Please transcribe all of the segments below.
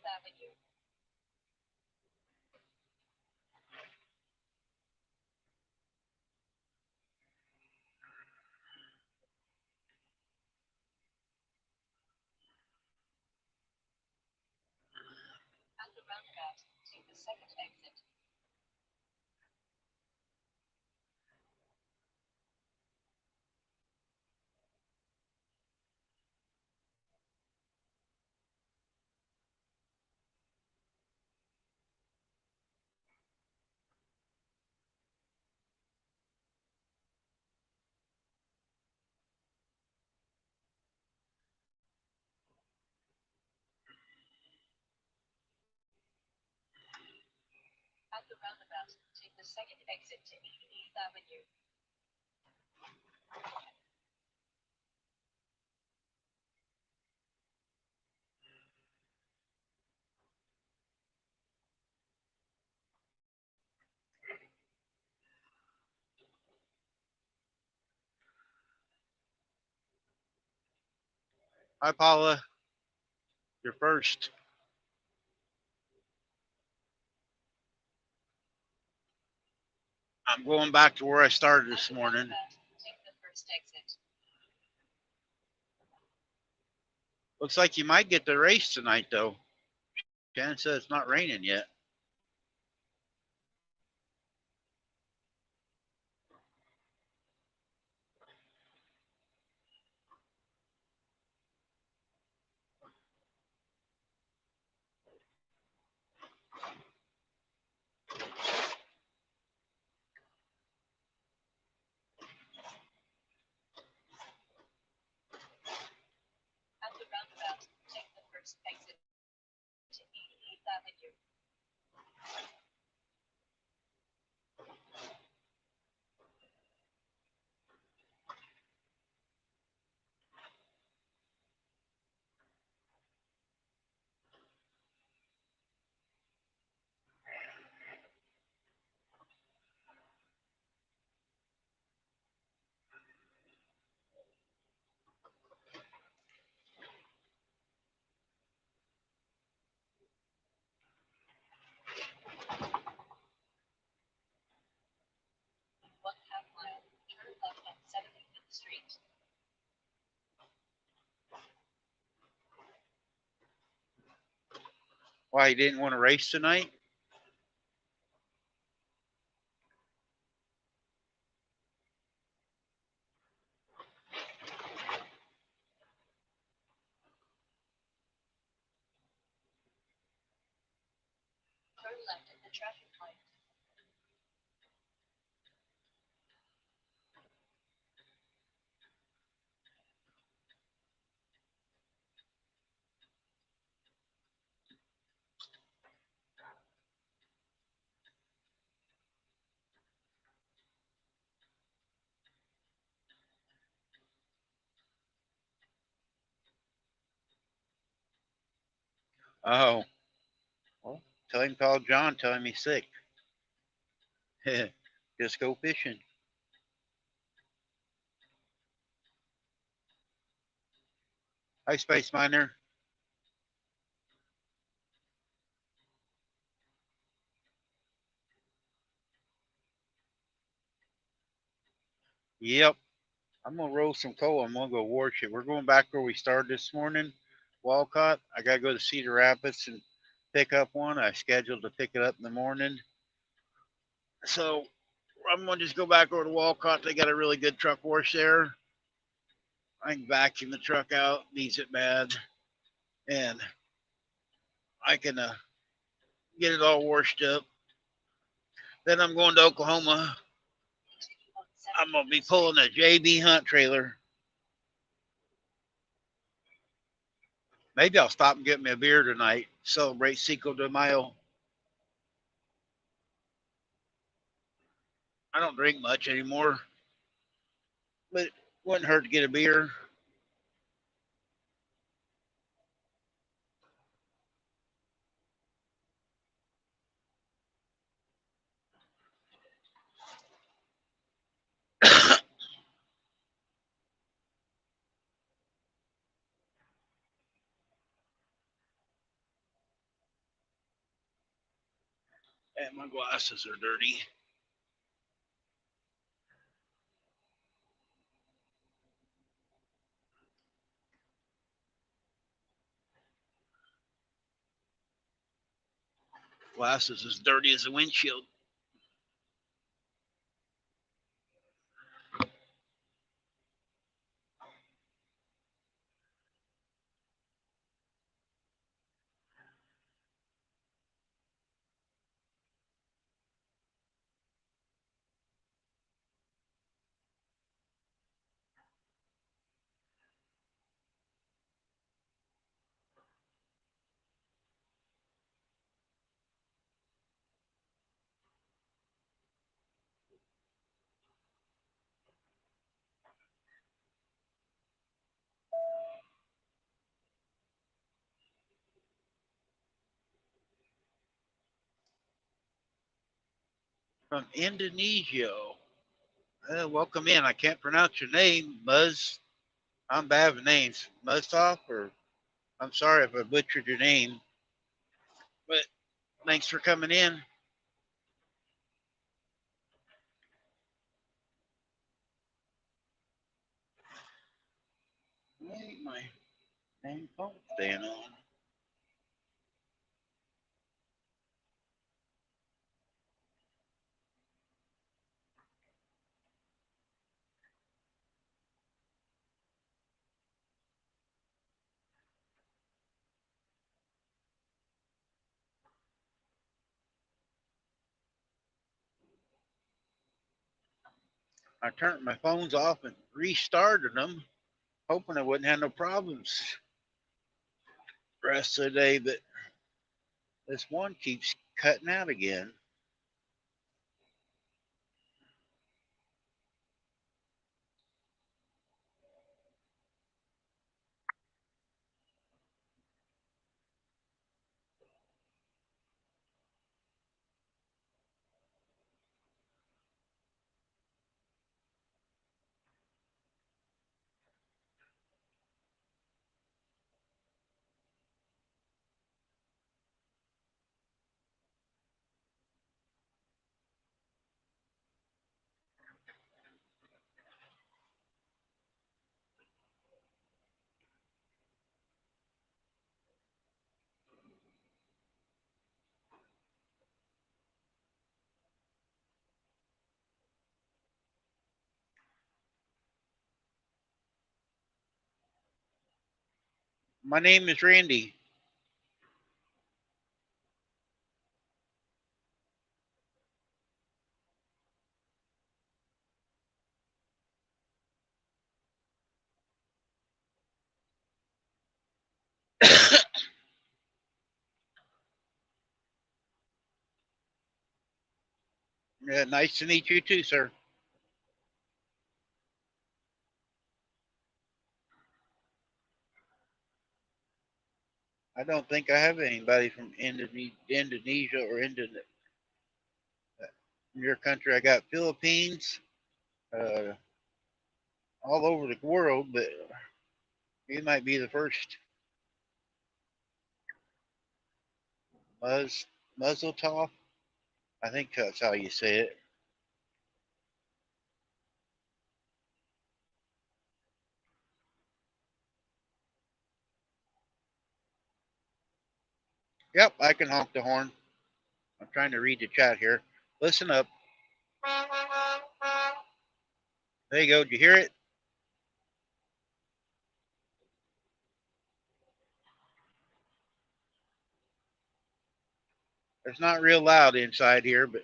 Avenue. At the roundabout, take the second exit. At the roundabout, take the second exit to 88th Avenue. Hi, Paula. You're first. I'm going back to where I started At this the morning. roundabout, take the first exit. Looks like you might get the race tonight, though. Shannon says it's not raining yet. At the roundabout, take the first exit to 88th Avenue. In 1/2 mile, turn left on 75th Street. Why, you didn't want to race tonight? Turn left at the traffic light. Oh, well, tell him call John. Tell him he's sick. Just go fishing. Hi, Space Miner. Yep. I'm gonna roll some coal. I'm gonna go wash it. We're going back where we started this morning, Walcott. I gotta go to Cedar Rapids and pick up one. I scheduled to pick it up in the morning. So I'm gonna just go back over to Walcott. They got a really good truck wash there. I can vacuum the truck out, needs it bad, and I can get it all washed up. Then I'm going to Oklahoma. I'm gonna be pulling a JB Hunt trailer. Maybe I'll stop and get me a beer tonight. Celebrate Cinco de Mayo. I don't drink much anymore, but it wouldn't hurt to get a beer. And my glasses are dirty. Glasses as dirty as a windshield. From Indonesia. Welcome in. I can't pronounce your name, Muzz. I'm bad with names. Muztov, or I'm sorry if I butchered your name, but thanks for coming in. Wait, my dang phone staying on. I turned my phones off and restarted them, hoping I wouldn't have no problems the rest of the day, but this one keeps cutting out again. My name is Randy. Nice to meet you too, sir. I don't think I have anybody from Indonesia or your country. I got Philippines, uh, all over the world, but you might be the first. Muzz Muzzletop. I think that's how you say it. Yep, I can honk the horn. I'm trying to read the chat here. Listen up. There you go. Did you hear it? It's not real loud inside here, but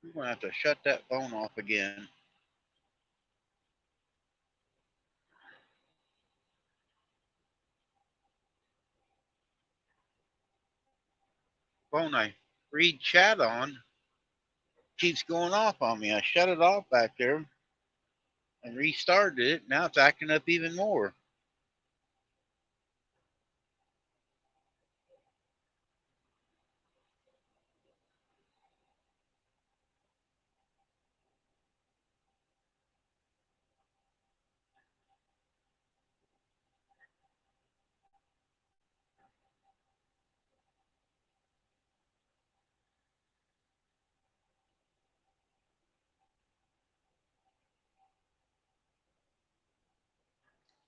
I'm gonna have to shut that phone off again. Phone I read chat on keeps going off on me. I shut it off back there and restarted it. Now it's acting up even more.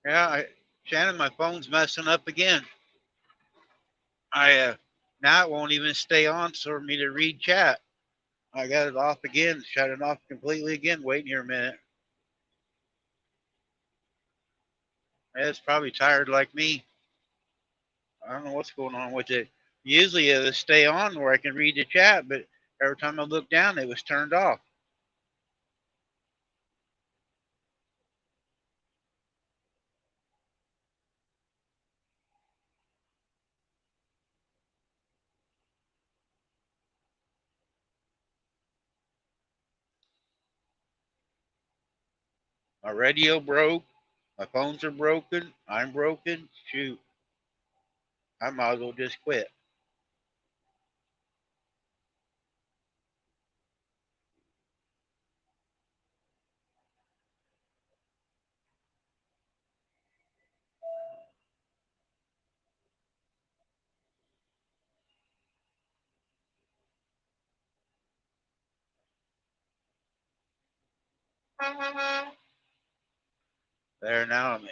Yeah, Shannon, my phone's messing up again. I now it won't even stay on for me to read chat. I got it off again, shut it off completely again. Waiting here a minute. It's probably tired like me. I don't know what's going on with it. Usually it'll stay on where I can read the chat, but every time I look down, it was turned off. My radio broke. My phones are broken. I'm broken. Shoot. I might as well just quit. There now I'm in.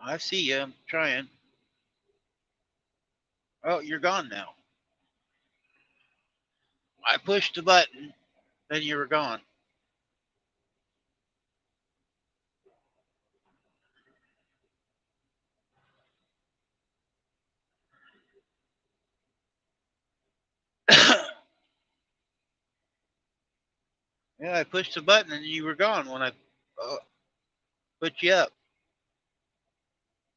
I see you. I'm trying. Oh, you're gone now. I pushed the button, then you were gone. Yeah, I pushed the button and you were gone when I put you up.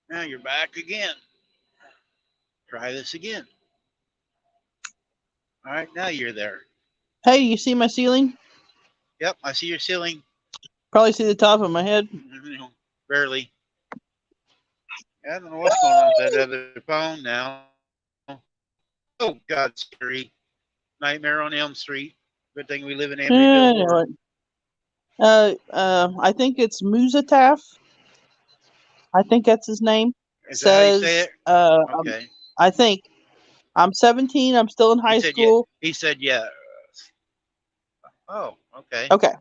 Now you're back again. Try this again. All right, now you're there. Hey, you see my ceiling? Yep, I see your ceiling. Probably see the top of my head. Barely. I don't know what's going on with that other phone now. Oh, God, scary. Nightmare on Elm Street. Good thing we live in Amityville. I think it's Musataf. I think that's his name. Is that how you say it? Okay. I think. I'm 17. I'm still in high school. Yeah. He said, yeah. Oh, okay. Okay.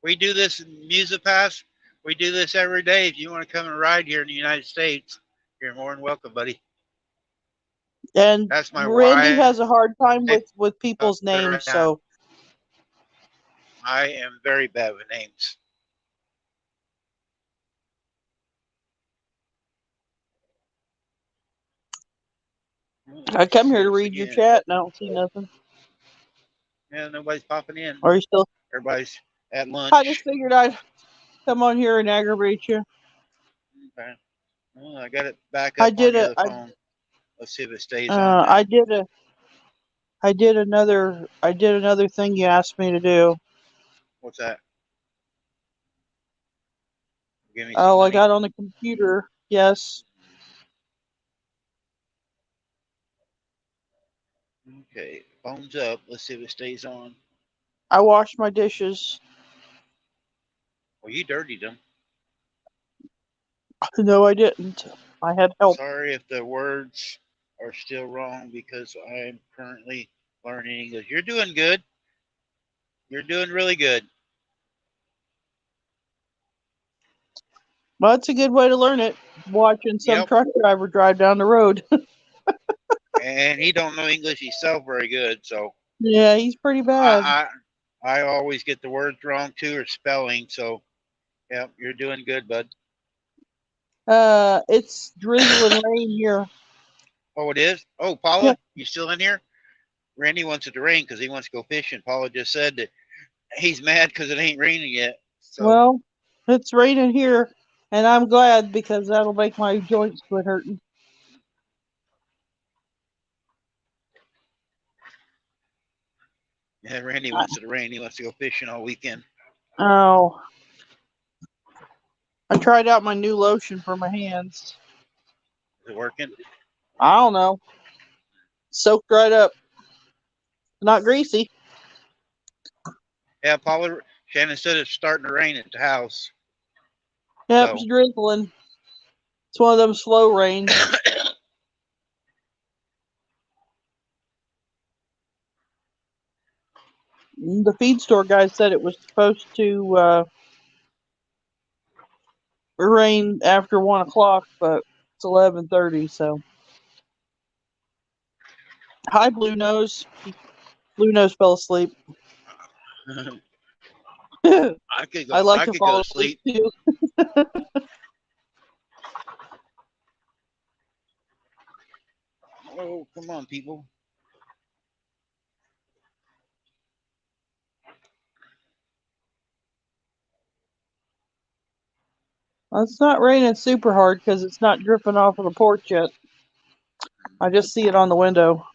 We do this in MusiPass. We do this every day. If you want to come and ride here in the United States, you're more than welcome, buddy. And that's my Randy has a hard time with people's names, so I am very bad with names. I come here to read your chat and I don't see nothing. Yeah, nobody's popping in. Are you still? Everybody's at lunch. I just figured I'd come on here and aggravate you. Okay. Well, I got it back up on the other phone. Let's see if it stays on. I did another thing you asked me to do. What's that? Give me I got on the computer. Yes. Okay, phone's up. Let's see if it stays on. I washed my dishes. Well, you dirtied them. No, I didn't. I had help. Sorry if the words are still wrong because I'm currently learning English. You're doing good. You're doing really good. Well, it's a good way to learn it. Watching some truck driver drive down the road. And he don't know English himself very good, so. Yeah, he's pretty bad. I always get the words wrong too, or spelling. So, yeah, you're doing good, bud. It's drizzling rain here. Oh, it is? Oh, Paula, you still in here? Randy wants it to rain because he wants to go fishing. Paula just said that he's mad because it ain't raining yet. So. Well, it's raining here. And I'm glad because that'll make my joints quit hurting. Yeah, Randy wants it to rain. He wants to go fishing all weekend. Oh, I tried out my new lotion for my hands. Is it working? I don't know. Soaked right up. Not greasy. Yeah, Paula, Shannon said it's starting to rain at the house. Yep, So- it's drizzling. It's one of them slow rains. The feed store guy said it was supposed to rain after 1 o'clock, but it's 11:30. So, hi, Blue Nose. Blue Nose fell asleep. I could I go. like I to could go fall to asleep sleep. too. Oh, come on, people. Well, it's not raining super hard because it's not dripping off of the porch yet. I just see it on the window.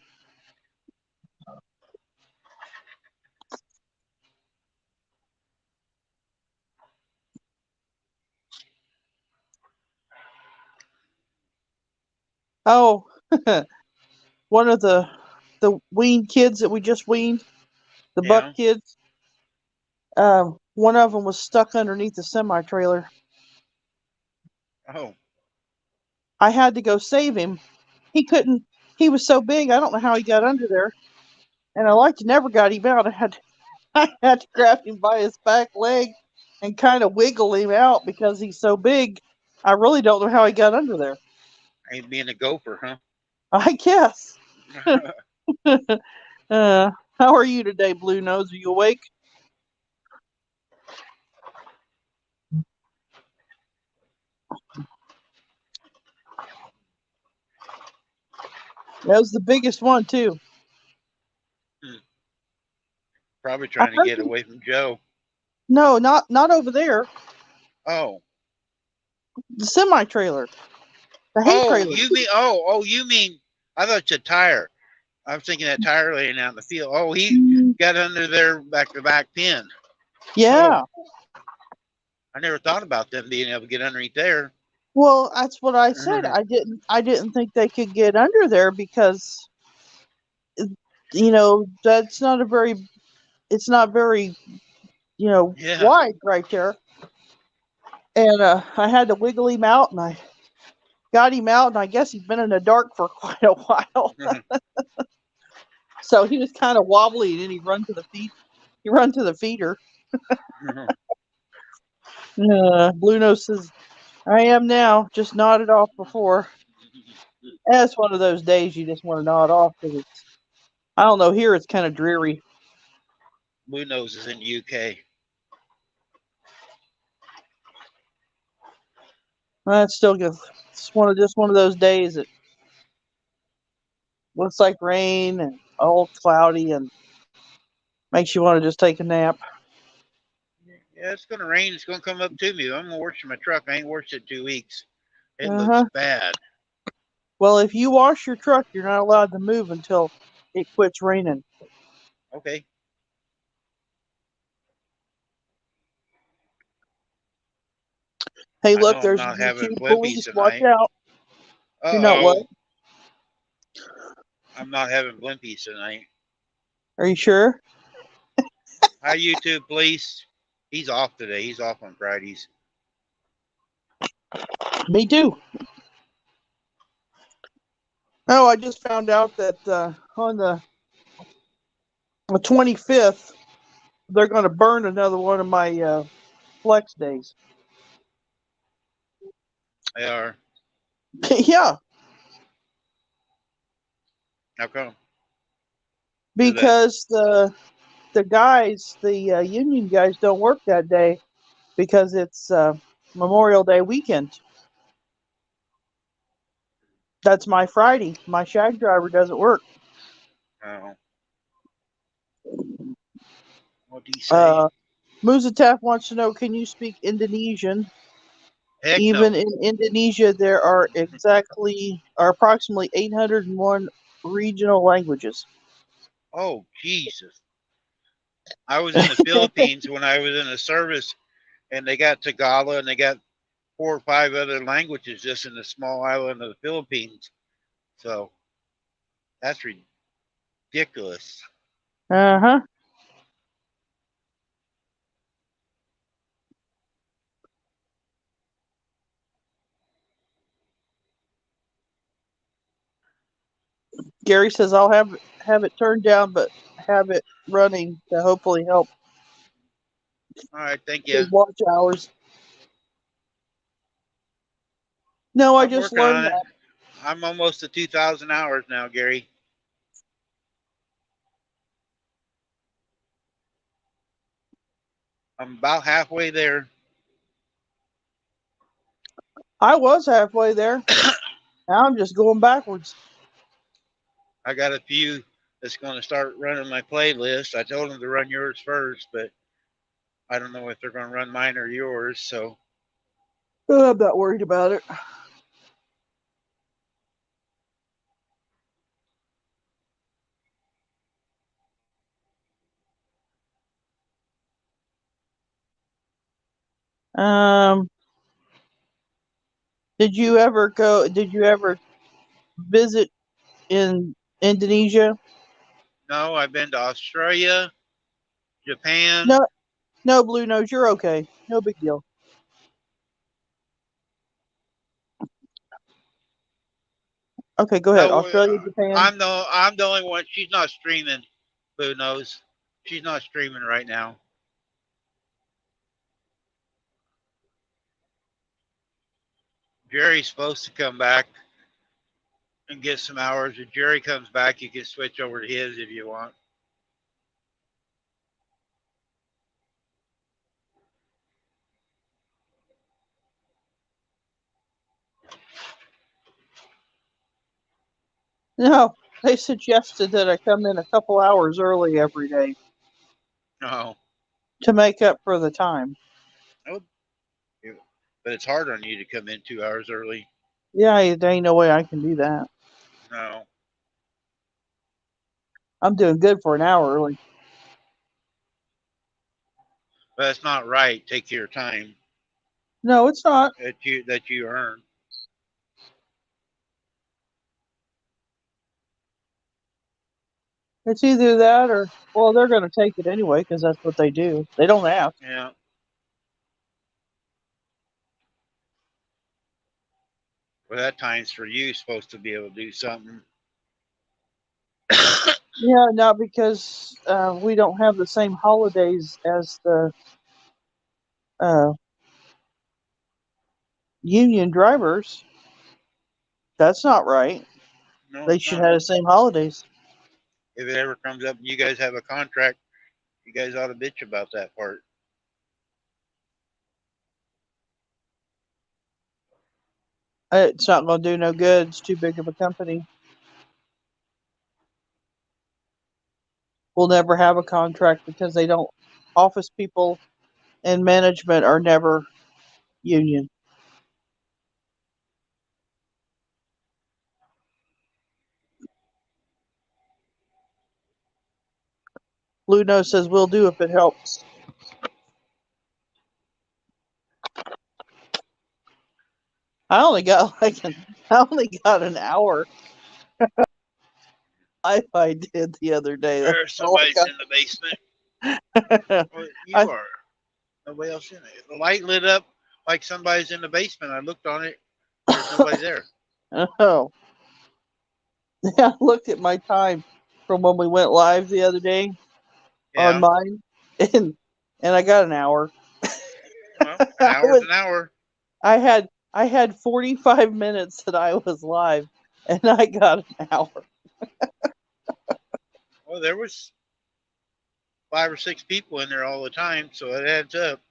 Oh, one of the weaned kids that we just weaned, the buck Yeah. kids. One of them was stuck underneath the semi trailer. Oh, I had to go save him. He couldn't. He was so big. I don't know how he got under there. And I like to never got him out. I had to grab him by his back leg and kind of wiggle him out because he's so big. I really don't know how he got under there. ain't being a gopher, huh? I guess. How are you today, Blue Nose? Are you awake? That was the biggest one too. Probably I trying to heard get away from Joe. No, not over there. Oh. The semi trailer, the hay Oh, trailer. you mean, I thought you said tire. I was thinking that tire laying out in the field. Oh, he got under there back to back pin. Yeah. Oh, I never thought about them being able to get underneath there. Well, that's what I said. I didn't think they could get under there because that's not a very it's not very, Yeah. wide right there. And I had to wiggle him out and I got him out and I guess he's been in the dark for quite a while. So he was kind of wobbly and then he run to the feeder. Blue Nose says, I am now, just nodded off before. That's one of those days you just want to nod off because I don't know, here it's kind of dreary. Blue Nose is in the UK. It's still good. It's one of those days that looks like rain and all cloudy and makes you want to just take a nap. Yeah, it's gonna rain. It's gonna come up to me. I'm gonna wash my truck. I ain't washed it 2 weeks. It looks Uh-huh. bad. Well, if you wash your truck, you're not allowed to move until it quits raining. Okay. Hey, I know look, I'm there's not having YouTube blimpies police. Watch tonight. out. You're not what? I'm not having blimpies tonight. Are you sure? Hi, YouTube police. He's off today. He's off on Fridays. Me too. Oh, I just found out that on the 25th, they're going to burn another one of my flex days. They are. Yeah, How come? because the union guys don't work that day because it's Memorial Day weekend. That's my Friday. My shag driver doesn't work. Oh. What do you say? Muzataf wants to know, can you speak Indonesian? Heck Even no. in Indonesia, there are approximately 801 regional languages. Oh, Jesus. I was in the Philippines when I was in the service, and they got Tagalog and they got 4 or 5 other languages just in the small island of the Philippines. So that's ridiculous. Uh-huh. Gary says I'll have it turned down, but have it running to hopefully help All right, thank you. his watch hours. No, I I'm just working learned on it. that. I'm almost to 2,000 hours now, Gary. I'm about halfway there. I was halfway there. Now I'm just going backwards. I got a few that's going to start running my playlist. I told them to run yours first, but I don't know if they're going to run mine or yours. So, Oh, I'm not worried about it. Um, Did you ever visit in Indonesia? no, I've been to Australia, Japan. No, no, Blue Nose, you're okay. No big deal. Okay, go ahead. No, Australia, Japan. I'm the only one. She's not streaming. Who knows? She's not streaming right now. Jerry's supposed to come back and get some hours. If Jerry comes back, you can switch over to his if you want. No, they suggested that I come in a couple hours early every day No, to make up for the time. no, but it's hard on you to come in 2 hours early. Yeah, there ain't no way I can do that. No, I'm doing good for an hour early. but that's not right. Take your time No, it's not. that you earn. It's either that or, well, they're going to take it anyway because that's what they do. They don't ask. Yeah. Well, that time's for you supposed to be able to do something. Yeah, not because we don't have the same holidays as the uh, union drivers. That's not right. No, They it's should not. have the same holidays. If it ever comes up and you guys have a contract, you guys ought to bitch about that part. It's not going to do no good. It's too big of a company. We'll never have a contract because they don't. Office people and management are never union. Blue Nose says we'll do if it helps. I only got I only got an hour. I did the other day. That's all Somebody's in the basement. I got. Well, you I are. Nobody else in it. The light lit up like somebody's in the basement. I looked on it. There's nobody there. oh yeah. I looked at my time from when we went live the other day on Yeah. mine, and and I got an hour. Well, an I hour's was an hour. I had 45 minutes that I was live, and I got an hour. Well, there was 5 or 6 people in there all the time, so it adds up.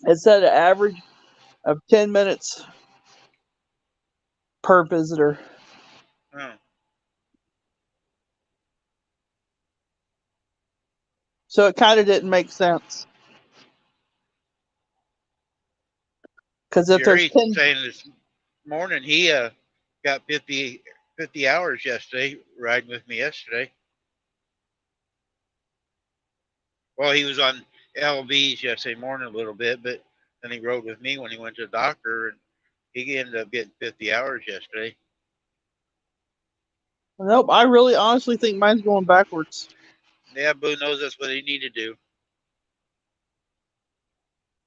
It said an average of 10 minutes per visitor. Oh. So it kind of didn't make sense. Because if there's Jerry's 10, saying this morning he got 50 hours yesterday riding with me yesterday. Well, he was on LVs yesterday morning a little bit, but then he rode with me when he went to the doctor, and he ended up getting 50 hours yesterday. nope, I really honestly think mine's going backwards. Yeah, Boo knows that's what he need to do.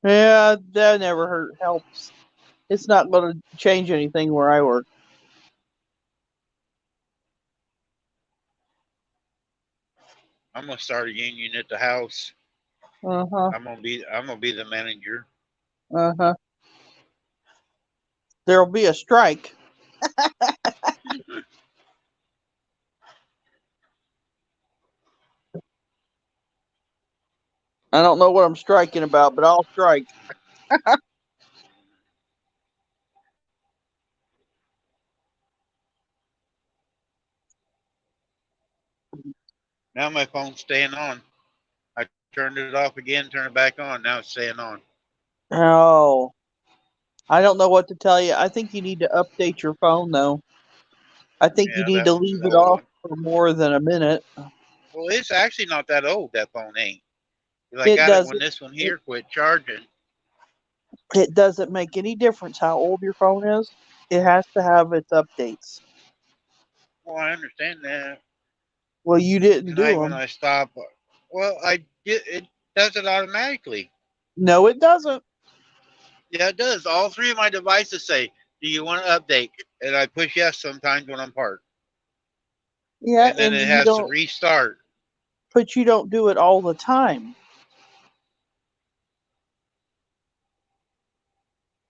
Yeah, that never helps. It's not going to change anything where I work. I'm gonna start a union at the house. Uh-huh. I'm gonna be the manager. Uh-huh. There'll be a strike. I don't know what I'm striking about, but I'll strike. Now my phone's staying on. I turned it off again, turn it back on. Now it's staying on. Oh, I don't know what to tell you. I think you need to update your phone, though. I think you Yeah, need that to one's leave an it old off one. for more than a minute. Well, it's actually not that old. That phone ain't. 'Cause I It got it when doesn't. this one It, here quit charging. it doesn't make any difference how old your phone is. It has to have its updates. Well, I understand that. Well, you didn't do Tonight when them. I stop, well, I did. It does it automatically. No, it doesn't. Yeah, it does. All three of my devices say, "Do you want to update?" And I push yes sometimes when I'm parked, Yeah, and then it you has to don't. restart. But you don't do it all the time.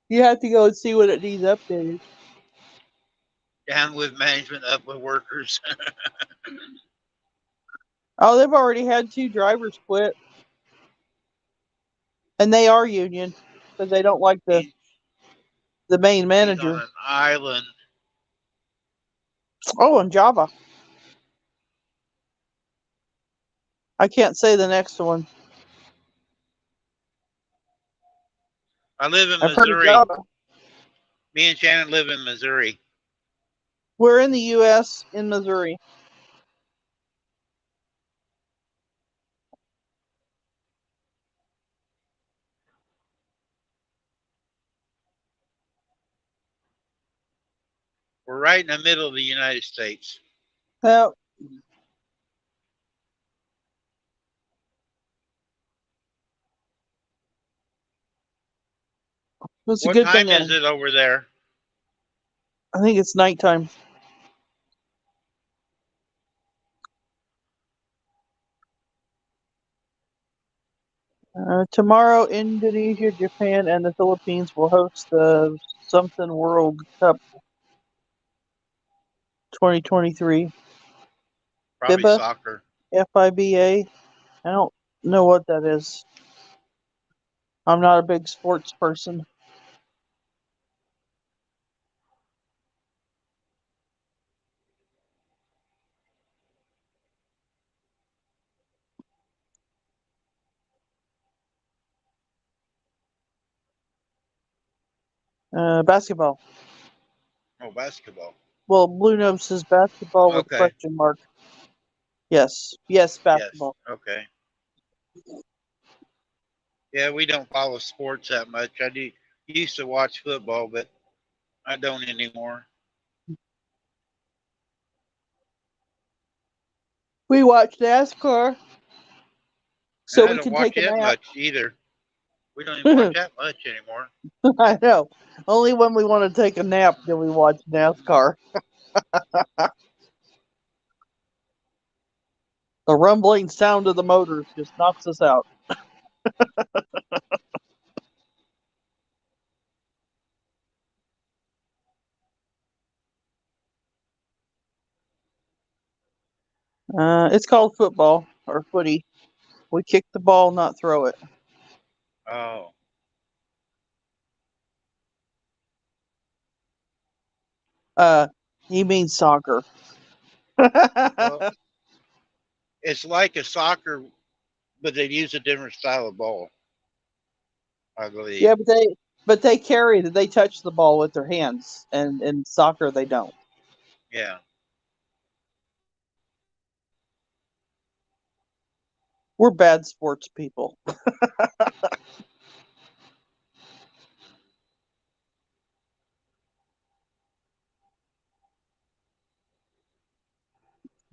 You have to go and see what it needs updated. Down with management, up with workers. Oh, they've already had 2 drivers quit, and they are union because they don't like He, the main he's on manager. an island. Oh, and Java. I can't say the next one. I live in I've heard of Missouri. Java. Me and Shannon live in Missouri. We're in the U.S. in Missouri. We're right in the middle of the United States. Well, it's a What good thing. time is it over there? I think it's nighttime. Tomorrow, Indonesia, Japan, and the Philippines will host the something World Cup 2023. Probably FIBA, soccer. FIBA. I don't know what that is. I'm not a big sports person. Basketball. Oh, basketball. Well, Blue Nose says basketball with a Okay. question mark. Yes. Yes, Yes. basketball. Okay. Yeah, we don't follow sports that much. I do used to watch football, but I don't anymore. We watch NASCAR And so I we don't can watch take a it nap. much either. We don't even watch that much anymore. I know. Only when we want to take a nap do we watch NASCAR. The rumbling sound of the motors just knocks us out. It's called football or footy. We kick the ball, not throw it. Oh, Uh, he means soccer. well, it's like a soccer, but they use a different style of ball, I believe. Yeah, but But they carry that they touch the ball with their hands, and in soccer they don't. Yeah. We're bad sports people.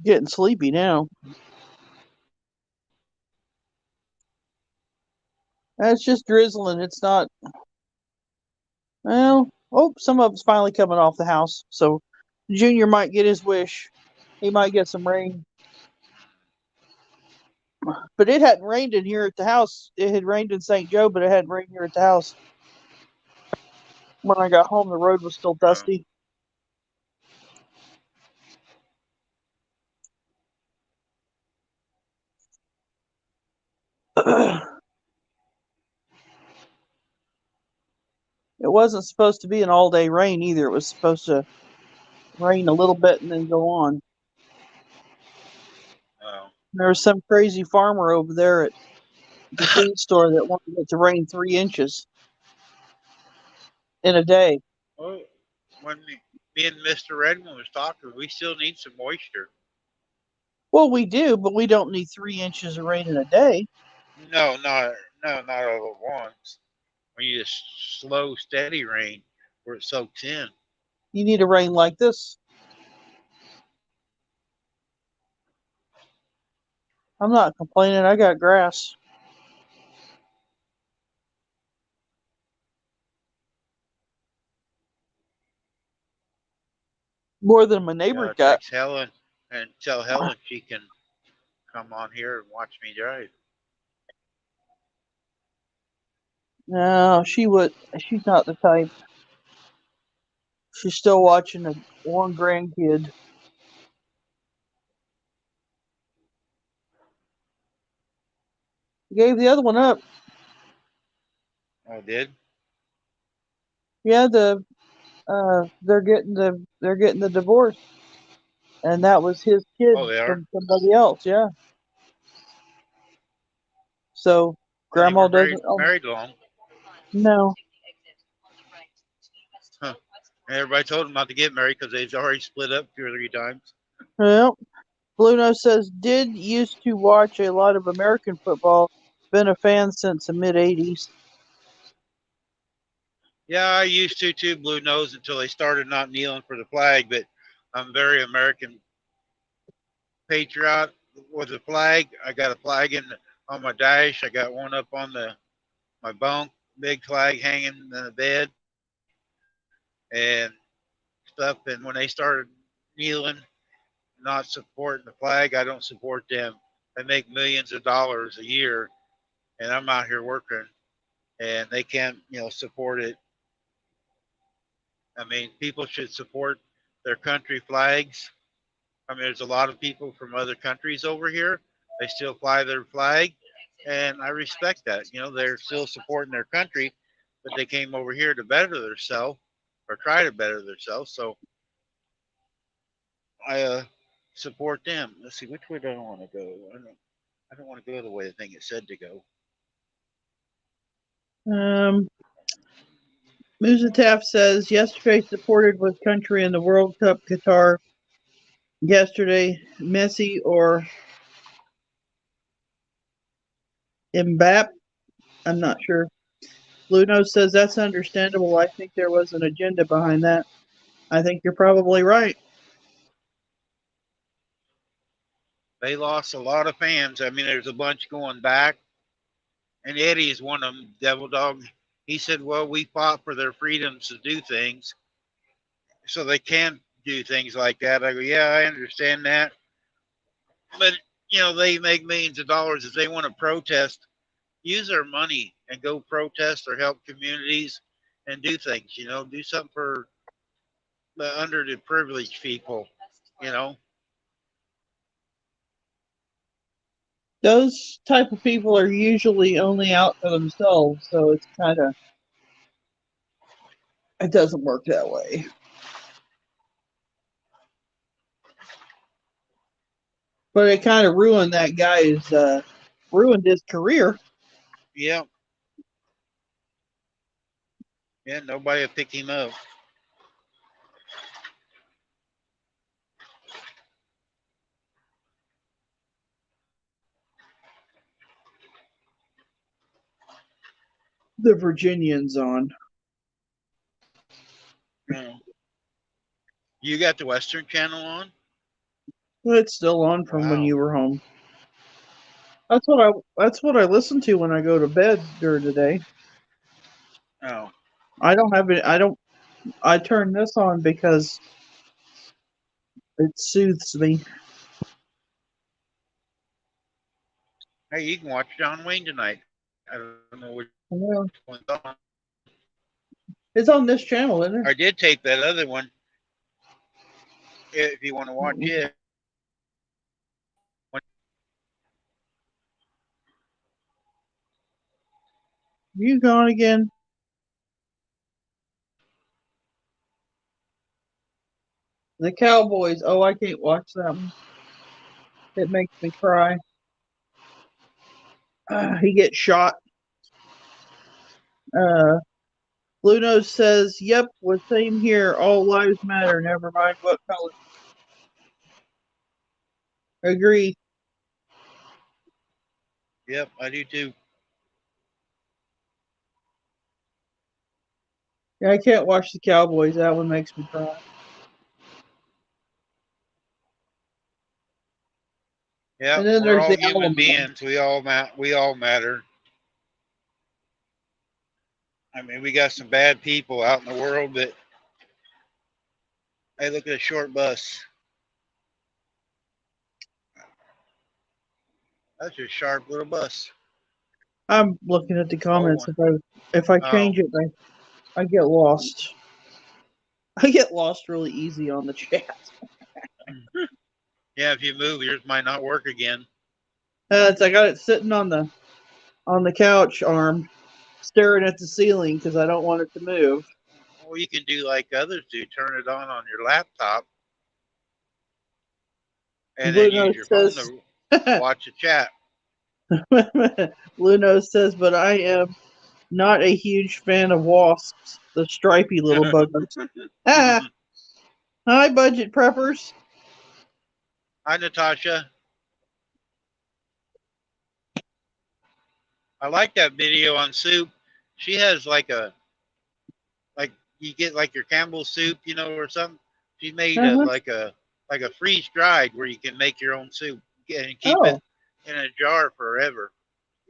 Getting sleepy now. It's just drizzling. It's not. Well, oh, some of it's finally coming off the house. So Junior might get his wish. He might get some rain. But it hadn't rained in here at the house. It had rained in St. Joe, but it hadn't rained here at the house. When I got home, the road was still dusty. It wasn't supposed to be an all-day rain either. It was supposed to rain a little bit and then go on. Oh. There was some crazy farmer over there at the food store that wanted it to rain 3 inches in a day. Oh, when me and Mr. Redmond was talking, we still need some moisture. Well, we do, but we don't need 3 inches of rain in a day. No, not all at once. We need a slow, steady rain where it soaks in. You need a rain like this. I'm not complaining. I got grass. More than my neighbor's got. Text Helen and tell Helen she can come on here and watch me drive. No, she would. She's not the type. She's still watching one grandkid. Gave the other one up. I did. Yeah, they're getting the divorce, and that was his kid Oh, they are. from somebody else. Yeah. So Well, they grandma weren't doesn't. married long. No. Huh. And everybody told them not to get married because they've already split up 2 or 3 times. Well, Blue Nose says did used to watch a lot of American football. Been a fan since the mid '80s. Yeah, I used to too, Blue Nose, until they started not kneeling for the flag. But I'm very American patriot with the flag. I got a flag on my dash. I got one up on my bunk, big flag hanging in the bed and stuff. And when they started kneeling, not supporting the flag, I don't support them. They make millions of dollars a year, and I'm out here working, and they can't, support it. I mean, people should support their country flags. I mean, there's a lot of people from other countries over here. They still fly their flag, and I respect that. They're still supporting their country, but they came over here to better themselves or try to better themselves. So I support them. Let's see, which way do I want to go? I don't want to go the way the thing it said to go. Musa Taft says yesterday supported with country in the World Cup Qatar. Yesterday, Messi or Mbappe. I'm not sure. Blue Nose says that's understandable. I think there was an agenda behind that. I think you're probably right. They lost a lot of fans. I mean, there's a bunch going back. And Eddie is one of them, Devil Dog. He said, well, we fought for their freedoms to do things. So they can do things like that. I go, yeah, I understand that. But, they make millions of dollars. If they want to protest, use their money and go protest or help communities and do things, do something for the underprivileged people, Those type of people are usually only out for themselves, so it's it doesn't work that way. But it kind of ruined that guy's ruined his career. Yeah. Yeah, nobody will pick him up. The Virginian's on. No. You got the Western Channel on? Well, it's still on from when Wow. you were home. That's what I listen to when I go to bed during the day. Oh, I don't have it. I turn this on because it soothes me. hey, you can watch John Wayne tonight. I don't know which Yeah. one's on. It's on this channel, isn't I did tape that other one. If you want to watch it? it. You gone again? The Cowboys. Oh, I can't watch that one. It makes me cry. He gets shot. Luno says, "Yep, well, same here. All lives matter. Never mind what color." Agree. Yep, I do too. Yeah, I can't watch the Cowboys. That one makes me cry. And Yep, then we're there's all the human Alamo. beings. We all matter. I mean, we got some bad people out in the world that, hey, look at a short bus. That's a sharp little bus. I'm looking at the Slow comments. one. If I Oh, change it, I get lost. I get lost really easy on the chat. yeah. If you move, yours might not work again. I got it sitting on the couch, armed, staring at the ceiling because I don't want it to move. Well, you can do like others do. Turn it on your laptop, and then use Luno your phone says, to watch the chat. Luno says, but I am not a huge fan of wasps, the stripy little buggers. Ah, hi, budget preppers. Hi, Natasha. I like that video on soup. She has like you get like your Campbell soup, or something. She made Uh-huh. like a freeze dried where you can make your own soup and keep it Oh, in a jar forever.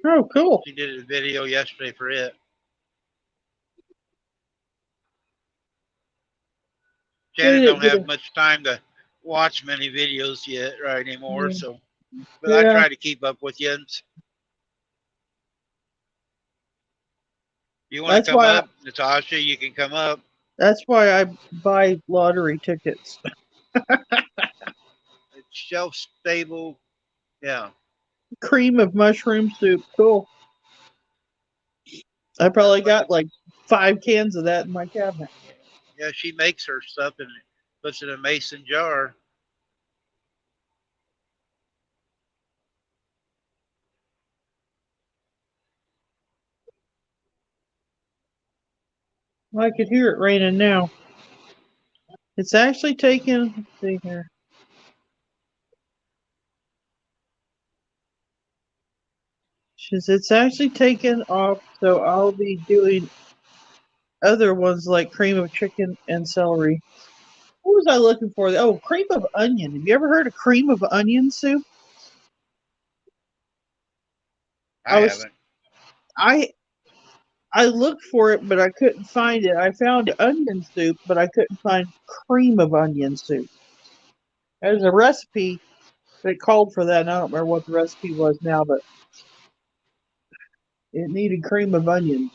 oh, cool. She did a video yesterday for it. They Shannon didn't don't get have much time to watch many videos yet right anymore, a, so but I yeah, try to keep up with you. You want to that's come why I, up, Natasha? You can come up. that's why I buy lottery tickets. It's shelf stable. Yeah. Cream of mushroom soup. Cool. I probably Like got like 5 cans of that in my cabinet. yeah, she makes her stuff and puts it in a mason jar. I could hear it raining now. It's actually taken. Let's see here. It's actually taken off, so I'll be doing other ones like cream of chicken and celery. What was I looking for? Oh, cream of onion. Have you ever heard of cream of onion soup? I I was haven't. I I looked for it, but I couldn't find it. I found onion soup, but I couldn't find cream of onion soup. There's a recipe that called for that, and I don't remember what the recipe was now, but it needed cream of onion.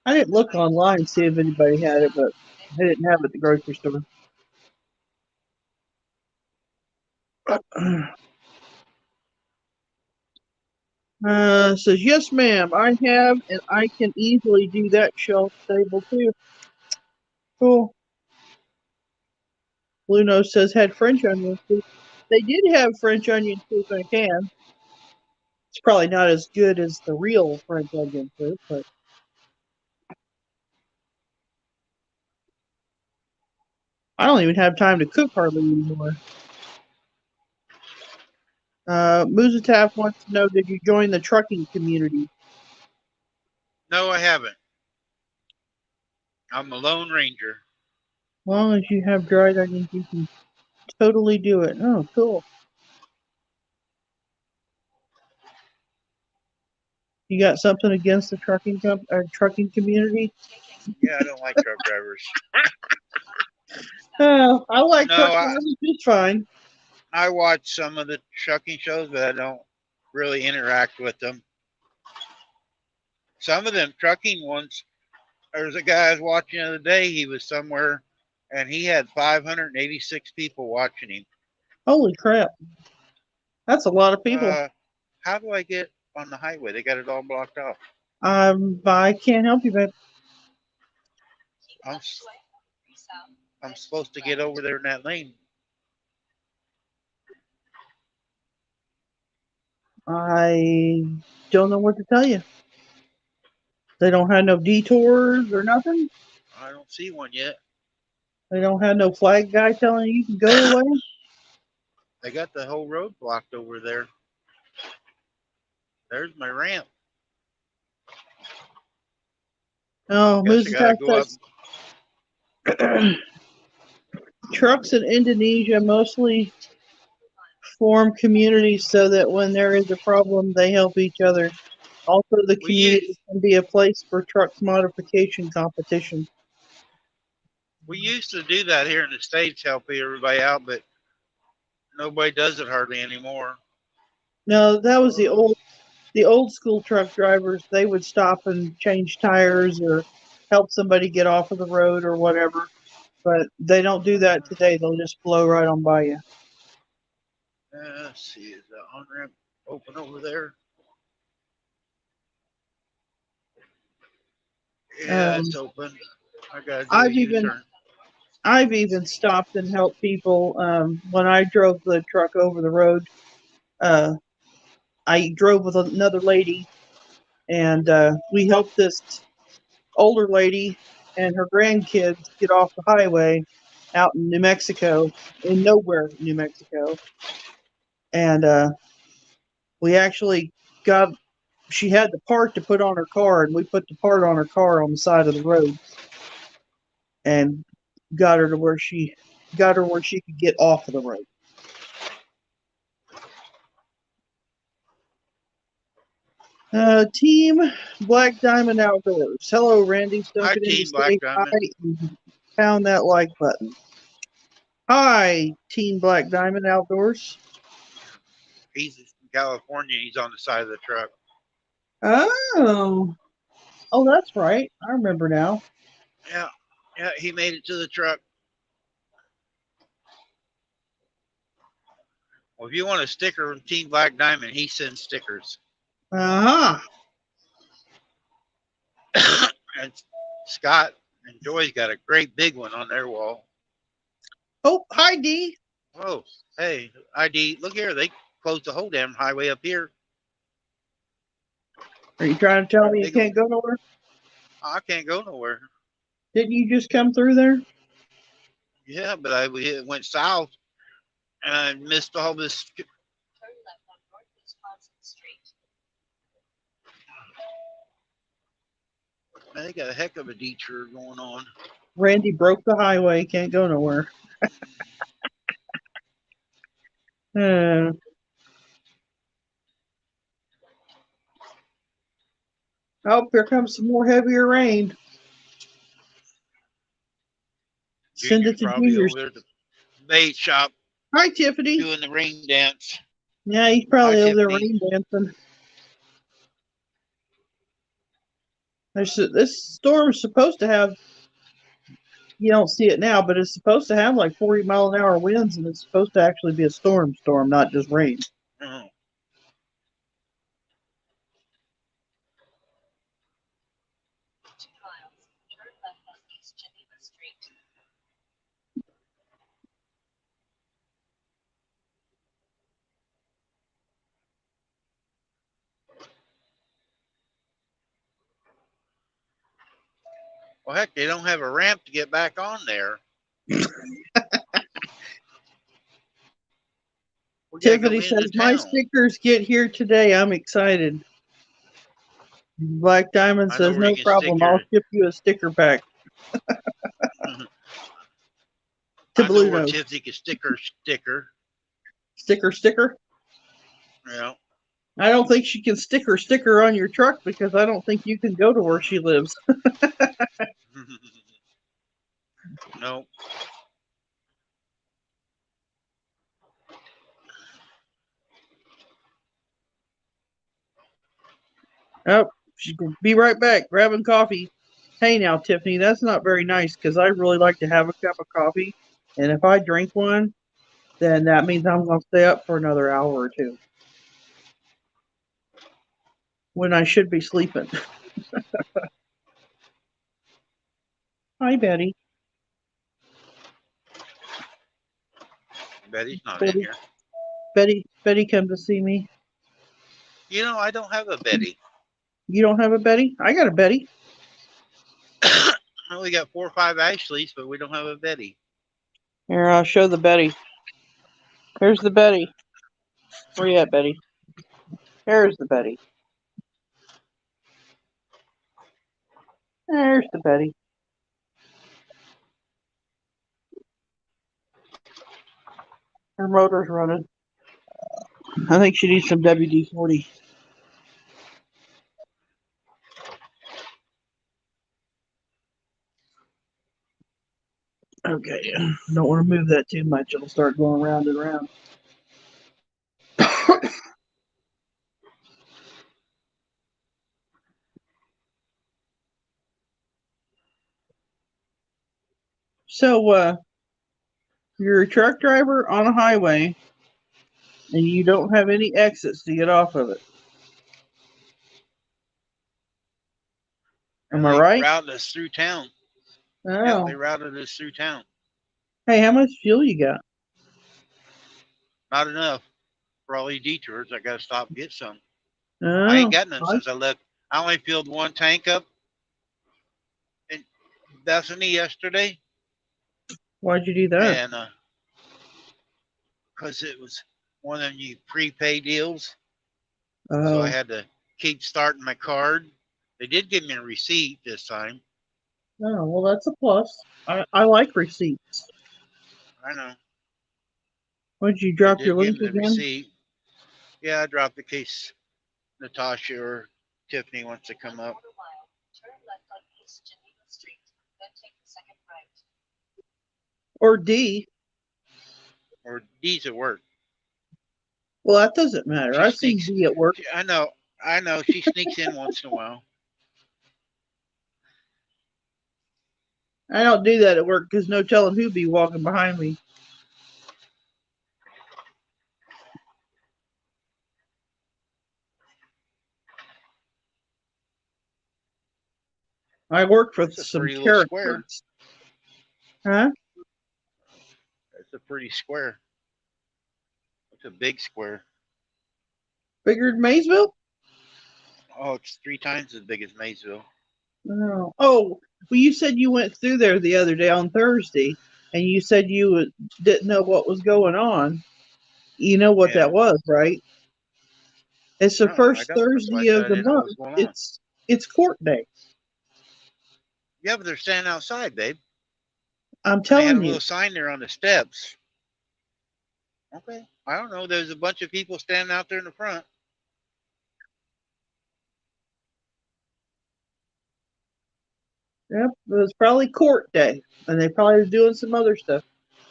I didn't look online to see if anybody had it, but they didn't have it at the grocery store. Says, yes, ma'am, I have, and I can easily do that shelf stable too. Cool. Luno says, had French onion soup. They did have French onion soup in a can. It's probably not as good as the real French onion soup, but I don't even have time to cook hardly anymore. Muzataf wants to know, did you join the trucking community? No, I haven't. I'm a Lone Ranger. As long as you have dried onions, you can totally do it. Oh, cool. You got something against the trucking community? Yeah, I don't like truck drivers. I like No, truck drivers just fine. I watch some of the trucking shows, but I don't really interact with them. Some of them trucking ones, there's a guy I was watching the other day. He was somewhere and he had 586 people watching him. Holy crap. That's a lot of people. How do I get on the highway? They got it all blocked off. I can't help you, babe. I'm supposed to get over there in that lane. I don't know what to tell you. They don't have no detours or nothing. I don't see one yet. They don't have no flag guy telling you can go away. They got the whole road blocked over there. There's my ramp. Oh, Guess I gotta go up. Trucks in Indonesia mostly form communities so that when there is a problem, they help each other. Also, the community can be a place for trucks modification competition. We used to do that here in the States, help everybody out, but nobody does it hardly anymore. No, that was the old school truck drivers. They would stop and change tires or help somebody get off of the road or whatever. But they don't do that today. They'll just blow right on by you. Let's see, is the on ramp open over there? Yeah, it's open. I gotta do a U-turn. I've even stopped and helped people. When I drove the truck over the road, I drove with another lady, and we helped this older lady and her grandkids get off the highway out in New Mexico, in nowhere, New Mexico. And we actually she had the part to put on her car, and we put the part on her car on the side of the road and got her where she could get off of the road. Team Black Diamond Outdoors. Hello, Randy. Hi, Team Black Diamond. Pound that like button. Hi, Team Black Diamond Outdoors. He's in California. He's on the side of the truck. Oh, that's right. I remember now. Yeah, he made it to the truck. Well, if you want a sticker from Team Black Diamond, he sends stickers. Uh-huh. And Scott and Joy's got a great big one on their wall. Oh, hi, D. Oh, hey, ID, look here. They closed the whole damn highway up here. Are you trying to tell me you can't go nowhere? I can't go nowhere. Didn't you just come through there? Yeah, but I went south and I missed all this. Turn left on North Wisconsin Street. Man, they got a heck of a detour going on. Randy broke the highway. Can't go nowhere. Oh, here comes some more heavier rain. Send it to Junior. Over there at the bait shop. Hi, Tiffany. Doing the rain dance. Yeah, he's probably over there rain dancing. This storm is supposed to have, you don't see it now, but it's supposed to have like 40-mile-an-hour winds, and it's supposed to actually be a storm, not just rain. Oh. 2 miles. Turn left on East Geneva Street. Well, heck, they don't have a ramp to get back on there. We gotta go Tiffany into says, my town. stickers get here today. I'm excited. Black Diamond I know says, where you no can stick problem. I'll your. ship you a sticker pack to I know Blue where Nose. Tiffany can stick her sticker. Sticker. You know. I don't think she can stick her sticker on your truck because I don't think you can go to where she lives. No. Oh, she's gonna be right back, grabbing coffee. Hey now, Tiffany, that's not very nice because I really like to have a cup of coffee. And if I drink one, then that means I'm going to stay up for another hour or two when I should be sleeping. Hi, Betty. Betty's not in here. Betty come to see me. You know, I don't have a Betty. You don't have a Betty? I got a Betty. I only got 4 or 5 Ashleys, but we don't have a Betty. Here, I'll show the Betty. Here's the Betty. Where you at, Betty? There's the Betty. There's the Betty. Her motor's running. I think she needs some WD-40. Okay, don't want to move that too much. It'll start going round and round. So, you're a truck driver on a highway, and you don't have any exits to get off of it. Am I They right? routed us through town. Oh. Yep, they routed us through town. Hey, how much fuel you got? Not enough for all these detours. I got to stop and get some. Oh, I ain't got none what? since I left. I only filled one tank up in Bethany yesterday, Why'd you do that? and because it was one of them you prepay deals, so I Oh, had to keep starting my card. They did give me a receipt this time. oh, well, that's a plus. I like receipts. I know. Would you They drop your did give link me the again? receipt. Yeah, I dropped the case. Natasha or Tiffany wants to come up. Quarter mile, turn left on East Geneva Street, then take the second right. Or D? Or D's at work. Well, that doesn't matter. She I've seen sneaks. D at work. I know. I know. She sneaks in once in a while. I don't do that at work because no telling who'd be walking behind me. I work for That's a some pretty little square. characters. Huh? That's a pretty square. It's a big square. Bigger than Maysville? Oh, it's 3 times as big as Maysville. No. Oh, well, you said you went through there the other day on Thursday, and you said you didn't know what was going on. You know what Yeah. that was, right? It's the No, I first don't. That's why I Thursday said of I the didn't know what month. was going on. It's court day. Yeah, but they're standing outside, babe. I'm They had a telling you. little sign there on the steps. Okay. I don't know. There's a bunch of people standing out there in the front. Yep, it was probably court day, and they probably was doing some other stuff.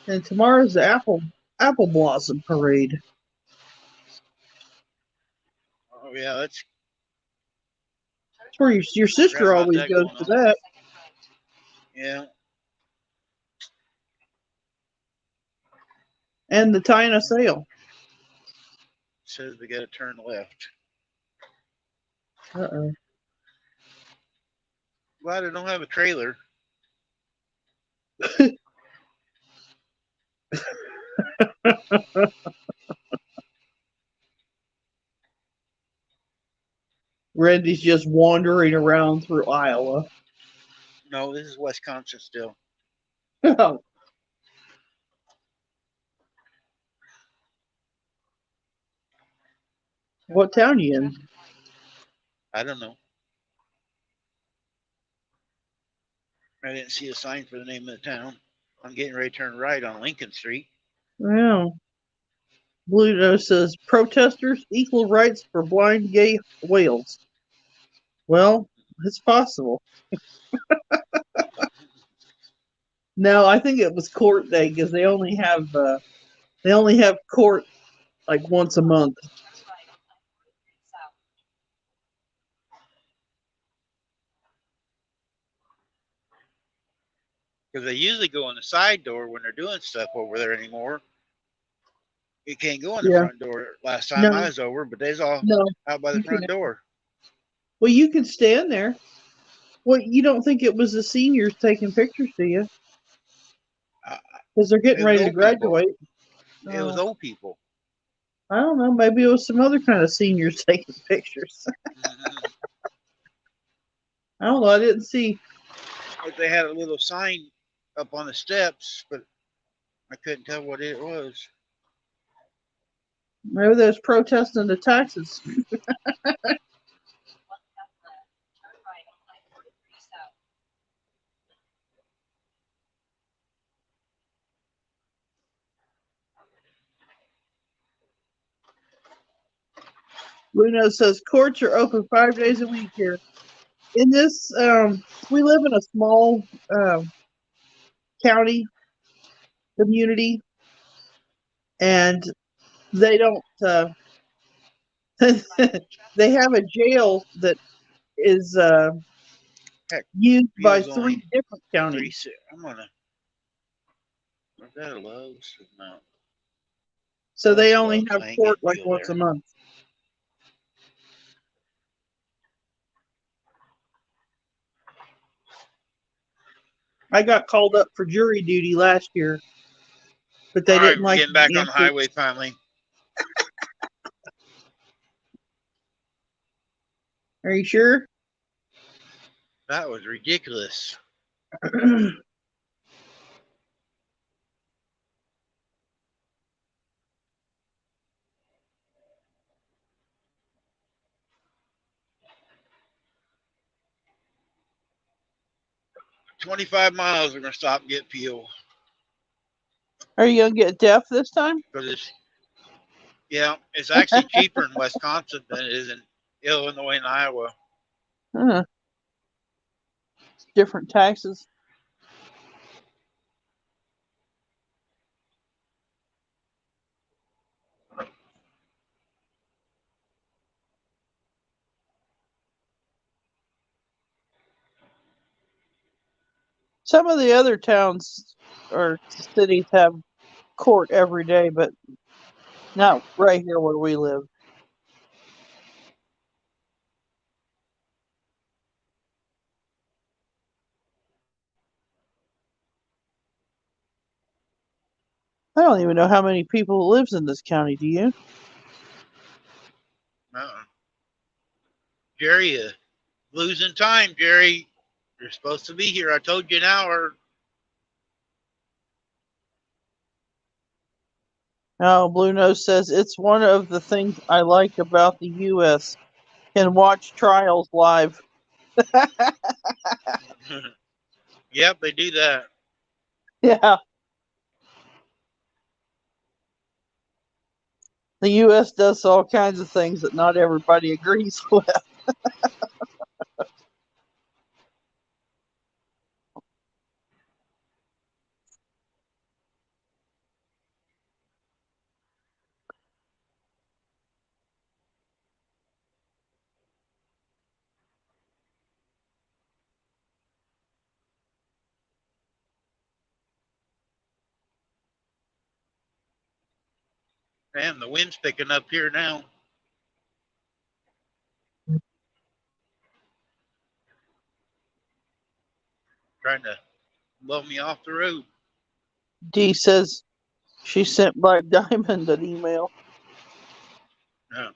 And tomorrow's the apple blossom parade. Oh yeah, that's That's where your sister Forgot about always that goes going to on. that. Yeah. And the Tina sale. Says we got to turn left. Uh-oh. Glad I don't have a trailer. Randy's just wandering around through Iowa. No, this is Wisconsin still. What town you in? I don't know. I didn't see a sign for the name of the town. I'm getting ready to turn right on Lincoln Street. Well, Blue Nose says protesters equal rights for blind gay whales. Well, it's possible. No, I think it was court day because they only have court like once a month. Turn right on I-43 south. Because they usually go in the side door when they're doing stuff over there anymore. You can't go in the Yeah. front door. Last time No. I was over, but they's all No. out by the You front can't. door. Well, you can stand there. Well, you don't think it was the seniors taking pictures, do you? Uh, Because they're getting It was ready to old people. graduate. It was Oh, old people. I don't know. Maybe it was some other kind of seniors taking pictures. I don't know. I didn't see. But they had a little sign up on the steps, but I couldn't tell what it was. Maybe they was protesting the taxes. 1 half left. Turn right on I-43 south. Luna says courts are open 5 days a week here. In this, we live in a small county community, and they don't. They have a jail that is Heck, used by Bill's 3 only different counties. I'm gonna. Was that a Lowe's? No. So they That's only Lowe's. have I ain't court getting like Bill once there. a month. I got called up for jury duty last year, but they All right, didn't we're like getting back the on the answer. highway finally. Are you sure? That was ridiculous. 25 miles. We're gonna stop and get fuel Are you gonna get deaf this time? because it's actually cheaper in Wisconsin than it is in Illinois and Iowa. Huh. Different taxes. Some of the other towns or cities have court every day, but not right here where we live. I don't even know how many people lives in this county. Do you? Jerry, losing time, Jerry. You're supposed to be here. I told you an hour. Oh, Blue Nose says it's one of the things I like about the U.S. Can watch trials live. Yep, they do that. Yeah. The U.S. does all kinds of things that not everybody agrees with. Damn, the wind's picking up here now. Trying to blow me off the road. Dee says she sent Black Diamond an email. Yeah.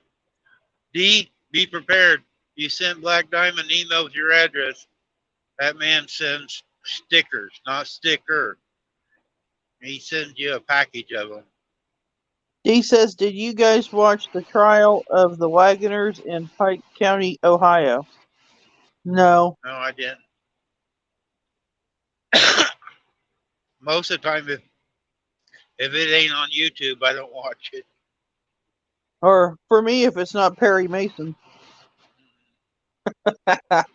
D, be prepared. You sent Black Diamond an email with your address. That man sends stickers, not sticker. He sends you a package of them. D says, did you guys watch the trial of the Wagoners in Pike County, Ohio? No. No, I didn't. Most of the time, if it ain't on YouTube, I don't watch it. Or for me, if it's not Perry Mason.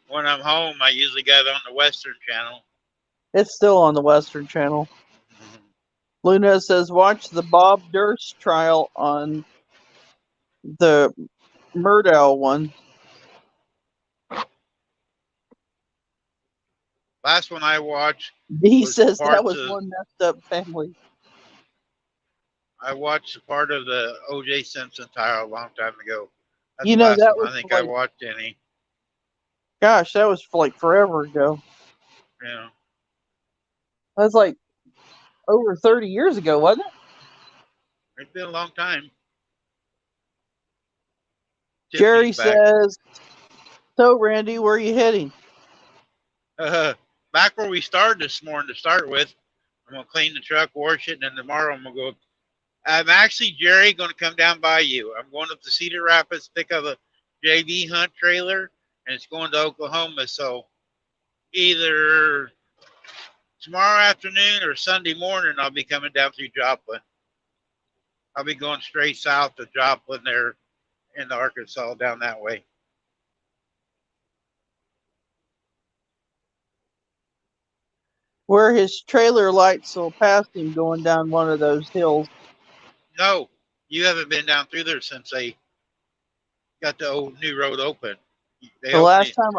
When I'm home, I usually got it on the Western Channel. It's still on the Western Channel. Luna says, watch the Bob Durst trial on the Murdow one. Last one I watched, He was says that parts was of- one messed up family. I watched a part of the O.J. Simpson trial a long time ago. That's You the know, last that one was I think like- I watched any. Gosh, that was like forever ago. Yeah. That was like over 30 years ago, wasn't it? It's been a long time. Jerry Tiffany's back. says, so Randy, where are you heading? Back where we started this morning to start with. I'm going to clean the truck, wash it, and then tomorrow I'm going to go. I'm actually, Jerry, going to come down by you. I'm going up to Cedar Rapids, pick up a JV Hunt trailer, and it's going to Oklahoma. So either tomorrow afternoon or Sunday morning, I'll be coming down through Joplin. I'll be going straight south to Joplin there in Arkansas, down that way. Where his trailer lights will pass him going down one of those hills. No, you haven't been down through there since they got the old new road open. They The opened last it- time,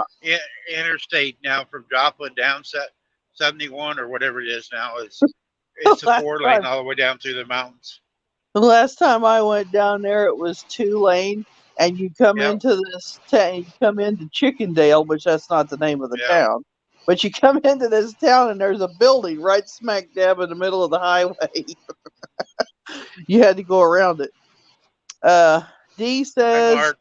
interstate now from Joplin down 71 or whatever it is now. It's a Last 4-lane time. all the way down through the mountains. the last time I went down there, it was 2-lane, and you come Yep. into this town, you come into Chickendale, which that's not the name of the Yeah. town, but you come into this town and there's a building right smack dab in the middle of the highway. You had to go around it. D Hi, says, Mark.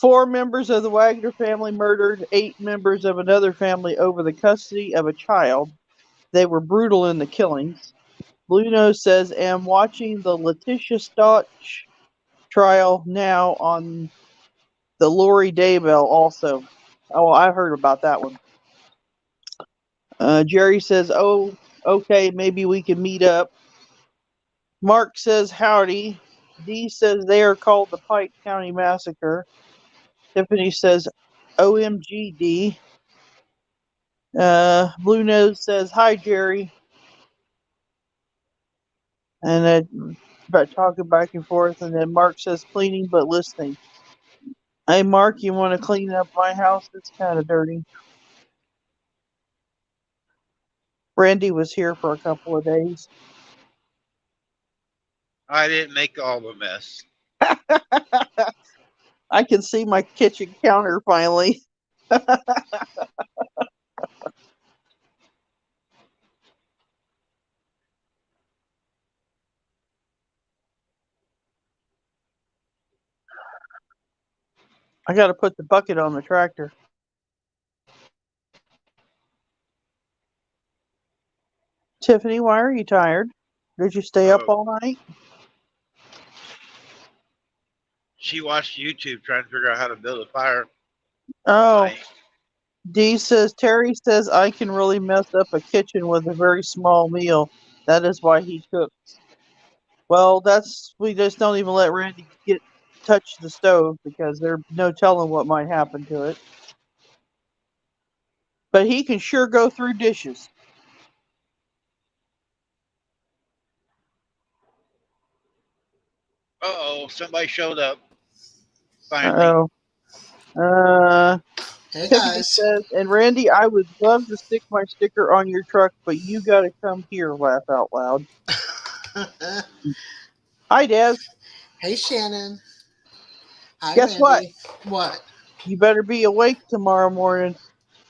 4 members of the Wagner family murdered 8 members of another family over the custody of a child. They were brutal in the killings. Blue Nose says, am watching the Letitia Stotch trial now on the Lori Daybell also. Oh, I heard about that one. Jerry says, oh, okay, maybe we can meet up. Mark says, howdy. D says they are called the Pike County Massacre. Tiffany says, OMGD. Blue Nose says, hi, Jerry. And about talking back and forth. And then Mark says, cleaning but listening. Hey, Mark, you want to clean up my house? It's kind of dirty. Randy was here for a couple of days. I didn't make all the mess. I can see my kitchen counter finally. I got to put the bucket on the tractor. Tiffany, why are you tired? Did you stay up Oh. all night? She watched YouTube trying to figure out how to build a fire. Oh, Night. D says, Terry says I can really mess up a kitchen with a very small meal. That is why he cooks. Well, we just don't even let Randy touch the stove because there's no telling what might happen to it. But he can sure go through dishes. Uh-oh, somebody showed up. Finally. Uh-oh. Hey Tiffany guys. says, and Randy, I would love to stick my sticker on your truck, but you got to come here, laugh out loud. Hi, Des. Hey Shannon. Hi Guess what? Randy. What? You better be awake tomorrow morning.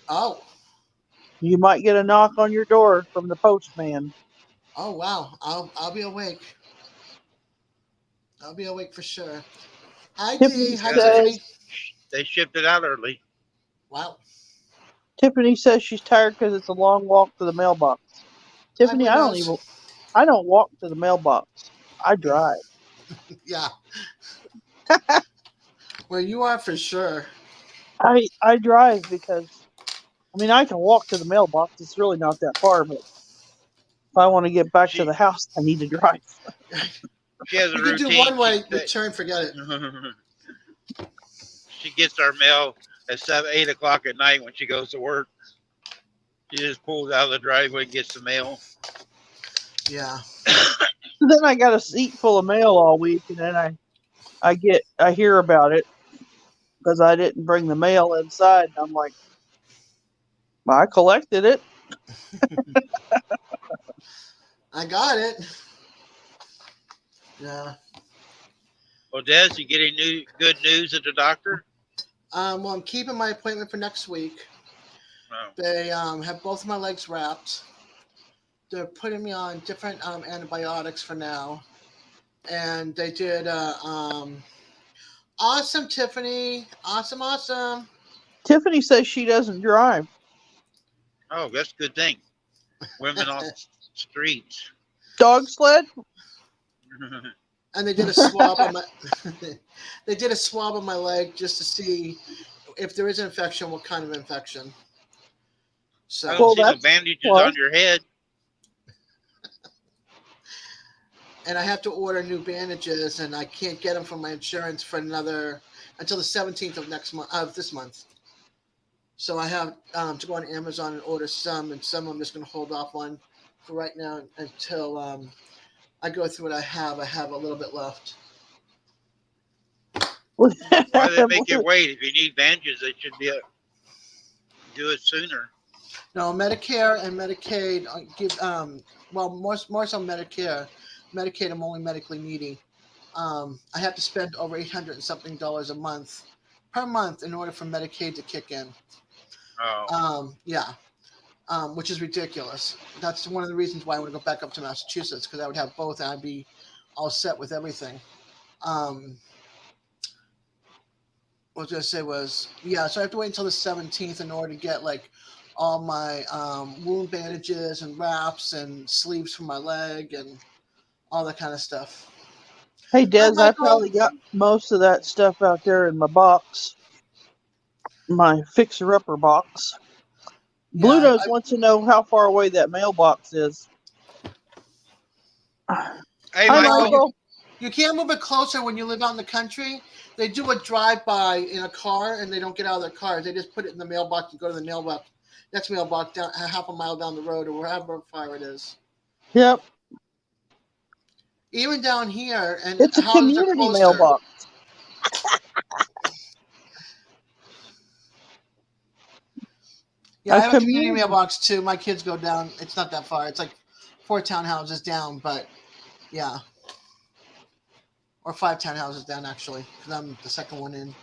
Oh. You might get a knock on your door from the postman. Oh wow. I'll be awake. I'll be awake for sure. Hi Tiffany D. Hi says- Tiffany. They shipped it out early. Wow. Tiffany says she's tired because it's a long walk to the mailbox. Tiffany, Blue Nose. I don't walk to the mailbox. I drive. Yeah. Well, you are for sure. I drive because I can walk to the mailbox. It's really not that far, but if I want to get back to She the house, I need to drive. she has a You can do routine. one way, return, forget it. She gets our mail at 8 o'clock at night when she goes to work. She just pulls out of the driveway and gets the mail. Yeah. Then I got a seat full of mail all week, and then I hear about it because I didn't bring the mail inside. And I'm like, well, I collected it. I got it. Yeah. Well, Des, you get any good news at the doctor? Well, I'm keeping my appointment for next week. No. They have both of my legs wrapped. They're putting me on different antibiotics for now. And they did awesome, Tiffany. Awesome. Tiffany says she doesn't drive. Oh, that's a good thing. Women off the streets. Dog sled? And they did a swab on my they did a swab on my leg just to see if there is an infection, what kind of infection. I So don't Well, see no that's bandages plus. on your head. and I have to order new bandages, and I can't get them from my insurance for until the 17th of this month. So I have to go on Amazon and order some, and some I'm just going to hold off on for right now until I go through what I have. I have a little bit left. Why do they make you wait? If you need bandages, they should do it sooner. No, Medicare and Medicaid give more so Medicare. Medicaid, I'm only medically needy. I have to spend over $800 and something per month in order for Medicaid to kick in. Oh. Which is ridiculous. That's one of the reasons why I want to go back up to Massachusetts, because I would have both and I'd be all set with everything. What I was going to say was, so I have to wait until the 17th in order to get like all my wound bandages and wraps and sleeves for my leg and all that kind of stuff. Hey, Des, Hi, I Michael. probably got most of that stuff out there in my box. My fixer-upper box. Blue Yeah, Nose wants to know how far away that mailbox is. Hey, Hi, Michael. Michael. You can't move it closer when you live out in the country. They do a drive-by in a car, and they don't get out of their cars. They just put it in the mailbox and go to the next mailbox down half a mile down the road or wherever far it is. Yep. Even down here, and It's a houses are community closer. mailbox. Yeah, I A have a community community- mailbox too. My kids go down. It's not that far. It's like 4 townhouses down, but yeah. Or 5 townhouses down, actually, because I'm the second one in.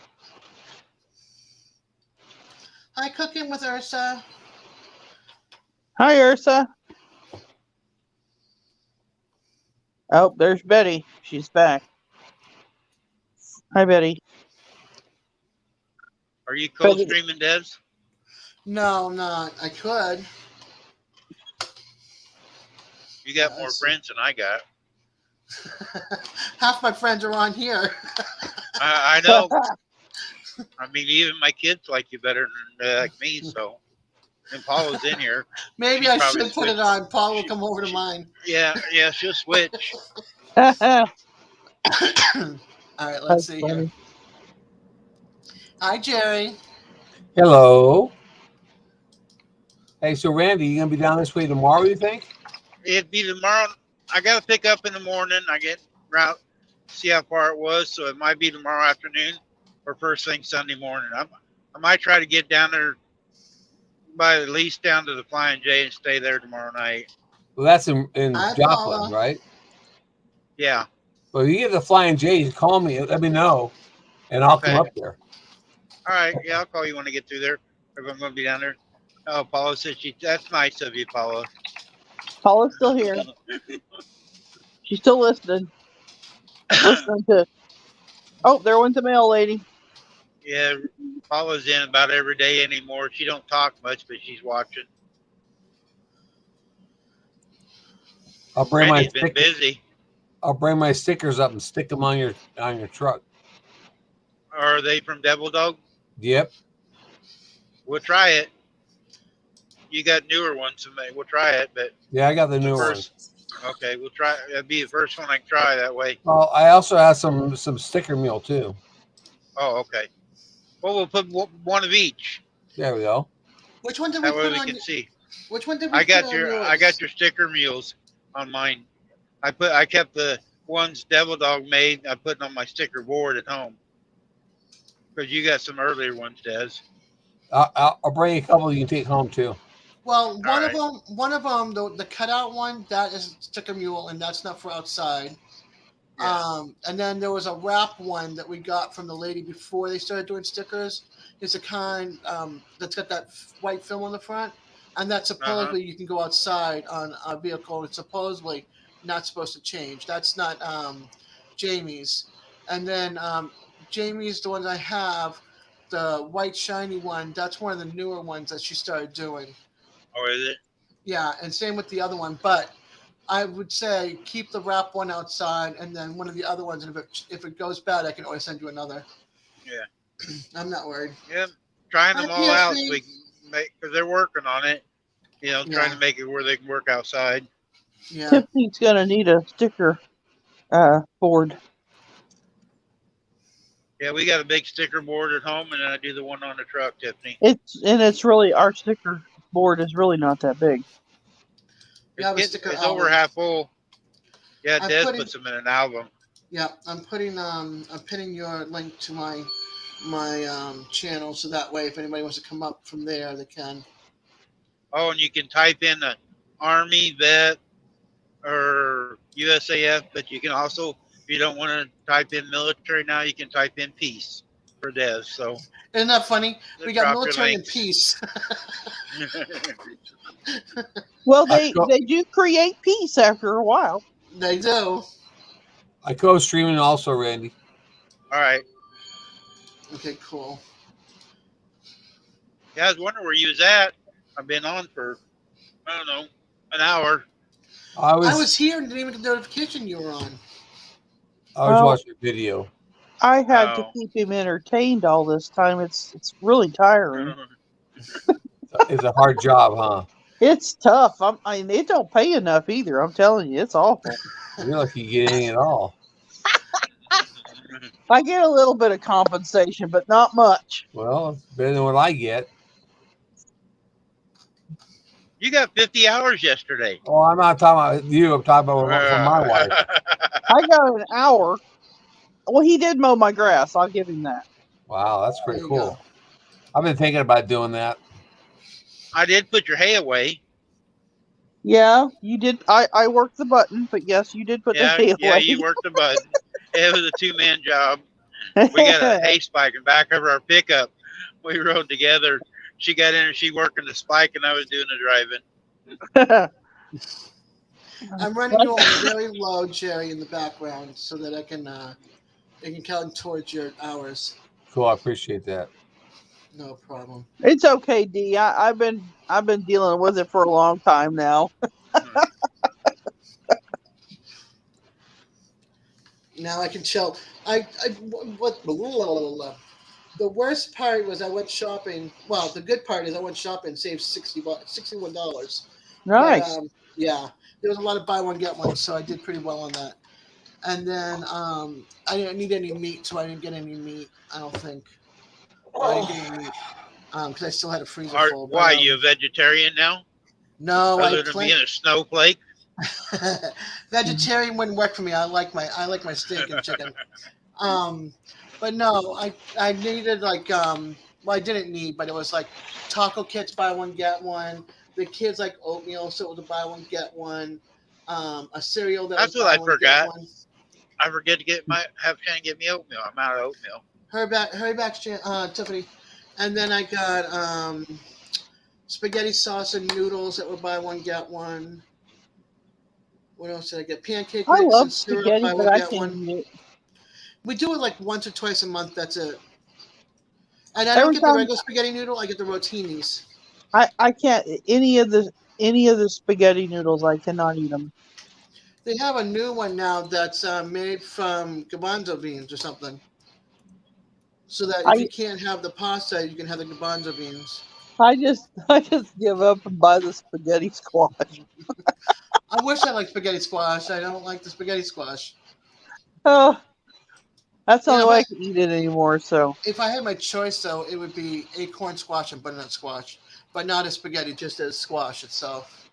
Hi, Cooking with Ursa. Hi, Ursa. Oh, there's Betty. She's back. Hi, Betty. Are you cold streaming, Des? No, I'm not. I could. You got more Yes. friends than I got. Half my friends are on here. I know. I mean, even my kids like you better than like me. So, and Paula's in here. Maybe She's I probably should put it switched. on. Paul will come over to mine. Yeah, she'll switch. All right, let's see here. Funny. Hi, Jerry. Hello. Hey, so Randy, you gonna be down this way tomorrow? You think? It'd be tomorrow. I got to pick up in the morning. I get route, see how far it was. So it might be tomorrow afternoon or first thing Sunday morning. I might try to get down there by at least down to the Flying J and stay there tomorrow night. Well, that's in Hi, Joplin, Paula. right? Yeah. Well, you get the Flying J, call me. Let me know, and I'll come Okay. up there. All right. Yeah, I'll call you when I get through there. If I'm going to be down there. Oh, Paula said that's nice of you, Paula. Paula's still here. She's still listening. Listening to. Oh, there went the mail lady. Yeah, Paula's in about every day anymore. She don't talk much, but she's watching. I'll bring Randy's been busy. I'll bring my stickers up and stick them on your truck. Are they from Devil Dog? Yep. We'll try it. You got newer ones, so we'll try it. But Yeah, I got the the new first, ones. okay, we'll try. That'll be the first one I can try that way. Well, I also have some sticker meal too. Oh, okay. Well, we'll put one of each. There we go. Which one did we That way put we on? can see. Which one did we I put got on your yours? I got your sticker mules on mine. I kept the ones Devil Dog made. I put them on my sticker board at home. Because you got some earlier ones, Des. I'll bring a couple you can take home too. Well, one right. of them, the cutout one, that is sticker mule, and that's not for outside. Yeah. And then there was a wrap one that we got from the lady before they started doing stickers. It's a kind that's got that white film on the front, and that supposedly you can go outside on a vehicle. It's supposedly not supposed to change. That's not Jamie's. And then Jamie's, the ones I have, the white shiny one, that's one of the newer ones that she started doing. Or is it? Yeah, and same with the other one, but I would say keep the wrap one outside, and then one of the other ones. And if it goes bad, I can always send you another. Yeah. I'm not worried. Yeah. Trying them all out so PSP. we can make, because they're working on it. You know, trying Yeah. to make it where they can work outside. Yeah, Tiffany's gonna need a sticker board. Yeah, we got a big sticker board at home, and then I do the one on the truck, Tiffany. It's really, our sticker board is really not that big. Yeah, the It's sticker it's over album. half full. Yeah, I Des put puts them in an album. yeah. I'm pinning your link to my channel, so that way, if anybody wants to come up from there, they can. Oh, and you can type in the Army, Vet, or USAF, but you can also, if you don't want to type in military now, you can type in peace for Des. So Isn't that funny? We got drop your military and links. peace. Well, I go- they do create peace after a while. They do. I go streaming also, Randy. All right. Okay, cool. Yeah, I was wondering where you was at. I've been on for, I don't know, an hour. I I was was here and didn't even get the notification you were on. Well, watching a video. I had to Oh. keep him entertained all this time. It's really tiring. It's a hard job, huh? It's tough. I mean, it don't pay enough either. I'm telling you, it's awful. You're lucky you get any at all. I get a little bit of compensation, but not much. Well, it's better than what I get. You got 50 hours yesterday. Oh, I'm not talking about you. I'm talking about from my wife. I got an hour. Well, he did mow my grass. I'll give him that. Wow, that's pretty There you cool. go. I've been thinking about doing that. I did put your hay away. Yeah, you did. I worked the button, but yes, you did put Yeah, the hay yeah, away. you worked the button. It was a two-man job. We got a hay spike in back of our pickup. We rode together. She got in and she working the spike, and I was doing the driving. I'm running you on very low, Jerry, in the background, so that I can it can count towards your hours. Cool, I appreciate that. No problem. It's okay, D. I've been dealing with it for a long time now. Now I can chill. What the worst part was I went shopping. Well, the good part is I went shopping and saved $61. Nice. But, yeah, there was a lot of buy one get one, so I did pretty well on that. And then I didn't need any meat, so I didn't get any meat. I don't think. I didn't get any meat because I still had a freezer full. Why, you a vegetarian now? No, Other than being a snowflake? Vegetarian wouldn't work for me. I like my steak and chicken. But no, I needed well, I didn't need, but it was like taco kits, buy one get one. The kids like oatmeal, so it was a buy one get one. A cereal that That's was what I buy one, get forgot. one. I forget to have Shane get me oatmeal. I'm out of oatmeal. Hurry back, Tiffany. And then I got spaghetti sauce and noodles that were buy one get one. What else did I get? Pancake I mix love and syrup, spaghetti, buy but one I get can't one. eat it. We do it like once or twice a month. That's it. And I don't Every get the time regular spaghetti noodle. I get the rotinis. I can't any of the spaghetti noodles. I cannot eat them. They have a new one now that's made from garbanzo beans or something. So that if you I can't have the pasta, you can have the garbanzo beans. I just give up and buy the spaghetti squash. I wish I liked spaghetti squash. I don't like the spaghetti squash. Oh, that's the You know, only way I can eat it anymore. So if I had my choice, though, it would be acorn squash and butternut squash, but not as spaghetti, just as squash itself.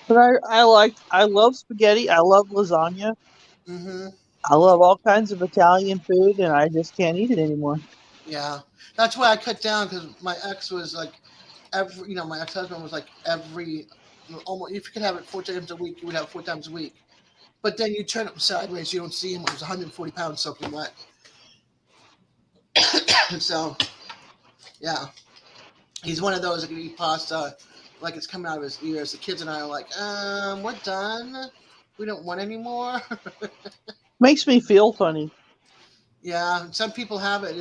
but I love spaghetti. I love lasagna. Hmm. I love all kinds of Italian food, and I just can't eat it anymore. Yeah, that's why I cut down because my ex was like every, my ex-husband was like every, almost if you could have it 4 times a week, you would have it 4 times a week. But then you turn him sideways, you don't see him. It was 140 pounds soaking wet. So yeah, he's one of those that can eat pasta like it's coming out of his ears. The kids and I are like, we're done. We don't want any more. Makes me feel funny. Yeah, some people have it.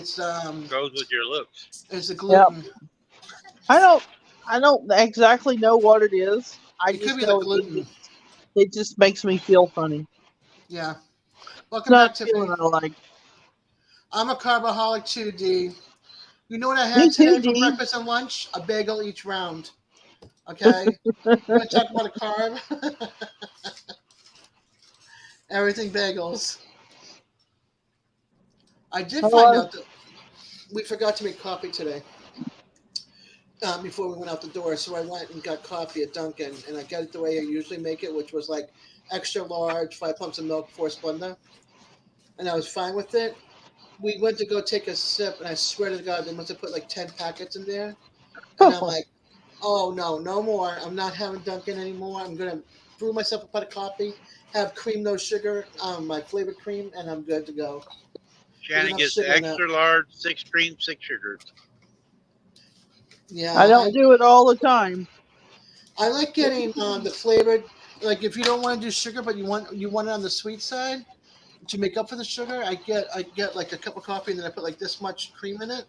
Goes with your looks. It's the Yeah, gluten. I don't exactly know what it is. I It could just be the know gluten. it just makes me feel funny. Yeah. It's Welcome not back, a feeling Tiffany. I like. I'm a carboholic too, D. You know what I Me had too, today for Dee. breakfast and lunch? A bagel each round. Okay. You want to talk about a carb? Everything bagels. I did find Oh, out that we forgot to make coffee today before we went out the door. So I went and got coffee at Dunkin', and I got it the way I usually make it, which was like extra large, 5 pumps of milk, 4 Splenda, and I was fine with it. We went to go take a sip, and I swear to God, they must have put like 10 packets in there. And I'm like, oh no, no more. I'm not having Dunkin' anymore. I'm gonna brew myself a pot of coffee, have cream, no sugar, my flavored cream, and I'm good to go. There's Shannon enough gets the sugar in that. extra large, 6 cream, 6 sugars. Yeah, I don't do it all the time. I like getting the flavored. Like if you don't want to do sugar, but you want it on the sweet side to make up for the sugar, I get like a cup of coffee and then I put like this much cream in it,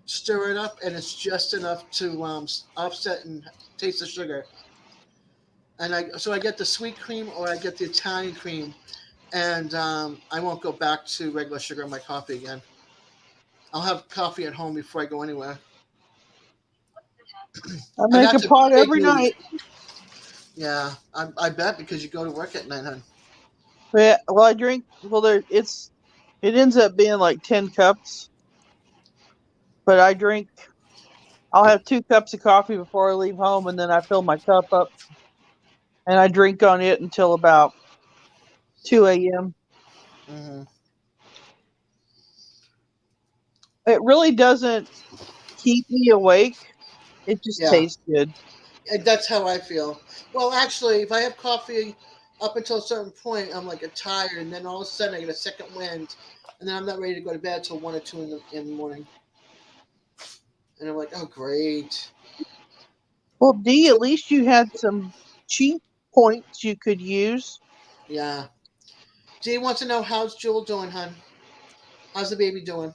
stir it up, and it's just enough to offset and taste the sugar. And I get the sweet cream or I get the Italian cream, and I won't go back to regular sugar in my coffee again. I'll have coffee at home before I go anywhere, I and make a that's a pot big every move. night. Yeah, I bet because you go to work at night, huh? Yeah, well, I drink. Well, it ends up being like 10 cups, but I drink. I'll have 2 cups of coffee before I leave home, and then I fill my cup up and I drink on it until about 2 a.m. Hmm. It really doesn't keep me awake. It just Yeah, tastes good. and that's how I feel. Well, actually, if I have coffee up until a certain point, I'm like tired, and then all of a sudden I get a second wind, and then I'm not ready to go to bed till 1 or 2 in the morning, and I'm like, oh great. Well, D, So at least you had some cheap points you could use. yeah, Jay wants to know how's Jewel doing, hon? How's the baby doing?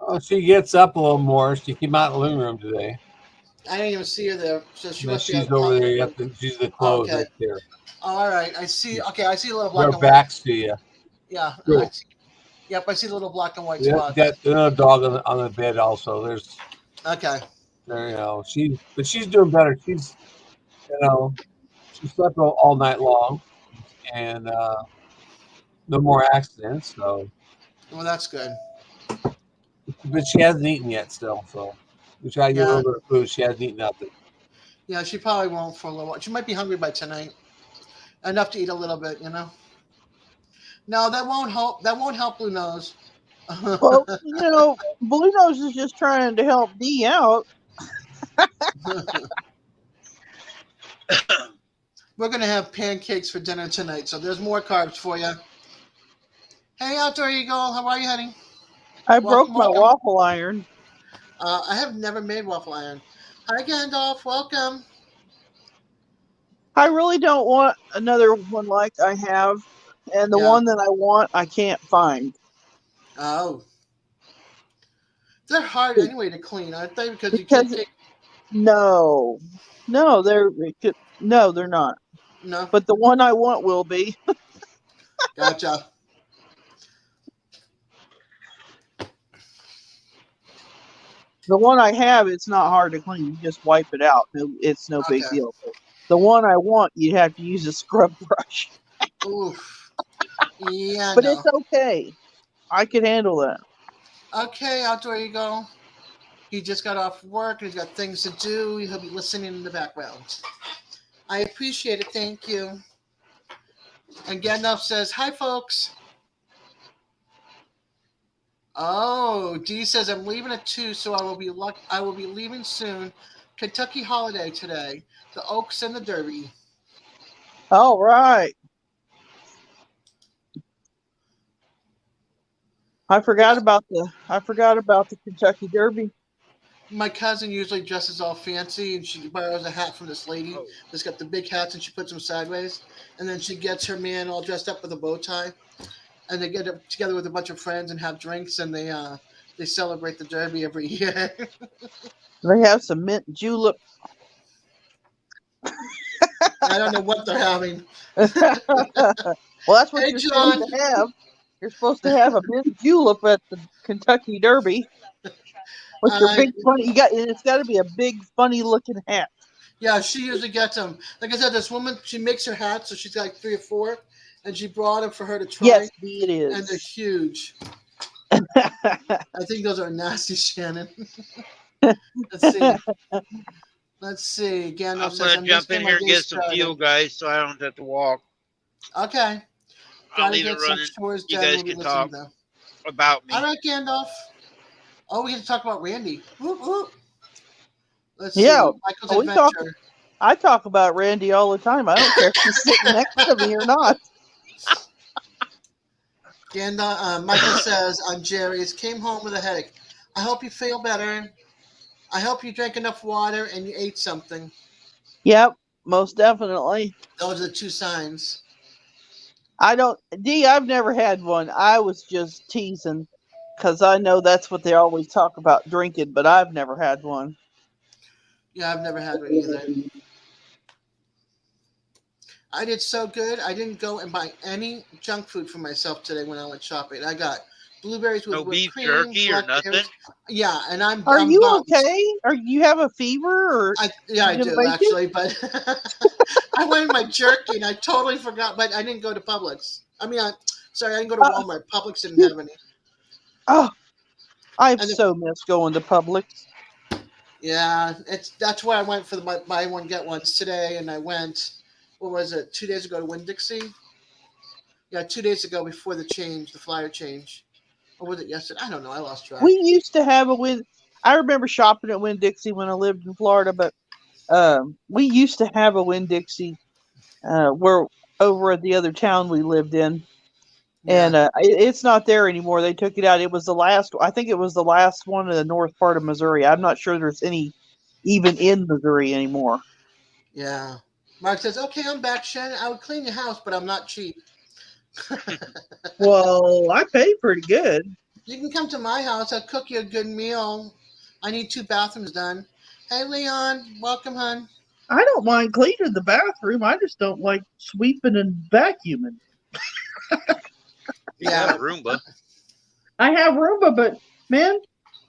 Oh, she gets up a little more. She came out in the living room today. I didn't even see her there, so she And then must be out she's in the over house. there. She's the Oh, clothes okay, right there. all right. I see. Okay, I see a little black Their and white. backs to you. Yeah, Cool. yep, I see the little black and white Yeah, spots. got another dog on the bed also. Okay. She's doing better. You know, she slept all night long and no more accidents. So, Well, that's good. but she hasn't eaten yet still. So we try to get a Yeah, little bit of food. She hasn't eaten nothing. yeah. She probably won't for a little while. She might be hungry by tonight. Enough to eat a little bit. No, that won't help. That won't help Blue Nose. Well, Blue Nose is just trying to help D out. We're gonna have pancakes for dinner tonight, so there's more carbs for you. Hey, Outdoor Eagle, how are you, honey? I broke Welcome, my welcome. waffle iron. I have never made waffle iron. Hi, Gandalf. Welcome. I really don't want another one like I have, and the Yeah, one that I want, I can't find. Oh, they're hard anyway to clean, aren't they? Because you Because can't take no, they're not. no. But the one I want will be. Gotcha. The one I have, it's not hard to clean. You just wipe it out. It's no big Okay. deal. The one I want, you have to use a scrub brush. Oof. Yeah, But no. it's okay. I can handle that. Okay, Outdoor Eagle. He just got off work and he's got things to do. He'll be listening in the background. I appreciate it. Thank you. And Gandalf says, "Hi, folks." Oh, Dee says, "I'm leaving at 2, so I will be leaving soon. Kentucky holiday today. The Oaks and the Derby." All right. I forgot about the Kentucky Derby. My cousin usually dresses all fancy, and she borrows a hat from this lady Oh. that's got the big hats, and she puts them sideways, and then she gets her man all dressed up with a bow tie, and they get together with a bunch of friends and have drinks, and they celebrate the Derby every year. They have some mint julep. I don't know what they're having. Well, that's what Hey, you're John. supposed to have. You're supposed to have a mint julep at the Kentucky Derby with your big funny. And it's got to be a big funny looking hat. Yeah, she usually gets them. Like I said, this woman, she makes her hats, so she's got like 3 or 4, and she brought them for her to try. Yes, it And they're is. huge. I think those are nasty, Shannon. Let's see. Let's see. Gandalf I'm says, gonna "I'm jump just in getting here my and day get some started." fuel, guys, so I don't have to walk. Okay. I'll Gotta leave it get some running. chores You done. guys We'll be can listening talk to them. about me. All right, Gandalf. Oh, we get to talk about Randy. Whoop, whoop. Let's Yeah, see. Michael's we talk. adventure. I talk about Randy all the time. I don't care if he's sitting next to me or not. Michael says on Jerry's, "Came home with a headache. I hope you feel better. I hope you drank enough water and you ate something." Yep, most definitely. Those are the 2 signs. I've never had one. I was just teasing because I know that's what they always talk about drinking, but I've never had one. Yeah, I've never had one either. I did so good. I didn't go and buy any junk food for myself today when I went shopping. I got blueberries with No whipped beef cream, jerky or blackberries. nothing. Yeah, and I'm Are you bummed. okay? Or you have a fever? Or I you do bacon? actually, but I wanted my jerky and I totally forgot. But I didn't go to Publix. I didn't go to Walmart. Publix didn't have any. Oh, I've And so missed going to Publix. Yeah, that's why I went for the buy one get ones today, and I went. What was it? 2 days ago to Winn-Dixie. Yeah, 2 days ago before the flyer change, or was it yesterday? I don't know. I lost track. We used to have a Winn. I remember shopping at Winn-Dixie when I lived in Florida, but we used to have a Winn-Dixie where over at the other town we lived in, and it's not there anymore. They took it out. It was the last. I think it was the last one in the north part of Missouri. I'm not sure there's any even in Missouri anymore. Yeah. Mark says, "Okay, I'm back, Shannon. I would clean your house, but I'm not cheap." Well, I pay pretty good. You can come to my house. I'll cook you a good meal. I need 2 bathrooms done. Hey, Leon. Welcome, hon. I don't mind cleaning the bathroom. I just don't like sweeping and vacuuming. You Yeah. have Roomba. I have Roomba, but man,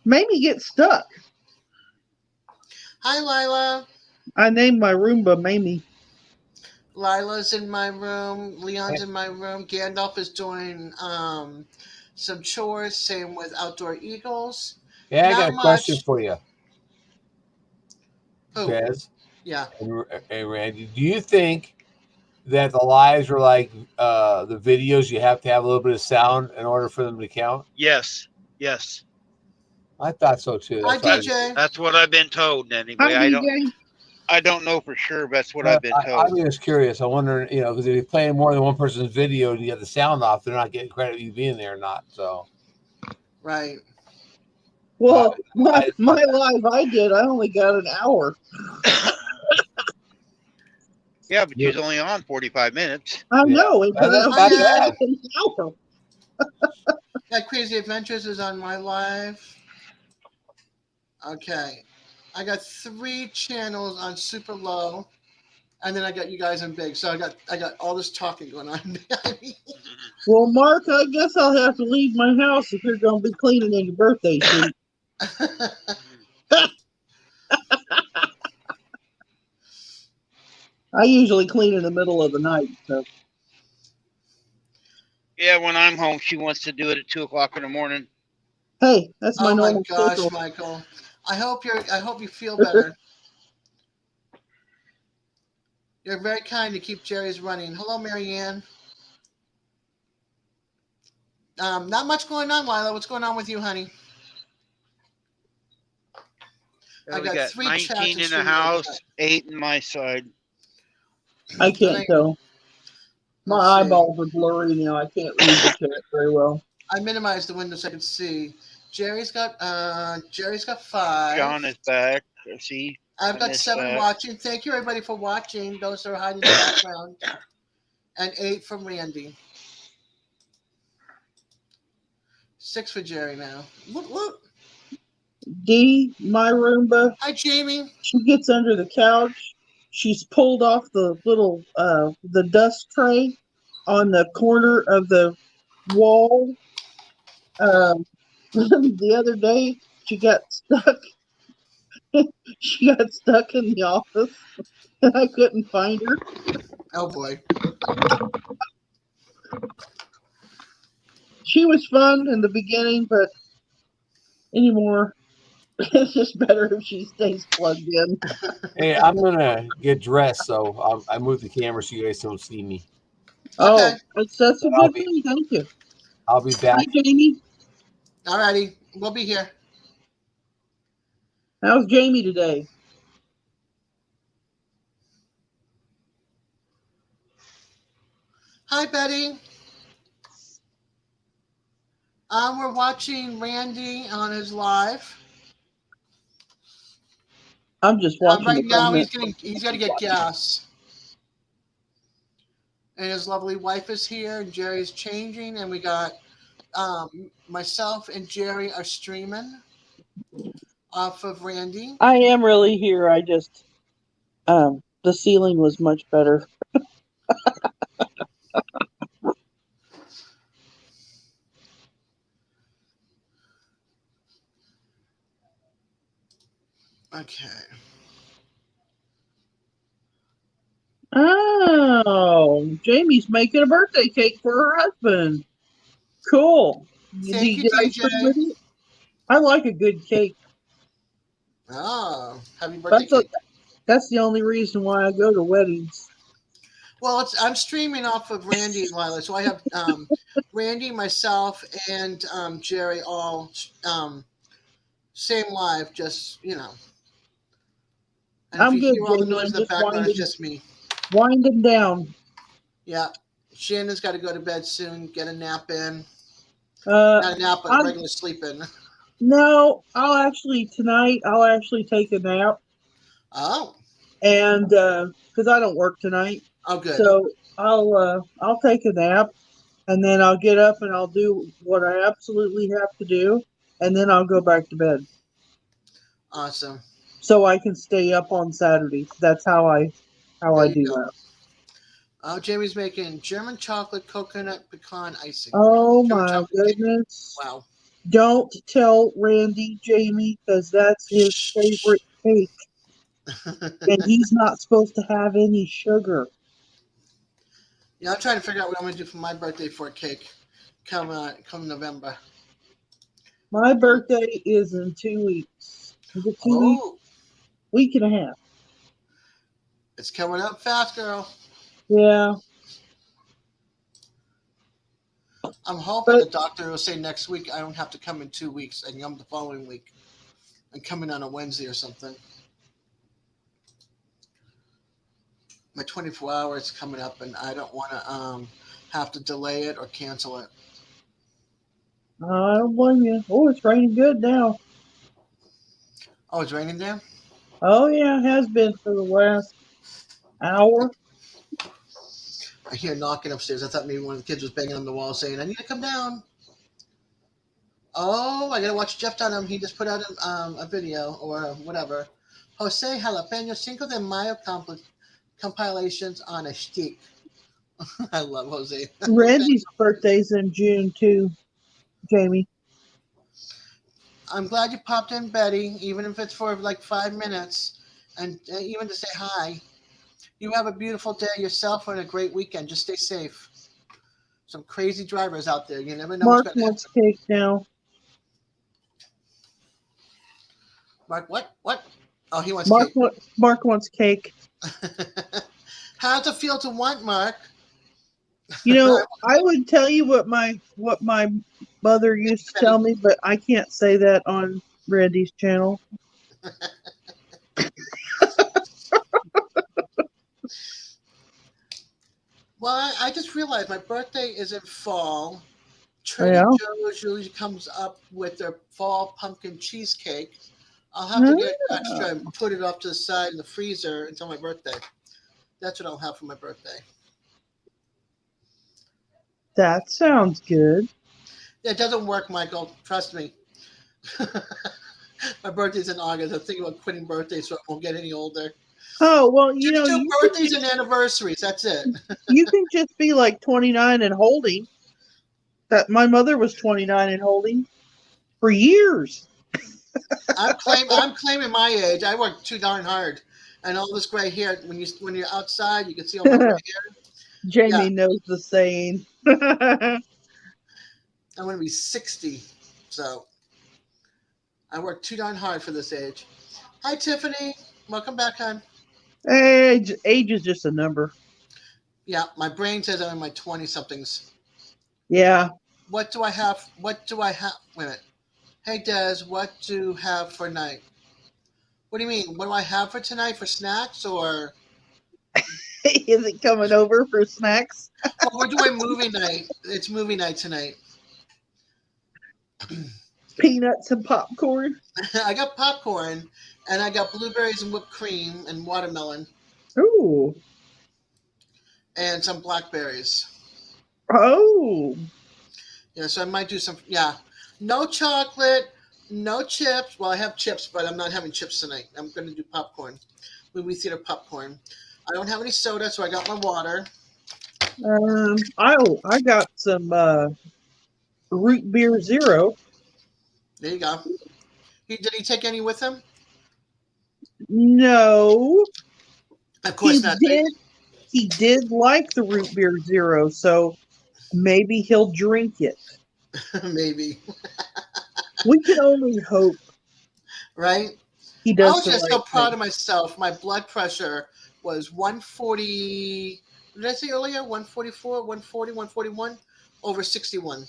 Mamie gets stuck. Hi, Lila. I named my Roomba Mamie. Lila's in my room. Leon's in my room. Gandalf is doing some chores. Same with Outdoor Eagles. Yeah, I Not got a question much. for you, Oh, Jez yeah. and Randy. Do you think that the lives are like the videos? You have to have a little bit of sound in order for them to count. Yes. I thought so too. Hi, That's DJ. That's what I've been told anyway. Hi, DJ. I don't know for sure, but that's what I've been told. I'm just curious. I wonder, because if you're playing more than one person's video and you have the sound off, they're not getting credit for you being there or not. So, Right. Well, my live I did. I only got an hour. Yeah, but you was only on 45 minutes. I know. It That's was not bad. an hour. Got Crazy Adventures is on my live. Okay. I got 3 channels on super low, and then I got you guys in big. So I got all this talking going on behind me. Well, Mark, I guess I'll have to leave my house if you're going to be cleaning in your birthday suit. I usually clean in the middle of the night. So Yeah, when I'm home, she wants to do it at 2 o'clock in the morning. hey, that's my Oh my normal gosh, schedule. Michael. I hope you feel better. You're very kind to keep Jerry's running. Hello, Marianne. Not much going on, Lila. What's going on with you, honey? I We got got 3 chats 19 in the streaming house, right 8 in my side. I can't tell. My Let's see. eyeballs are blurry now. I can't read the chat very well. I minimized the window so I could see. Jerry's got 5. John is back. See, I've I got missed 7 that. watching. Thank you everybody for watching. Those that are hiding in the background. And 8 from Randy. 6 for Jerry now. Look. D, my Roomba, Hi, Jamie. she gets under the couch. She's pulled off the little the dust tray on the corner of the wall. The other day she got stuck. She got stuck in the office and I couldn't find her. Oh boy. She was fun in the beginning, but anymore it's just better if she stays plugged in. Hey, I'm gonna get dressed, so I moved the camera so you guys don't see me. Oh, Okay. that's a I'll good be- thing. Thank you. I'll be back. Hi, Jamie. Alrighty. We'll be here. How's Jamie today? Hi, Betty. We're watching Randy on his live. I'm just watching Right the now, comments. he's got to get gas. And his lovely wife is here, and Jerry's changing, and we got myself and Jerry are streaming off of Randy. I am really here. I just the ceiling was much better. Okay. Oh, Jamie's making a birthday cake for her husband. Cool. Thank you, Did ice cream with DJ. it? I like a good cake. Oh, happy birthday That's cake. that's the only reason why I go to weddings. Well, I'm streaming off of Randy and Lila, so I have Randy, myself, and Jerry all same live. Just And I'm if you good, hear all the Jamie. noise I'm in the just background, it's just me. winding down. Yeah, Shannon's got to go to bed soon. Get a nap in. Uh, Not a nap, but I'm- regular sleep in. no, tonight I'll actually take a nap, Oh, and because I don't work tonight, good. so I'll take a nap, and then I'll get up and I'll do what I absolutely have to do, and then I'll go back to bed Awesome. so I can stay up on Saturdays. That's how I There you do go. that. Oh, Jamie's making German chocolate coconut pecan icing. Oh German my chocolate cake. goodness! Wow. Don't tell Randy, Jamie, because that's his favorite cake, and he's not supposed to have any sugar. Yeah, I'm trying to figure out what I'm going to do for my birthday for a cake come November. My birthday is in 2 weeks. Is it 2 weeks? Oh, Week and a half. it's coming up fast, girl. Yeah. I'm hoping But- the doctor will say next week I don't have to come in 2 weeks and come the following week and come in on a Wednesday or something. My 24 hours coming up, and I don't want to have to delay it or cancel it. I don't blame you. Oh, it's raining good now. Oh, it's raining there? Oh, yeah, it has been for the last hour. I hear knocking upstairs. I thought maybe one of the kids was banging on the wall saying, I need to come down. Oh, I gotta watch Jeff Dunham. He just put out a video or whatever. Jose Jalapeno Cinco de Mayo compilations on a stick. I love Jose. Randy's birthday's in June too, Jamie. I'm glad you popped in, Betty, even if it's for like 5 minutes, and even to say hi. You have a beautiful day yourself and a great weekend. Just stay safe. Some crazy drivers out there. You never know Mark what's going to wants happen. cake now. Mark, what? Oh, he wants Mark, cake. Mark wants cake. How's it feel to want, Mark? You know, I would tell you what my mother used to tell me, but I can't say that on Randy's channel. Well, I just realized my birthday is in fall. Trader Yeah. Joe's usually comes up with their fall pumpkin cheesecake. I'll have to get extra and put it off to the side in the freezer until my birthday. That's what I'll have for my birthday. That sounds good. It doesn't work, Michael. Trust me. My birthday's in August. I'm thinking about quitting birthdays so I won't get any older. Oh, well, you know, Just do you birthdays and anniversaries. That's it. you can just be like 29 and holding. That my mother was 29 and holding for years. I'm claiming my age. I work too darn hard, and all this gray hair. When you're outside, you can see all my gray hair. Jamie Yeah. knows the saying. I'm going to be 60, so I work too darn hard for this age. Hi, Tiffany. Welcome back, hon. age is just a number. Yeah, my brain says I'm in my 20-somethings. Yeah. What do I have? Wait a minute. Hey, Des, what do you have for night? What do you mean? What do I have for tonight for snacks or? Is it coming over for snacks? Well, we're doing movie night. It's movie night tonight. Peanuts and popcorn. I got popcorn, and I got blueberries and whipped cream and watermelon, Ooh. and some blackberries. Oh. Yeah, so I might do some. Yeah, no chocolate, no chips. Well, I have chips, but I'm not having chips tonight. I'm going to do popcorn, movie theater popcorn. I don't have any soda, so I got my water. I got some root beer zero. There you go. Did he take any with him? No. Of course not. He did like the root beer zero, so maybe he'll drink it. Maybe. We can only hope Right? he I does. was the just right so proud thing. of myself. My blood pressure was 140. What did I say earlier? 144, 140, 141 over 61.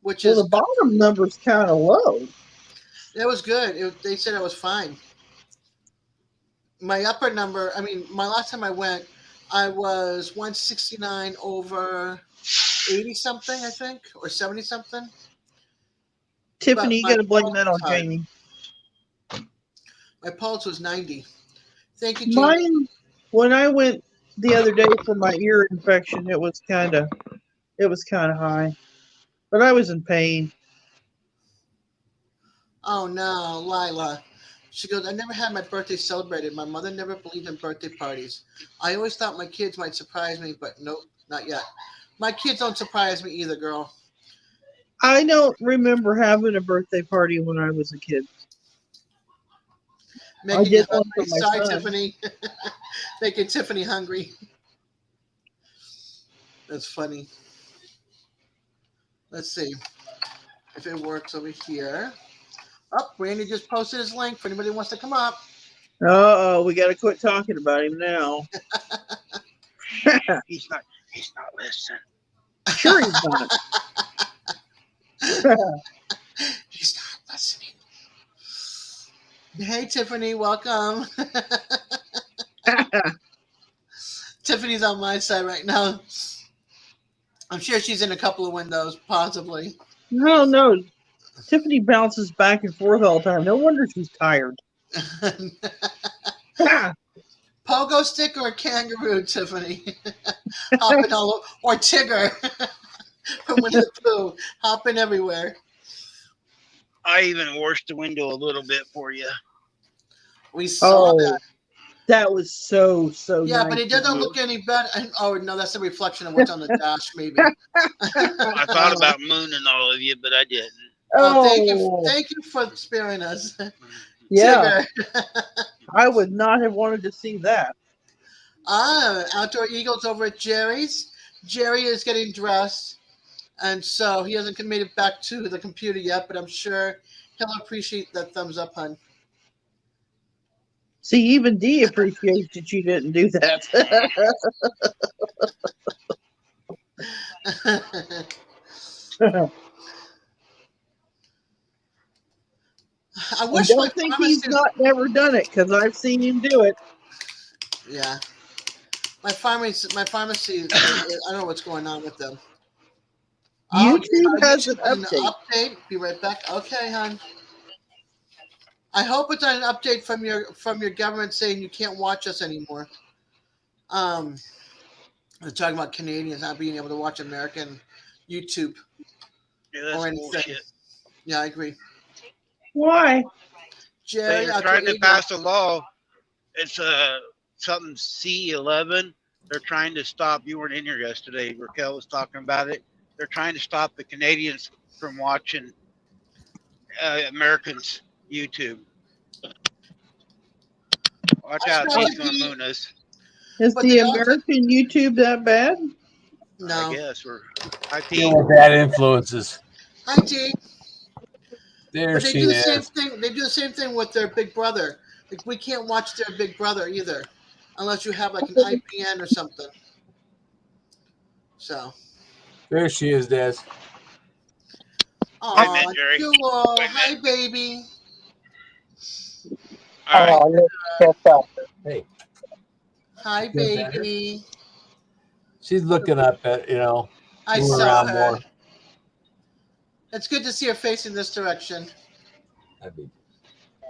Which Well, is, the bottom number's kind of low. that was good. They said I was fine. My upper number, I mean, my last time I went, I was 169 over 80 something, I think, or 70 something. Tiffany, you my got to blame pulse that on was high. Jamie. My pulse was 90. Thank you, Jamie. Mine, when I went the other day for my ear infection, it was kind of high, but I was in pain. Oh no, Lila. She goes, I never had my birthday celebrated. My mother never believed in birthday parties. I always thought my kids might surprise me, but nope, not yet. My kids don't surprise me either, girl. I don't remember having a birthday party when I was a kid. Making did you one hungry. for my Sorry, son. Tiffany. Making Tiffany hungry. That's funny. Let's see if it works over here. Oh, Randy just posted his link for anybody who wants to come up. Uh-oh, we got to quit talking about him now. He's not listening. Sure he's not. He's not listening. Hey, Tiffany, welcome. Tiffany's on my side right now. I'm sure she's in a couple of windows, possibly. No, Tiffany bounces back and forth all the time. No wonder she's tired. Pogo stick or kangaroo, Tiffany? Hopping all over, or Tigger. from Winnie the Pooh, hopping everywhere. I even washed the window a little bit for you. We saw that. That was so Yeah, nice but it of doesn't you. look any better. Oh no, that's a reflection of what's on the dash, maybe. I thought about mooning all of you, but I didn't. Oh, Oh, thank you for sparing us. yeah. Tigger. I would not have wanted to see that. Outdoor Eagles over at Jerry's. Jerry is getting dressed, and so he hasn't made it back to the computer yet, but I'm sure he'll appreciate that thumbs up, hun. See, even Dee appreciates that you didn't do that. I I wish my don't think he's pharmacy. not never done it because I've seen him do it. Yeah, my pharmacy. I don't know what's going on with them. YouTube has an an update. update. Be right back. Okay, hon. I hope it's an update from your government saying you can't watch us anymore. They're talking about Canadians not being able to watch American YouTube Yeah, or that's anything. bullshit. Yeah, I agree. Why? Jerry, They're Outdoor trying to Eagle. pass a law. It's something C11. They're trying to stop. You weren't in here yesterday. Raquel was talking about it. They're trying to stop the Canadians from watching Americans YouTube. Watch I out, saw he's it. gonna moon us. Is But the they also- American YouTube that bad? No. I guess we're IP. Dealing with bad influences. Hi, T. There But they she do the same is. thing. They do the same thing with their Big Brother. Like, we can't watch their Big Brother either, unless you have like an IPN or something. So, There she is, Des. Wait a oh, minute, Jerry. cool. Wait a Hi, minute. baby. All right. Hey, Hi, Feel better? baby. she's looking up at I moving saw around her. more. It's good to see her facing this direction.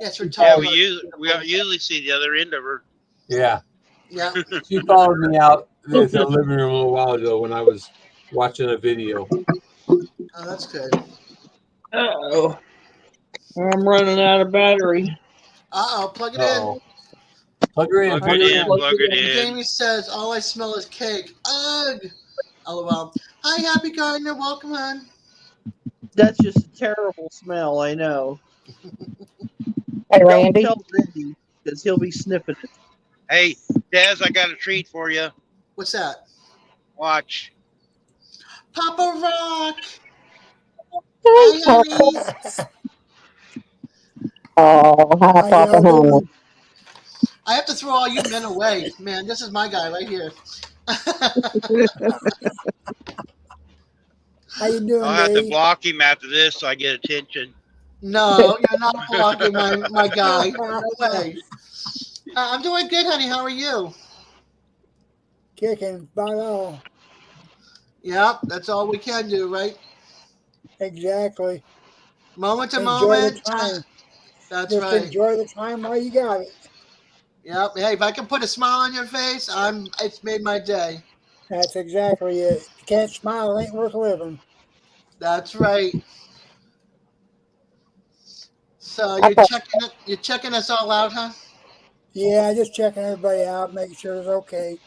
Yes, we're Yeah, talking. we usually see the other end of her. Yeah, Yeah. she followed me out to the living room a little while ago when I was watching a video. Oh, that's good. Oh, I'm running out of battery. Plug it Uh-oh. Plug her in. Plug it in. Plug it in. in. Jamie says, all I smell is cake. Ugh. LOL. Hi, Happy Gardner. Welcome, hon. That's just a terrible smell. I know. Hey, Don't Randy. tell Randy because he'll be sniffing it. Hey, Des, I got a treat for you. What's that? Watch. Papa Rock. Hi, honey. Oh, hi, Papa Henry. I have to throw all you men away. Man, this is my guy right here. How you doing, I'll have to Dave? block him after this so I get attention. No, you're not blocking my guy. No way. I'm doing good, honey. How are you? Kicking by all. Yep, that's all we can do, right? Exactly. Moment to Enjoy moment. the time. That's Just right. enjoy the time while you got it. Yep. Hey, if I can put a smile on your face, it's made my day. That's exactly it. If you can't smile, it ain't worth living. That's right. So you're checking us all out, huh? Yeah, just checking everybody out, making sure it's okay.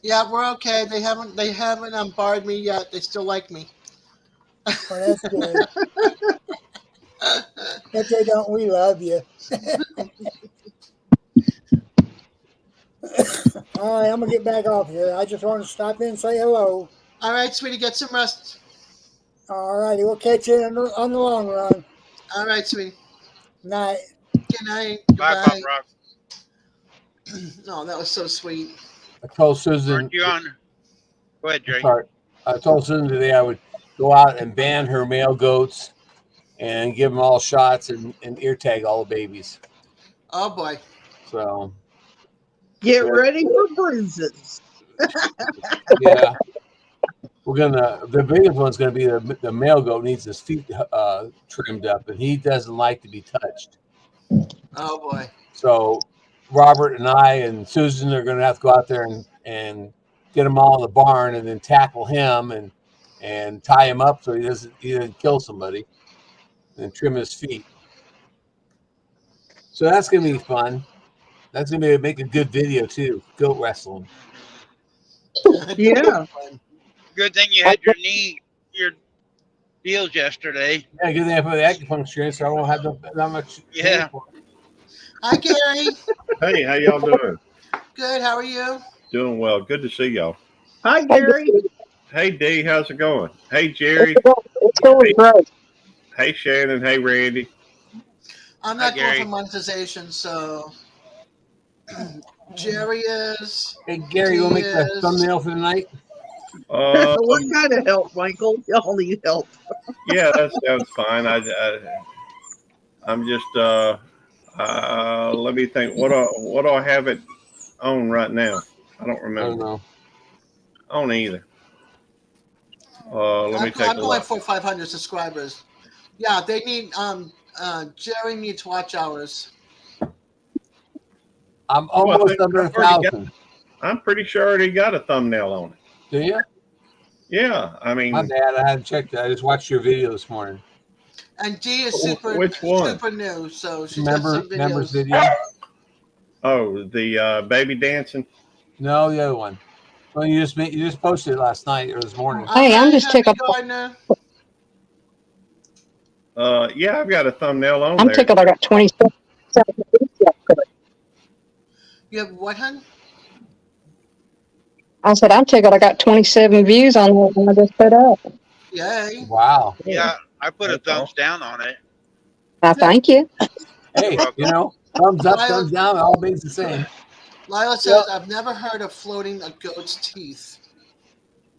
Yeah, we're okay. They haven't barred me yet. They still like me. Well, that's good. If they don't, we love you. All right, I'm gonna get back off here. I just wanted to stop in and say hello. All right, sweetie, get some rest. All righty, we'll catch you on the long run. All right, sweetie. Night. Good night. Bye, Goodbye. Pop Rock. Oh, that was so sweet. I told Susan. Aren't you on? Go ahead, Jerry. Sorry. I told Susan today I would go out and ban her male goats and give them all shots and ear tag all the babies. Oh boy. So Get ready for bruises. yeah, the biggest one's gonna be the male goat needs his feet trimmed up, and he doesn't like to be touched. Oh boy. So Robert and I and Susan are gonna have to go out there and get them all in the barn and then tackle him and and tie him up so he doesn't kill somebody, and trim his feet. So that's gonna be fun. That's gonna make a good video too. Goat wrestling. Yeah. Good thing you had your deals yesterday. Yeah, good thing I put the acupuncture in, so I won't have that much. Yeah. Hi, Gary. Hey, how y'all doing? Good. How are you? Doing well. Good to see y'all. Hi, Gary. Hey, Dee, how's it going? Hey, Jerry. It's going great. Hey, Shannon. Hey, Randy. I'm Hi, not going Gary. for monetization, so Jerry is. Hey Gary, you want to make the Yes. thumbnail for tonight? What kind of help, Michael? Y'all need help. Yeah, that sounds fine. I'm just let me think. What do I have it on right now? I don't I don't remember. know. I don't either. Let me take I'm a going look. for 500 subscribers. Yeah, they need. Jerry needs watch hours. I'm Well, I almost think under I've already 1,000. I'm pretty sure I already got a thumbnail on it. Do you? Yeah, I mean, My bad. I hadn't checked that. I just watched your video this morning. And Dee is super Which one? super new, so she's got some Members videos. video? oh, the baby dancing. No, the other one. Well, you just posted it last night or this morning. Hey, I'm just Happy tickled. Gardner. Yeah, I've got a thumbnail on I'm there. tickled. I got 27. You have what, hun? I said, I'm tickled. I got 27 views on what I just put up. Yay. Wow. Yeah, I put a That's thumbs awesome. down on it. I thank you. Hey, welcome. you know, thumbs up, thumbs down, it all means the same. Lila says, I've never heard of floating a goat's teeth.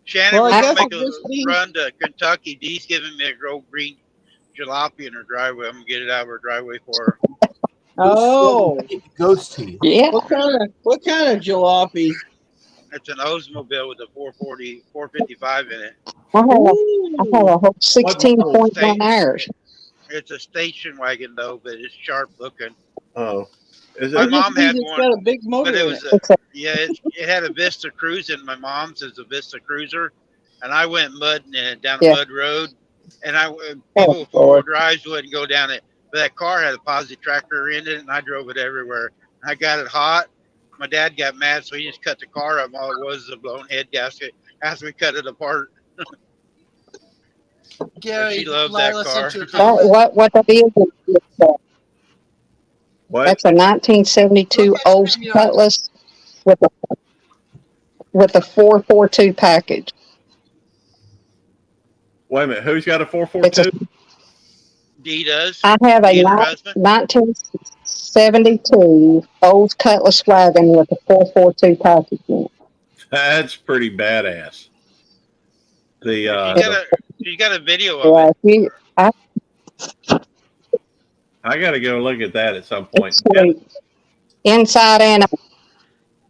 Shannon, Well, we're I gonna guess make it'll a just be. run to Kentucky. Dee's giving me a grow green jalopy in her driveway. I'm gonna get it out of her driveway for her. Oh, Goat's teeth. Yeah. what kind of jalopy? It's an Oldsmobile with a 440, 455 in it. I have a Ooh. whole 16.1 hours. It's a station wagon though, but it's sharp looking. Oh, is My it? mom had It's one, got a big motor but it in was it. it had a Vista Cruiser. My mom's is a Vista Cruiser, and I went mudding in it down Yeah. a mud road, and people Oh, with four-wheel Lord. drives wouldn't go down it. But that car had a positive tractor in it, and I drove it everywhere. I got it hot. My dad got mad, so he just cut the car up. All it was a blown head gasket after we cut it apart. Gary, she loved that Lila car. sent you a comment. What that is What? that's a 1972 Look at Olds StreamYard. Cutlass with a 442 package. Wait a minute. Who's got a It's 442? Dee does. I have a Dee and her husband. 1972 Olds Cutlass wagon with a 442 package in it. That's pretty badass. The She got a video of Yeah, it. I got to go look at that at some point. it's sweet. Inside and out.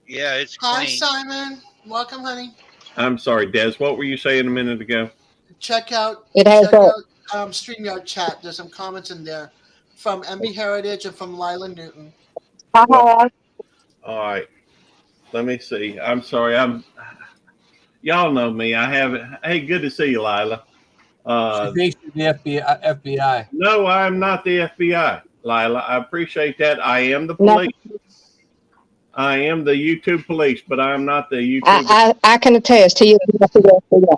Yeah, it's Hi, clean. Simon. Welcome, honey. I'm sorry, Des. What were you saying a minute ago? Check out It has StreamYard chat. There's some comments in there from MB Heritage and from Lila Newton. All right. Let me see. I'm sorry. Y'all know me. I haven't. Hey, good to see you, Lila. She thinks you're the FBI. No, I'm not the FBI, Lila. I appreciate that. I am the police. I am the YouTube police, but I'm not the YouTube. I can attest he is not the FBI.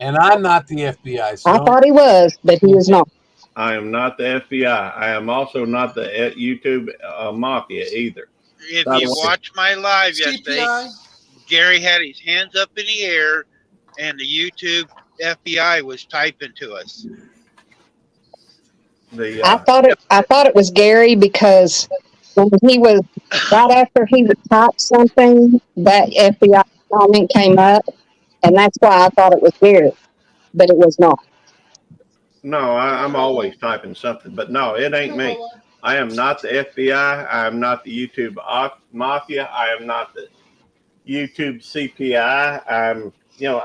And I'm not the FBI. So I thought he was, but he is not. I am not the FBI. I am also not the YouTube mafia either. If By the you way- watch my live yesterday, CPI. Gary had his hands up in the air, and the YouTube FBI was typing to us. The I thought it was Gary because when he was right after he would type something, that FBI comment came up, and that's why I thought it was Gary, but it was not. no, I'm always typing something, but no, it ain't me. I am not the FBI. I am not the YouTube mafia. I am not the YouTube CPI.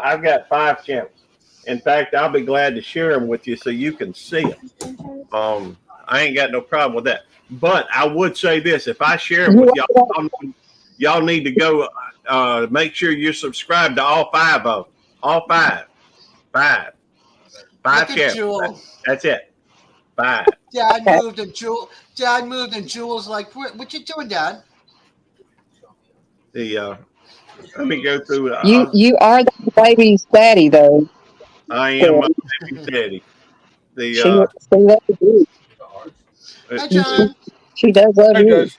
I've got 5 channels. In fact, I'll be glad to share them with you so you can see them. I ain't got no problem with that. But I would say this: if I share them with y'all need to go make sure you're subscribed to all 5 of them. All 5. Five Look at channels. Jewel. That's it. 5. Dad Okay. moved and Jewel. Dad moved and Jewel's like, what you doing, Dad? The let me go through. You are the baby's daddy though. I am my baby's daddy. The She loves you. Hi, John. She does love you.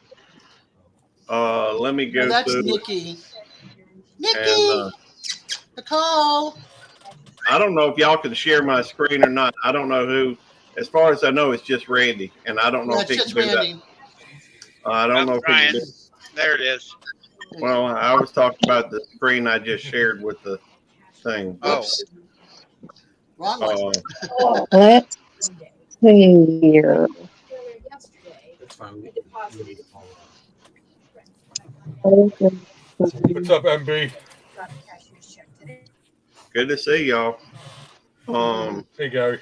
let me go Oh, that's through. Nikki. Nikki, And, Nicole. I don't know if y'all can share my screen or not. I don't know who. As far as I know, it's just Randy, and I don't know Yeah, if it's he just can do Randy. that. I don't I'm know if trying. he can do. There it is. Well, I was talking about the screen I just shared with the thing. Oh. Oops. Wrong one. Let's see here. That's fine. What's up, MB? Good to see y'all. Hey, Gary.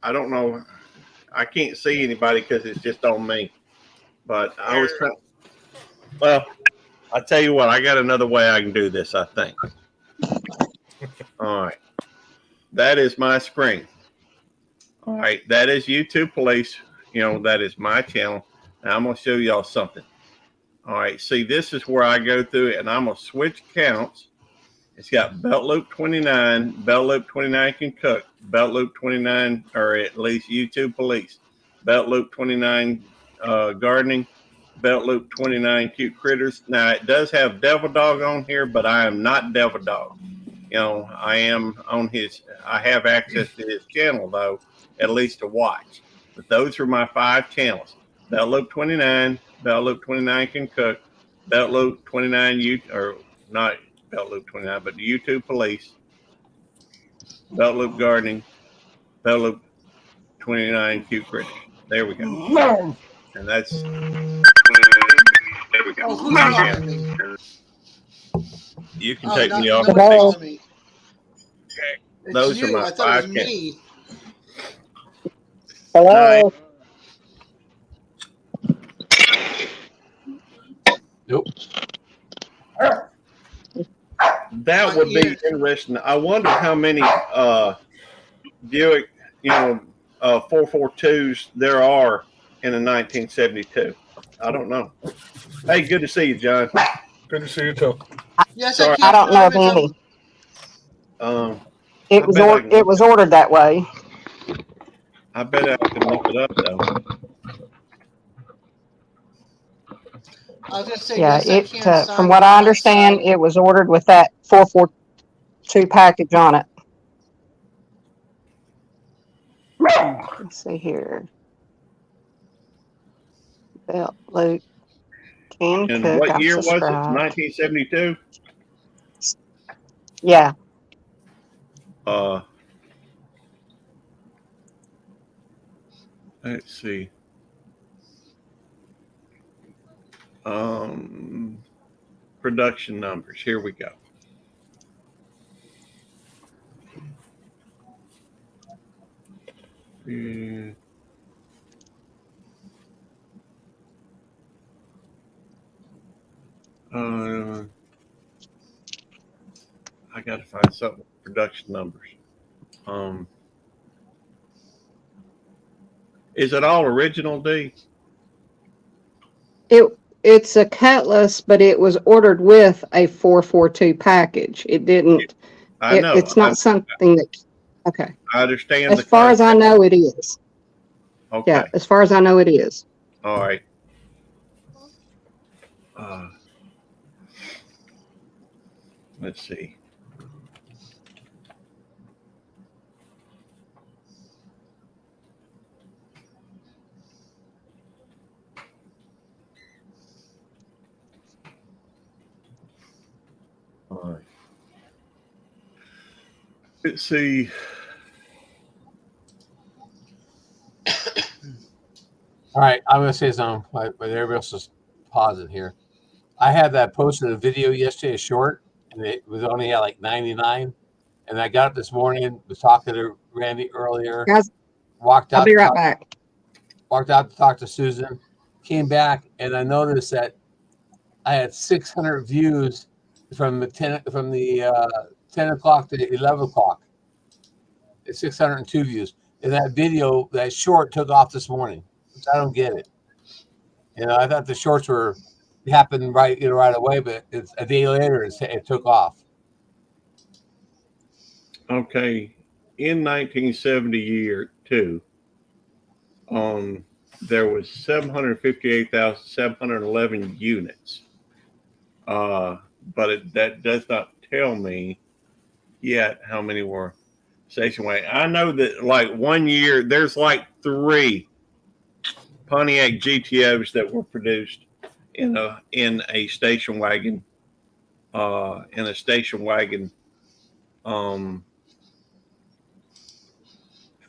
I don't know. I can't see anybody because it's just on me. But I was trying. Well, I tell you what, I got another way I can do this, I think. All right. That is my screen. All right. That is YouTube Police. You know, that is my channel. Now I'm going to show y'all something. All right. See, this is where I go through it, and I'm going to switch counts. It's got Belt Loop 29, Belt Loop 29 can cook, Belt Loop 29, or at least YouTube Police, Belt Loop 29 gardening, Belt Loop 29 cute critters. Now it does have Devil Dog on here, but I am not Devil Dog. You know, I am on his. I have access to his channel though, at least to watch. But those are my 5 channels: Belt Loop 29, Belt Loop 29 can cook, Belt Loop 29 or not. Belt Loop 29, but the YouTube Police, Belt Loop Gardening, Belt Loop 29 Cute Critters. There we go. And that's there we go. Oh, who's calling me? You can Oh, take me off. no one's calling me. It's Those are you. my I thought it 5 was me. Hello. Nope. That would be interesting. I wonder how many Buick, 442s there are in a 1972. I don't know. Hey, good to see you, John. Good to see you too. Yes, Sorry. I don't know of find any. I It was bet I can it was ordered that way. I bet I can look it up though. I was gonna say Yeah, yes, I it can sign from what I understand, outside. it was ordered with that 442 package on it. Let's see here. Belt Loop can And cook. what I'm year was it? subscribed. 1972. Yeah. Let's see. Production numbers. Here we go. I got to find something with production numbers. Is it all original, D? It's a Cutlass, but it was ordered with a 442 package. It didn't. I know. It's not something that. Okay. I understand. As far as I know, it is. Okay. Yeah. As far as I know, it is. All right. Let's see. All right. Let's see. All right, I'm going to say something, but everybody else is pausing here. I had that posted a video yesterday, a short, and it was only at like 99. And I got up this morning, was talking to Randy earlier, Guys, walked out. I'll be right back. Walked out to talk to Susan, came back, and I noticed that I had 600 views from the 10 o'clock to 11 o'clock. It's 602 views. And that video, that short, took off this morning. Which I don't get it. You know, I thought the shorts were happened right away, but it's a day later it took off. Okay, in 1972, there was 758,711 units. But that does not tell me yet how many were station wagon. I know that like 1 year there's like 3 Pontiac GTOs that were produced in a station wagon,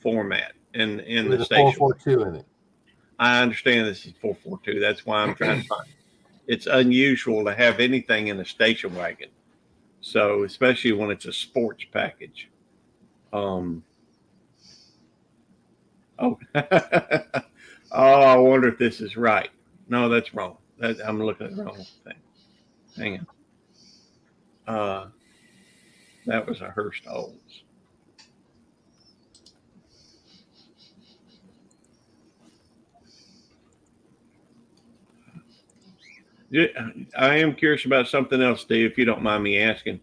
format in With the a station. 442 in it. I understand this is 442. That's why I'm trying to find. It's unusual to have anything in a station wagon. So, especially when it's a sports package. Oh, oh, I wonder if this is right. No, that's wrong. I'm looking at the wrong thing. Hang on. That was a Hurst Olds. Yeah, I am curious about something else, Steve, if you don't mind me asking.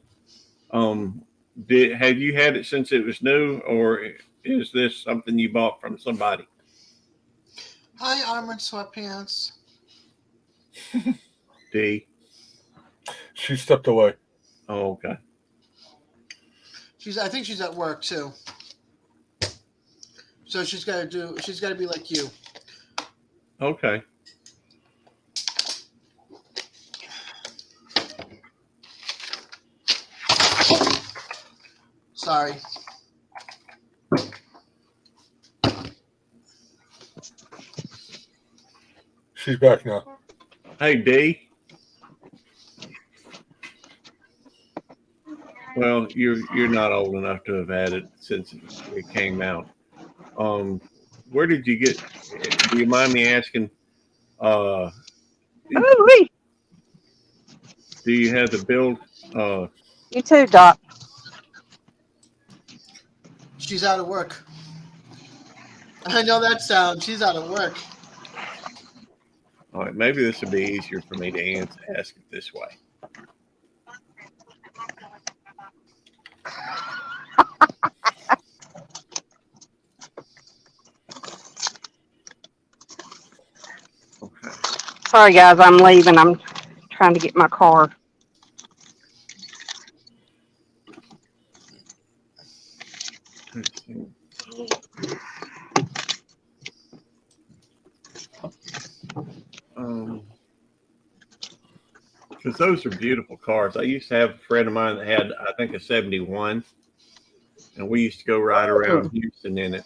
Have you had it since it was new, or is this something you bought from somebody? Hi, Armored Sweatpants. D. She stepped away. Oh, okay. I think she's at work too. So she's got to be like you. Okay. Sorry. She's back now. Hey, D. Well, you're not old enough to have had it since it came out. Where did you get? Do you mind me asking? Do you have the build? You too, Doc. She's out of work. I know that sound. She's out of work. All right, maybe this would be easier for me to ask it this way. Okay. Sorry, guys, I'm leaving. I'm trying to get my car. Let's see. Because those are beautiful cars. I used to have a friend of mine that had, I think, a 71, and we used to go ride around Houston in it.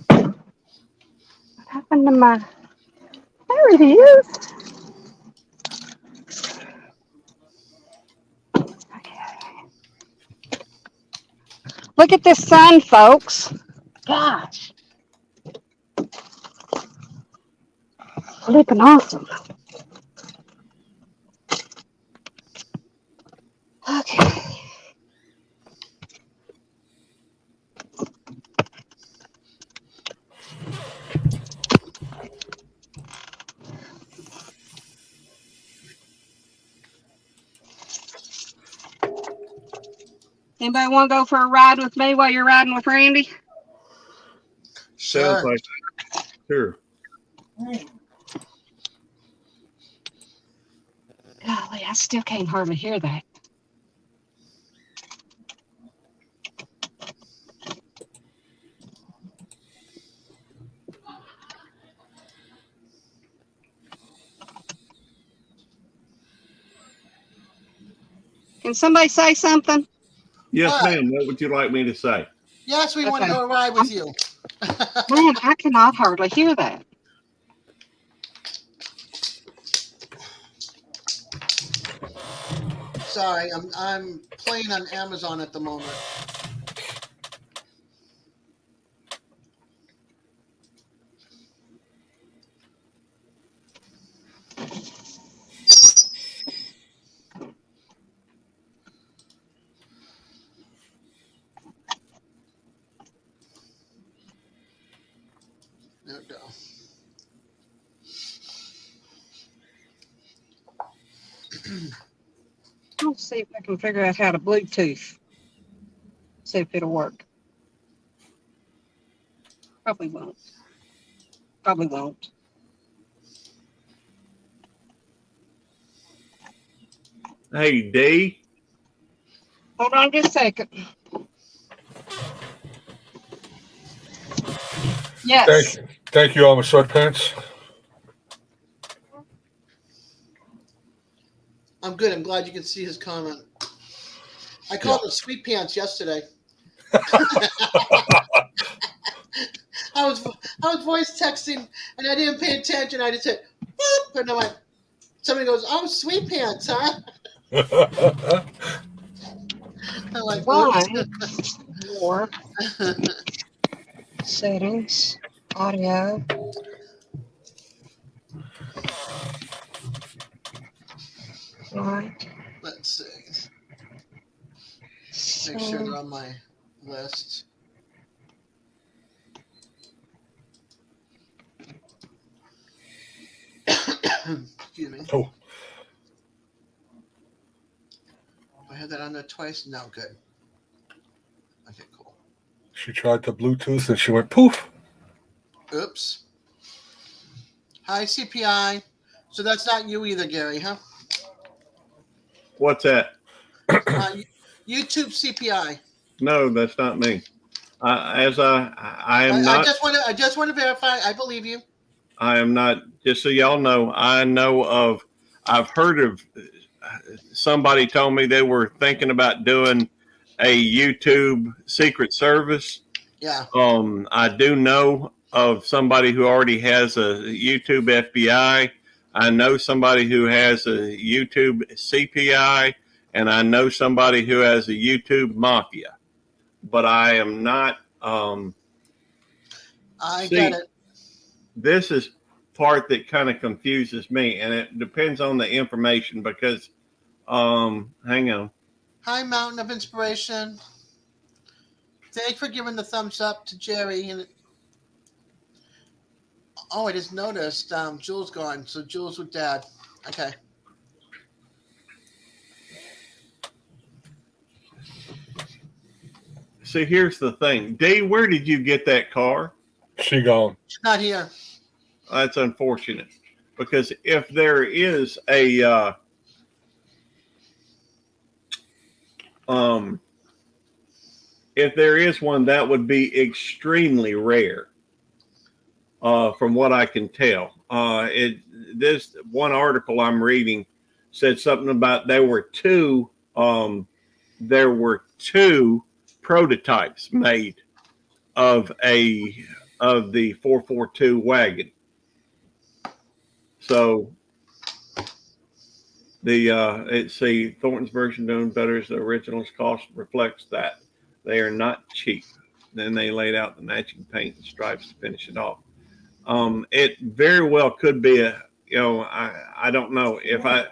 What happened to my... There it is. Look at this sun, folks. Gosh. Flipping awesome. Okay. Anybody want to go for a ride with me while you're riding with Randy? Sounds Sure. like, sure. Golly, I still can't hardly hear that. Can somebody say something? Yes, What? ma'am. What would you like me to say? Yes, we want to Okay. go ride with you. Man, I cannot hardly hear that. Sorry, I'm playing on Amazon at the moment. There we go. I'll see if I can figure out how to Bluetooth. See if it'll work. Probably won't. Probably won't. Hey, D. Hold on just a second. Yes. Thank you, all my sweatpants. I'm good. I'm glad you can see his comment. I called him Sweet Pants yesterday. I was voice texting and I didn't pay attention. I just said, "Boop," and I went. Somebody goes, "Oh, Sweet Pants, huh?" I'm like, Why? "Oops." More settings, audio. Right. Let's see. Make sure they're on my list. Excuse me. Oh, I had that on there twice. No, good. Okay, cool. she tried the Bluetooth and she went poof. Oops. Hi, CPI. So that's not you either, Gary, huh? What's that? YouTube CPI. No, that's not me. I am not. I just want to verify. I believe you. I am not. Just so y'all know, I've heard of. Somebody told me they were thinking about doing a YouTube Secret Service. Yeah. I do know of somebody who already has a YouTube FBI. I know somebody who has a YouTube CPI, and I know somebody who has a YouTube Mafia. But I am not. I get it. This is part that kind of confuses me, and it depends on the information because, hang on. Hi, Mountain of Inspiration. Thanks for giving the thumbs up to Jerry. And oh, I just noticed Jules gone. So Jules with Dad. Okay. See, here's the thing. Dee, where did you get that car? She gone. She's not here. That's unfortunate because if there is a if there is one, that would be extremely rare, from what I can tell. This one article I'm reading said something about there were two prototypes made of the 442 wagon. So Thornton's version doing better as the original's cost reflects that. They are not cheap. Then they laid out the matching paint and stripes to finish it off. It very well could be I don't know if I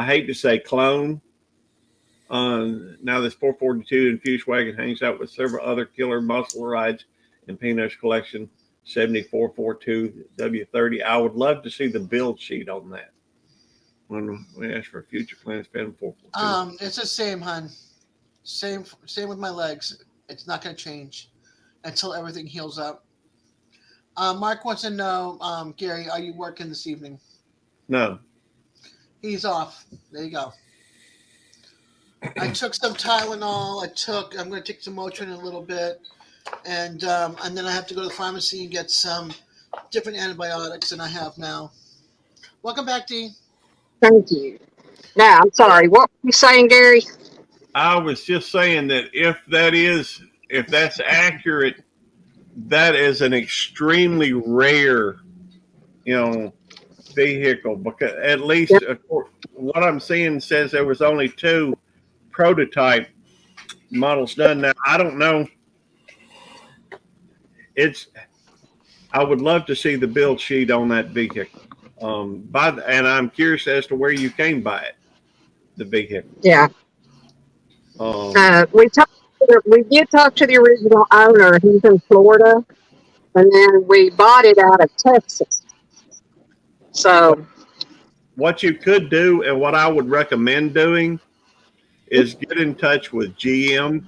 hate to say clone. Now this 442 infused wagon hangs out with several other killer muscle rides in Pino's collection, 7442 W30. I would love to see the build sheet on that. When we ask for future plans, Phantom 442. It's the same, hon. Same with my legs. It's not going to change until everything heals up. Mark wants to know, Gary, are you working this evening? No. He's off. There you go. I took some Tylenol. I'm going to take some Motrin in a little bit, and then I have to go to the pharmacy and get some different antibiotics than I have now. Welcome back, Dee. Thank you. Now, I'm sorry. What were you saying, Gary? I was just saying that if that's accurate, that is an extremely rare, vehicle, because at least what I'm seeing says there was only 2 prototype models done. Now I don't know. I would love to see the build sheet on that vehicle. And I'm curious as to where you came by it, the vehicle. Yeah. Um, We did talk to the original owner. He's in Florida, and then we bought it out of Texas. So What you could do, and what I would recommend doing, is get in touch with GM.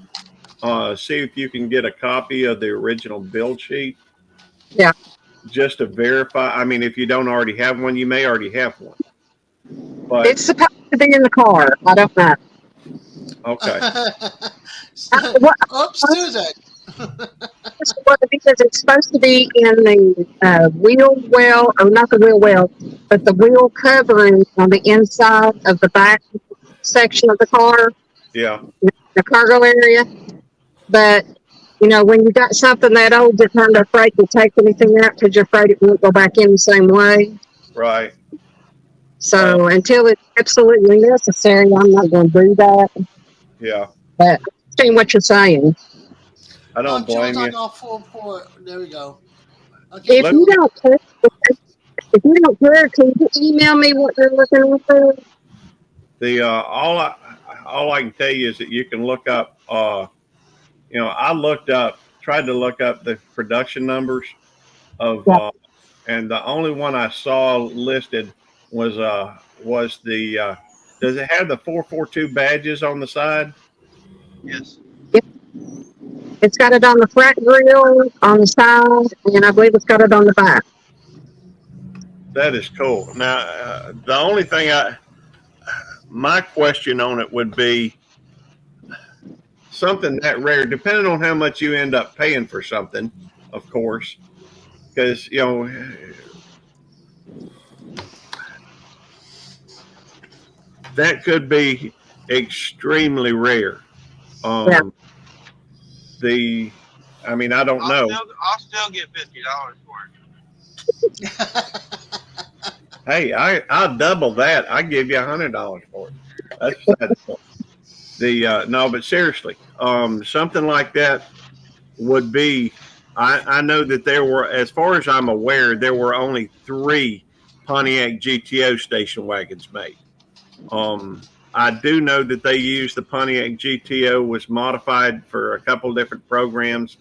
See if you can get a copy of the original build sheet. Yeah. Just to verify. I mean, if you don't already have one, you may already have one. But it's supposed to be in the car. I don't know. okay. What, Oops, Susan. what it is, it's supposed to be in the wheel well, or not the wheel well, but the wheel covering on the inside of the back section of the car, Yeah. the cargo area. But, you know, when you got something that old, you're kind of afraid to take anything out because you're afraid it won't go back in the same way. Right. So until it's absolutely necessary, I'm not going to do that. Yeah. But seeing what you're saying. I don't blame Joe's you. on all four. There we go. Okay. If you don't care, can you email me what you're looking for? The all I can tell you is that you can look up. You know, I tried to look up the production numbers of, and the only one I saw listed was the. Does it have the 442 badges on the side? Yes. It's got it on the front grill, on the side, and I believe it's got it on the back. That is cool. Now, the only thing my question on it would be something that rare, depending on how much you end up paying for something, of course, because, you know, that could be extremely rare. Yeah. I mean, I don't know. I'll still get $50 for it. Hey, I'll double that. I give you $100 for it. That's no, but seriously, something like that would be. I know that there were, as far as I'm aware, there were only 3 Pontiac GTO station wagons made. I do know that they used the Pontiac GTO was modified for a couple different programs.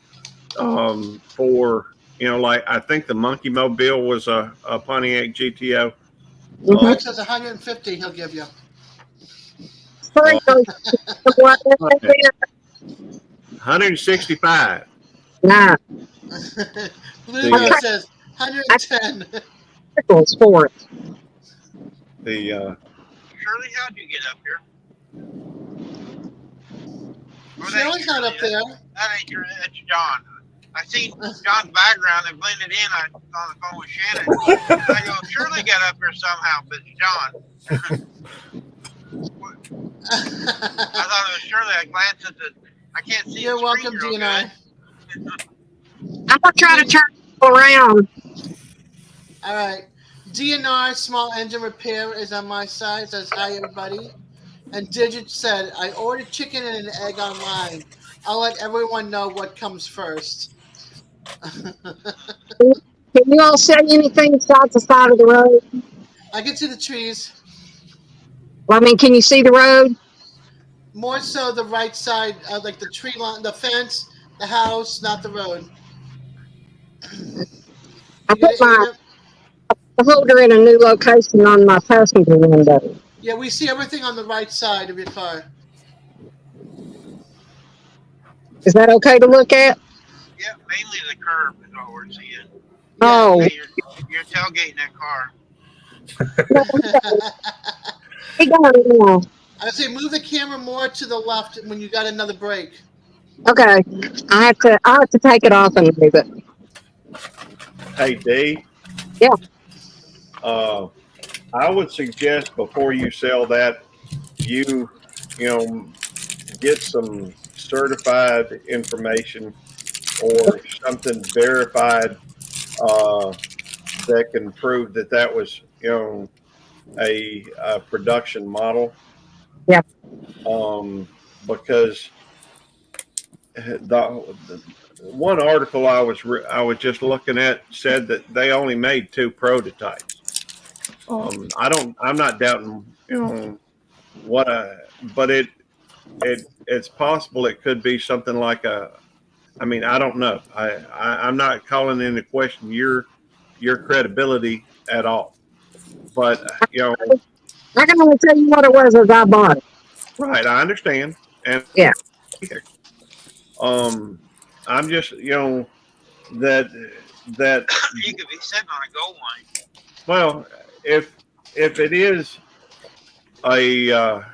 For, you know, like I think the Monkey Mobile was a Pontiac GTO. It says 150. He'll give you. Sorry, Okay. 165. Nah, Blue says 110. it's for it. Shirley, how'd you get up here? Shirley's not up there. That ain't that's John. I seen John's background and blended in. I was on the phone with Shannon. I go, Shirley got up here somehow, but it's John. I thought it was Shirley. I glanced at I can't see. You're welcome, DNI. I'm gonna try to turn it around. All right. DNR small engine repair is on my side. It says hi everybody. And Digit said, I ordered chicken and an egg online. I'll let everyone know what comes first. Can you all see anything besides the side of the road? I can see the trees. Well, I mean, can you see the road? More so the right side, like the tree line, the fence, the house, not the road. I put my holder in a new location on my passenger window. Yeah, we see everything on the right side of your car. Is that okay to look at? Yeah, mainly the curb is what we're seeing. Oh. Hey, you're tailgating that car. Hey, go. I say move the camera more to the left when you got another break. Okay, I have to take it off and move it. Hey, D. Yeah. I would suggest before you sell that, you know, get some certified information or something verified that can prove that was, you know, a production model. Yeah. Because the one article I was just looking at said that they only made 2 prototypes. I'm not doubting, you know, but it's possible it could be something like I mean, I don't know. I'm not calling into question your credibility at all. But you know, I can only tell you what it was as I bought it. right? I understand, and Yeah. um, I'm just that that You could be sitting on a gold mine. well, if it is if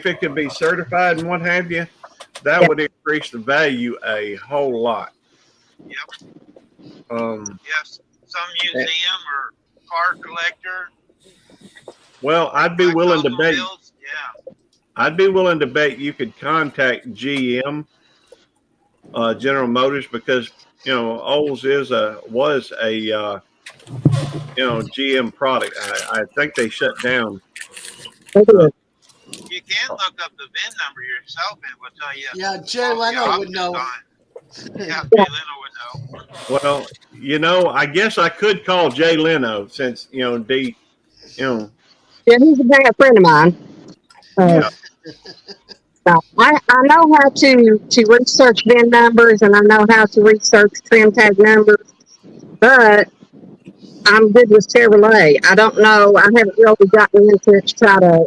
it can be certified and what have you, that Yeah. would increase the value a whole lot. Yep. Um, Yes. Some museum or car collector. well, I'd be Black willing to bet. automobiles. Yeah. I'd be willing to bet you could contact GM, General Motors, because Olds was a GM product. I think they shut down. It Uh, is. You can look up the VIN number yourself and it will tell you. Yeah, Jay all the Leno would options know. on it. Yeah, Jay Leno would know. well, I guess I could call Jay Leno since D. Yeah, he's a bad friend of mine. Yeah. So I know how to research VIN numbers and I know how to research trim tag numbers, but I'm good with Chevrolet. I don't know. I haven't really gotten into it to try to,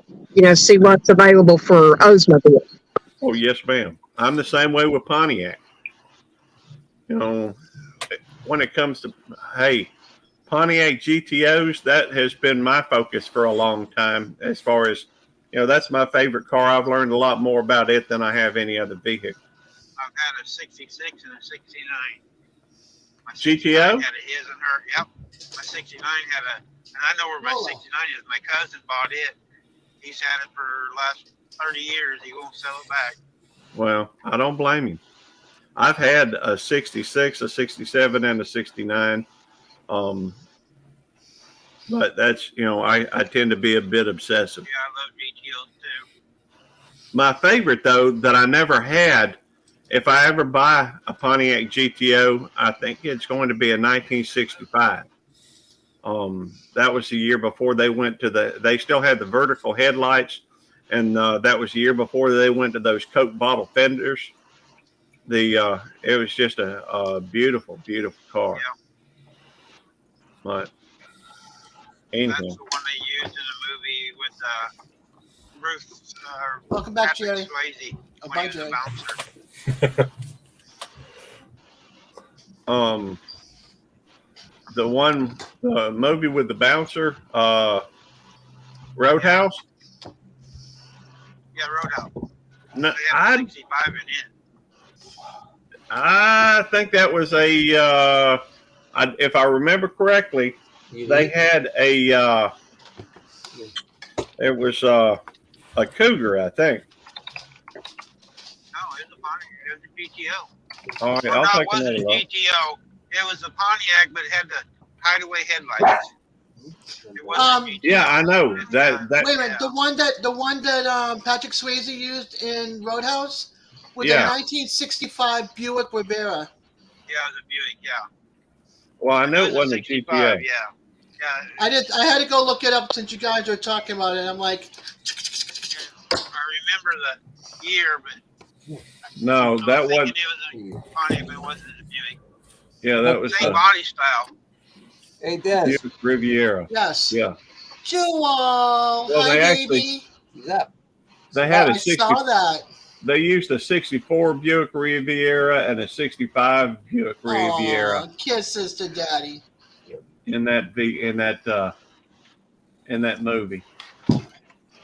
see what's available for Oldsmobile. Oh yes, ma'am. I'm the same way with Pontiac. When it comes to Pontiac GTOs, that has been my focus for a long time. As far as that's my favorite car. I've learned a lot more about it than I have any other vehicle. I've had a 66 and a 69. My GTO? 69 had a his and her. Yep. My 69 had a, and I know where my 69 is. My cousin bought it. He's had it for the last 30 years. He won't sell it back. Well, I don't blame him. I've had a 66, a 67, and a 69. But that's, I tend to be a bit obsessive. Yeah, I love GTOs too. My favorite, though, that I never had, if I ever buy a Pontiac GTO, I think it's going to be a 1965. That was the year before they went to they still had the vertical headlights, and that was the year before they went to those Coke bottle fenders. It was just a beautiful, beautiful car. Yeah. But anyhow. That's the one they used in a movie with Bruce. Welcome back, Patrick Jerry. Swayze. Oh, When bye, he was a Jerry. bouncer. The one movie with the bouncer, Roadhouse. Yeah, Roadhouse. No, They have a 65 in it. I think that was if I remember correctly, they had it was a Cougar, I think. No, it was a Pontiac. It was a GTO. All right, Well, I'll no, take it wasn't another a look. GTO. It was a Pontiac, but it had the hideaway headlights. It wasn't a GTO. Yeah, I know that. Wait a minute, the one that Patrick Swayze used in Roadhouse was a 1965 Buick Rivera. Yeah, it was a Buick. Yeah. Well, I know it wasn't a 65, GTO. Yeah. I had to go look it up since you guys were talking about it. I'm like, I remember the year, but No, that was. it was a Pontiac, but it wasn't a Buick. Yeah, that was Same body style. Hey, Des. Buick Riviera. yes. Yeah, Jewel, Well, hi they actually- baby. He's up. they had I a 60. saw that. They used a 64 Buick Riviera and a 65 Buick Riviera Aw, kisses to daddy. in that movie.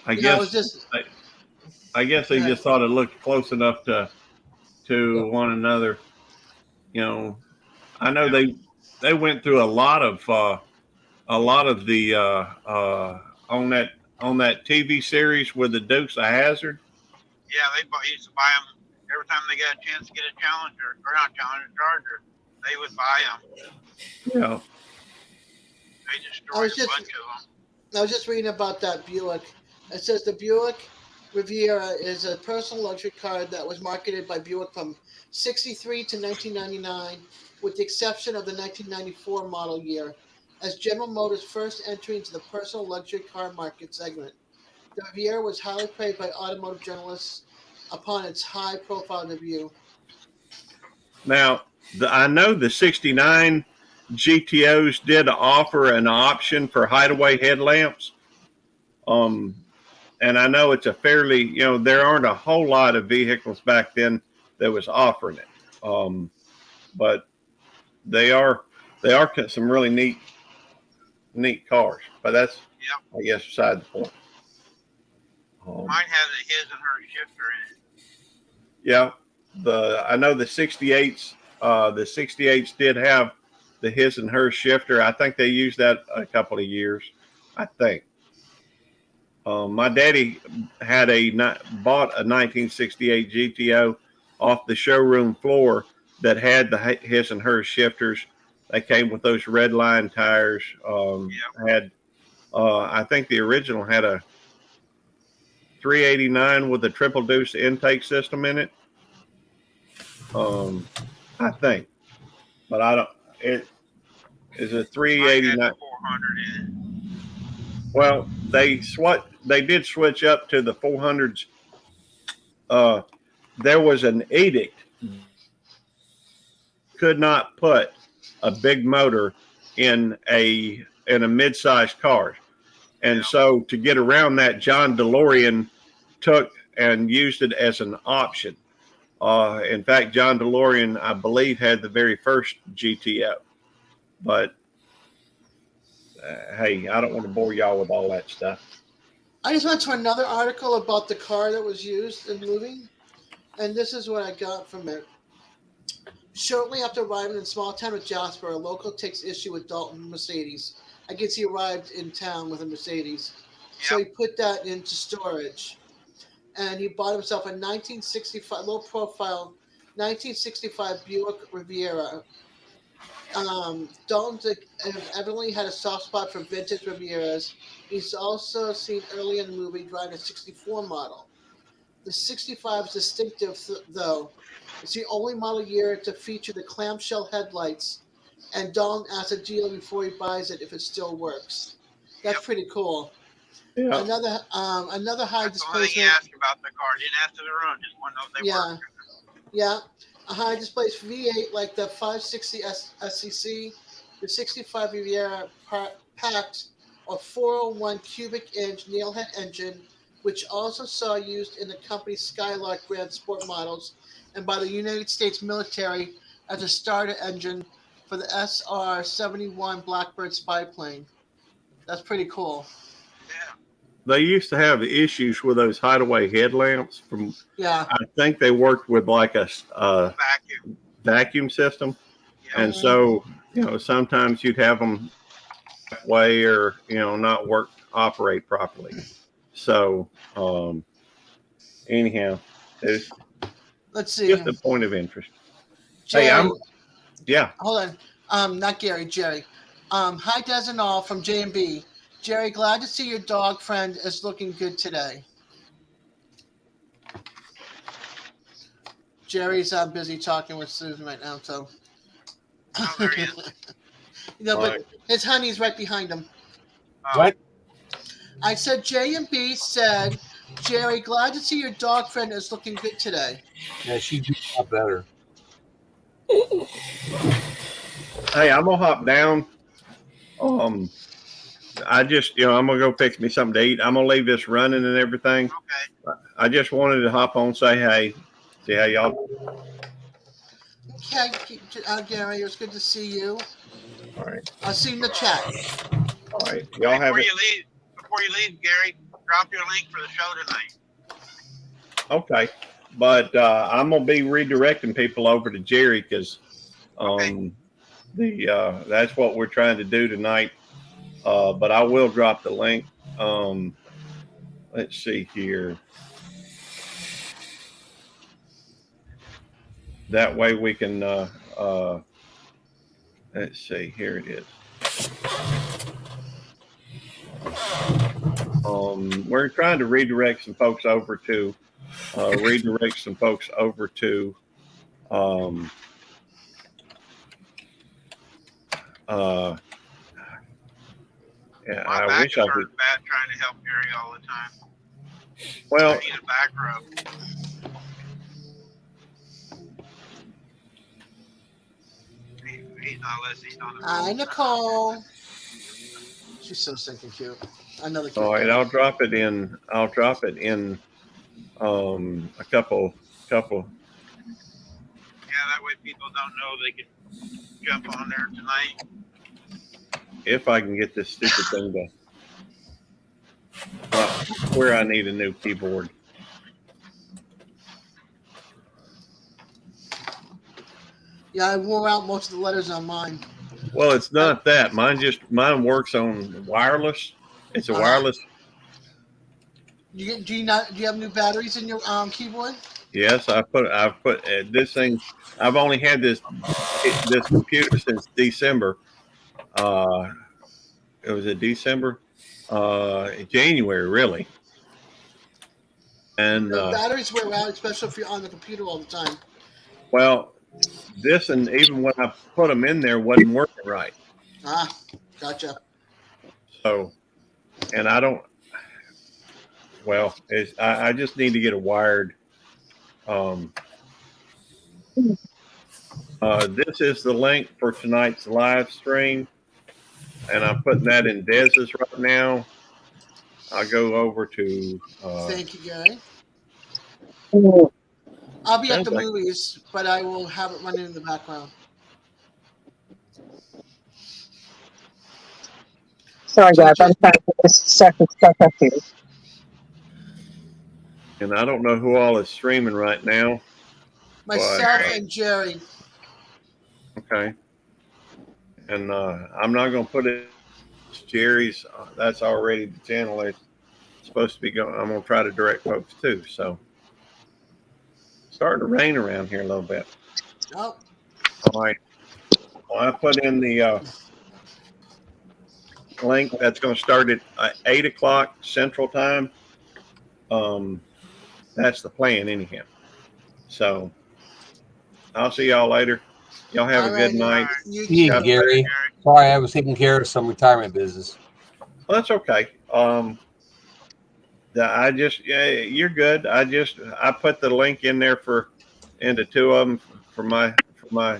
I You know, it was guess just I guess they just thought it looked close enough to one another. I know they went through a lot of the on that TV series with the Dukes of Hazzard. Yeah, they used to buy them every time they got a chance to get a Challenger, or not Challenger, Charger. They would buy them. Yeah. They destroyed just- a bunch of them. I was just reading about that Buick. It says the Buick Riviera is a personal luxury car that was marketed by Buick from 63 to 1999, with the exception of the 1994 model year, as General Motors' first entry into the personal luxury car market segment. The Riviera was highly praised by automotive journalists upon its high-profile debut. Now, I know the 69 GTOs did offer an option for hideaway headlamps. And I know it's a fairly, there aren't a whole lot of vehicles back then that was offering it. But they are some really neat cars. But that's, I guess, beside the point. Mine has a his and her shifter in it. Yeah, I know the 68s. The 68s did have the his and her shifter. I think they used that a couple of years. I think. My daddy had bought a 1968 GTO off the showroom floor that had the his and her shifters. They came with those red line tires. I think the original had a 389 with a triple deuce intake system in it. I think, but I don't. It is a 389. 400 in it. Well, they did switch up to the 400s. There was an edict. Could not put a big motor in a mid-sized car. And so to get around that, John DeLorean took and used it as an option. In fact, John DeLorean, I believe, had the very first GTO. But hey, I don't want to bore y'all with all that stuff. I just went to another article about the car that was used in moving, and this is what I got from it. Shortly after arriving in small town of Jasper, a local takes issue with Dalton Mercedes. I guess he arrived in town with a Mercedes. So he put that into storage. And he bought himself a 1965, low-profile 1965 Buick Riviera. Dalton evidently had a soft spot for vintage Rivieras. He's also seen early in the movie driving a 64 model. The 65 is distinctive, though. It's the only model year to feature the clamshell headlights, and Dalton asks the dealer before he buys it if it still works. That's pretty cool. Yeah. Another high That's the only thing he displacement. asked about the car. Didn't ask to the run, just want to know if they work. Yeah. A high displacement V8 like the 560 SCC, the 65 Riviera packed a 401 cubic inch nailhead engine, which also saw used in the company's Skylark Grand Sport models and by the United States military as a starter engine for the SR-71 Blackbird spy plane. That's pretty cool. Yeah. They used to have issues with those hideaway headlamps. I think they worked with like a vacuum system. Yeah. And so, sometimes you'd have them halfway or, not operate properly. So, anyhow, it's Let's see. just a point of interest. Jerry, Yeah. Hold on. Not Gary, Jerry. Hi, Des and all from J&B. Jerry, glad to see your dog friend is looking good today. Jerry's busy talking with Susan right now, so. Oh, there he is. But his honey's right behind him. What? I said J&B said, Jerry, glad to see your dog friend is looking good today. Yeah, she do a lot better. Hey, I'm gonna hop down. I just, I'm gonna go fix me something to eat. I'm gonna leave this running and everything. Okay. I just wanted to hop on, say hey, see how y'all. Okay, Gary, it was good to see you. All right. I'll see you in the chat. All right. Y'all have Before it. you leave, Gary, drop your link for the show tonight. Okay. But I'm gonna be redirecting people over to Jerry because that's what we're trying to do tonight. But I will drop the link. Let's see here. That way we can let's see, here it is. We're trying to redirect some folks over to yeah, My I back wish is I could. hurting bad trying to help Gary all the time. Well, I need a back rub. Hi, Nicole. She's so sick and cute. Another cute. All right, dog. I'll drop it in. A couple. Yeah, that way people don't know they can jump on there tonight. If I can get this stupid thing to where I need a new keyboard. Yeah, I wore out most of the letters on mine. Well, it's not that. Mine works on wireless. It's a wireless. Do you have new batteries in your keyboard? Yes, I've put this thing. I've only had this computer since December. It was in December, January, really. And The batteries wear out, especially if you're on the computer all the time. well, this and even when I put them in there, wasn't working right. Ah, gotcha. So, and I don't. Well, I just need to get a wired. This is the link for tonight's live stream, and I'm putting that in Dez's right now. I'll go over to. Thank you, Gary. Mm. I'll be at the Sounds like- movies, but I will have it running in the background. Sorry, guys. I'm trying to get this second stuff up here. And I don't know who all is streaming right now. Myself and Jerry. Okay. And I'm not going to put it. It's Jerry's. That's already the channel it's supposed to be going. I'm going to try to direct folks too. So, starting to rain around here a little bit. Oh, All right. Well, I put in the link that's going to start at 8 o'clock Central Time. That's the plan, anyhow. So, I'll see y'all later. Y'all have a good night. You See you, Yeah. Gary. Sorry, I was taking care of some retirement business. Well, that's okay. You're good. I put the link in there into two of them for my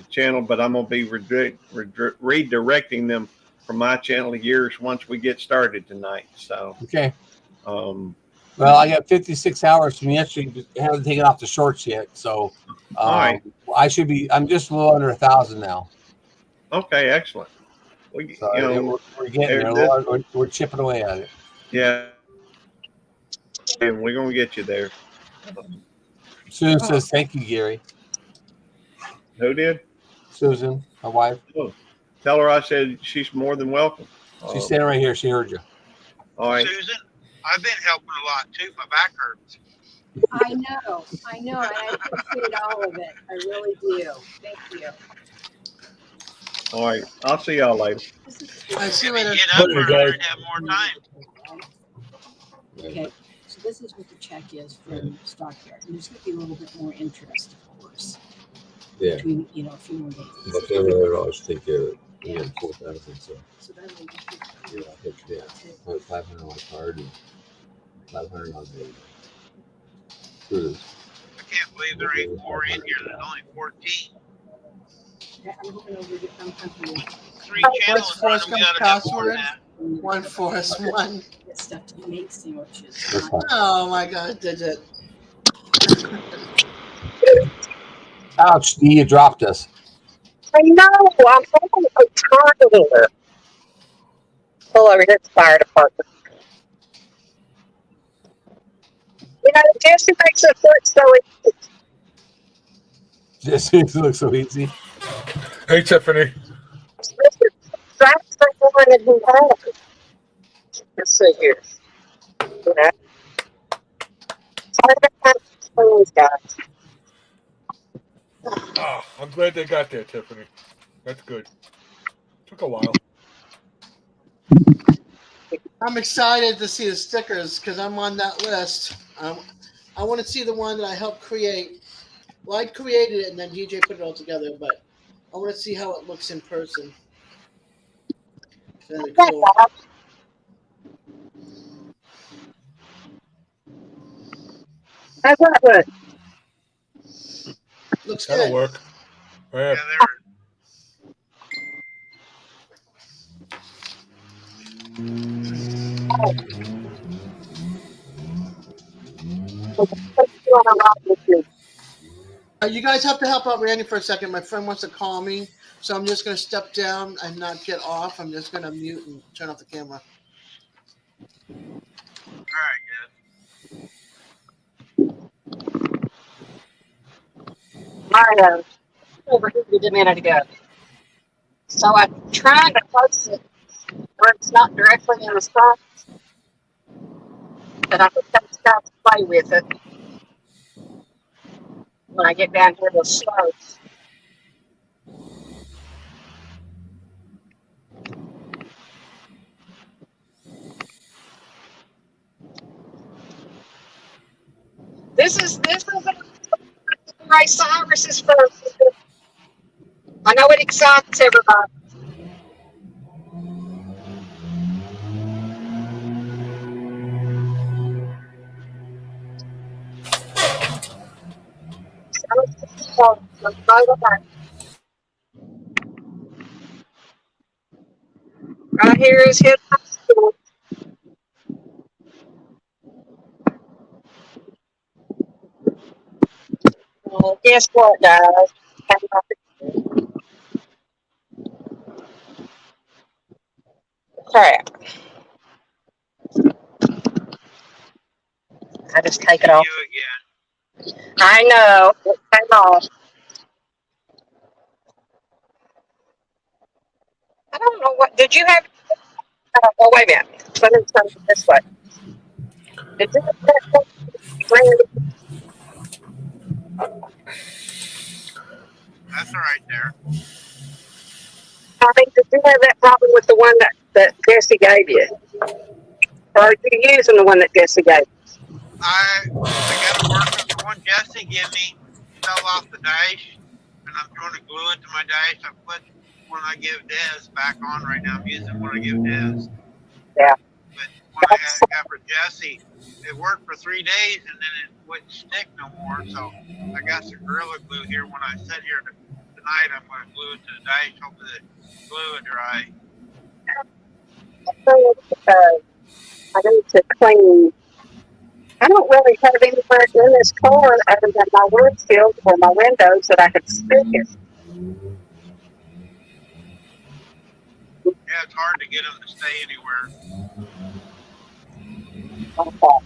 channel, but I'm gonna be redirecting them from my channel to yours once we get started tonight. So, Okay. all Well, I got 56 hours from yesterday. I haven't taken off the shorts yet, so right. I'm just a little under 1,000 now. Okay, excellent. So we're getting there. We're chipping away at it. Yeah, and we're gonna get you there. Susan says, "Thank you, Gary." Who did? Susan, my wife. Oh, tell her I said she's more than welcome. She's standing right here. She heard you. All right. Susan, I've been helping a lot too. My back hurts. I know, and I appreciate all of it. I really do. Thank you. All right. I'll see y'all later. I see you later. Get up Look, earlier guys. and have more time. Okay, so this is what the check is from Stockyard. And there's going to be a little bit more interest, of course. Yeah. Between, a few more days. But $700 to take care of it. We had 4,000, so So that will be yeah, 500 on my card and 500 on the cruise. I can't believe there ain't more in here. There's only 14. I'm hoping I'm hoping 3 What's channels Forrest running. We Gump's gotta have more than password? that. 141. get stuff to make sandwiches. That's fine. Oh my God, did it? Ouch, Dee, you dropped us. I know. I'm having a time here. Pull over here at the fire department. Jesse makes it look so easy. Just it looks so easy. Hey, Tiffany. That's the one that he has. Let's see here. Yeah. Please, guys. Oh, I'm glad they got there, Tiffany. That's good. Took a while. I'm excited to see the stickers because I'm on that list. I want to see the one that I helped create. Well, I created it and then DJ put it all together, but I want to see how it looks in person. Very cool. How's that look? Looks That'll good. work. Yeah, Yeah. You guys have to help out Randy for a second. My friend wants to call me, so I'm just going to step down and not get off. I'm just going to mute and turn off the camera. All right, My overheated a minute ago. So I'm trying to close it where it's not directly in the sun. But I think that's got to play with it when I get down here to the slopes. This is Ray Cyrus's first. I know it excites everybody. Right here is his high school. Well, guess what, guys? Crap. I just take it off. you again. I know. It came off. I don't know what. Did you have? Oh, wait a minute. Let me turn it this way. Did you have that? That's all right there. I mean, did you have that problem with the one that Jesse gave you? Or are you using the one that Jesse gave you? I got to work with the one Jesse gave me. Fell off the dash, and I'm trying to glue it to my dash. I put one I give Dez back on right now. I'm using one I give Dez. Yeah. But when I got for Jesse, it worked for 3 days, and then it wouldn't stick no more. So I got some Gorilla Glue here. When I sit here tonight, I'm going to glue it to the dash. Hopefully the glue will dry. I need to clean. I don't really have anywhere in this car other than my windshield or my windows that I could stick it. Yeah, it's hard to get them to stay anywhere. Okay.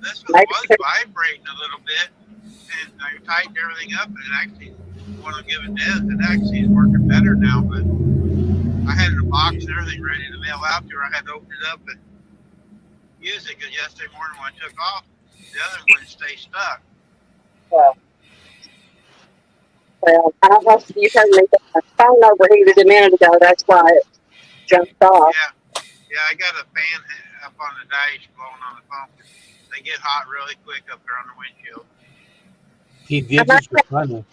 This one was vibrating a little bit, and I tightened everything up, and it actually, when I give it Dez, it actually is working better now. But I had it in a box and everything ready to mail out to her. I had to open it up and use it because yesterday morning when I took off, the other one would stay stuck. Well, I don't know if you heard me, but my phone overheated a minute ago. That's why it jumped off. Yeah, I got a fan up on the dash blowing on the phone. They get hot really quick up there on the windshield. He did just for funny.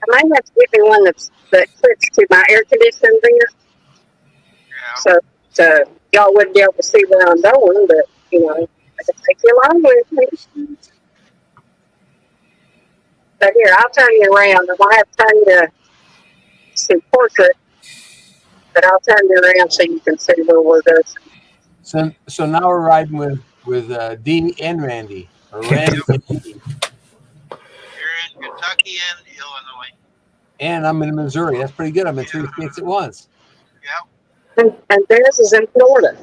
I might have to get me one that clicks to my air conditioning vent. Yeah. So y'all wouldn't be able to see where I'm going, but you know, I can take you along with me. But here, I'll turn you around. I might have to turn you to see portrait, but I'll turn you around so you can see where we're going. So now we're riding with Dee and Randy, or Randy and Dee. You're in Kentucky and Illinois. And I'm in Missouri. That's pretty good. I'm in 3 states at once. Yeah. And Dez is in Florida.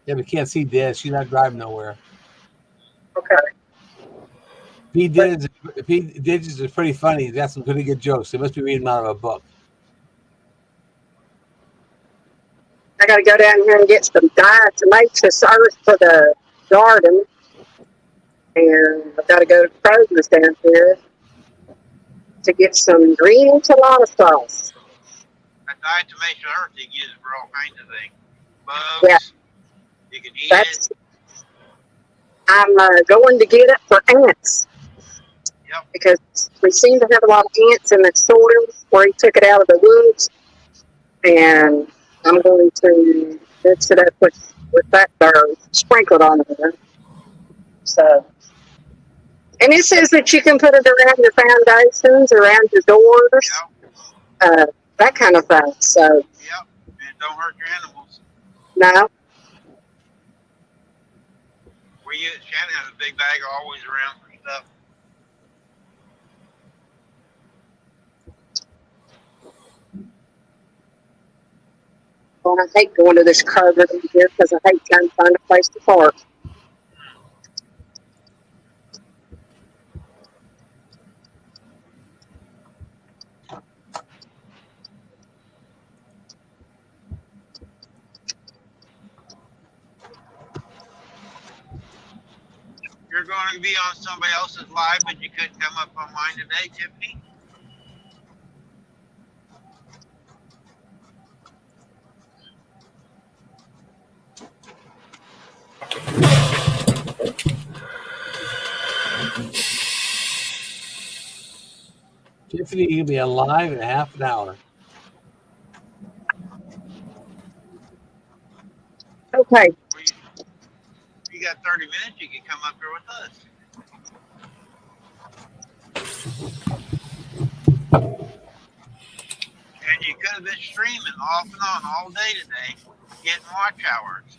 Yeah, we can't see Dez. She's not driving nowhere. Okay. P. Digits is pretty funny. He's got some pretty good jokes. They must be reading them out of a book. I got to go down here and get some diatomaceous earth for the garden. And I've got to go to Kroger's down here to get some green enchilada sauce. That diatomaceous earth you can use for all kinds of things. Bugs. Yeah. You can eat it. I'm going to get it for ants. Yep. Because we seem to have a lot of ants in the soil where he took it out of the woods. And I'm going to mix it up with that dirt, sprinkle it on there. So, and it says that you can put it around your foundations, around your doors, Yep. that kind of thing. So, Yep. And don't hurt your animals. no, Shannon has a big bag always around for stuff. Well, I hate going to this Kroger over here because I hate trying to find a place to park. You're going to be on somebody else's live, but you couldn't come up on mine today, Tiffany? Tiffany, you'll be alive in half an hour. Okay. You got 30 minutes, you can come up here with us. And you could have been streaming off and on all day today, getting watch hours.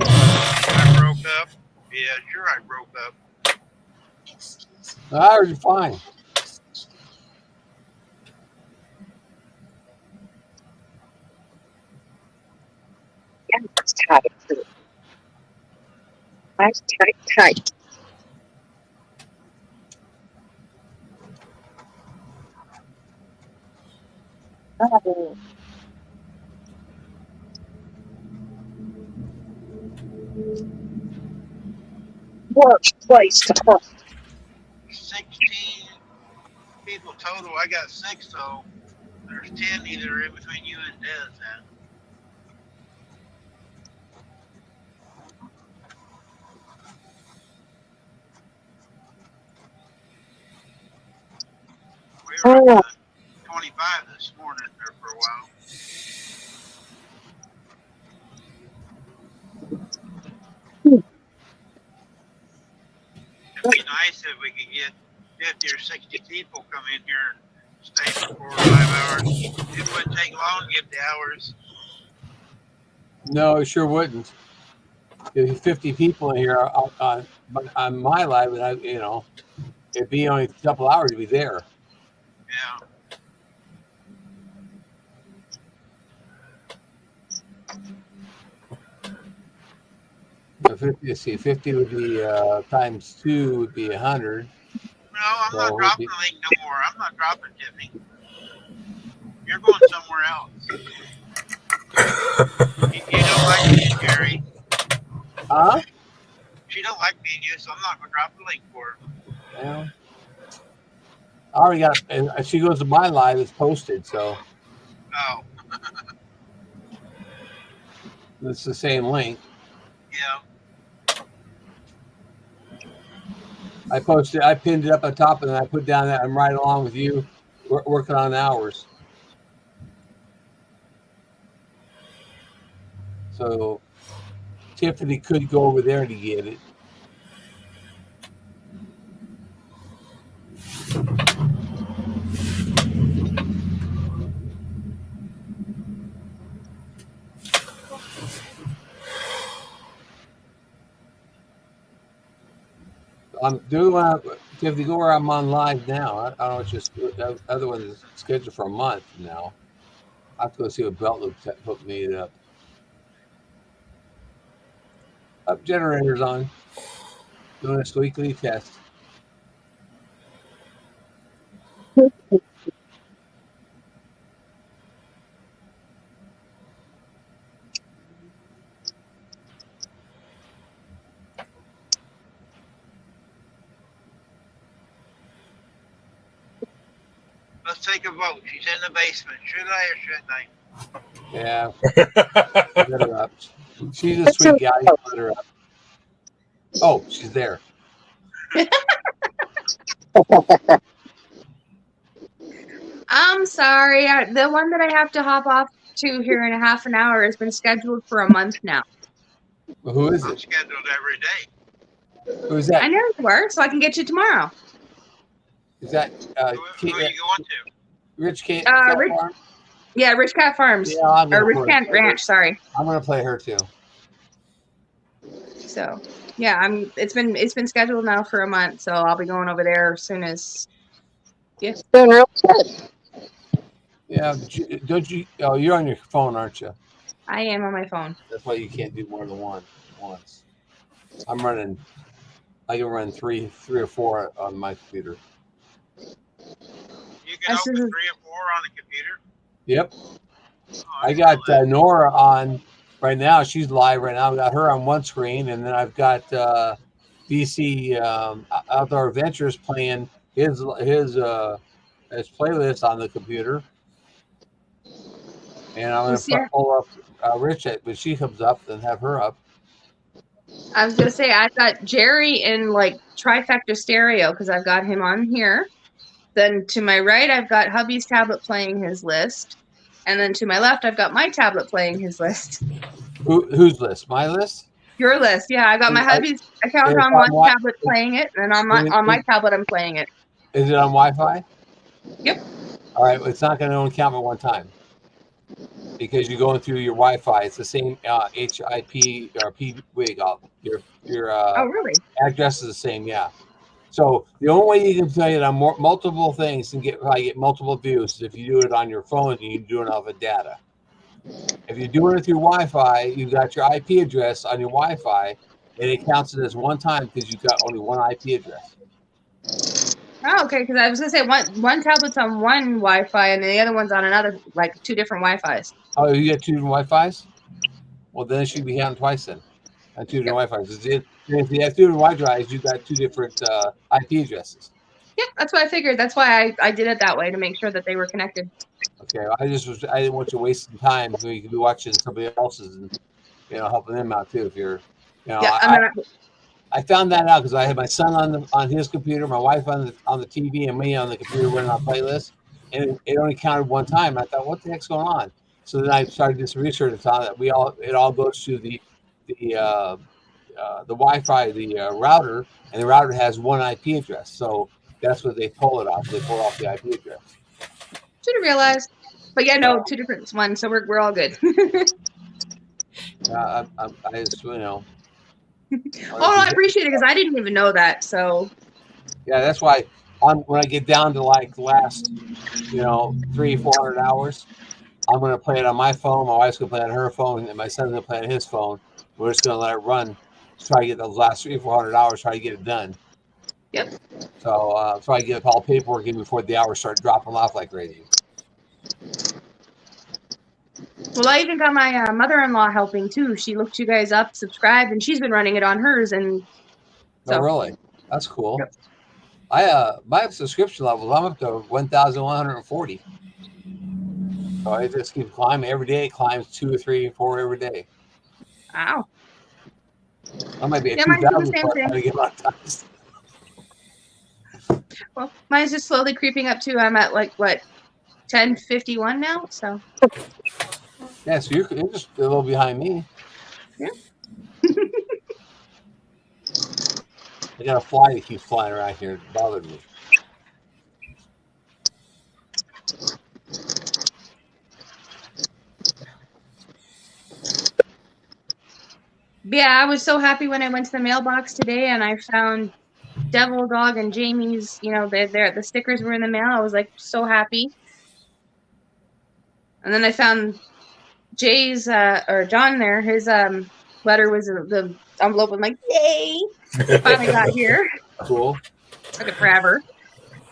I broke up. Yeah, sure I broke up. I heard you fine. Yeah, it's tight. Nice, tight. Oh. Workplace to park. 16 people total. I got 6, so there's 10 either in between you and Des then. We were up to 25 this morning there for a while. It'd be nice if we could get 50 or 60 people come in here and stay for 4 or 5 hours. It wouldn't take long to get the hours. No, it sure wouldn't. There's 50 people in here on my live, and it'd be only a couple hours to be there. Yeah. So 50 would be times 2 would be 100. No, I'm not So dropping the link no more. I'm not dropping Tiffany. You're going somewhere else. You don't like me and Gary. Huh? She don't like me and you, so I'm not going to drop the link for her. Yeah. I already got. And if she goes to my live, it's posted, so Oh, it's the same link. yeah. I pinned it up on top, and then I put down that I'm right along with you, working on hours. So Tiffany could go over there to get it. I'm doing Tiffany, go where I'm on live now. I don't know, it's just the other one is scheduled for a month now. I have to go see what Belt Loop put me up. Up generators on. Doing this weekly test. Let's take a vote. She's in the basement. Should I or shouldn't I? Yeah. Let her up. She's a sweet guy. Let her up. Oh, she's there. I'm sorry. The one that I have to hop off to here in a half an hour has been scheduled for a month now. Well, who is I'm it? scheduled every day. Who's that? I know you were, so I can get you tomorrow. Is that Who are you going to? Rich Kate? Rich- Yeah, Rich Cat Farms. Yeah, I'm Or gonna Rich play Cat her. Ranch, sorry. I'm gonna play her too. So yeah, it's been scheduled now for a month, so I'll be going over there as soon as Doing real good. Yeah, but don't you? Oh, you're on your phone, aren't you? I am on my phone. That's why you can't do more than one at once. I'm running. I can run three or four on my computer. You can This open is- 3 or 4 on the computer. Yep. Oh, I didn't know got that. Nora on right now. She's live right now. I got her on one screen, and then I've got DC Outdoor Adventures playing his playlist on the computer. And I'm see, gonna pull up Rich, when she comes up, then have her up. I was gonna say I've got Jerry in like trifecta stereo because I've got him on here. Then to my right, I've got hubby's tablet playing his list, and then to my left, I've got my tablet playing his list. Whose list? My list? Your list, yeah. I got my hubby's account It's on on one tablet playing it, and then on my tablet I'm playing it. Is it on Wi-Fi? Yep. All right. It's not going to only count at one time because you're going through your Wi-Fi. It's the same HIP or P. What you call it? Your Oh, really? address is the same. Yeah. So the only way you can play it on multiple things and get multiple views is if you do it on your phone and you do it off of data. If you're doing it through Wi-Fi, you got your IP address on your Wi-Fi, and it counts it as one time because you've got only one IP address. Oh, okay. Because I was gonna say one tablet's on one Wi-Fi and the other one's on another, like 2 different Wi-Fis. Oh, you got 2 different Wi-Fis? Well, then it should be counting twice then. On 2 different Wi-Fis. If you have 2 different Wi-Fis, you've got 2 different IP addresses. Yeah, that's what I figured. That's why I did it that way to make sure that they were connected. Okay, I didn't want you wasting time so you could be watching somebody else's and helping them out too. If you're, I found that out because I had my son on his computer, my wife on the TV, and me on the computer running on playlist, and it only counted one time. I thought, what the heck's going on? So then I started this research and found that it all goes to the Wi-Fi, the router, and the router has one IP address. So that's what they pull it off. They pull off the IP address. Should have realized. But yeah, no, 2 different ones, so we're all good. I just, Oh, no, I appreciate it because I didn't even know that. So yeah, that's why when I get down to like the last, 300-400 hours, I'm gonna play it on my phone. My wife's gonna play it on her phone, and my son's gonna play it on his phone. We're just gonna let it run, try to get those last 300-400 hours, try to get it done. Yep. So try to get all paperwork in before the hours start dropping off like crazy. Well, I even got my mother-in-law helping too. She looked you guys up, subscribed, and she's been running it on hers. And so, oh, really? That's cool. Yep. My subscription levels, I'm up to 1,140. So I just keep climbing every day. It climbs 2 or 3 or 4 every day. Wow. I might be at Mine do the 2,000 same before I thing. try to get my times. Well, mine's just slowly creeping up too. I'm at like what, 1051 now. So Yeah, so you're just a little behind me. yeah. I got a fly that keeps flying around here. It bothered me. Yeah, I was so happy when I went to the mailbox today and I found Devil Dog and Jamie's. The stickers were in the mail. I was like so happy. And then I found Jay's or John there. His letter was the envelope. I'm like, yay! It finally got here. Cool. Took it forever.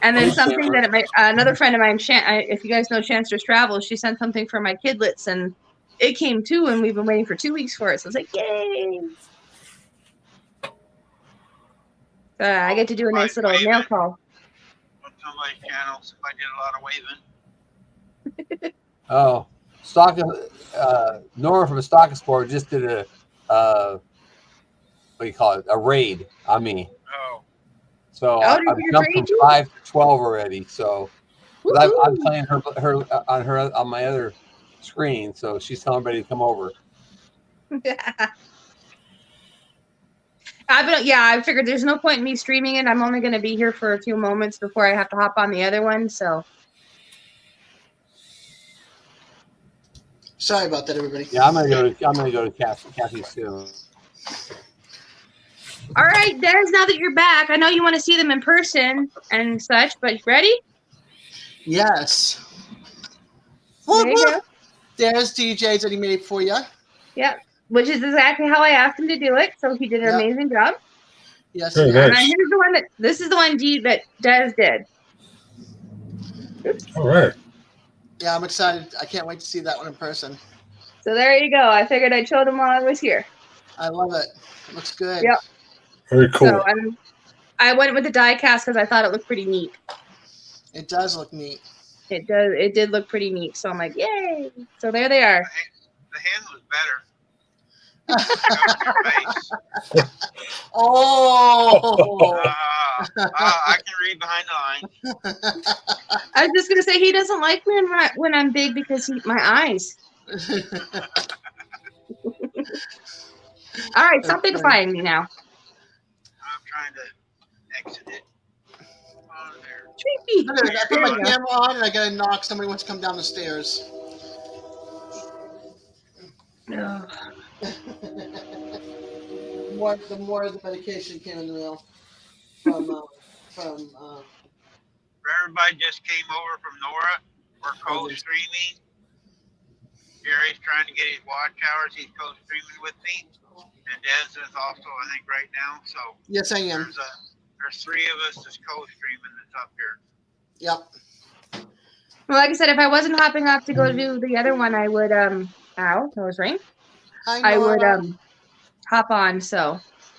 And then something that another friend of mine, if you guys know Chancer's Travels, she sent something for my kidlets, and it came too, and we've been waiting for 2 weeks for it. So I was like, yay! I get to do a nice little mail call. On somebody's channel, somebody did a lot of waving. Oh, Nora from Stock Sport just did a what do you call it? A raid on me. Oh. So Oh, I've did you jumped raid from you? 5 to 12 already. So 'cause I'm playing her on my other screen. So she's telling everybody to come over. I figured there's no point in me streaming it. I'm only going to be here for a few moments before I have to hop on the other one. So Sorry about that, everybody. Yeah, I'm gonna go to Kathy soon. All right, Des, now that you're back, I know you want to see them in person and such, but ready? Yes. There you go. There's DJs that he made for you. Yep, which is exactly how I asked him to do it, so he did an Yep. amazing job. Yes. Very he is. And nice. here's the one this is the one that Des did. Oops. All right. Yeah, I'm excited. I can't wait to see that one in person. So there you go. I figured I'd show them while I was here. I love it. Looks good. Yep. Very cool. So I went with the die cast because I thought it looked pretty neat. It does look neat. It does. It did look pretty neat. So I'm like, yay! So there they are. The hand was better. Oh. I can read behind the lines. I was just gonna say he doesn't like me when I'm big because my eyes. All right, stop bigifying me now. I'm trying to exit it. On there. Creepy. Look at it. I put my camera on and I gotta knock. Somebody wants to come down the stairs. No. The more the medication came in the mail from Everybody just came over from Nora. We're co-streaming. Jerry's trying to get his watch hours. He's co-streaming with me. And Des is also, I think, right now. So yes, I am. there's three of us that's co-streaming that's up here. Yep. Well, like I said, if I wasn't hopping off to go do the other one, I would ow, that was right. Hi, I would Nora. hop on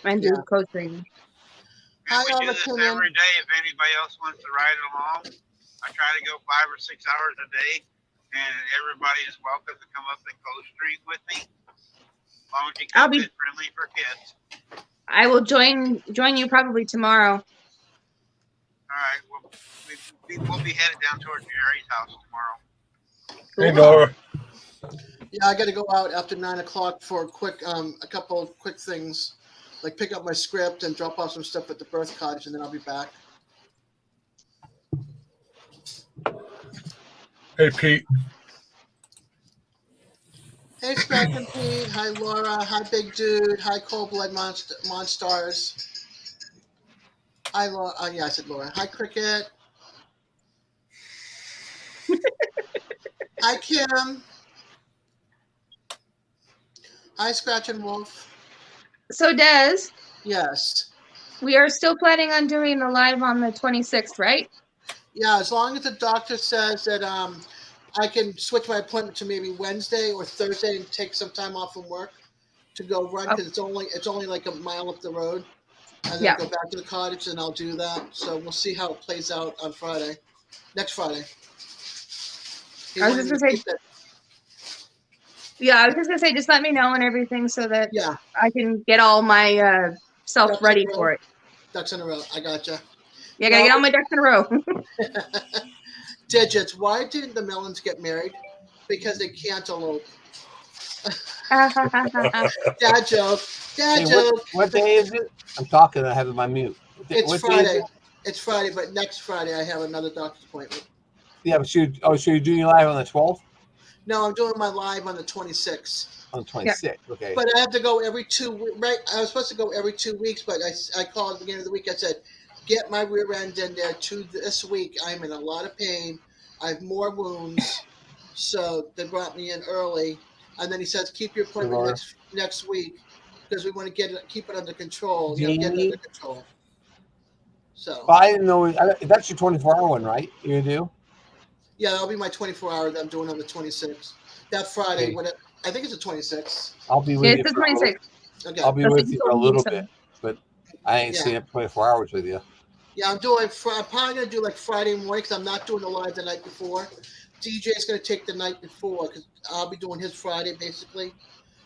and do Yeah. co-streaming. And we Hi, do this Alma Cunningham. every day. If anybody else wants to ride along, I try to go 5 or 6 hours a day, and everybody is welcome to come up and co-stream with me. As long as you I'll keep be- it friendly for kids. I will join you probably tomorrow. All right, we'll be headed down towards Jerry's house tomorrow. Hey, Nora. Yeah, I got to go out after 9 o'clock for a couple of quick things, like pick up my script and drop off some stuff at the birth cottage, and then I'll be back. Hey, Pete. Hey, Scratch and Pete. Hi, Laura. Hi, Big Dude. Hi, Cold Blood Monstars. Hi, Laura. Yeah, I said Laura. Hi, Cricket. Hi, Kim. Hi, Scratch and Wolf. So Des, Yes. we are still planning on doing the live on the 26th, right? Yeah, as long as the doctor says that I can switch my appointment to maybe Wednesday or Thursday and take some time off from work to go run because it's only like a mile up the road, and then Yeah. go back to the cottage and I'll do that. So we'll see how it plays out on Friday, next Friday. He I was wanted just me gonna to keep that- Yeah, I was just gonna say, just let me know and everything so that Yeah, I can get all my self Ducks ready in a row. for it. ducks in a row. I gotcha. Yeah, I gotta get all my ducks in a row. Digits. Why didn't the Melons get married? Because they cantaloupe. Dad joke. Dad Hey, joke. what day is it? I'm talking. I have it on my mute. It's What day is Friday. it? It's Friday, but next Friday I have another doctor's appointment. Yeah, but so you're doing it live on the 12th? No, I'm doing my live on the 26th. On the 26th. Okay. But I have to go every 2 weeks. Right, I was supposed to go every 2 weeks, but I called at the beginning of the week. I said, get my rear end in there this week. I'm in a lot of pain. I have more wounds. So they brought me in early. And then he says, keep your appointment next week because we want to keep it under control. Get it under control. So But I didn't know that's your 24-hour one, right? You do? yeah, that'll be my 24-hour that I'm doing on the 26th. That Friday, Okay. I think it's the 26th. I'll be with Yeah, you. it's the for a little- 26th. Okay. I'll be That's with what you you for a told me, little so- bit, but I ain't Yeah. staying up 24 hours with you. Yeah, I'm probably gonna do like Friday morning because I'm not doing the live the night before. DJ's gonna take the night before because I'll be doing his Friday basically.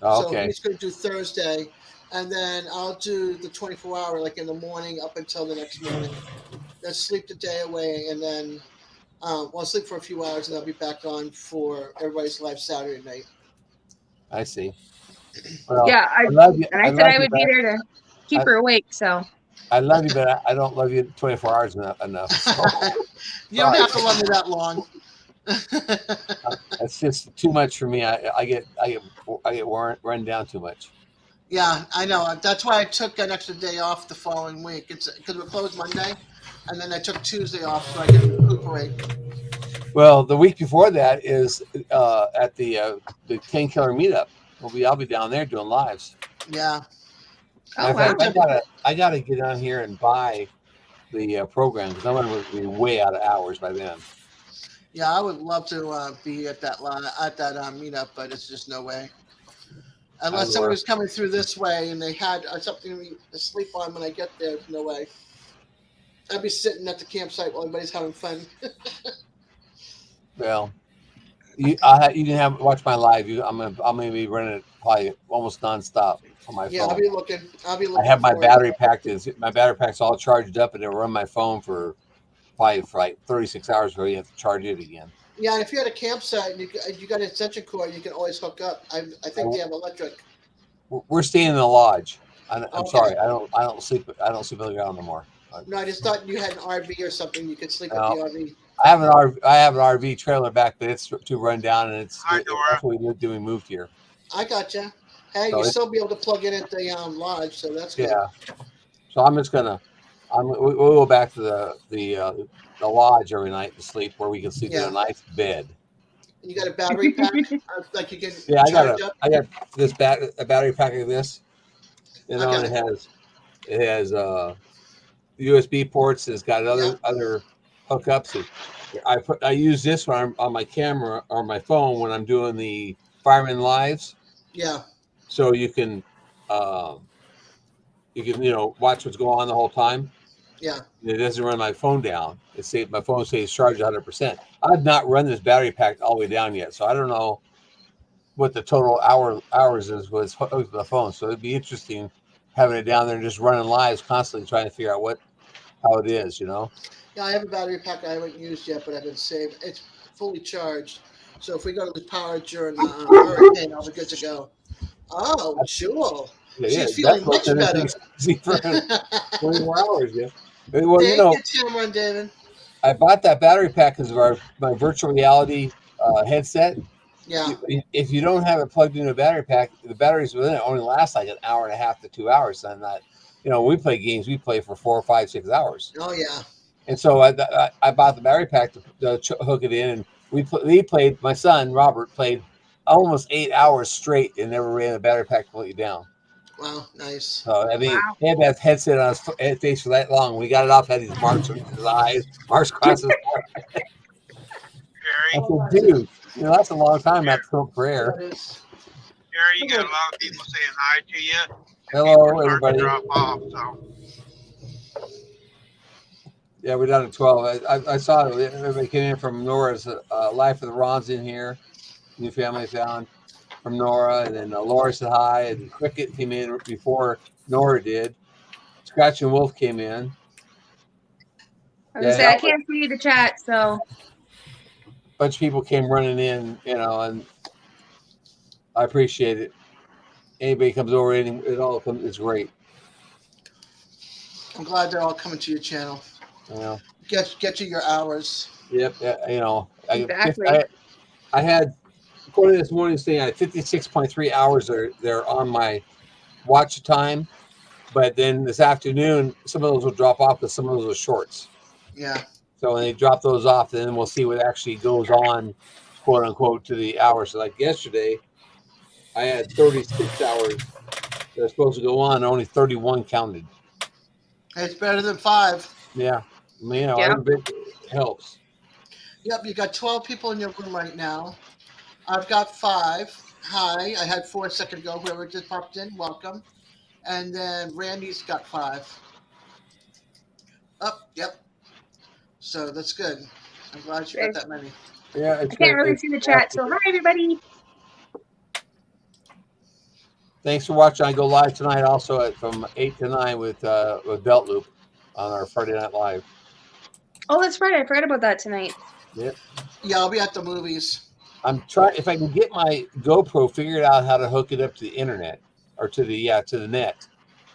Oh, So okay. he's gonna do Thursday, and then I'll do the 24-hour like in the morning up until the next morning. Then sleep the day away, and then I'll sleep for a few hours, and I'll be back on for everybody's live Saturday night. I see. Well, Yeah, I love you. and I said love I you, would be but there to keep I- her awake. So I love you, but I don't love you 24 hours enough. So, You don't have to love me that long. That's just too much for me. I get run down too much. Yeah, I know. That's why I took an extra day off the following week. It's because we're closed Monday, and then I took Tuesday off so I can recuperate. Well, the week before that is at the King Killer meetup. I'll be down there doing lives. Yeah. Oh, Matter of wow. fact, I gotta get down here and buy the program because I'm gonna be way out of hours by then. Yeah, I would love to be at that meetup, but it's just no way. Unless somebody was coming through this way and they had something to sleep on when I get there, no way. I'd be sitting at the campsite while everybody's having fun. Well, you can watch my live. I'm gonna be running it probably almost nonstop on my Yeah, phone. I'll be looking. I have my battery pack. My battery pack's all charged up, and it'll run my phone for like 36 hours before you have to charge it again. Yeah, and if you had a campsite and you got an extension cord, you can always hook up. I think they have electric. We're staying in the lodge. I'm Okay. sorry. I don't sleep on the ground no more. No, I just thought you had an RV or something. You could sleep at No. the RV. I have an RV trailer back, but it's too run down, and that's what we lived when we moved here. I gotcha. Hey, So you still be able to plug in at the lodge, so that's good. Yeah. So I'm just gonna. We'll go back to the lodge every night to sleep, where we can sleep in a nice bed. You got a battery pack, like you can Yeah, charge up. I got this a battery pack of this. You know, Okay. and it has USB ports. It's got other hookups. I use this one on my camera or my phone when I'm doing the Fireman Lives. Yeah. So you can watch what's going on the whole time. Yeah. And it doesn't run my phone down. My phone stays charged 100%. I've not run this battery pack all the way down yet, so I don't know what the total hours is with the phone. So it'd be interesting having it down there and just running lives constantly, trying to figure out how it is, you know. Yeah, I have a battery pack I haven't used yet, but I've been saved. It's fully charged. So if we go to the power during the hurricane, I'll be good to go. Oh, Jewel. She's feeling much better. 24 hours, yeah. Well, Thank you, Cameron David. I bought that battery pack because of my virtual reality headset. Yeah. If you don't have it plugged into a battery pack, the batteries within it only last like an hour and a half to 2 hours. And that, we play games, we play for 4, 5, 6 hours. Oh yeah. And so I bought the battery pack to hook it in, and we played. My son Robert played almost 8 hours straight and never ran the battery pack completely down. Wow, nice. So he had that headset on his face for that long. We got it off, had these marks on his eyes, marks across his forehead. I said, dude, that's a long time not to smoke for air. Gary, you got a lot of people saying hi to you. Hello, everybody. Drop off, so. Yeah, we're down to 12. I saw everybody came in from Nora's Life of the Rons in here. New family found from Nora, and then Laura said hi, and Cricket came in before Nora did. Scratch and Wolf came in. I can't see the chat, so. A bunch of people came running in, and I appreciate it. Anybody comes over, it's great. I'm glad they're all coming to your channel. Get you your hours. Yep. Exactly. I had, according to this morning's thing, I had 56.3 hours they're on my watch time. But then this afternoon, some of those will drop off because some of those are shorts. Yeah. So when they drop those off, then we'll see what actually goes on, quote unquote, to the hours. So like yesterday, I had 36 hours that are supposed to go on, only 31 counted. It's better than 5. Yeah. Every bit helps. Yep, you got 12 people in your room right now. I've got 5. Hi, I had 4 a second ago. Whoever just popped in, welcome. And then Randy's got 5. Oh, yep. So that's good. I'm glad you got that many. Yeah, I can't really see the chat, so hi everybody. Thanks for watching. I go live tonight also from 8 to 9 with Belt Loop on our Friday Night Live. Oh, that's right. I forgot about that tonight. Yep. Yeah, I'll be at the movies. I'm trying, if I can get my GoPro figured out how to hook it up to the internet or to the net.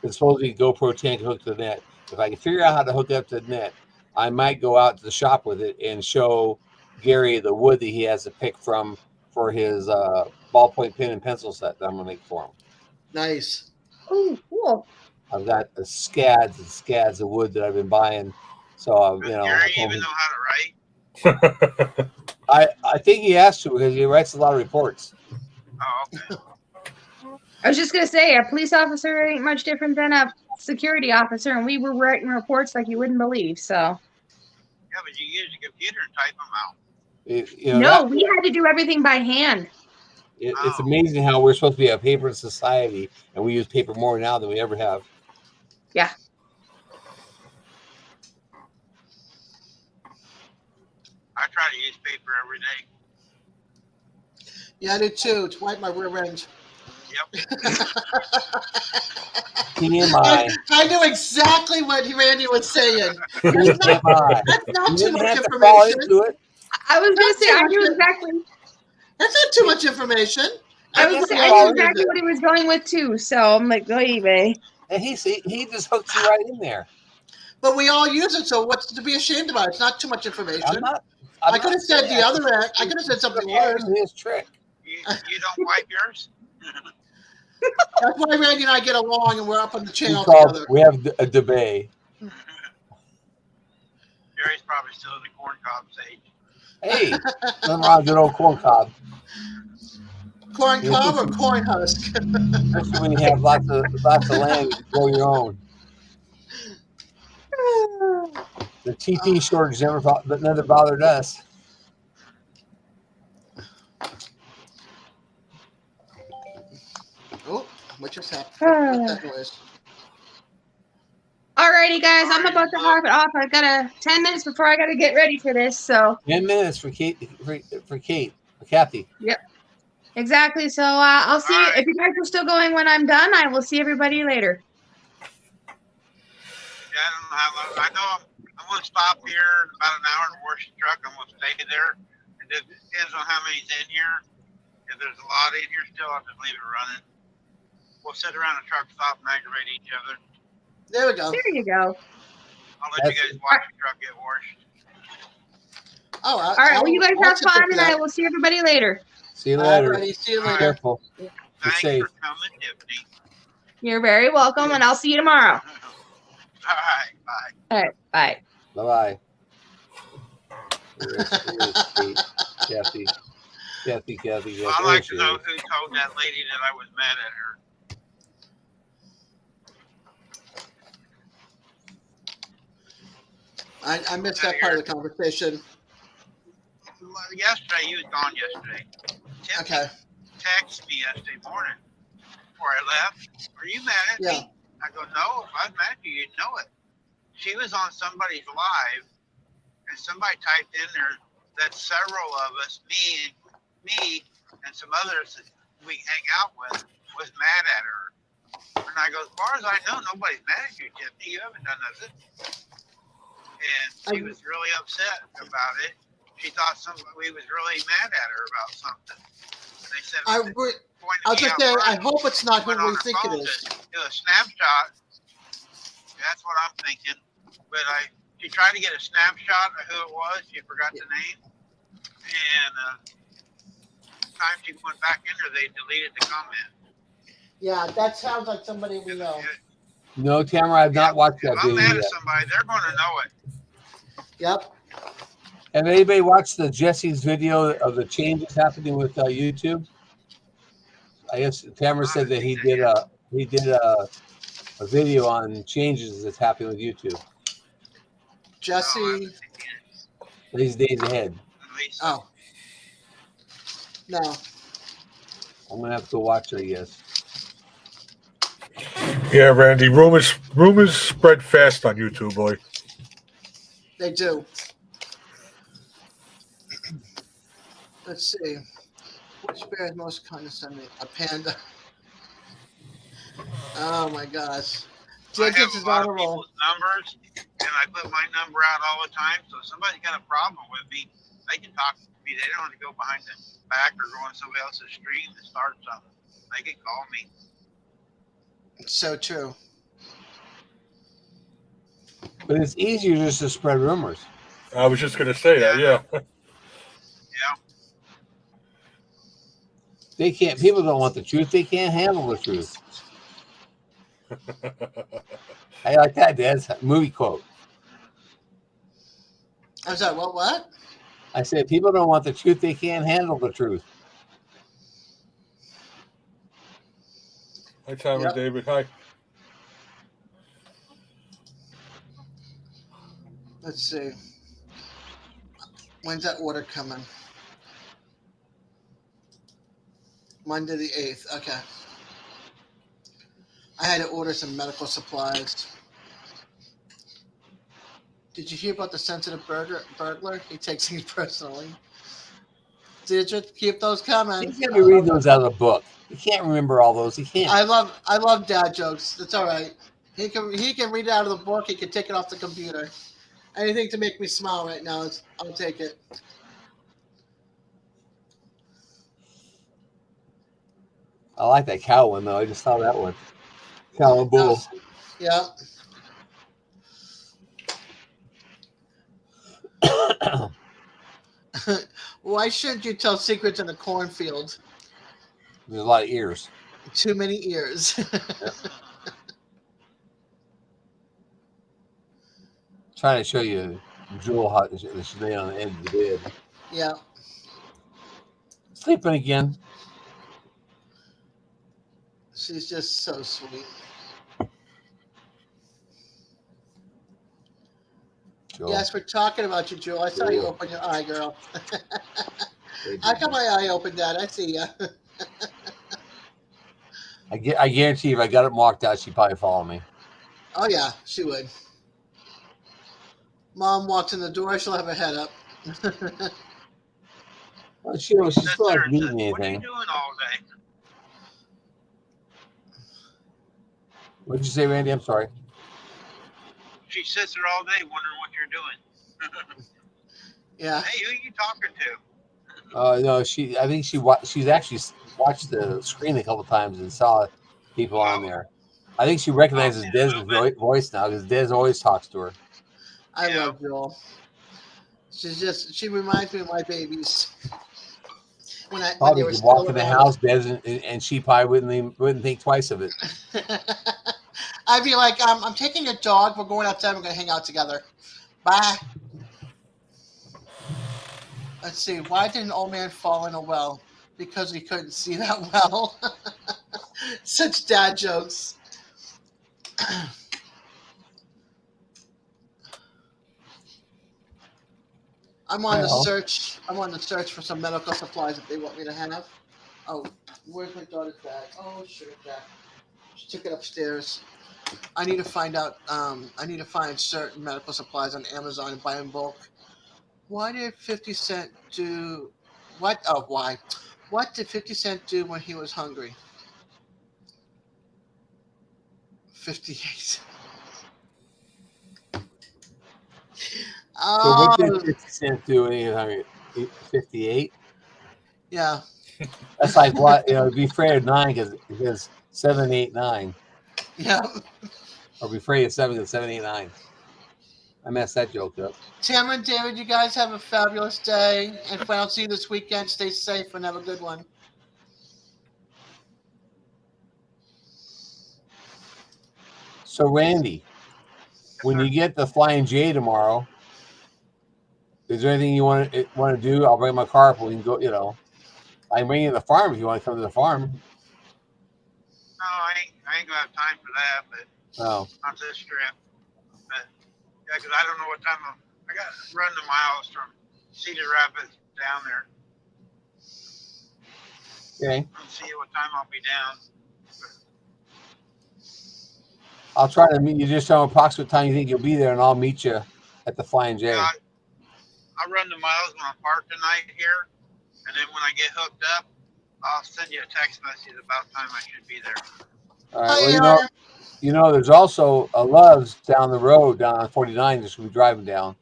It's supposed to be GoPro 10 hooked to the net. If I can figure out how to hook it up to the net, I might go out to the shop with it and show Gary the wood that he has to pick from for his ballpoint pen and pencil set that I'm gonna make for him. Nice. Oh, cool. I've got the scads and scads of wood that I've been buying. So Does you know, Gary I told even him- know how to write? I think he has to because he writes a lot of reports. Oh, okay. I was just gonna say, a police officer ain't much different than a security officer, and we were writing reports like you wouldn't believe. So Yeah, but you use a computer and type them out. You know, no, that- we had to do everything by hand. it's amazing how we're supposed to be a paper society, and we use paper more now than we ever have. Yeah. I try to use paper every day. Yeah, I do too. To wipe my rear end. Yep. TMI. I knew exactly what Randy was saying. TMI. That's not You too didn't much have to fall information. into it. I was gonna That's say, I too knew much- exactly. That's not too much information. I was gonna say, I knew exactly what he was going with too. So I'm like, go eBay. And he just hooks you right in there. But we all use it, so what's to be ashamed about? It's not too much information. I'm I could have said the other end. I could have said something worse. His trick. You don't wipe yours? That's why Randy and I get along, and we're up on the channel together. We have a debate. Gary's probably still in the corn cob stage. Hey, nothing wrong with good old corn cob. Corn cob or corn husk? Especially when you have lots of land, you grow your own. The TP shortage never bothered us. Oh, what just happened? What's that noise? Alrighty, guys, I'm about to hop it off. I got 10 minutes before I gotta get ready for this. So 10 minutes for Kate, for Kathy. yep, exactly. So I'll see if you guys are still going when I'm done. I will see everybody later. Yeah, I don't know how long. I know I'm going to stop here in about an hour and wash the truck. I'm going to stay there. It depends on how many's in here. If there's a lot in here still, I'll just leave it running. We'll sit around the truck stop and aggravate each other. There we go. There you go. I'll let you guys watch the truck get washed. Oh, All right. Well, you guys have fun, and I will see everybody later. See you later. Alrighty, see you later. Careful. Be Thanks safe. for coming, Tiffany. You're very welcome, and I'll see you tomorrow. All right, bye. All right. Bye. Bye-bye. Where's Kate? Kathy. Kathy. I'd like to know who told that lady that I was mad at her. I missed that part of the conversation. Yesterday, he was gone yesterday. Tiffany texted me yesterday morning before I left. Are you mad at me? I go, no, if I was mad at you, you'd know it. She was on somebody's live, and somebody typed in there that several of us, me, and some others that we hang out with, was mad at her. And I go, as far as I know, nobody's mad at you, Tiffany. You haven't done nothing. And she was really upset about it. She thought we was really mad at her about something. And they said, I was just saying, I hope it's not who we think it is. Do a snapshot. That's what I'm thinking. But she tried to get a snapshot of who it was. She forgot the name. And time she went back in there, they deleted the comment. Yeah, that sounds like somebody we know. No, Tamara, I've not watched that If I'm video mad yet. at somebody, they're going to know it. Yep. Have anybody watched the Jesse's video of the changes happening with YouTube? I guess Tamara said that he did a video on changes that's happening with YouTube. Jesse. These days ahead. Oh. No. I'm gonna have to go watch it, I guess. Yeah, Randy. Rumors spread fast on YouTube, boy. They do. Let's see. Which bear is most condescending? A panda. Oh my gosh. I Jenkins have is a lot on a of roll. people's numbers, and I put my number out all the time. So if somebody's got a problem with me, they can talk to me. They don't have to go behind the back or go on somebody else's stream to start something. They can call me. It's so true. But it's easier just to spread rumors. I was just gonna say that. Yeah. Yeah. They can't. People don't want the truth. They can't handle the truth. I like that, Dad's movie quote. I'm sorry, what? I said, people don't want the truth. They can't handle the truth. Hi, Tom Yep. and David. Hi. Let's see. When's that order coming? Monday the 8th. Okay. I had to order some medical supplies. Did you hear about the sensitive burglar? He takes things personally. Did you keep those coming? He's gonna be reading those out of the book. He can't remember all those. He can't. I love dad jokes. It's all right. He can read it out of the book. He can take it off the computer. Anything to make me smile right now, I'll take it. I like that cow one though. I just saw that one. Cow and bull. Yeah. Why shouldn't you tell secrets in a cornfield? There's a lot of ears. Too many ears. Trying to show you Jewel how she's laying on the end of the bed. Yeah. Sleeping again. She's just so sweet. Jewel. Yes, we're talking about you, Jewel. I saw you open your eye, girl. I got my eye open, Dad. I see ya. I guarantee if I got it marked out, she'd probably follow me. Oh, yeah, she would. Mom walks in the door, she'll have her head up. Well, she's still not meeting What are you anything. doing all day? What'd you say, Randy? I'm sorry. She sits there all day wondering what you're doing. Yeah. Hey, who are you talking to? No, I think she's actually watched the screen a couple times and saw people on there. I think she recognizes Dez's voice now because Dez always talks to her. I love Jewel. She reminds me of my babies. When they Probably were could still walk in the around. house, Dez, and she probably wouldn't think twice of it. I'd be like, I'm taking a dog. We're going outside. We're going to hang out together. Bye. Let's see. Why did an old man fall in a well? Because he couldn't see that well. Such dad jokes. I'm on the search. I'm on the search for some medical supplies that they want me to have. Oh, where's my daughter's bag? Oh, sure, bag. She took it upstairs. I need to find out. I need to find certain medical supplies on Amazon and buy in bulk. Why did 50 Cent do? What? Oh, why? What did 50 Cent do when he was hungry? 58. So what did 50 Cent do when he was hungry? 58? Yeah. That's like what? Be afraid of 9 because 7, 8, 9. Yeah. Or be afraid of 7 because 7, 8, 9. I messed that joke up. Tamara and David, you guys have a fabulous day. And if I don't see you this weekend, stay safe and have a good one. So Randy, when you get the Flying J tomorrow, is there anything you want to do? I'll bring my car up. We can go. I can bring you to the farm if you want to come to the farm. No, I ain't gonna have time for that, but Oh. on this trip. But yeah, because I don't know what time I got to run the miles from Cedar Rapids down there. Okay. I'll see what time I'll be down. I'll try to meet you. Just tell me approximate time you think you'll be there, and I'll meet you at the Flying J. Yeah, I'll run the miles when I park tonight here, and then when I get hooked up, I'll send you a text message about time I should be there. All right. Well, there's also a Love's down the road, down on 49. Just be driving down.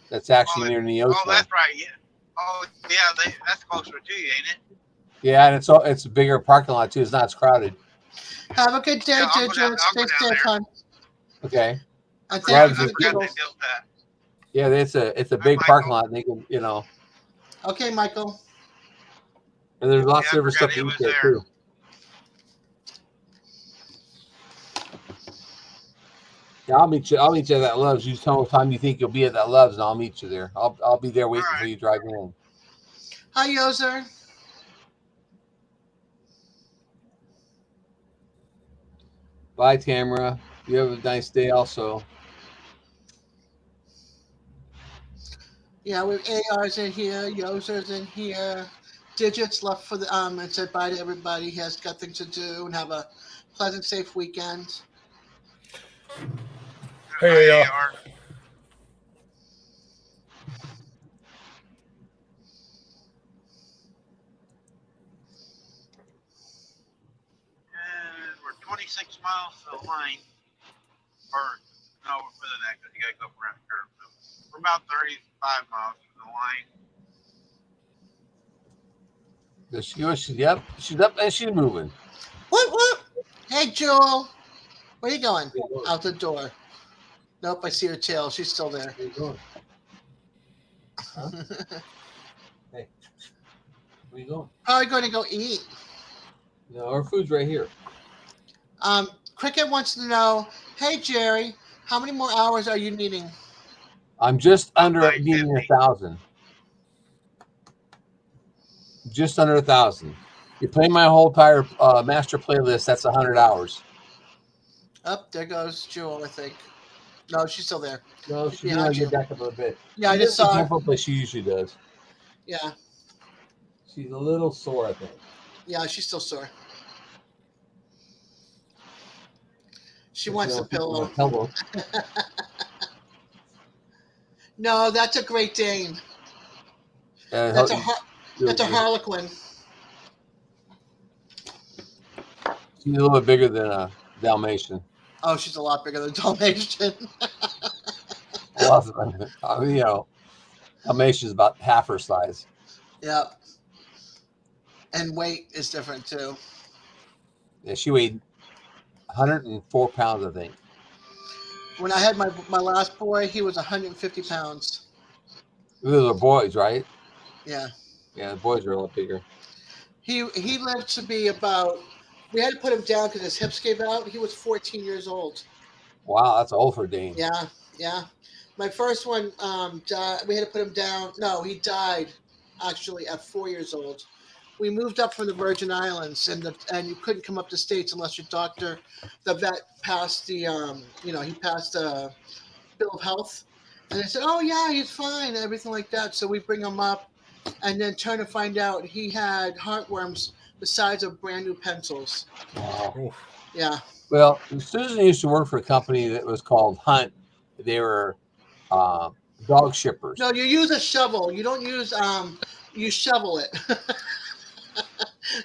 That's actually near Neosho. Oh, that's right. Yeah. Oh, yeah. That's closer to you, ain't it? Yeah, and it's a bigger parking lot too. It's not as crowded. Have a good day, Ginger. Stay safe, hon. Okay. I forgot they built that. Yeah, it's a big parking lot. And they can, Okay, Michael. And there's lots Yeah, I of different forgot stuff he to eat was there there. too. Yeah, I'll meet you. I'll meet you at that Love's. You tell me what time you think you'll be at that Love's, and I'll meet you there. I'll be there waiting for you driving in. Hi, Yoser. Bye, Tamara. You have a nice day, also. Yeah, we have AR's in here, Yoser's in here. Digits left for the and said bye to everybody. He has got things to do and have a pleasant, safe weekend. Hey, AR. And we're 26 miles to the line. Or, no, we're further than that because you got to go around the curve. So we're about 35 miles from the line. Yep, she's up and she's moving. What? Hey, Jewel. Where are you going? Out the door. Nope, I see her tail. She's still there. Where you going? Huh? Hey, where you going? Probably going to go eat. No, our food's right here. Cricket wants to know, hey, Jerry, how many more hours are you needing? I'm just under needing 1,000. Just under 1,000. You play my whole entire master playlist. That's 100 hours. Oh, there goes Jewel, I think. No, she's still there. No, She's she's gonna behind get you. back up a little bit. Yeah, I She just doesn't saw her. jump up like she usually does. Yeah, She's a little sore, I think. yeah, she's still sore. She But wants you a know, people pillow. want pillow. No, that's a Great Dane. And That's a she's Harlequin. a little bit bigger than a Dalmatian. Oh, she's a lot bigger than Dalmatian. Well, I mean, you know, Dalmatian's about half her size. Yeah. And weight is different too. Yeah, she weighed 104 pounds, I think. When I had my last boy, he was 150 pounds. Those are boys, right? Yeah. Yeah, the boys are a lot bigger. He lived to be about. We had to put him down because his hips gave out. He was 14 years old. Wow, that's old for Dane. Yeah. My first one died. We had to put him down. No, he died actually at 4 years old. We moved up from the Virgin Islands, and you couldn't come up to States unless your doctor, the vet, passed the he passed a bill of health, and they said, oh yeah, he's fine, and everything like that. So we bring him up, and then turn to find out he had heartworms the size of brand new pencils. Wow. Yeah. Well, Susan used to work for a company that was called Hunt. They were dog shippers. No, you use a shovel. You don't use you shovel it.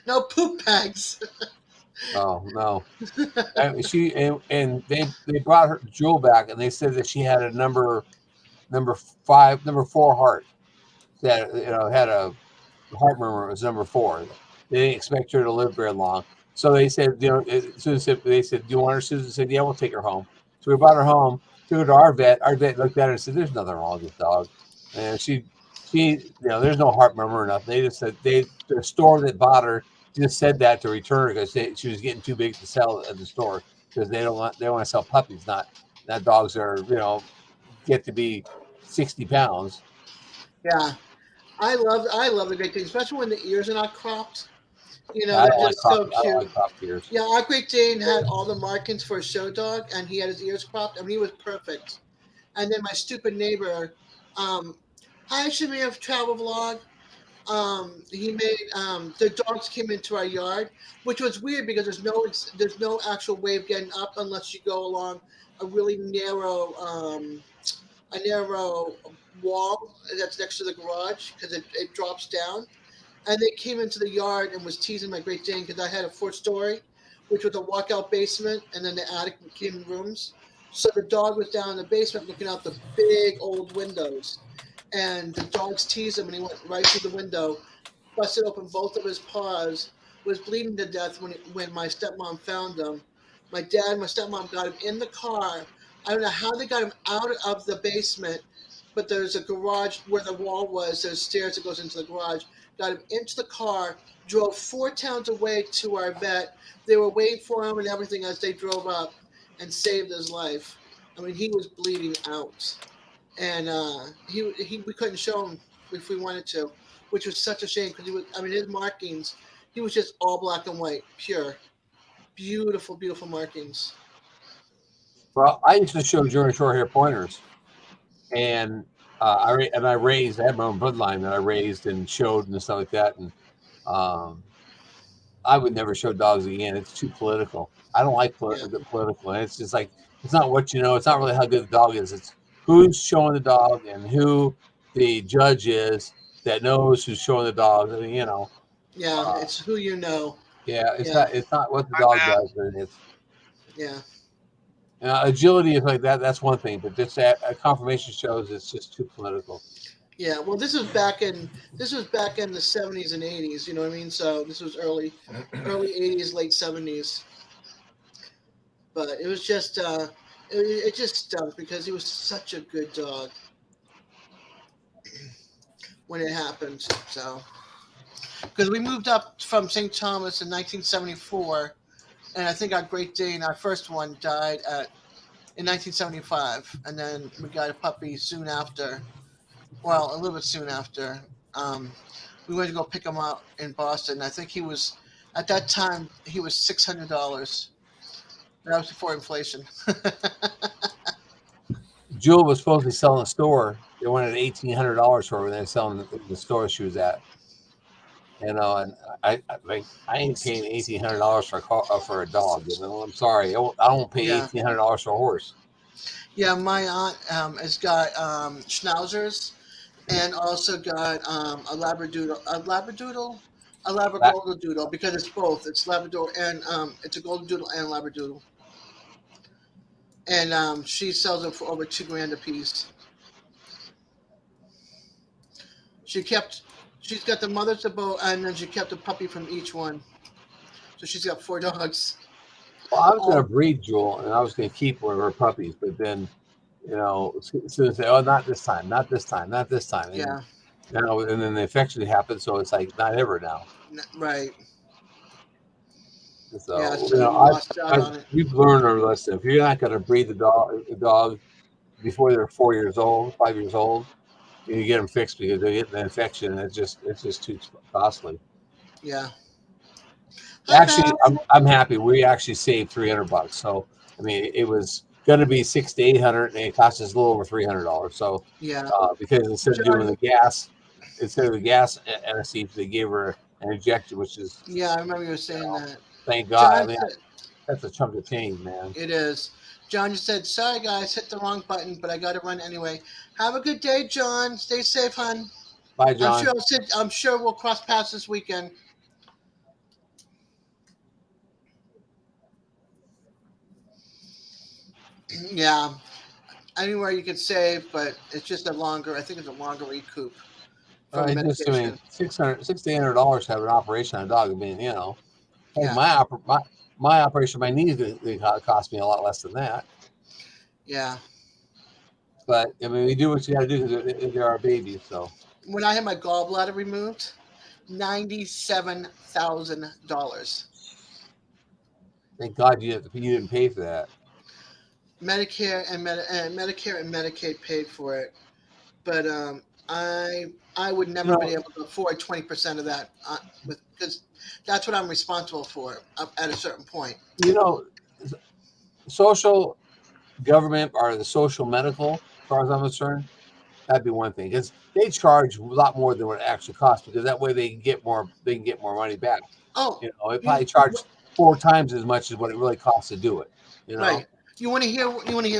No poop bags. Oh no! And they brought her Jewel back, and they said that she had a number 4 heart. That had a heart murmur. It was number 4. They didn't expect her to live very long, so they said, Susan said, they said, "Do you want her?" Susan said, "Yeah, we'll take her home." So we brought her home, took her to our vet. Our vet looked at her and said, "There's nothing wrong with this dog," and she there's no heart murmur or nothing. They just said the store that bought her just said that to return her because she was getting too big to sell at the store because they want to sell puppies, not dogs that are get to be 60 pounds. Yeah, I love the Great Dane, especially when the ears are not cropped. I They're don't like just so cropped, I cute. don't like cropped ears. Yeah, our Great Dane had all the markings for a show dog, and he had his ears cropped. I mean, he was perfect. And then my stupid neighbor, hi Shamir Travel Vlog. He made the dogs came into our yard, which was weird because there's no actual way of getting up unless you go along a really narrow wall that's next to the garage because it drops down. And they came into the yard and was teasing my Great Dane because I had a 4-story, which was a walkout basement, and then the attic became rooms. So the dog was down in the basement looking out the big old windows. And the dogs teased him, and he went right through the window, busted open both of his paws, was bleeding to death when my stepmom found him. My dad and my stepmom got him in the car. I don't know how they got him out of the basement, but there's a garage where the wall was. There's stairs that goes into the garage. Got him into the car, drove 4 towns away to our vet. They were waiting for him and everything as they drove up, and saved his life. I mean, he was bleeding out, and we couldn't show him if we wanted to, which was such a shame because he was. I mean, his markings, he was just all black and white, pure, beautiful, beautiful markings. Well, I used to show German short hair pointers, and I had my own bloodline that I raised and showed and stuff like that, and I would never show dogs again. It's too political. I don't like political, and it's just like it's not what you know. It's not really how good the dog is. It's who's showing the dog and who the judge is that knows who's showing the dog. I mean, you know. Yeah, it's who you know. Yeah, it's not what the dog does. It's yeah. Agility is like that. That's one thing, but this confirmation shows it's just too political. Yeah, well, this was back in the 70s and 80s. You know what I mean? So this was early 80s, late 70s. But it was just it just stunk because he was such a good dog when it happened. So because we moved up from St. Thomas in 1974, and I think our Great Dane, our first one, died in 1975, and then we got a puppy soon after. Well, a little bit soon after. We went to go pick him up in Boston. I think he was, at that time, he was $600. That was before inflation. Jewel was supposed to be selling a store. They wanted $1,800 for her when they were selling the store she was at. You know, and I ain't paying $1,800 for a dog. You know, I'm sorry, I don't pay $1,800 for a horse. Yeah, my aunt has got schnauzers, and also got a labradoodle, a labradoodle, because it's both. It's Labrador and it's a golden doodle and labradoodle. And she sells them for over $2,000 a piece. She's got the mothers of both, and then she kept a puppy from each one. So she's got 4 dogs. Well, I was going to breed Jewel, and I was going to keep one of her puppies, but then, you know, as soon as they say, "Oh, not this time, not this time, not this time," Yeah. You know, and then the infection happened, so it's like not ever now. Right. So Yeah, so you know, you lost out on it. we've learned our lesson. If you're not going to breed the dog before they're 4 years old, 5 years old, you get them fixed because they get the infection, and it's just too costly. Yeah. Actually, I'm happy. We actually saved $300. So I mean, it was going to be $600 to $800, and it cost us a little over $300. So yeah, because instead of doing the gas anesthesia, they gave her an injection, which is I remember you were saying that. Thank God. John I mean, that's a chunk of change, man. It is. John just said, "Sorry guys, hit the wrong button, but I got to run anyway." Have a good day, John. Stay safe, hon. Bye, John. I'm sure we'll cross paths this weekend. Yeah, anywhere you can save, but it's just a longer. I think it's a longer recoup. From Just, I mean, $600 to $800 to have an operation on a dog. I mean, you know, Yeah. my operation, my knees cost me a lot less than that. Yeah. But I mean, we do what you got to do because they're our babies. So When I had my gallbladder removed, $97,000. thank God you didn't pay for that. Medicare and Medicaid paid for it, but I would never be able to afford 20% of that because that's what I'm responsible for at a certain point. You know, social government or the social medical, as far as I'm concerned, that'd be one thing because they charge a lot more than what it actually costs because that way they can get more money back. Oh, you know, they probably charge 4 times as much as what it really costs to do it. You know, right? You want to hear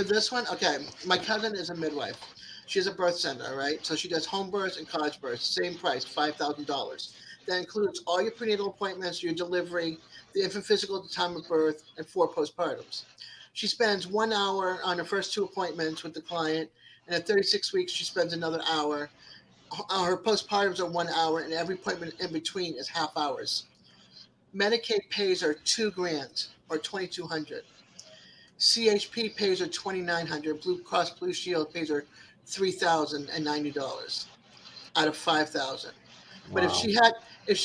this one? Okay, my cousin is a midwife. She has a birth center, right? So she does home births and cottage births. Same price, $5,000. That includes all your prenatal appointments, your delivery, the infant physical at the time of birth, and 4 postpartums. She spends 1 hour on her first 2 appointments with the client, and at 36 weeks, she spends another hour. Her postpartums are 1 hour, and every appointment in between is half hours. Medicaid pays her $2,000 or $2,200. CHP pays her $2,900. Blue Cross Blue Shield pays her $3,090 out of 5,000. But Wow. if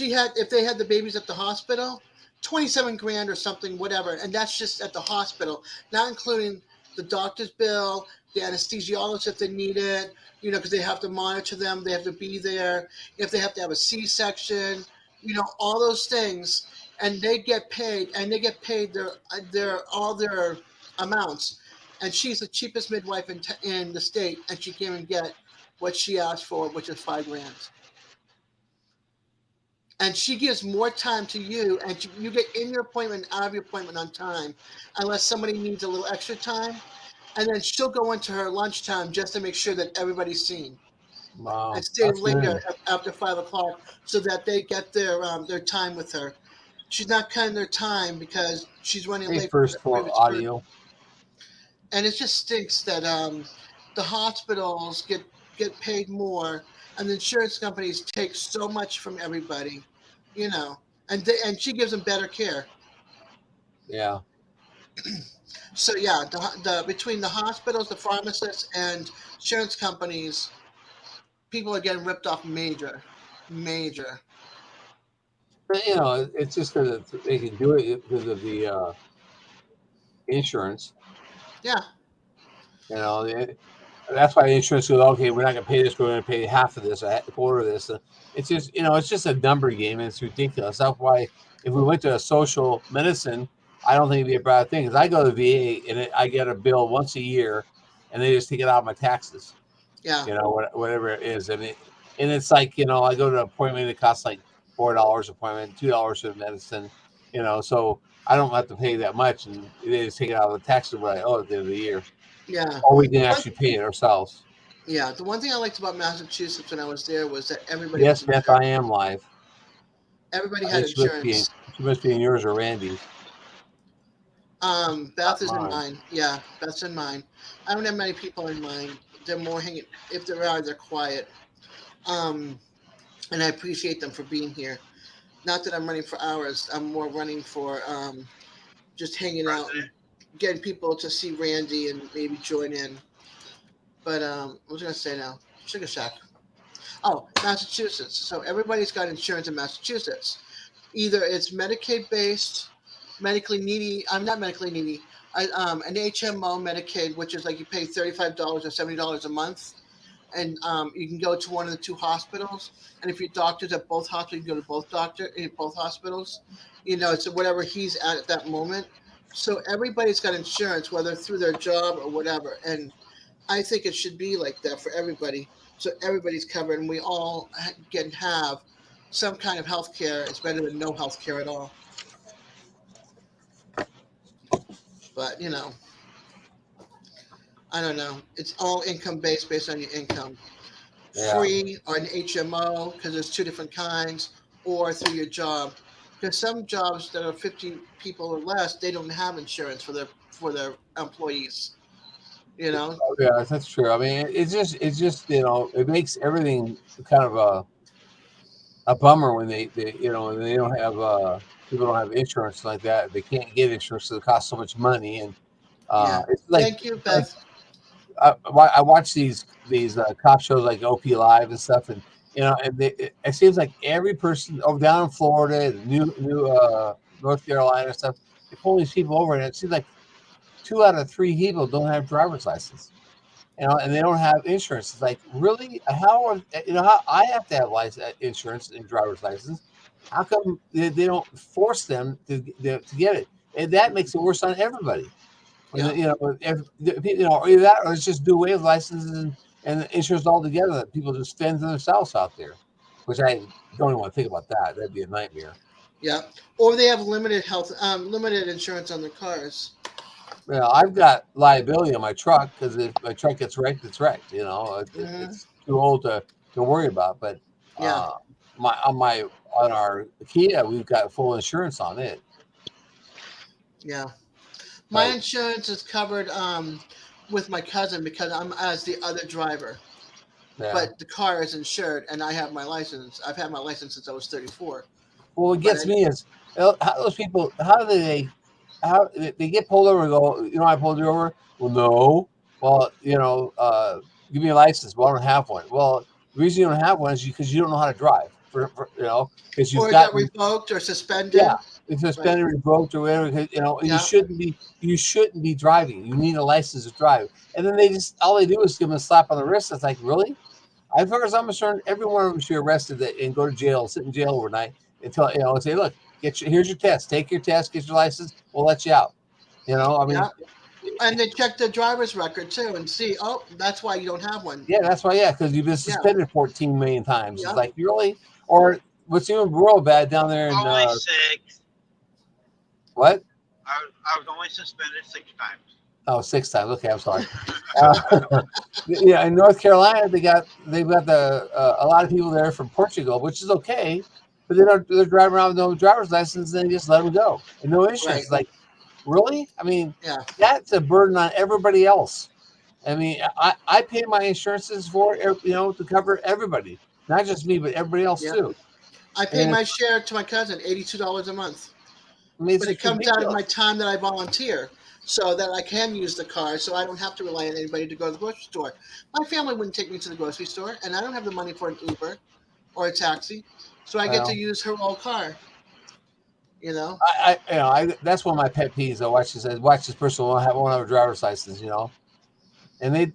they had the babies at the hospital, 27 grand or something, whatever, and that's just at the hospital, not including the doctor's bill, the anesthesiologist if they need it, because they have to monitor them, they have to be there, if they have to have a C-section, all those things, and they get paid their all their amounts, and she's the cheapest midwife in the state, and she can't even get what she asked for, which is 5 grand. And she gives more time to you, and you get in your appointment, out of your appointment on time, unless somebody needs a little extra time. And then she'll go into her lunchtime just to make sure that everybody's seen, Wow. and stay That's later good. after 5 o'clock so that they get their time with her. She's not cutting their time because she's running Hey, late. first for previous audio. And it just stinks that the hospitals get paid more, and the insurance companies take so much from everybody, and she gives them better care. Yeah. So yeah, the between the hospitals, the pharmacists, and insurance companies, people are getting ripped off major. But, it's just because they can do it because of the insurance. Yeah. That's why the insurance goes, okay, we're not going to pay this. We're going to pay half of this, a quarter of this. It's just, it's just a number game, and it's ridiculous. That's why if we went to a social medicine, I don't think it'd be a bad thing. Because I go to the VA and I get a bill once a year, and they just take it out of my taxes. Yeah. Whatever it is. And it's like, I go to an appointment, it costs like $4 appointment, $2 for medicine, so I don't have to pay that much, and they just take it out of the taxes at the end of the year. Yeah. Or we can actually pay it ourselves. Yeah. The one thing I liked about Massachusetts when I was there was that everybody. Yes, Beth, I am live. Everybody had She insurance. must be in yours or Randy's. Beth is in mine. Yeah, Beth's in mine. I don't have many people in mine. They're more hanging. If there are, they're quiet. And I appreciate them for being here. Not that I'm running for hours. I'm more running for just hanging out and getting people to see Randy and maybe join in. But what was I going to say now? Sugar Shack. Oh, Massachusetts. So everybody's got insurance in Massachusetts. Either it's Medicaid-based, medically needy. I'm not medically needy. An HMO Medicaid, which is like you pay $35 or $70 a month, and you can go to one of the two hospitals. And if your doctor's at both hospitals, you can go to both hospitals. It's whatever he's at that moment. So everybody's got insurance, whether through their job or whatever. And I think it should be like that for everybody. So everybody's covered, and we all can have some kind of health care. It's better than no health care at all. But, I don't know. It's all income based on your income. Yeah. Free or an HMO, because there's two different kinds, or through your job. Because some jobs that are 50 people or less, they don't have insurance for their employees. Yeah, that's true. I mean, it's just it makes everything kind of a bummer when they when they don't have people don't have insurance like that. They can't get insurance, so it costs so much money. And it's like, thank you, Beth. I watch these cop shows like OP Live and stuff, and it seems like every person down in Florida, New North Carolina and stuff, they pull these people over, and it seems like 2 out of 3 people don't have driver's license, and they don't have insurance. It's like, really? How I have to have insurance and driver's license? How come they don't force them to get it? And that makes it worse on everybody. Yeah. Either that, or it's just do away with licenses and insurance altogether. That people just fend for themselves out there, which I don't even want to think about that. That'd be a nightmare. Yeah, or they have limited insurance on their cars. Well, I've got liability on my truck because if my truck gets wrecked, it's wrecked. It's too old to worry about. But Yeah. on our Kia, we've got full insurance on it. Yeah. My Right. insurance is covered with my cousin because I'm as the other driver. Yeah. But the car is insured, and I have my license. I've had my license since I was 34. Well, what gets me is how those people. How they get pulled over and go, I pulled you over. Well, no. Well, give me a license. Well, I don't have one. Well, the reason you don't have one is because you don't know how to drive. Because you've Or it got got revoked or suspended. yeah, it's suspended, revoked, or whatever. 'Cause, and Yeah. you shouldn't be driving. You need a license to drive. And then all they do is give them a slap on the wrist. It's like, really? As far as I'm concerned, every one of them should be arrested and go to jail, sit in jail overnight until and say, look, here's your test. Take your test, get your license. We'll let you out. I mean. Yeah. And they check the driver's record too and see, oh, that's why you don't have one. Yeah, that's why. Yeah, because you've been suspended 14 million times. Yeah. It's like, really? Or what's even real bad down there in Only 6. what? I was only suspended 6 times. Oh, 6 times. Okay, I'm sorry. Yeah, in North Carolina, they've got a lot of people there from Portugal, which is okay, but they're driving around with no driver's license, and they just let them go and no insurance. Right. Like, really? I mean, Yeah. that's a burden on everybody else. I mean, I pay my insurances for to cover everybody, not just me, but everybody else too. I pay my share to my cousin, $82 a month. I mean, but it comes out of my time that I volunteer, so that I can use the car, so I don't have to rely on anybody to go to the grocery store. My family wouldn't take me to the grocery store, and I don't have the money for an Uber or a taxi, so I get to use her old car. That's one of my pet peeves. I watch this person won't have a driver's license, and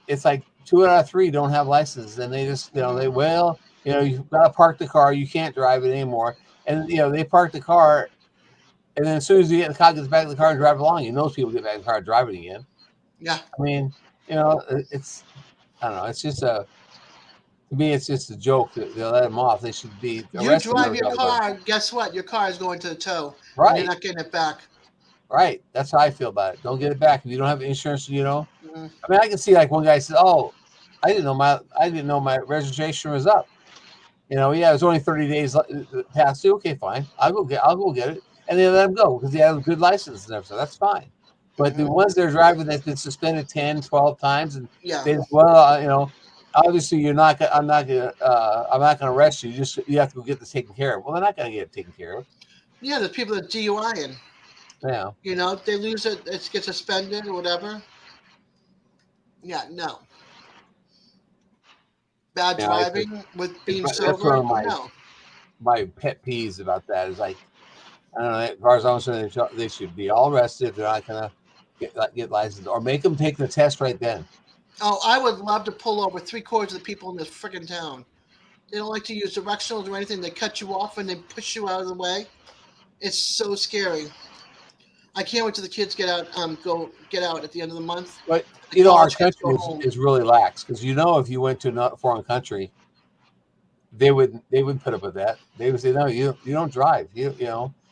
it's like 2 out of 3 don't have licenses, and they just you've got to park the car, you can't drive it anymore, and they park the car. And then as soon as the car gets back in the car and drive along, those people get back in the car and drive it again. Yeah. I mean, it's, I don't know. It's just to me, it's just a joke. They'll let them off. They should be arrested. You drive your car, guess what? Your car is going to the tow. Right. And you're not getting it back. Right. That's how I feel about it. Don't get it back. If you don't have insurance, I mean, I can see like one guy says, oh, I didn't know my registration was up. It was only 30 days past due. Okay, fine. I'll go get it. And they let them go because they have a good license and everything. That's fine. But the ones they're driving that's been suspended 10, 12 times, and obviously I'm not gonna arrest you. You have to go get this taken care of. Well, they're not gonna get it taken care of. Yeah, there's people that DUI in. Yeah. They lose it gets suspended or whatever. Yeah, no. Bad driving with being sober. That's one of my pet peeves about that is like, I don't know. As far as I'm concerned, they should be all arrested if they're not gonna get licensed, or make them take the test right then. Oh, I would love to pull over 3/4 of the people in this freaking town. They don't like to use directionals or anything. They cut you off and they push you out of the way. It's so scary. I can't wait till the kids get out. Get out at the end of the month. But our country is really lax because if you went to a foreign country, they wouldn't put up with that. They would say, no, you don't drive.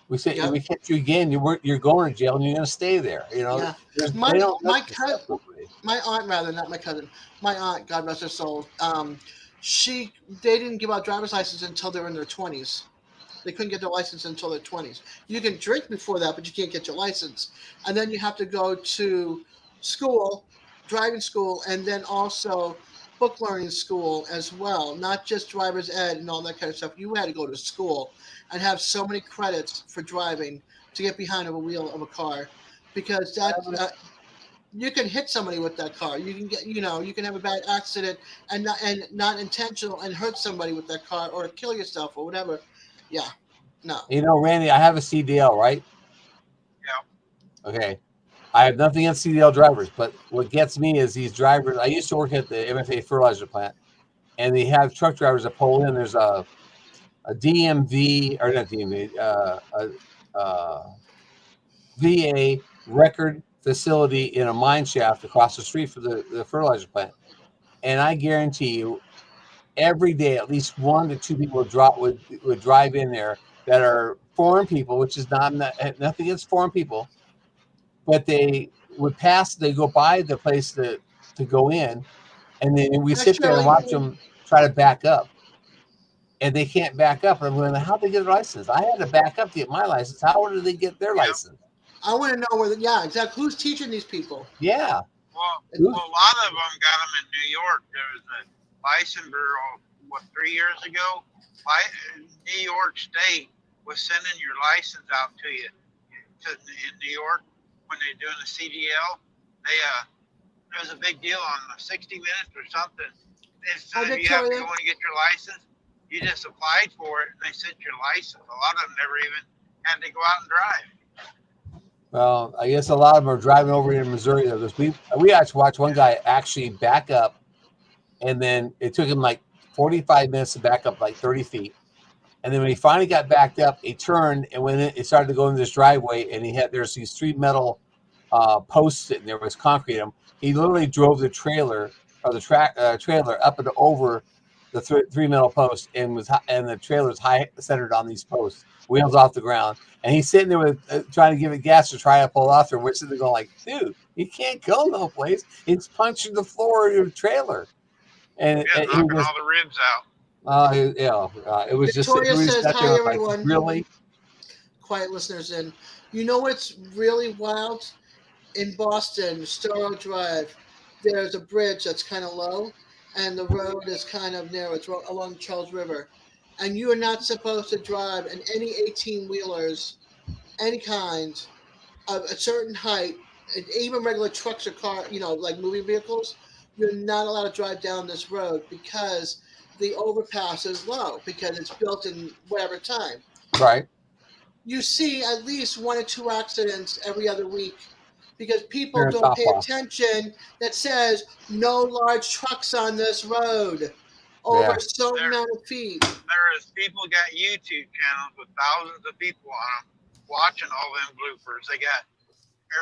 We say we catch you again. You're going to jail and you're going to stay there. Yeah. My aunt, rather, not my cousin. My aunt, God rest her soul. They didn't give out driver's licenses until they were in their 20s. They couldn't get their license until their 20s. You can drink before that, but you can't get your license. And then you have to go to school, driving school, and then also book learning school as well. Not just driver's ed and all that kind of stuff. You had to go to school and have so many credits for driving to get behind the wheel of a car, because you can hit somebody with that car. You can get, you can have a bad accident and not intentional and hurt somebody with that car or kill yourself or whatever. Yeah, no. Randy, I have a CDL, right? Yeah. Okay. I have nothing against CDL drivers, but what gets me is these drivers. I used to work at the MFA fertilizer plant, and they have truck drivers that pull in. There's a DMV, or not DMV, VA record facility in a mine shaft across the street from the fertilizer plant. And I guarantee you, every day, at least 1 to 2 people would drive in there that are foreign people, which is nothing against foreign people, but they would pass, they go by the place to go in, and then we sit there and watch them try to back up. And they can't back up. And I'm going, how'd they get a license? I had to back up to get my license. How did they get their license? I want to know exactly. Who's teaching these people? Yeah. Well, a lot of them got them in New York. There was a license bureau, 3 years ago? New York State was sending your license out to you in New York when they're doing the CDL. It was a big deal on 60 Minutes or something. This Hi, time you have to Victoria. go and get your license. You just applied for it, and they sent your license. A lot of them never even had to go out and drive. Well, I guess a lot of them are driving over here in Missouri though, because we actually watched one guy actually back up, and then it took him like 45 minutes to back up like 30 feet. And then when he finally got backed up, he turned and when it started to go in this driveway, and there's these 3 metal posts sitting there with concrete in them. He literally drove the trailer or the trailer up and over the 3 metal posts, and the trailer's high centered on these posts, wheels off the ground, and he's sitting there with trying to give it gas to try to pull off there. We're sitting there going like, dude, you can't go no place. It's punching the floor of your trailer, and Yeah, he knocking was, all the ribs out. it was just Victoria we were says, sat "Hi, there like, everyone." really? Quiet listeners in. You know what's really wild? In Boston, Storrow Drive, there's a bridge that's kind of low, and the road is kind of narrow. It's along the Charles River, and you are not supposed to drive in any 18-wheelers, any kind, of a certain height, and even regular trucks or car, like moving vehicles. You're not allowed to drive down this road because the overpass is low because it's built in whatever time. Right. You see at least 1 or 2 accidents every other week because people Here in don't pay Tahlequah. attention that says no large trucks on this road over Yeah. so many feet. There is people got YouTube channels with thousands of people on them watching all them bloopers. They got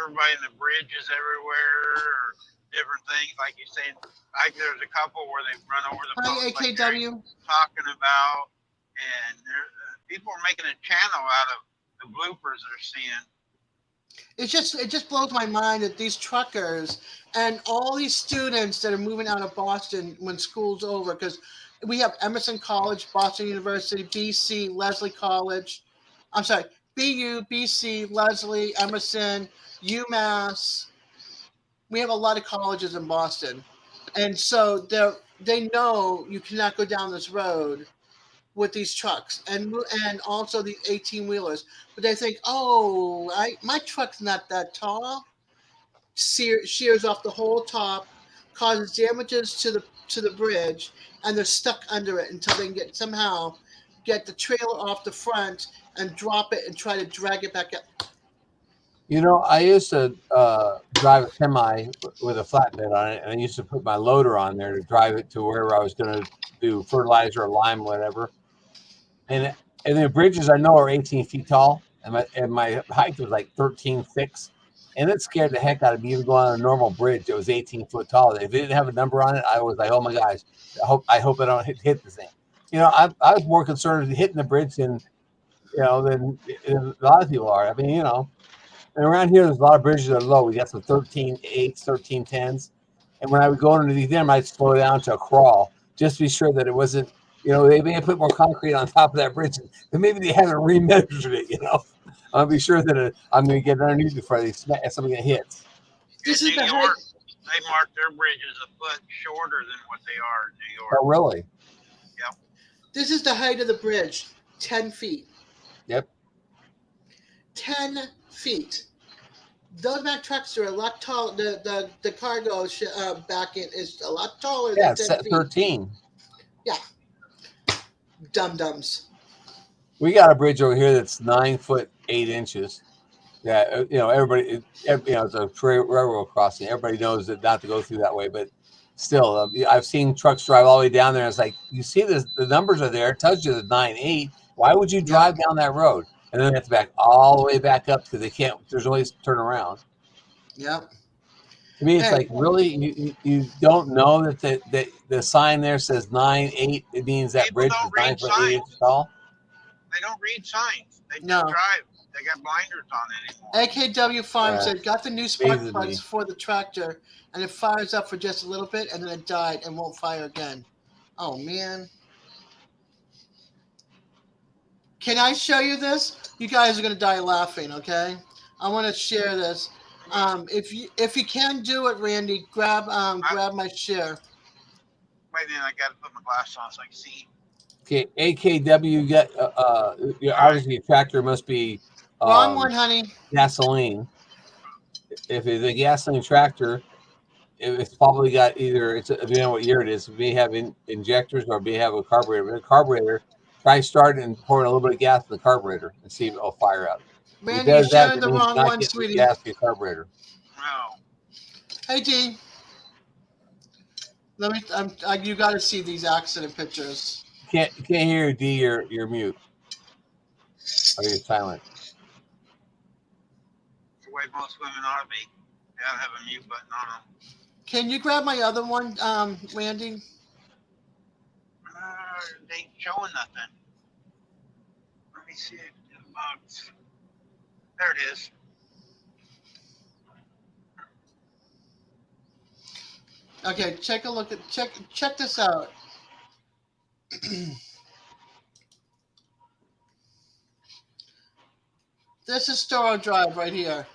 everybody in the bridges everywhere, or different things like you said. Like there's a couple where they run over the Hi, post like AKW. you're talking about, and people are making a channel out of the bloopers they're seeing. It just blows my mind that these truckers and all these students that are moving out of Boston when school's over, because we have Emerson College, Boston University, BC, Leslie College. I'm sorry, BU, BC, Leslie, Emerson, UMass. We have a lot of colleges in Boston, and so they know you cannot go down this road with these trucks and also the 18-wheelers, but they think, oh, my truck's not that tall. Shears off the whole top, causes damages to the bridge, and they're stuck under it until they can somehow get the trailer off the front and drop it and try to drag it back up. I used to drive a semi with a flatbed on it, and I used to put my loader on there to drive it to wherever I was going to do fertilizer or lime, whatever. And the bridges I know are 18 feet tall, and my height was like 13.6, and it scared the heck out of me even going on a normal bridge that was 18 foot tall. If it didn't have a number on it, I was like, oh my gosh, I hope I don't hit the thing. I was more concerned with hitting the bridge than a lot of people are. I mean, and around here there's a lot of bridges that are low. We got some 13.8s, 13.10s, and when I would go underneath them, I'd slow down to a crawl just to be sure that it wasn't. They may have put more concrete on top of that bridge, and maybe they haven't remeasured it. I'll be sure that I'm going to get underneath before something hits. This In is the New height. York, they mark their bridges a foot shorter than what they are in New York. Oh, really? Yep. This is the height of the bridge, 10 feet. Yep. 10 feet. Those Mack trucks are a lot taller. The cargo back in is a lot taller Yeah, than it's 10 at feet. 13. Yeah. Dum-dums. We got a bridge over here that's 9 foot 8 inches. Yeah, everybody, it's a railroad crossing. Everybody knows that not to go through that way, but still, I've seen trucks drive all the way down there. And it's like, you see the numbers are there. It tells you the 9.8. Why would you drive down that road? And then they have to back all the way back up because they can't. There's no place to turn around. Yep. To me, it's Hey. like, really, you don't know that the sign there says 9.8. It means that People bridge don't is 9 read foot 8 signs. inches tall. They don't read signs. They just No. drive. They got blinders on anymore. AKW Farm Yeah. said got the new spark Amazes plugs me. for the tractor, and it fires up for just a little bit, and then it died and won't fire again. Oh man! Can I show you this? You guys are gonna die laughing. Okay, I want to share this. If you can do it, Randy, grab my share. Wait, then I got to put my glasses on so I can see. Okay, AKW, you got obviously your tractor must be Wrong one, honey. gasoline. If it's a gasoline tractor, it's probably got either depending on what year it is, it may have injectors or may have a carburetor. But the carburetor, try starting and pouring a little bit of gas in the carburetor and see if it'll fire up. If it Randy, you're does that, sharing that the means wrong not one, getting the sweetie. gas in your carburetor. Wow. Hey, Dean. Let me. You got to see these accident pictures. You can't hear you, D. You're mute. Or you're silent. The way most women ought to be. They don't have a mute button on them. Can you grab my other one, Randy? They ain't showing nothing. Let me see it in the box. There it is. Okay, check a look at check this out. This is Storrow Drive right here.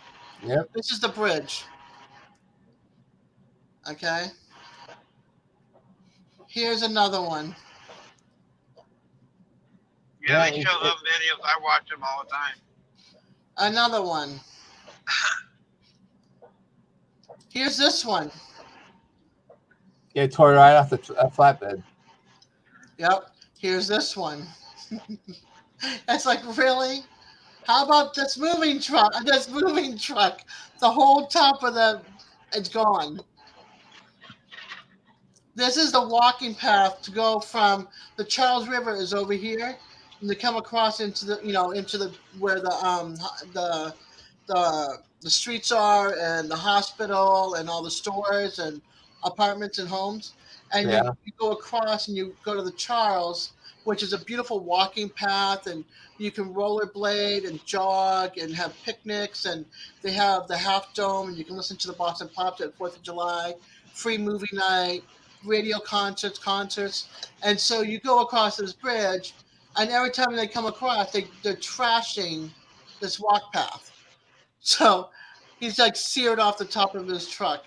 Yep. This is the bridge. Okay. Here's another one. Yeah, they show them videos. I watch them all the time. Another one. Here's this one. Yeah, it tore right off the flatbed. Yep. Here's this one. It's like, really? How about this moving truck? This moving truck. The whole top of it's gone. This is the walking path to go from the Charles River is over here, and to come across into the where the streets are and the hospital and all the stores and apartments and homes. And Yeah. you go across and you go to the Charles, which is a beautiful walking path, and you can rollerblade and jog and have picnics, and they have the Half Dome, and you can listen to the Boston Pops at 4th of July, free movie night, radio concerts. And so you go across this bridge, and every time they come across, they're trashing this walk path. So he's like seared off the top of his truck.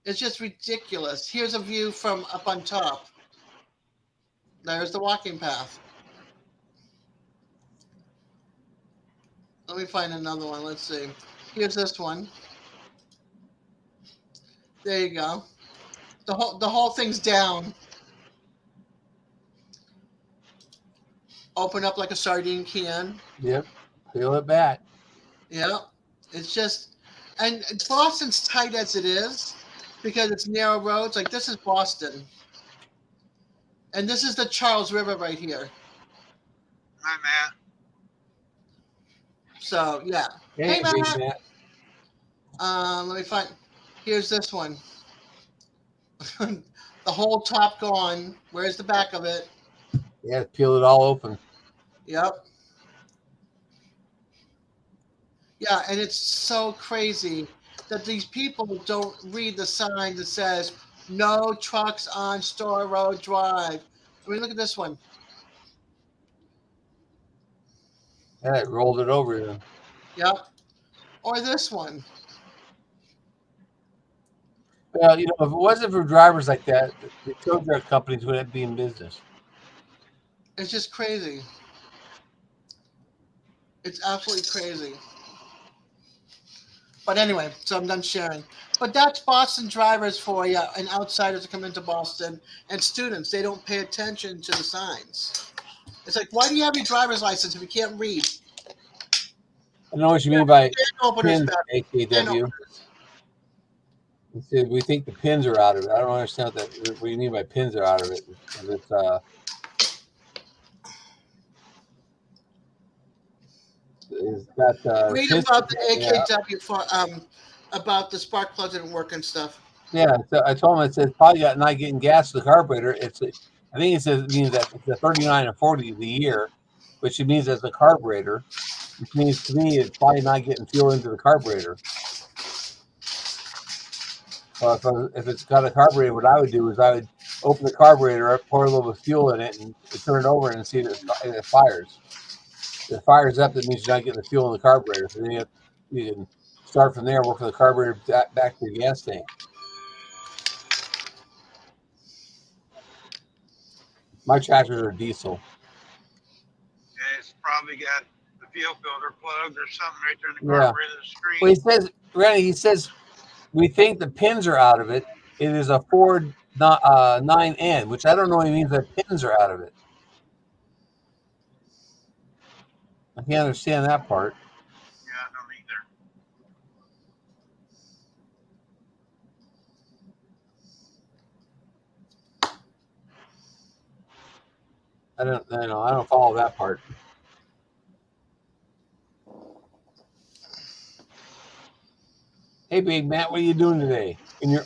It's just ridiculous. Here's a view from up on top. There's the walking path. Let me find another one. Let's see. Here's this one. There you go. The whole thing's down. Open up like a sardine can. Yep. Peel it back. Yeah. It's just, and Boston's tight as it is because it's narrow roads. Like this is Boston. And this is the Charles River right here. Hi, Matt. So yeah. Hey, Matt. Big Matt. Let me find. Here's this one. The whole top gone. Where's the back of it? Yeah, peel it all open. Yep. Yeah, and it's so crazy that these people don't read the sign that says no trucks on Storrow Drive. I mean, look at this one. Yeah, it rolled it over then. Yep. Or this one. Well, if it wasn't for drivers like that, the tow truck companies wouldn't be in business. It's just crazy. It's absolutely crazy. But anyway, so I'm done sharing. But that's Boston drivers for you and outsiders that come into Boston and students. They don't pay attention to the signs. It's like, why do you have your driver's license if you can't read? I don't know what you mean by Openers pins, back. AKW. It said, we think the pins are out of it. I don't understand what you mean by pins are out of it. It's read about the AKW for about the spark plugs didn't work and stuff. Yeah, so I told him it says probably not getting gas to the carburetor. I think it says it means that it's a 39 or 40 the year, which it means as the carburetor, which means to me it's probably not getting fuel into the carburetor. If it's got a carburetor, what I would do is I would open the carburetor up, pour a little bit of fuel in it, and turn it over and see if it fires. If it fires up, that means you're not getting the fuel in the carburetor. So then you can start from there, work from the carburetor back to the gas tank. My tractors are diesel. Yeah, it's probably got the fuel filter plugged or something right there in the carburetor screen. Well, he says, Randy, we think the pins are out of it. It is a Ford 9N, which I don't know what it means that pins are out of it. I can't understand that part. Yeah, I don't either. I don't follow that part. Hey, Big Matt, what are you doing today?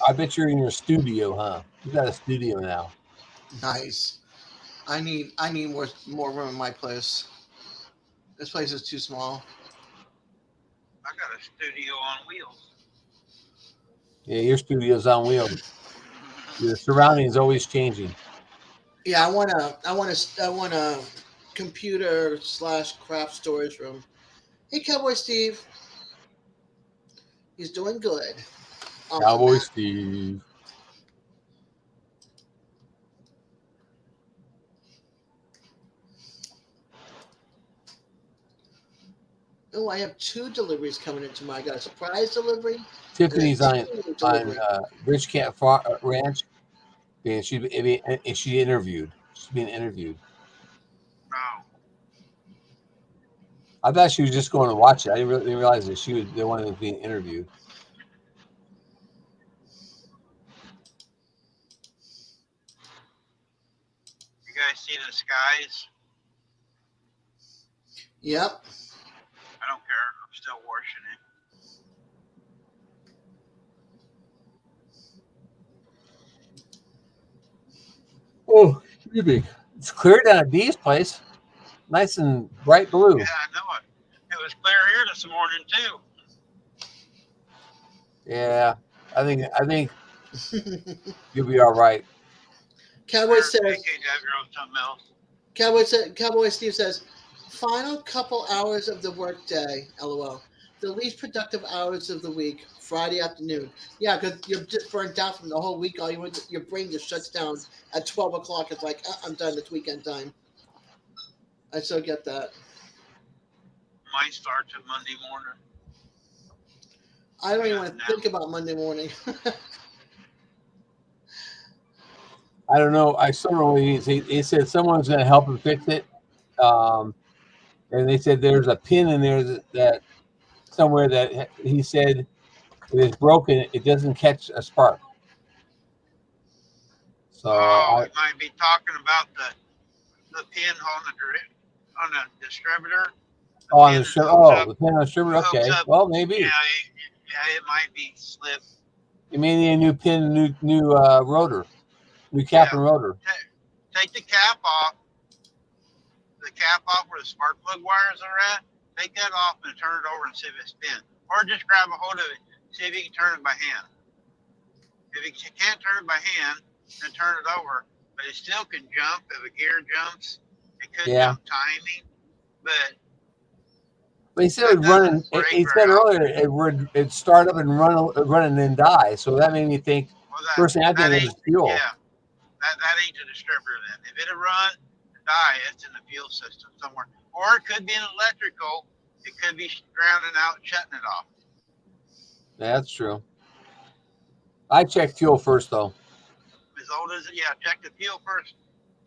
I bet you're in your studio, huh? You got a studio now. Nice. I need more room in my place. This place is too small. I got a studio on wheels. Yeah, your studio's on wheels. Your surroundings always changing. Yeah, I want a computer / craft storage room. Hey, Cowboy Steve. He's doing good. Awesome, Cowboy Matt. Steve. Oh, I have 2 deliveries coming in tomorrow. I got a surprise delivery. Tiffany's and a on team delivery. Rich Cat Ranch, and she's interviewed. She's being interviewed. Oh, I thought she was just going to watch it. I didn't realize that she was the one that was being interviewed. you guys see the skies? Yep. I don't care. I'm still washing it. Oh, excuse me. It's clear down at Dee's place. Nice and bright blue. Yeah, I know it. It was clear here this morning too. Yeah, I think you'll be all right. Cowboy says. Something else. Cowboy Steve says, final couple hours of the workday. LOL. The least productive hours of the week. Friday afternoon. Yeah, because you're just burnt out from the whole week. Your brain just shuts down at 12 o'clock. It's like, I'm done. It's weekend time. I still get that. Mine starts at Monday morning. I don't even want to think about Monday morning. I don't know. I still don't know what he said someone's going to help him fix it. And they said there's a pin in there that somewhere that he said if it's broken, it doesn't catch a spark. So it might be talking about the pin on the distributor. The pin on the distributor. Okay, well maybe. Yeah, it might be slipped. You may need a new pin, new rotor, new cap and rotor. Take the cap off. The cap off where the spark plug wires are at. Take that off and turn it over and see if it's pinned. Or just grab a hold of it. See if you can turn it by hand. If you can't turn it by hand, then turn it over. But it still can jump. If a gear jumps, it could jump timing. But he said it would run. He said earlier it'd start up and run and then die. So that made me think. First thing I think is fuel. Yeah, that ain't the distributor then. If it'll run and die, it's in the fuel system somewhere. Or it could be an electrical. It could be grounding out and shutting it off. That's true. I checked fuel first though. As old as it, check the fuel first.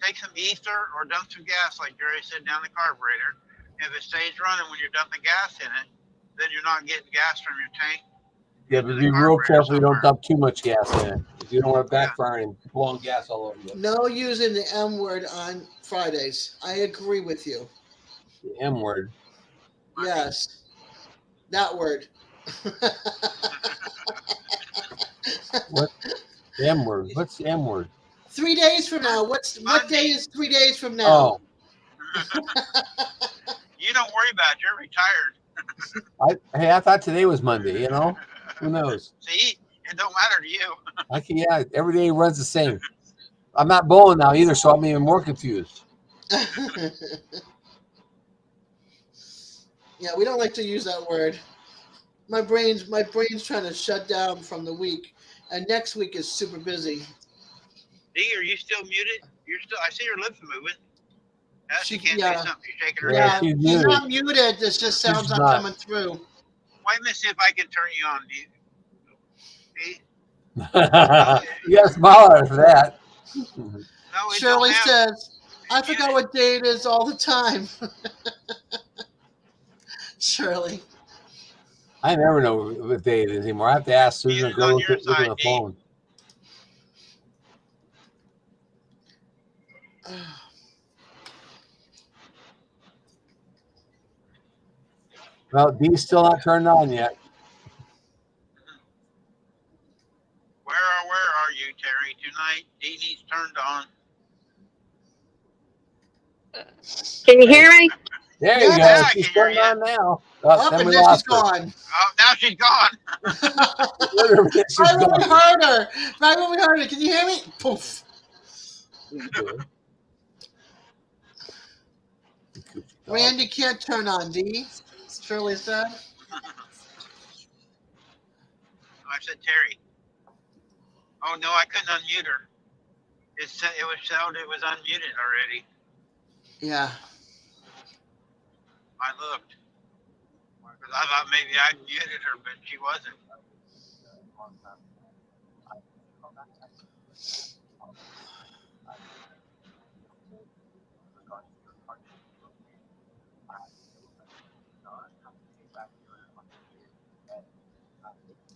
Take some ether or dump some gas, like Jerry said, down the carburetor. If it stays running when you're dumping gas in it, then you're not getting gas from your tank. Yeah, but be real careful you don't dump too much gas in it. If you don't want to backfire and blowing gas all over you. No using the M word on Fridays. I agree with you. The M word. Yes. That word. What? The M word. What's the M word? 3 days from now. What day is 3 days from now? Oh. You don't worry about it. You're retired. I thought today was Monday, you know? Who knows? See, it don't matter to you. Every day runs the same. I'm not bowling now either, so I'm even more confused. Yeah, we don't like to use that word. My brain's trying to shut down from the week, and next week is super busy. D, are you still muted? I see your lips moving. She can't yeah. say something. You're shaking her Yeah, head. she's not muted. This just sounds not coming through. Wait a minute, see if I can turn you on. See? You got to smile at her for that. No, it Shirley don't have. says, I forgot what day it is all the time. Shirley. I never know what day it is anymore. I have to ask Susan to Muted go on look your at side, the Dee. phone. Well, Dee's still not turned on yet. Where are you, Terry? Tonight, Dee needs turned on. Can you hear me? There you Yeah, go. I She's can hear turned you. on now. Oh, Then and we then she's lost her. gone. Oh, now she's gone. Literally, she's Right when we gone. heard her. Right when we heard her. Can you hear me? Poof. Randy can't turn on, D. Shirley said. I said, Terry. Oh, no, I couldn't unmute her. It was unmuted already. Yeah. I looked. 'Cause I thought maybe I muted her, but she wasn't.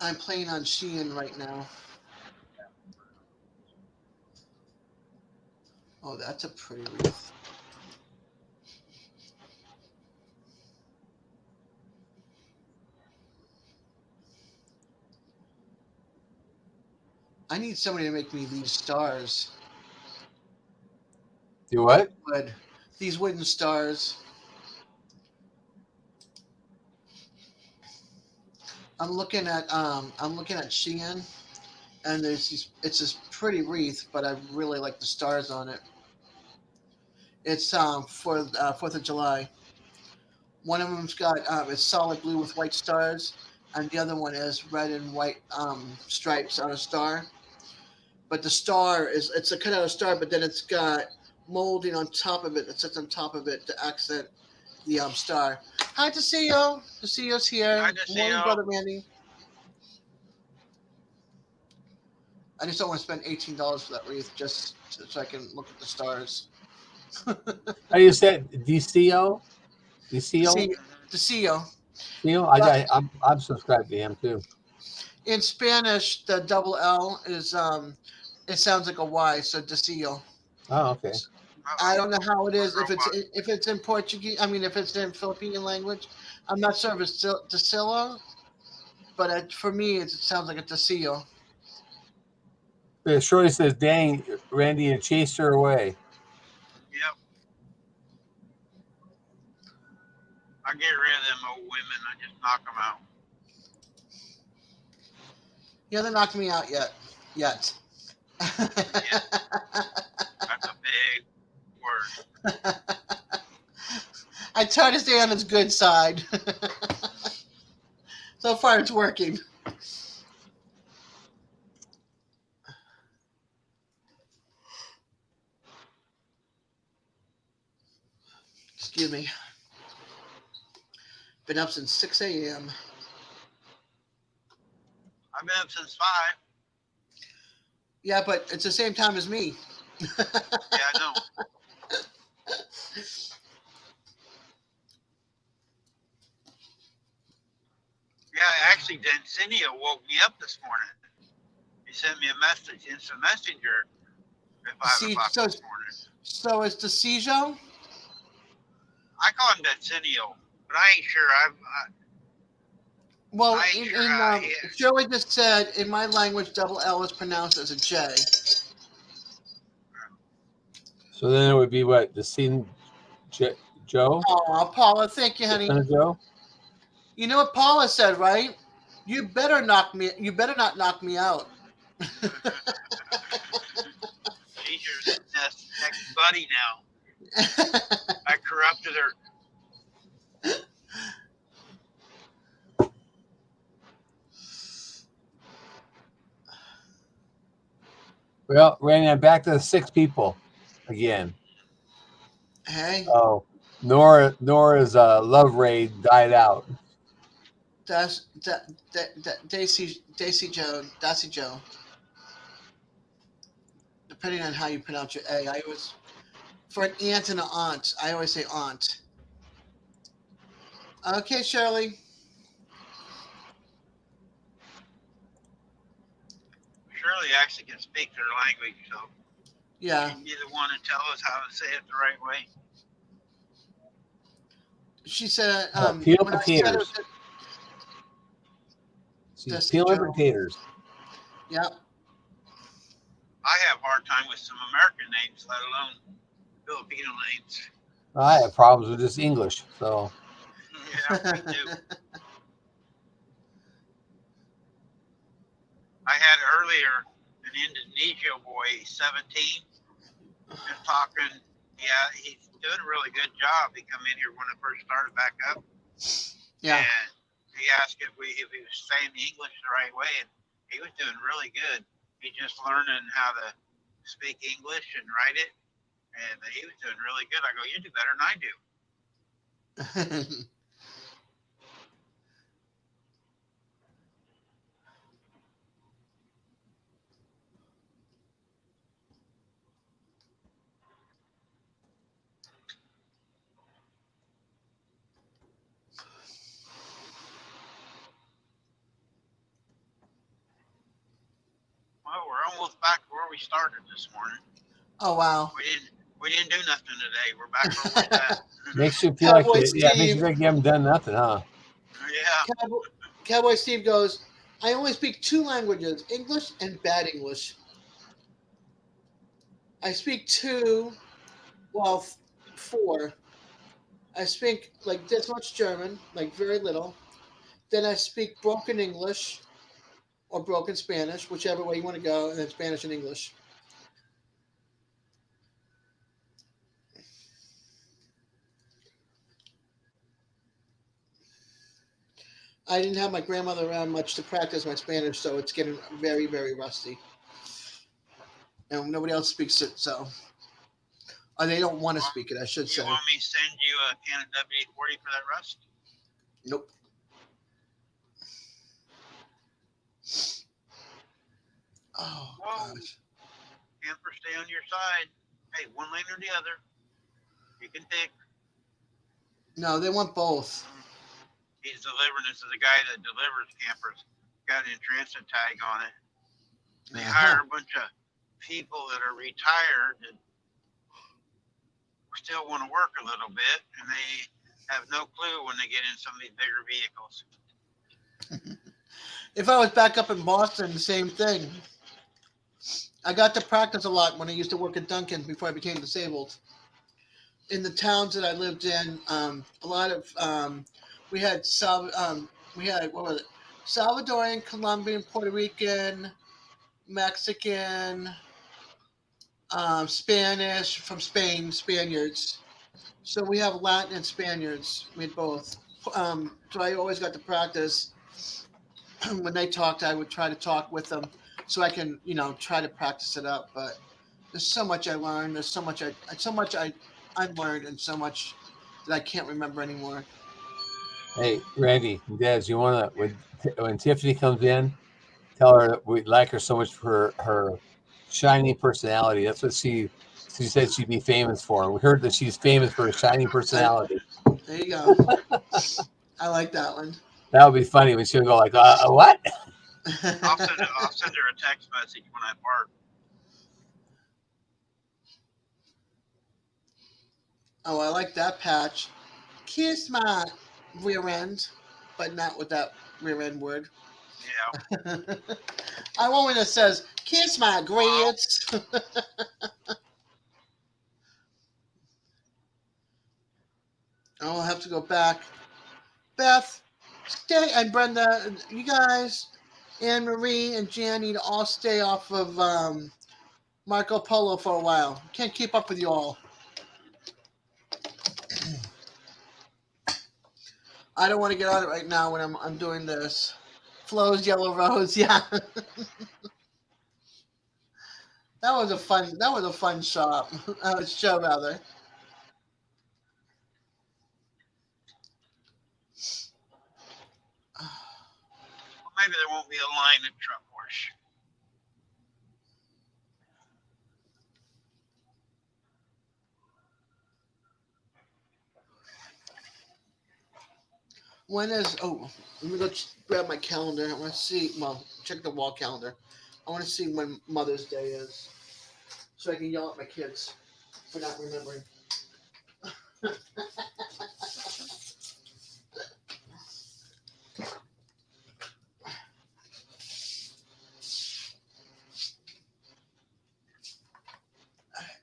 I'm playing on Shein right now. Oh, that's a pretty wreath. I need somebody to make me these stars. Do what? Wood. These wooden stars. I'm looking at Shein, and there's these. It's this pretty wreath, but I really like the stars on it. It's for 4th of July. One of them's got it's solid blue with white stars, and the other one is red and white stripes on a star. But the star it's a cut out star, but then it's got molding on top of it that sits on top of it to accent the star. Hi, Desio. Desio's here. Hi, Desio. Morning, brother Randy. I just don't want to spend $18 for that wreath just so I can look at the stars. How you said DCO? DCO? Desio. I'm subscribed to him too. In Spanish, the double L is it sounds like a Y, so Desio. Oh, okay. I don't know how it is if it's in Portuguese. I mean, if it's in Philippine language, I'm not sure if it's Desilo, but for me, it sounds like a Desio. Shirley says, "Dang, Randy, you chased her away." Yep. I get rid of them old women. I just knock them out. You haven't knocked me out yet. That's a big word. I try to stay on his good side. So far, it's working. Excuse me. Been up since 6 a.m. I've been up since 5. Yeah, but it's the same time as me. Yeah, I know. Yeah, actually, Dencinio woke me up this morning. He sent me a message, instant messenger, at 5 o'clock this morning. So it's Desio? I call him Dencinio, but I ain't sure. Well, I ain't sure how he is. Joey just said in my language, double L is pronounced as a J. So then it would be what? The scene, Joe? Oh, Paula, thank you, honey. Joe? You know what Paula said, right? You better not knock me out. She's your next buddy now. I corrupted her. Well, Randy, I'm back to the 6 people again. Hey. Oh, Nora's love raid died out. Daisy Joe. Depending on how you pronounce your A, I always for an aunt and an aunt. I always say aunt. Okay, Shirley. Shirley actually can speak their language, so Yeah. she'd be the one to tell us how to say it the right way. She said, peel when I said it potatoes. was- She's That's peeling Joe. potatoes. yeah. I have a hard time with some American names, let alone Filipino names. I have problems with this English, so Yeah, me too. I had earlier an Indonesia boy, 17, just talking. Yeah, he's doing a really good job. He come in here when I first started back up. Yeah. And he asked if he was saying the English the right way, and he was doing really good. He's just learning how to speak English and write it, and he was doing really good. I go, you do better than I do. Well, we're almost back where we started this morning. Oh wow. We didn't do nothing today. We're back where we're at. makes you feel like Cowboy makes you Steve. feel like you haven't done nothing, huh? Yeah. Cowboy Steve goes, I only speak 2 languages, English and bad English. I speak 4. I speak like this much German, like very little. Then I speak broken English or broken Spanish, whichever way you want to go, and then Spanish and English. I didn't have my grandmother around much to practice my Spanish, so it's getting very, very rusty. And nobody else speaks it, so. Or they don't want to speak it, I should say. You want me to send you a can of WD-40 for that rust? Nope. Oh, Whoa. gosh. Camper, stay on your side. Hey, one lane or the other. You can pick. No, they want both. He's delivering. This is the guy that delivers campers. Got an transit tag on it. They hire a bunch of people that are retired and still want to work a little bit, and they have no clue when they get in some of these bigger vehicles. If I was back up in Boston, the same thing. I got to practice a lot when I used to work at Dunkin' before I became disabled. In the towns that I lived in, a lot of we had what was it? Salvadorian, Colombian, Puerto Rican, Mexican, Spanish from Spain, Spaniards. So we have Latin and Spaniards. We had both. So I always got to practice. When they talked, I would try to talk with them so I can, try to practice it up. But there's so much I learned. There's so much I learned, and so much that I can't remember anymore. Hey, Randy and Des, you want to when Tiffany comes in, tell her that we like her so much for her shiny personality. That's what she said she'd be famous for. We heard that she's famous for her shiny personality. There you go. I like that one. That would be funny when she'll go like, what? I'll send her a text message when I park. Oh, I like that patch. Kiss my rear end, but not with that rear end word. Yeah. I want one that says, kiss my grits. I'll have to go back. Beth, stay, and Brenda, you guys, Anne Marie and Jan need to all stay off of Marco Polo for a while. Can't keep up with you all. I don't want to get on it right now when I'm doing this. Flo's Yellow Rose, yeah. That was a fun shop. Show rather. won't be a line at truck wash. When is, oh, let me go grab my calendar. I want to see, well, check the wall calendar. I want to see when Mother's Day is so I can yell at my kids for not remembering.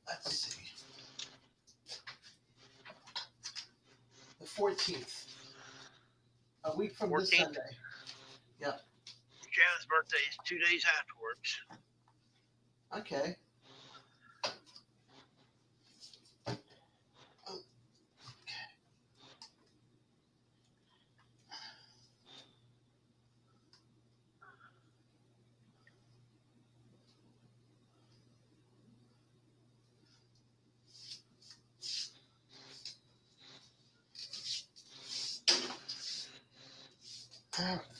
Let's see. The 14th. A week from this 14th? Sunday. Yep. Shannon's birthday is 2 days afterwards. Okay.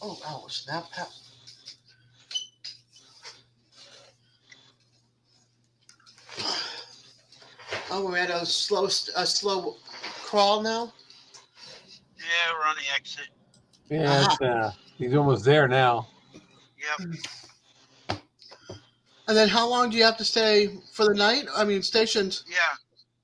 Oh, snap. Oh, we're at a slow crawl now. Yeah, we're on the exit. Yeah, he's almost there now. Yep. And then how long do you have to stay for the night? I mean, stationed. Yeah.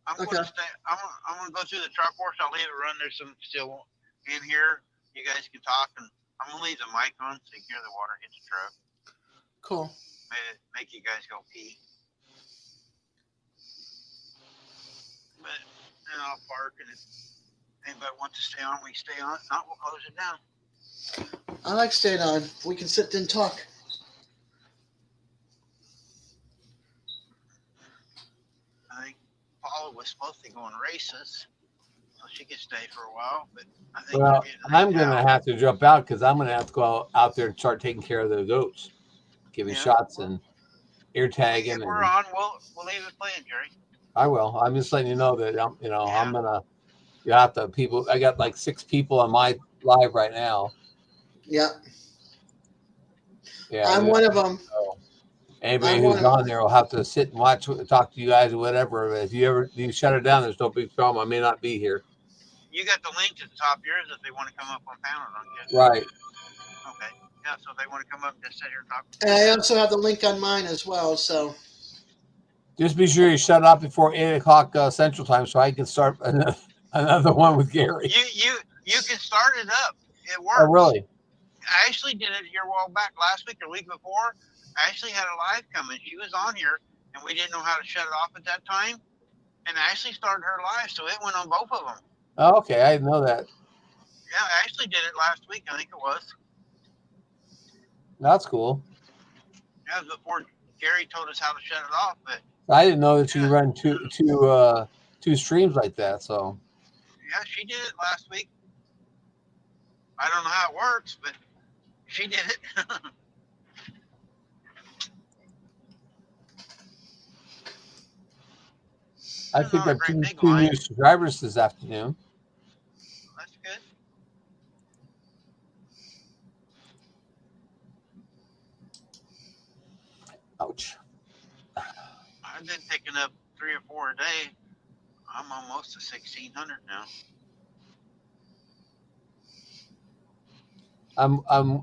I'm Okay. gonna stay. I'm gonna go through the truck wash. I'll leave it run. There's some still in here. You guys can talk, and I'm gonna leave the mic on so you can hear the water hit the truck. Cool. Make you guys go pee. But then I'll park, and if anybody wants to stay on, we stay on. If not, we'll close it down. I like staying on. We can sit and talk. I think Paula was supposed to go on races, so she could stay for a while. But I think Well, we're getting I'm ready gonna now. have to jump out because I'm gonna have to go out there and start taking care of the goats, giving Yeah. shots and ear If tagging. we're And on, we'll leave it playing, Jerry. I will. I'm just letting you know that I'm Yeah. gonna. You have to people. I got like 6 people on my live right now. Yeah. Yeah, I'm one of them. So anybody I'm who's one of- on there will have to sit and watch, talk to you guys or whatever. If you shut it down, there's no big problem. I may not be here. You got the link to the top of yours if they want to come up on panel, don't you? Right. Okay. Yeah, so if they want to come up and just sit here and talk. And I also have the link on mine as well. So Just be sure you shut up before 8 o'clock Central Time so I can start another one with Gary. You can start it up. It works. Oh, really? I actually did it here a while back, last week or week before. I actually had a live coming. She was on here, and we didn't know how to shut it off at that time. And I actually started her live, so it went on both of them. Oh, okay, I didn't know that. Yeah, I actually did it last week. I think it was. That's cool. That was before Gary told us how to shut it off. But I didn't know that you run two streams like that. So yeah, she did it last week. I don't know how it works, but she did it. I picked up two new subscribers this afternoon. That's good. Ouch. I've been picking up 3 or 4 a day. I'm almost to 1,600 now.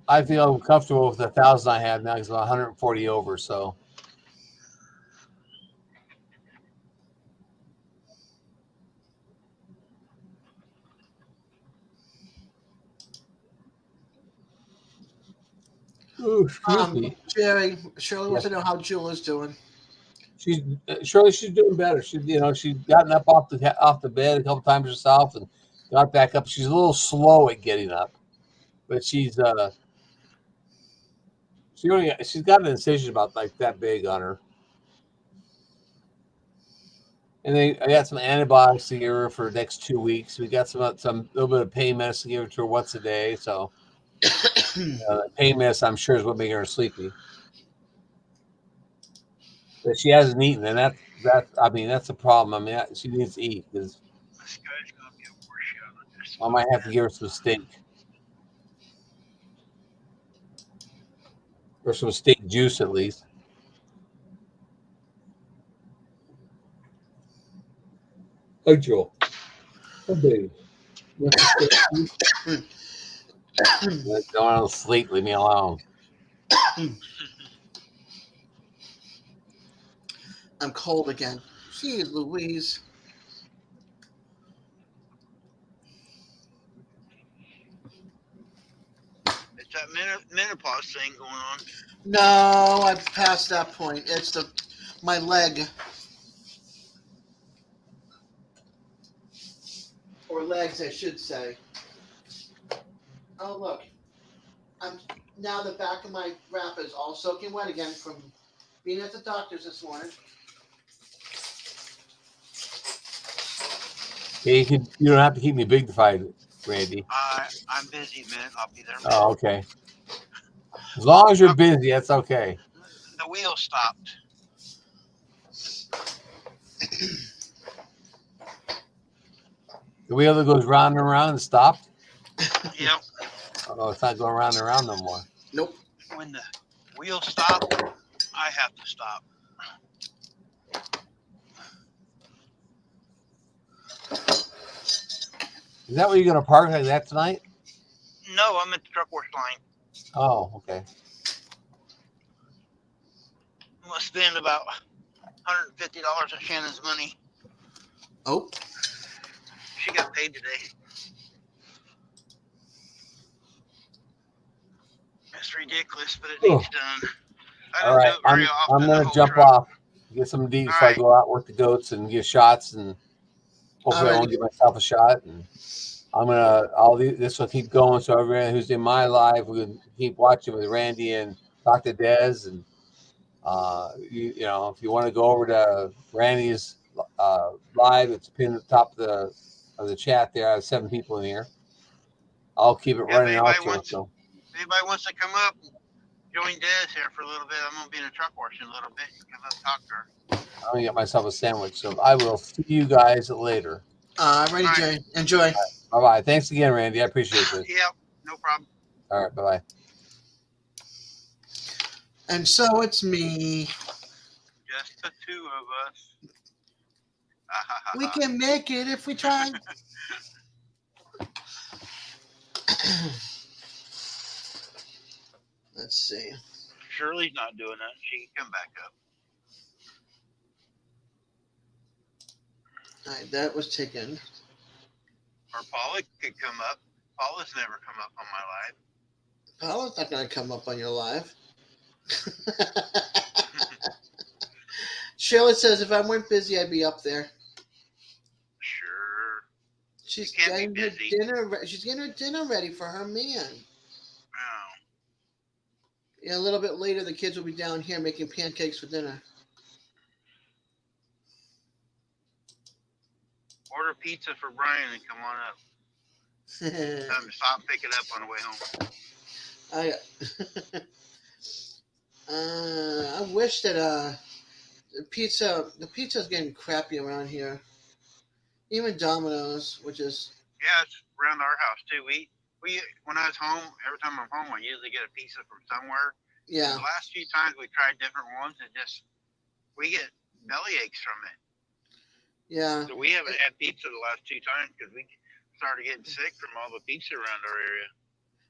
I feel comfortable with the 1,000 I have now because I'm 140 over. So ooh, excuse me. Jerry, Shirley wants to know how Jewel is doing. She's doing better. She's gotten up off the bed a couple times herself and got back up. She's a little slow at getting up, but she's got an incision about like that big on her. And then I got some antibiotics to give her for the next 2 weeks. We got some little bit of pain medicine to give her to her once a day. So pain medicine, I'm sure, is what making her sleepy. But she hasn't eaten, and that's a problem. I mean, she needs to eat because This guy's gonna be a worse on this. I might have to give her some steak. or some steak juice at least. Hi, Joel. Oh, baby. Don't want to sleep. Leave me alone. I'm cold again. Jeez Louise. It's that menopause thing going on. No, I've passed that point. It's my leg. Or legs, I should say. Oh, look. Now the back of my wrap is all soaking wet again from being at the doctor's this morning. Hey, you don't have to keep me bignified, Randy. I'm busy, man. I'll be there. Oh, okay. As long as you're busy, that's okay. The wheel stopped. The wheel that goes round and around and stopped? Yep. Oh, it's not going round and around no more. Nope. When the wheel stopped, I have to stop. Is that where you're going to park like that tonight? No, I'm at the truck wash line. Oh, okay. I'm gonna spend about $150 of Shannon's money. Oh. She got paid today. It's ridiculous, but it needs done. I All don't right, do it very often. I'm the going to whole jump truck. off, get some deep so I go out, work the goats, and give shots, and hopefully I won't give myself a shot. And this will keep going. So everyone who's in my live, we can keep watching with Randy and Dr. Dez. And you know, if you want to go over to Randy's live, it's pinned at the top of the chat. There, I have 7 people in here. I'll keep it running also. So If anybody wants to come up, join Dez here for a little bit. I'm gonna be in a truck wash in a little bit. You come up and talk to her. I'm gonna get myself a sandwich. So I will see you guys later. Ready, Jay. Enjoy. Bye bye. Thanks again, Randy. I appreciate this. Yep, no problem. All right, bye bye. And so it's me. Just the 2 of us. We can make it if we try. Let's see. Shirley's not doing that. She can come back up. All right, that was taken. Or Paula could come up. Paula's never come up on my live. Paula's not going to come up on your live. Shirley says if I weren't busy, I'd be up there. Sure. She's getting her dinner. She's getting her dinner ready for her man. Oh. Yeah, a little bit later, the kids will be down here making pancakes for dinner. Order pizza for Brian and come on up. Tell him to stop and pick it up on the way home. I wish that the pizza's getting crappy around here. Even Domino's, which is Yeah, it's around our house too. We when I was home, every time I'm home, I usually get a pizza from somewhere. Yeah. The last few times we tried different ones, we get belly aches from it. Yeah. So we haven't had pizza the last 2 times because we started getting sick from all the pizza around our area.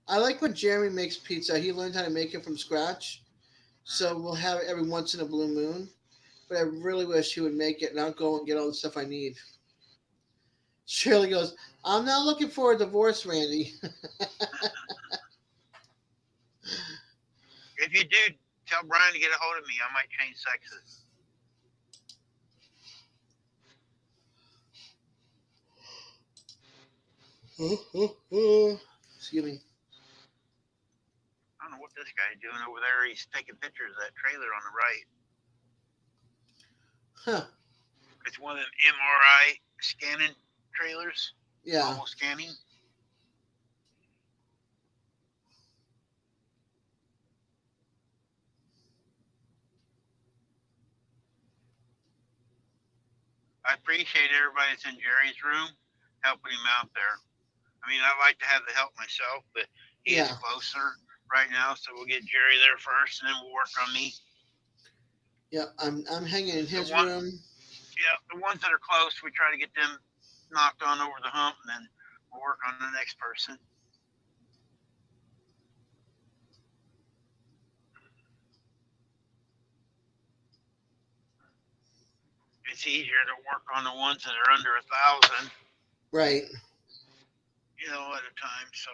I like when Jeremy makes pizza. He learned how to make it from scratch. So we'll have it every once in a blue moon. But I really wish he would make it and I'll go and get all the stuff I need. Shirley goes, I'm not looking for a divorce, Randy. If you do, tell Brian to get a hold of me. I might change sexes. Excuse me. I don't know what this guy's doing over there. He's taking pictures of that trailer on the right. Huh. It's one of them MRI scanning trailers. Yeah. Mobile scanning. I appreciate everybody that's in Jerry's room helping him out there. I mean, I like to have the help myself, but he is closer. right now, so we'll get Jerry there first, and then we'll work on me. Yeah, I'm hanging in his one- room. Yeah, the ones that are close, we try to get them knocked on over the hump, and then we'll work on the next person. It's easier to work on the ones that are under 1,000, Right. you know, at a time. So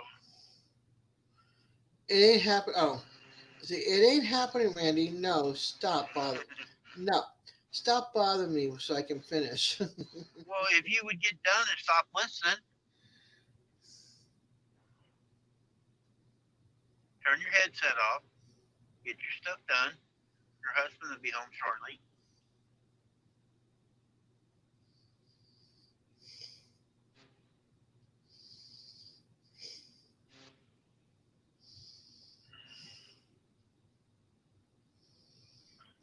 It ain't happen. Oh, see, it ain't happening, Randy. No, stop bothering. No, stop bothering me so I can finish. well, if you would get done and stop listening, turn your headset off, get your stuff done. Your husband will be home shortly.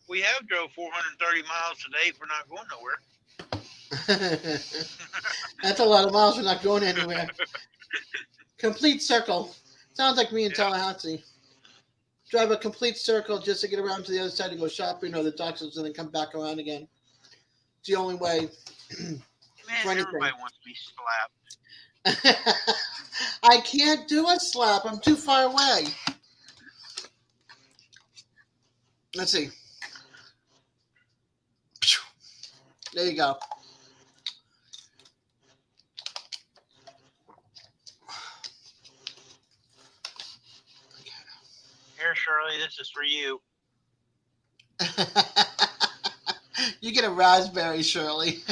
We have drove 430 miles today if we're not going nowhere. That's a lot of miles. We're not going anywhere. Complete circle. Sounds like me in Tallahassee. Drive a complete circle just to get around to the other side to go shopping or the doctors and then come back around again. It's the only way. Man, Funny everybody thing. wants to be slapped. I can't do a slap. I'm too far away. Let's see. There you go. Here, Shirley, this is for you. You get a raspberry, Shirley.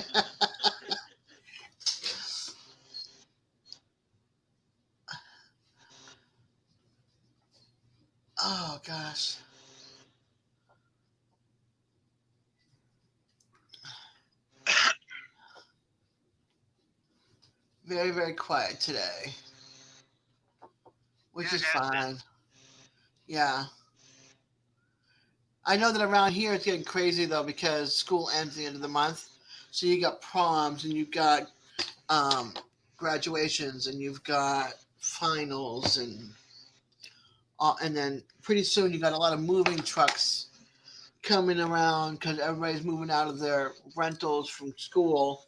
Oh, gosh. Very, very quiet today, which is fine. Yeah. I know that around here it's getting crazy, though, because school ends the end of the month. So you got proms and you've got graduations and you've got finals and then pretty soon you got a lot of moving trucks coming around because everybody's moving out of their rentals from school.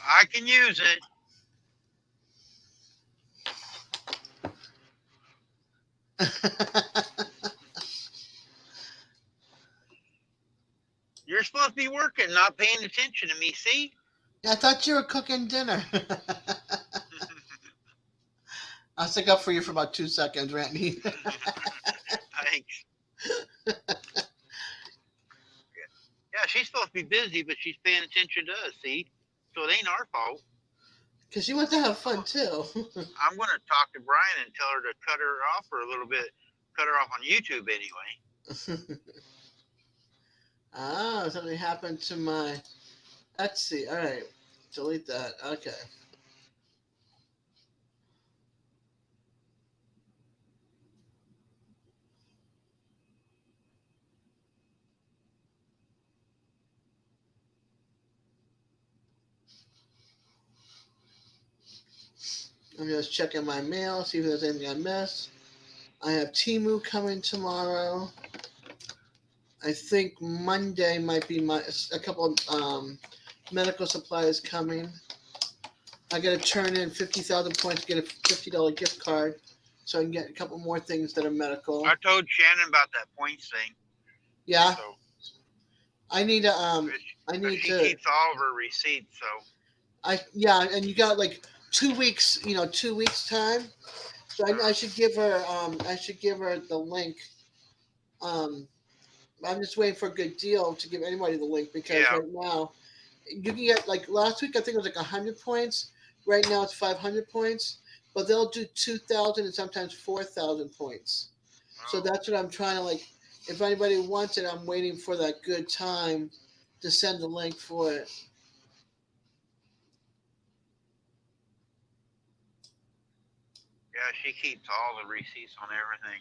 I can use it. You're supposed to be working, not paying attention to me, see? I thought you were cooking dinner. I'll stick up for you for about 2 seconds, Randy. Thanks. Yeah, she's supposed to be busy, but she's paying attention to us, see? So it ain't our fault. Because she wants to have fun, too. I'm going to talk to Brian and tell her to cut her off for a little bit. Cut her off on YouTube anyway. Ah, something happened to my Etsy. All right. Delete that. Okay. I'm just checking my mail, see if there's anything I missed. I have Temu coming tomorrow. I think Monday might be a couple of medical supplies coming. I got to turn in 50,000 points to get a $50 gift card, so I can get a couple more things that are medical. I told Shannon about that points thing. Yeah. So I need to. she keeps all of her receipts, so. And you got like 2 weeks. 2 weeks time. So I should give her. I should give her the link. I'm just waiting for a good deal to give anybody the link because right now you can get like last week I think it was like 100 points. Right now it's 500 points, but they'll do 2,000 and sometimes 4,000 points. So that's what I'm trying to like. If anybody wants it, I'm waiting for that good time to send the link for it. Yeah, she keeps all the receipts on everything.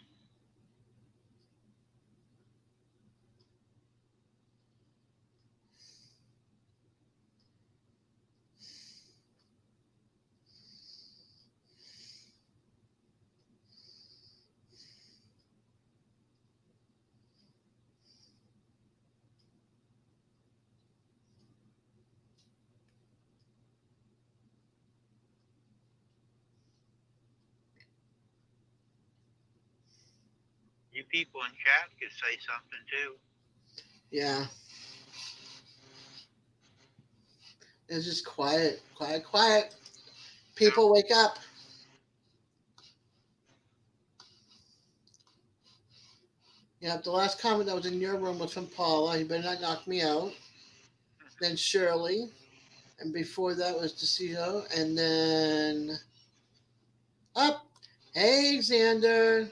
You people in chat could say something too. Yeah. It's just quiet, quiet, quiet. People wake up. Yeah, the last comment that was in your room was from Paula. You better not knock me out. Then Shirley. And before that was DeCito. And then up. Hey, Xander.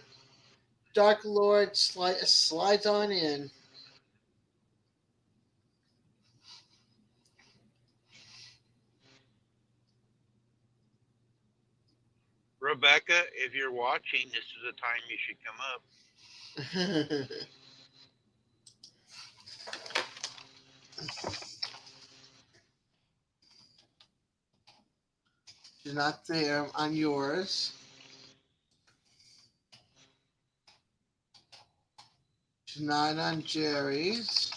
Dark Lord slides on in. Rebecca, if you're watching, this is the time you should come up. She's not there on yours. She's not on Jerry's.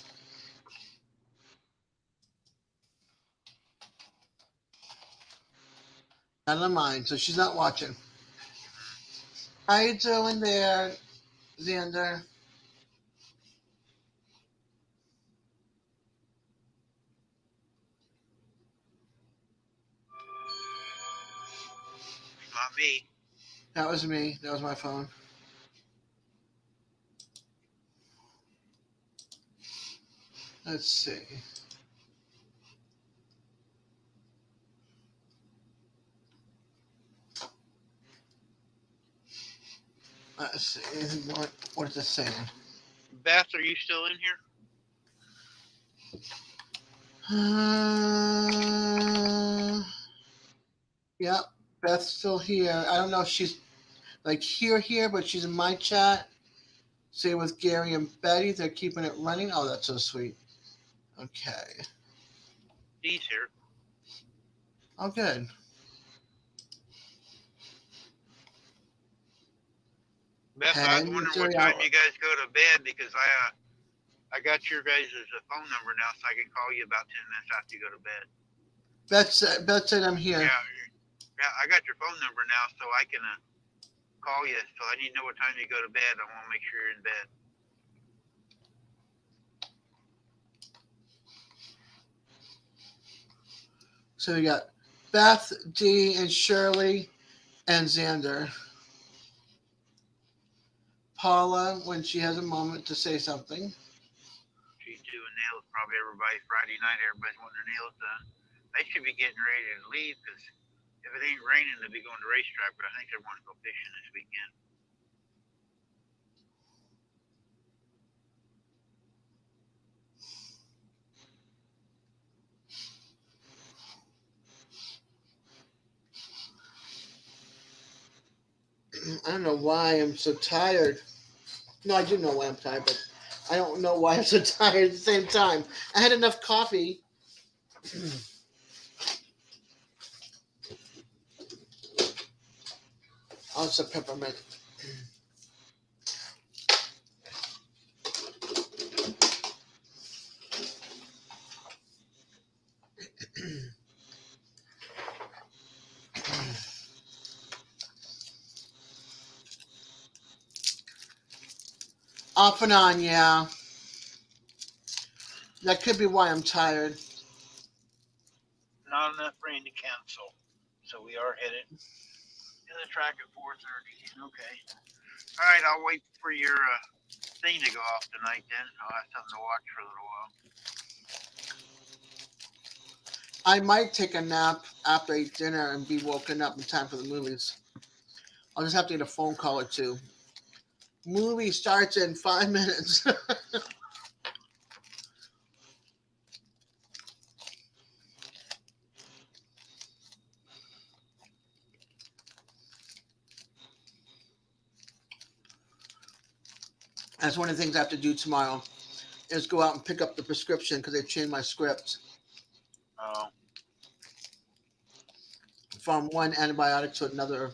Not on mine, so she's not watching. How you doing there, Xander? Not me. That was me. That was my phone. Let's see. Let's see. What is it saying? Beth, are you still in here? Yep. Beth's still here. I don't know if she's like here, but she's in my chat. Same with Gary and Betty. They're keeping it running. Oh, that's so sweet. Okay. He's here. Oh, good. Beth, I was wondering what time you guys go to bed because I got your guys' phone number now, so I can call you about 10 minutes after you go to bed. Beth said I'm here. Yeah, I got your phone number now, so I can call you. So I need to know what time you go to bed. I want to make sure you're in bed. So we got Beth, Dee, and Shirley, and Xander. Paula, when she has a moment to say something. She's doing nails. Probably everybody Friday night. Everybody's wanting their nails done. They should be getting ready to leave because if it ain't raining, they'll be going to racetrack. But I think they want to go fishing this weekend. I don't know why I'm so tired. No, I do know why I'm tired, but I don't know why I'm so tired at the same time. I had enough coffee. Oh, it's a peppermint. Off and on, yeah. That could be why I'm tired. Not enough rain to cancel, so we are headed to the track at 4:30. Okay. All right, I'll wait for your thing to go off tonight. Then I'll have something to watch for a little while. I might take a nap after I eat dinner and be woken up in time for the movies. I'll just have to get a phone call or two. Movie starts in 5 minutes. That's one of the things I have to do tomorrow is go out and pick up the prescription because they changed my script Oh, from one antibiotic to another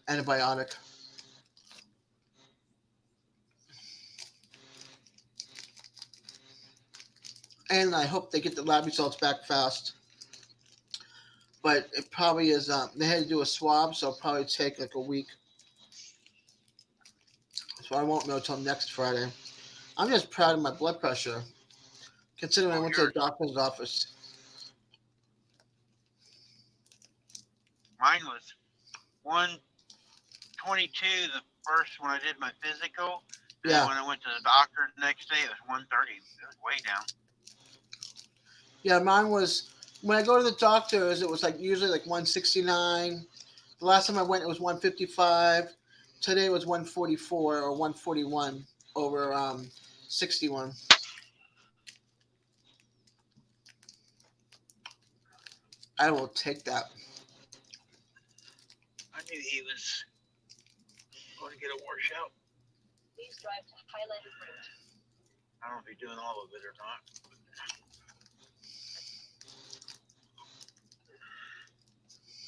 antibiotic. And I hope they get the lab results back fast. But it probably is, they had to do a swab, so it'll probably take like a week. So I won't know till next Friday. I'm just proud of my blood pressure, considering I went to the doctor's office. mine was 122 the first when I did my physical. And Yeah. when I went to the doctor the next day, it was 130. It was way down. Yeah, mine was, when I go to the doctors, it was like usually like 169. The last time I went, it was 155. Today was 144 or 141 over 61. I will take that. I knew he was going to get a washout. Please drive to highlighted route. I don't know if he's doing all of it or not.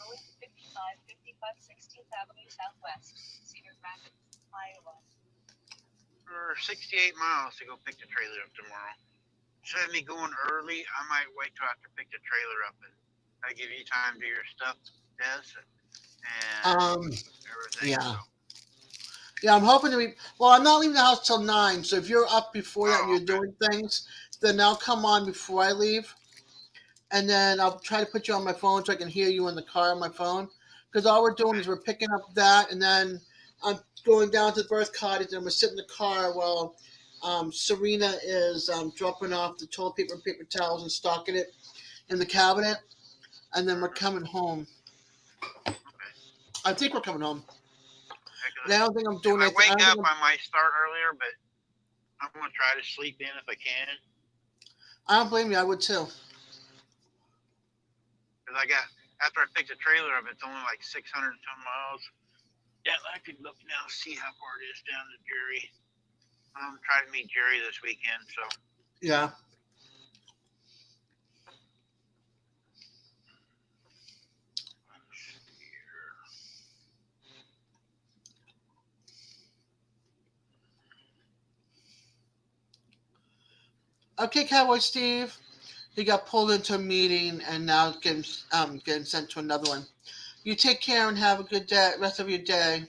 Going to 55 16th Avenue Southwest, Cedar Rapids, Iowa. For 68 miles to go pick the trailer up tomorrow. Instead of me going early, I might wait till after pick the trailer up and I give you time to do your stuff, Des, and everything. Yeah. So. Yeah, I'm hoping to be. Well, I'm not leaving the house till 9. So if you're up before that and you're okay. doing things, then I'll come on before I leave, and then I'll try to put you on my phone so I can hear you in the car on my phone. Because all we're doing is we're picking up that, and then I'm going down to the birth cottage, and we're sitting in the car while Serena is dropping off the toilet paper and paper towels and stocking it in the cabinet, and then we're coming home. Okay. I think we're coming home. Yeah, I don't think I'm doing if I anything. wake up, I might start earlier, but I'm going to try to sleep in if I can. I don't blame you. I would too. Because after I picked the trailer up, it's only like 600 and some miles. Yeah, I could look now, see how far it is down to Jerry. I'm trying to meet Jerry this weekend, so. Yeah. Okay, Cowboy Steve. He got pulled into a meeting and now getting sent to another one. You take care and have a good day, rest of your day.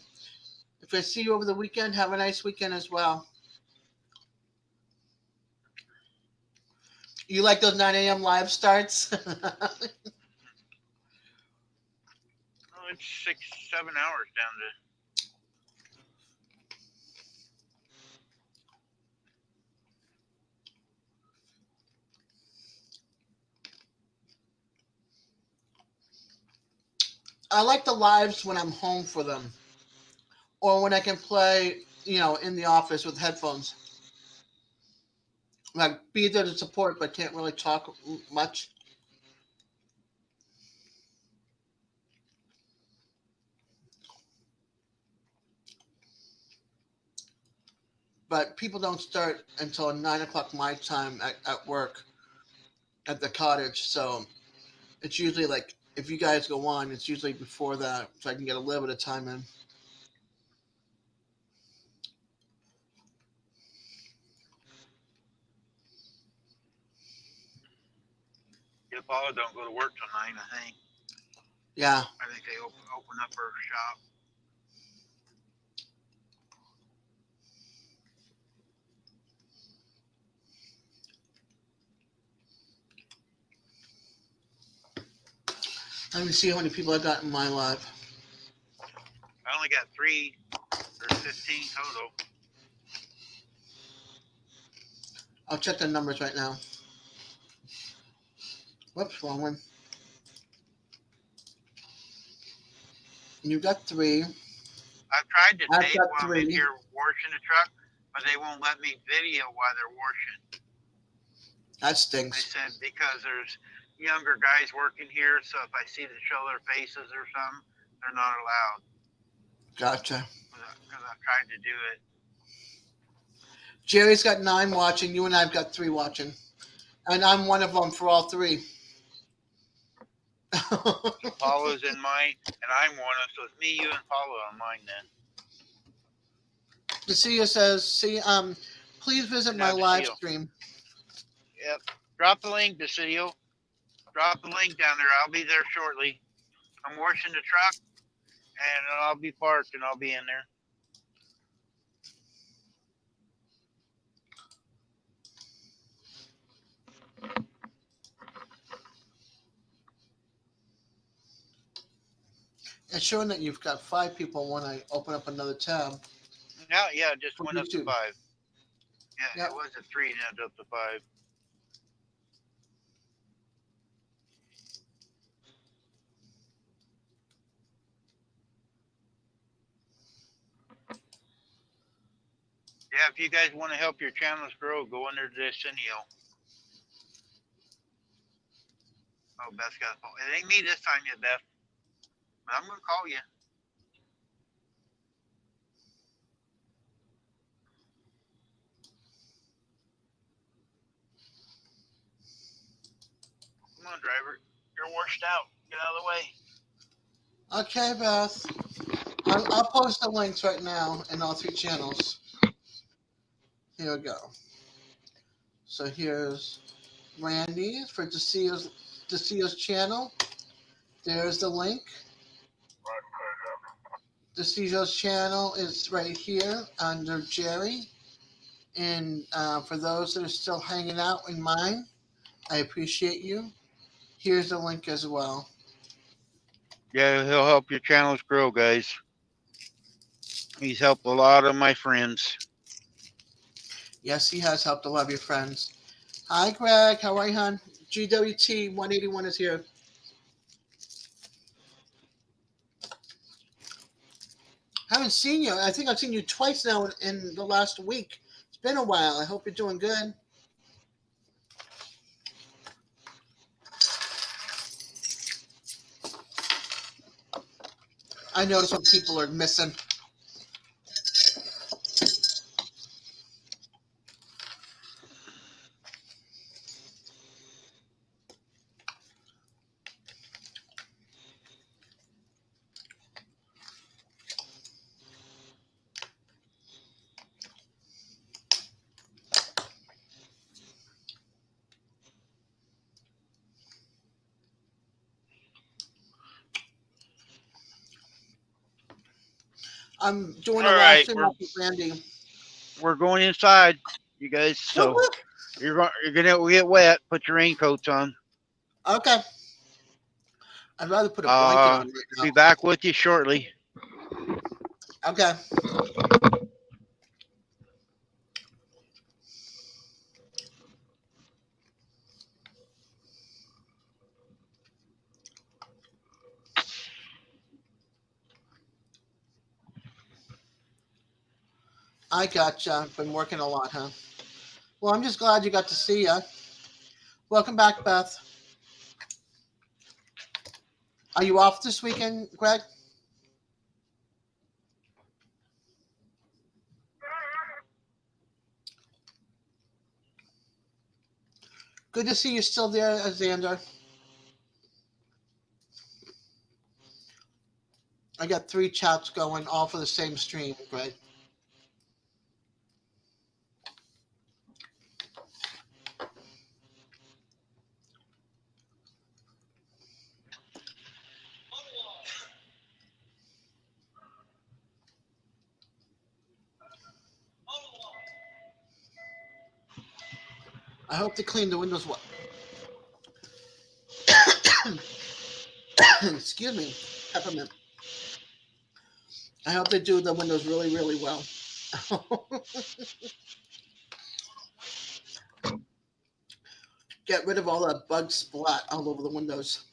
If I see you over the weekend, have a nice weekend as well. You like those 9 a.m. live starts? Oh, it's 6-7 hours down to. I like the lives when I'm home for them, or when I can play, in the office with headphones. Like, be there to support, but can't really talk much. But people don't start until 9 o'clock my time at work at the cottage. So it's usually like, if you guys go on, it's usually before that, so I can get a little bit of time in. Yeah, Paula don't go to work till 9, I think. Yeah. I think they open up her shop. Let me see how many people I got in my live. I only got 3 or 15 total. I'll check the numbers right now. Whoops, wrong one. You got 3. I've tried to I've tape got while I'm in 3. here washing the truck, but they won't let me video while they're washing. That They stinks. said because there's younger guys working here, so if I see to show their faces or something, they're not allowed. Gotcha. Because I've tried to do it. Jerry's got 9 watching. You and I've got 3 watching, and I'm one of them for all 3. Paula's in mine, and I'm one of, so it's me, you, and Paula on mine then. Decia says, please visit And my now live Decio. stream. Yep. Drop the link, Decio. Drop the link down there. I'll be there shortly. I'm washing the truck, and I'll be parked, and I'll be in there. It's showing that you've got 5 people when I open up another tab. Now, yeah, it just For went up to YouTube. 5. Yeah, Yep. it was at 3, now it's up to 5. Yeah, if you guys want to help your channels grow, go under Decennial. Oh, Beth's got a phone. It ain't me this time yet, Beth. But I'm going to call you. Come on, driver. You're washed out. Get out of the way. Okay, Beth. I'll post the links right now in all 3 channels. Here we go. So here's Randy for Decia's channel. There's the link. Decia's channel is right here under Jerry. And for those that are still hanging out in mine, I appreciate you. Here's the link as well. Yeah, he'll help your channels grow, guys. He's helped a lot of my friends. Yes, he has helped a lot of your friends. Hi, Greg. How are you, hon? GWT 181 is here. Haven't seen you. I think I've seen you twice now in the last week. It's been a while. I hope you're doing good. I notice when people are missing. I'm doing a All live right, stream with Randy. we're going inside, you guys. So you're gonna get wet. Put your raincoats on. Okay. I'd rather put a blanket on right now. Be back with you shortly. Okay. I gotcha. Been working a lot, huh? Well, I'm just glad you got to see ya. Welcome back, Beth. Are you off this weekend, Greg? Good to see you still there, Xander. I got 3 chats going, all for the same stream, Greg. I hope they clean the windows well. Excuse me, peppermint. I hope they do the windows really, really well. Get rid of all that bug splat all over the windows.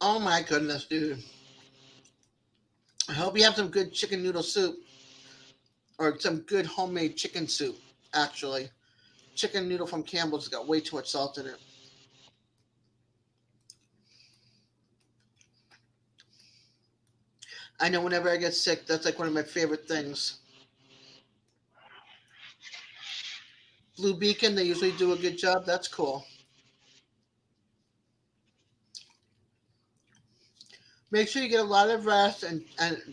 Oh my goodness, dude. I hope you have some good chicken noodle soup or some good homemade chicken soup, actually. Chicken noodle from Campbell's got way too much salt in it. I know whenever I get sick, that's like one of my favorite things. Blue Beacon, they usually do a good job. That's cool. Make sure you get a lot of rest and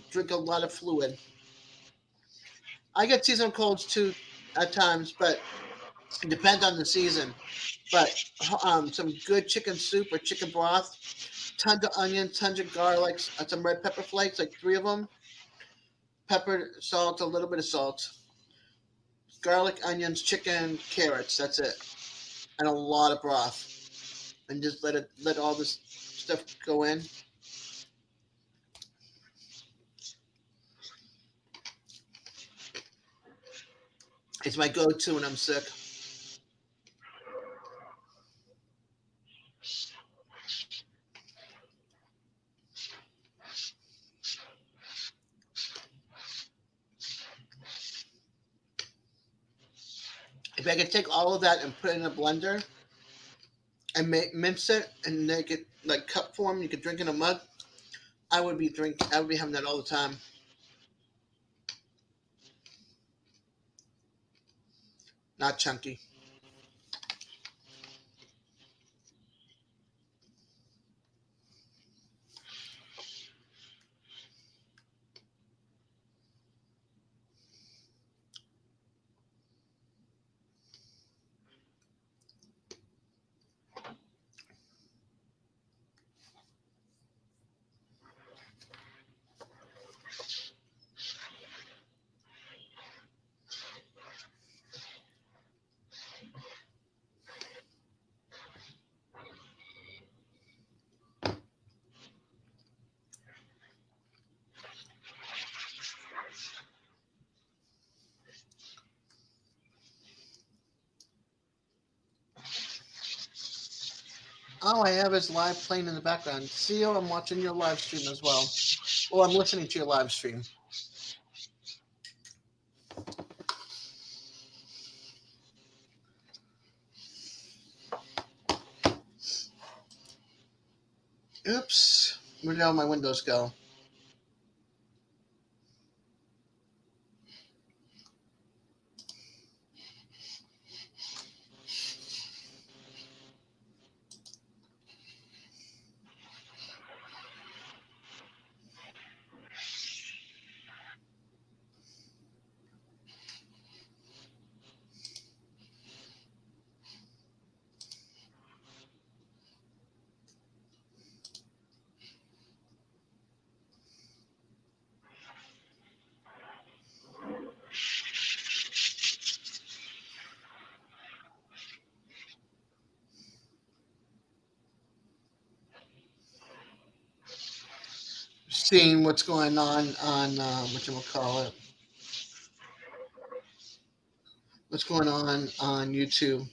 drink a lot of fluid. I get seasonal colds too at times, but it depends on the season. But some good chicken soup or chicken broth, tons of onions, tons of garlic, some red pepper flakes, like 3 of them. Pepper, salt, a little bit of salt. Garlic, onions, chicken, carrots. That's it. And a lot of broth. And just let all this stuff go in. It's my go-to when I'm sick. If I could take all of that and put it in a blender and mince it and make it like cup form, you could drink in a mug, I would be having that all the time. Not chunky. All I have is live playing in the background. CEO, I'm watching your live stream as well. Well, I'm listening to your live stream. Oops. Where did all my windows go? Seeing what's going on whatchamacallit. What's going on YouTube.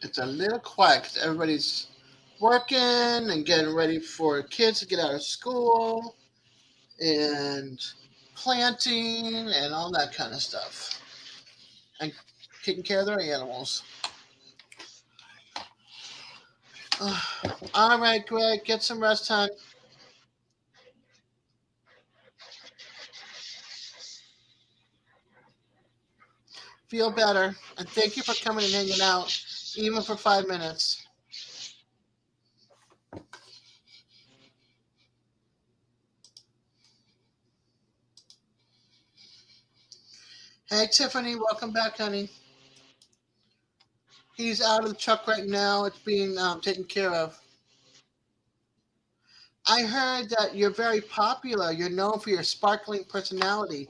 It's a little quiet because everybody's working and getting ready for kids to get out of school and planting and all that kind of stuff. And taking care of their animals. All right, Greg, get some rest, hon. Feel better. And thank you for coming and hanging out, even for 5 minutes. Hey, Tiffany, welcome back, honey. He's out of the truck right now. It's being taken care of. I heard that you're very popular. You're known for your sparkling personality.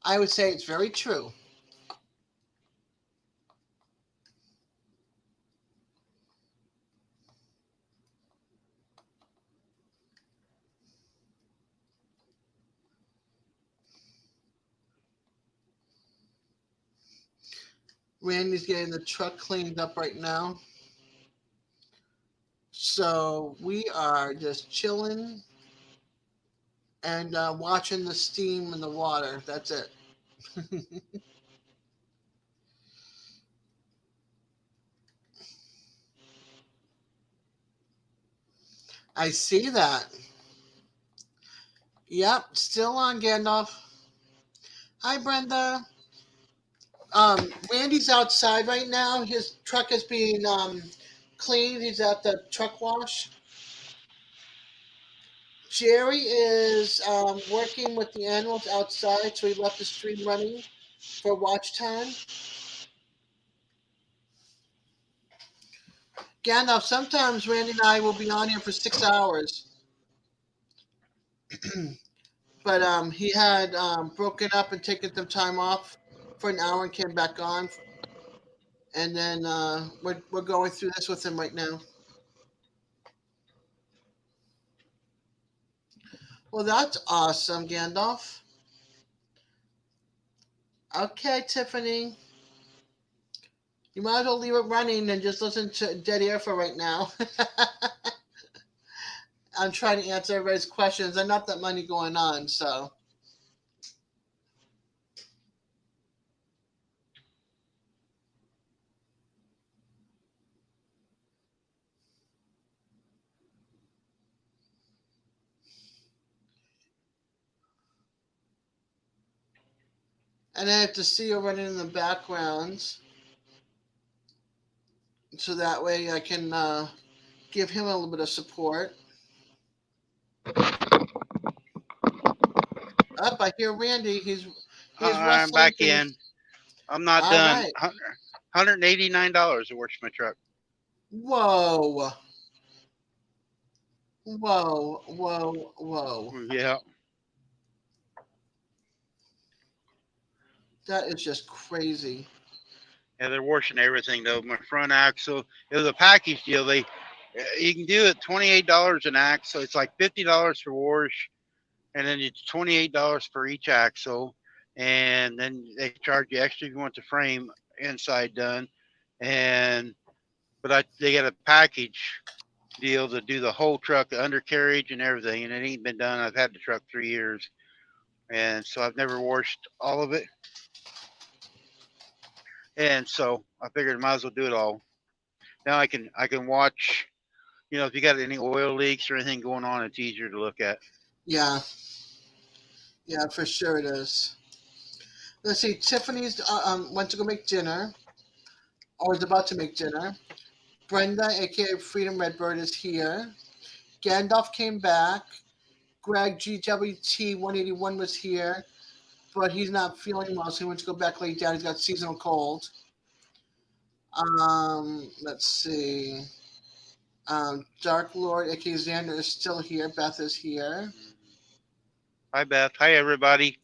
I would say it's very true. Randy's getting the truck cleaned up right now. So we are just chilling and watching the steam in the water. That's it. I see that. Yep, still on Gandalf. Hi, Brenda. Randy's outside right now. His truck is being cleaned. He's at the truck wash. Jerry is working with the animals outside, so he left the stream running for watch time. Gandalf, sometimes Randy and I will be on here for 6 hours. But he had broken up and taken some time off for an hour and came back on. And then we're going through this with him right now. Well, that's awesome, Gandalf. Okay, Tiffany. You might as well leave it running and just listen to dead air for right now. I'm trying to answer everybody's questions. There's not that many going on, so. And I have to see you running in the background. So that way I can give him a little bit of support. Up, I hear Randy. He's I'm wrestling back things. in. I'm not All done. right. $189 to wash my truck. Whoa. Whoa, whoa, whoa. Yeah. That is just crazy. Yeah, they're washing everything though. My front axle, it was a package deal. You can do it $28 an axle. It's like $50 for wash, and then it's $28 for each axle, and then they charge you extra if you want the frame inside done. But they got a package deal to do the whole truck, the undercarriage and everything, and it ain't been done. I've had the truck 3 years, and so I've never washed all of it. And so I figured I might as well do it all. Now I can watch, if you got any oil leaks or anything going on, it's easier to look at. Yeah. Yeah, for sure it is. Let's see. Tiffany's went to go make dinner, or is about to make dinner. Brenda, aka Freedom Redbird, is here. Gandalf came back. Greg GWT 181 was here, but he's not feeling well, so he went to go back lay down. He's got seasonal cold. Let's see. Dark Lord, aka Xander, is still here. Beth is here. Hi, Beth. Hi, everybody.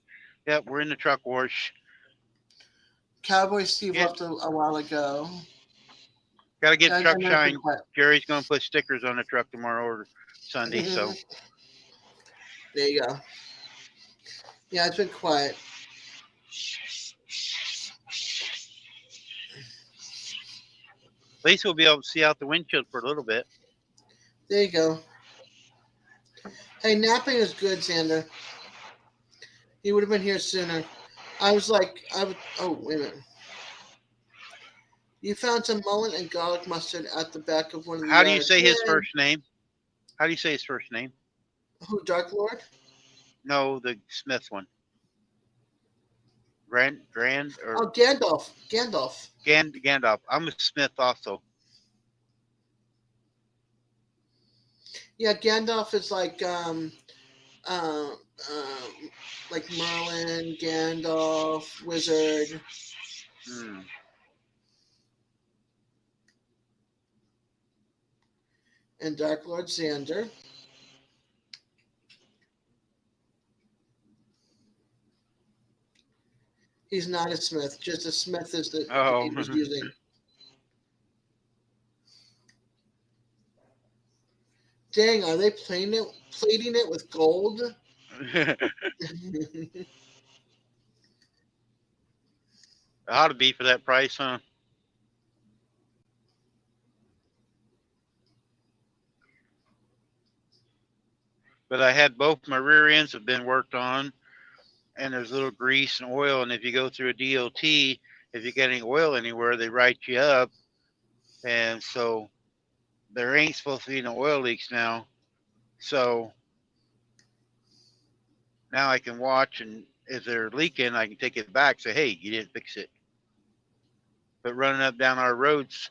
Yep, we're in the truck wash. Cowboy Steve left a while ago. Got to get truck shine. Quiet. Jerry's going to put stickers on the truck tomorrow or Sunday, so. There you go. Yeah, it's been quiet. At least we'll be able to see out the windshield for a little bit. There you go. Hey, napping is good, Xander. He would have been here sooner. Oh, wait a minute. You found some mullet and garlic mustard at the back of one of the How do you yards. say his Yay. first name? How do you say his first name? Who, Dark Lord? No, the Smith one. Grand or Oh, Gandalf. Gandalf. I'm a Smith also. Yeah, Gandalf is like Merlin, Gandalf, Wizard. And Dark Lord Xander. He's not a Smith. Just a Smith is the he was using. Dang, are they plating it with gold? It ought to be for that price, huh? But I had both my rear ends have been worked on, and there's little grease and oil. And if you go through a DOT, if you get any oil anywhere, they write you up. And so there ain't supposed to be no oil leaks now. So now I can watch, and if they're leaking, I can take it back. Say, hey, you didn't fix it. But running up down our roads,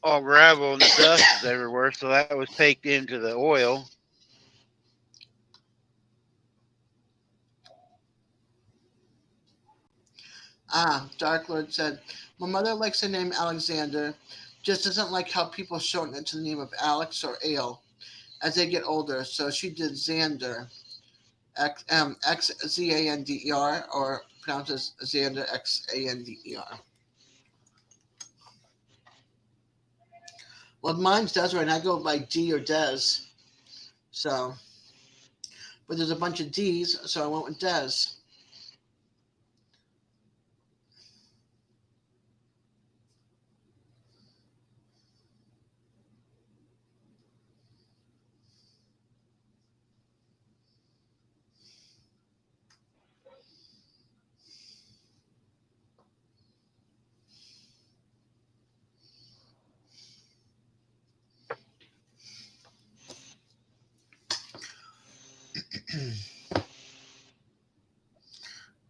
all gravel and the dust is everywhere. So that was baked into the oil. Dark Lord said, my mother likes the name Alexander, just doesn't like how people shorten it to the name of Alex or Ale as they get older. So she did Xander, Xander, or pronounces Xander, Xander. Well, mine's Desiree, and I go by D or Des. So, but there's a bunch of D's, so I went with Des.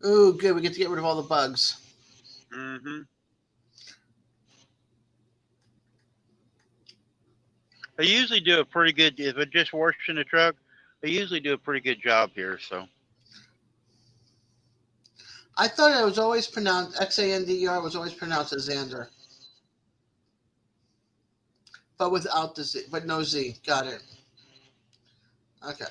Ooh, good. We get to get rid of all the bugs. Mm-hmm. I usually do a pretty good, if I just washing the truck, I usually do a pretty good job here. So I thought it was always pronounced, Xander was always pronounced as Xander. But without the Z, but no Z. Got it. Okay.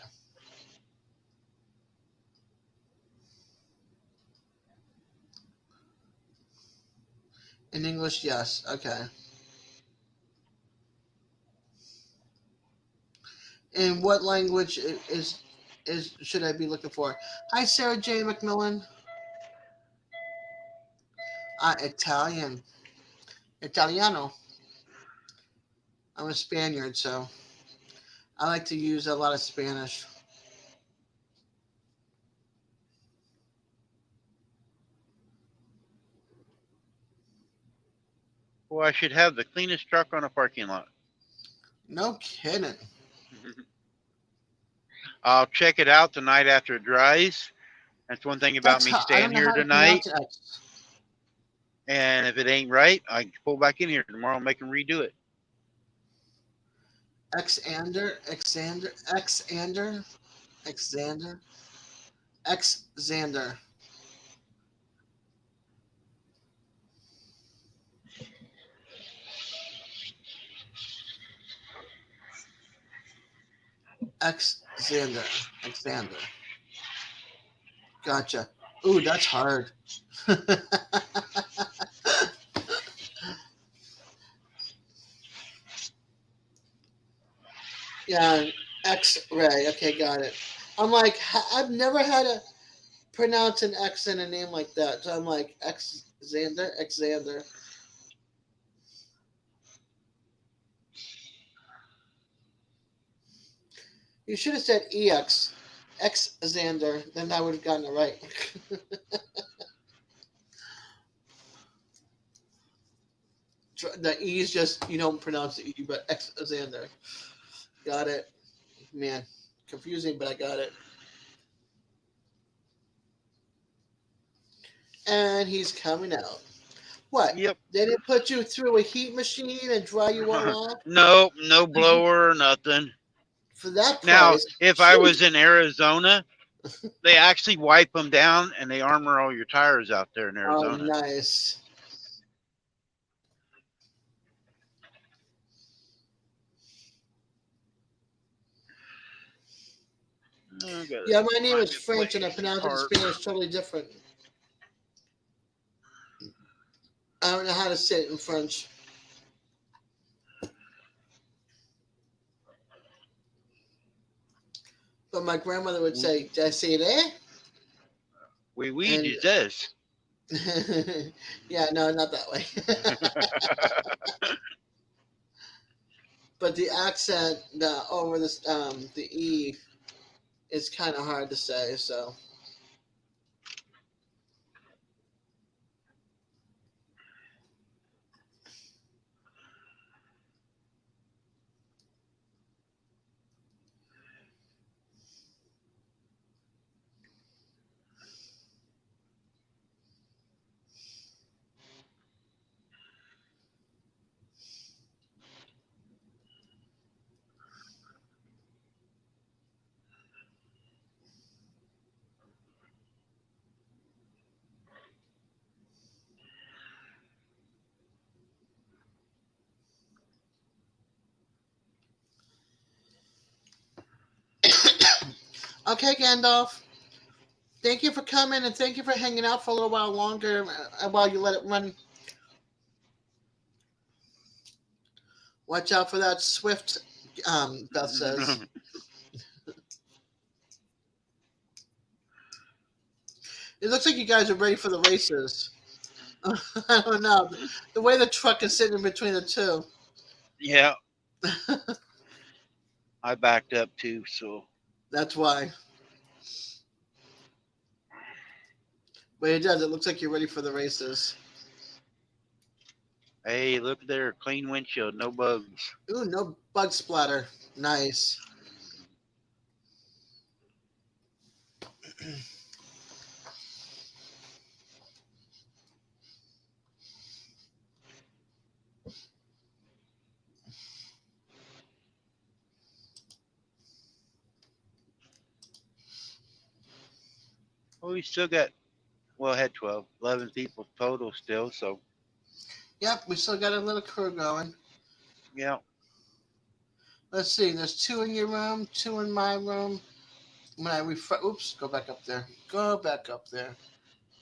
In English, yes. Okay. In what language is should I be looking for? Hi, Sarah J. McMillan. Italian. Italiano. I'm a Spaniard, so I like to use a lot of Spanish. well, I should have the cleanest truck on a parking lot. No kidding. I'll check it out the night after it dries. That's one thing about me I staying don't know here how to tonight. pronounce it. And if it ain't right, I can pull back in here tomorrow and make them redo it. Xander. Xander. Gotcha. Ooh, that's hard. Yeah, X-ray. Okay, got it. I'm like, I've never had to pronounce an X in a name like that. So I'm like, Xander. You should have said EX, Xander. Then I would have gotten it right. The E is just, you don't pronounce the E, but Xander. Got it. Man, confusing, but I got it. And he's coming out. What? Yep. They didn't put you through a heat machine and dry you all off? No blower or nothing. For that price. Now, if I shoot. was in Arizona, they actually wipe them down and they armor all your tires out there in Arizona. Oh, nice. Yeah, my name is French and I pronounce it in Spanish totally different. I don't know how to say it in French. But my grandmother would say, "Desiree?" Oui, Jesus. Yeah, no, not that way. But the accent over this the E is kind of hard to say. So okay, Gandalf. Thank you for coming and thank you for hanging out for a little while longer while you let it run. Watch out for that Swift, Beth says. It looks like you guys are ready for the races. I don't know. The way the truck is sitting in between the two. Yeah, I backed up too, so That's why. But it does. It looks like you're ready for the races. hey, look there, clean windshield, no bugs. Ooh, no bug splatter. Nice. Oh, we still got, well, had 12, 11 people total still, so Yep, we still got a little crew going. yeah. Let's see. There's 2 in your room, 2 in my room. When I refresh, oops, go back up there. Go back up there.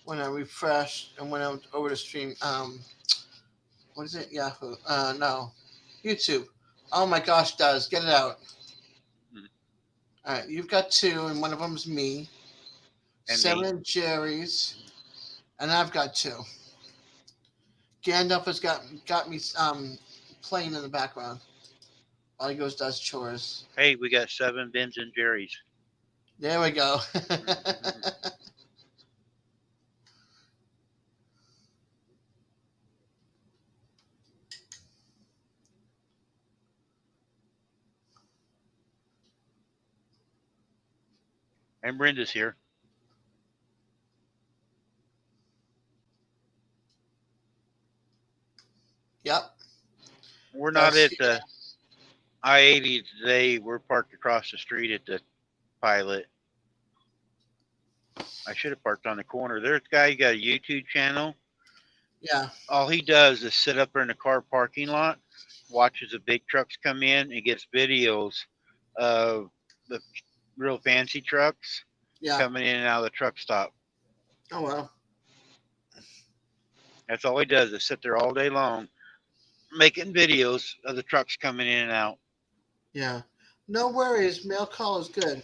When I refresh and went over to stream, what is it? Yahoo. No, YouTube. Oh my gosh, does get it out. All right, you've got 2, and one of them's me. And 7 me. Jerry's, and I've got 2. Gandalf has got me playing in the background while he goes does chores. Hey, we got 7 Bens and Jerry's. There we go. And Brenda's here. Yep. We're not at the I-80 today. We're parked across the street at the Pilot. I should have parked on the corner. There's a guy, he got a YouTube channel. Yeah. All he does is sit up there in the car parking lot, watches the big trucks come in, and gets videos of the real fancy trucks coming in and out of the truck stop. Oh, wow. That's all he does is sit there all day long making videos of the trucks coming in and out. Yeah. No worries. Mail call is good.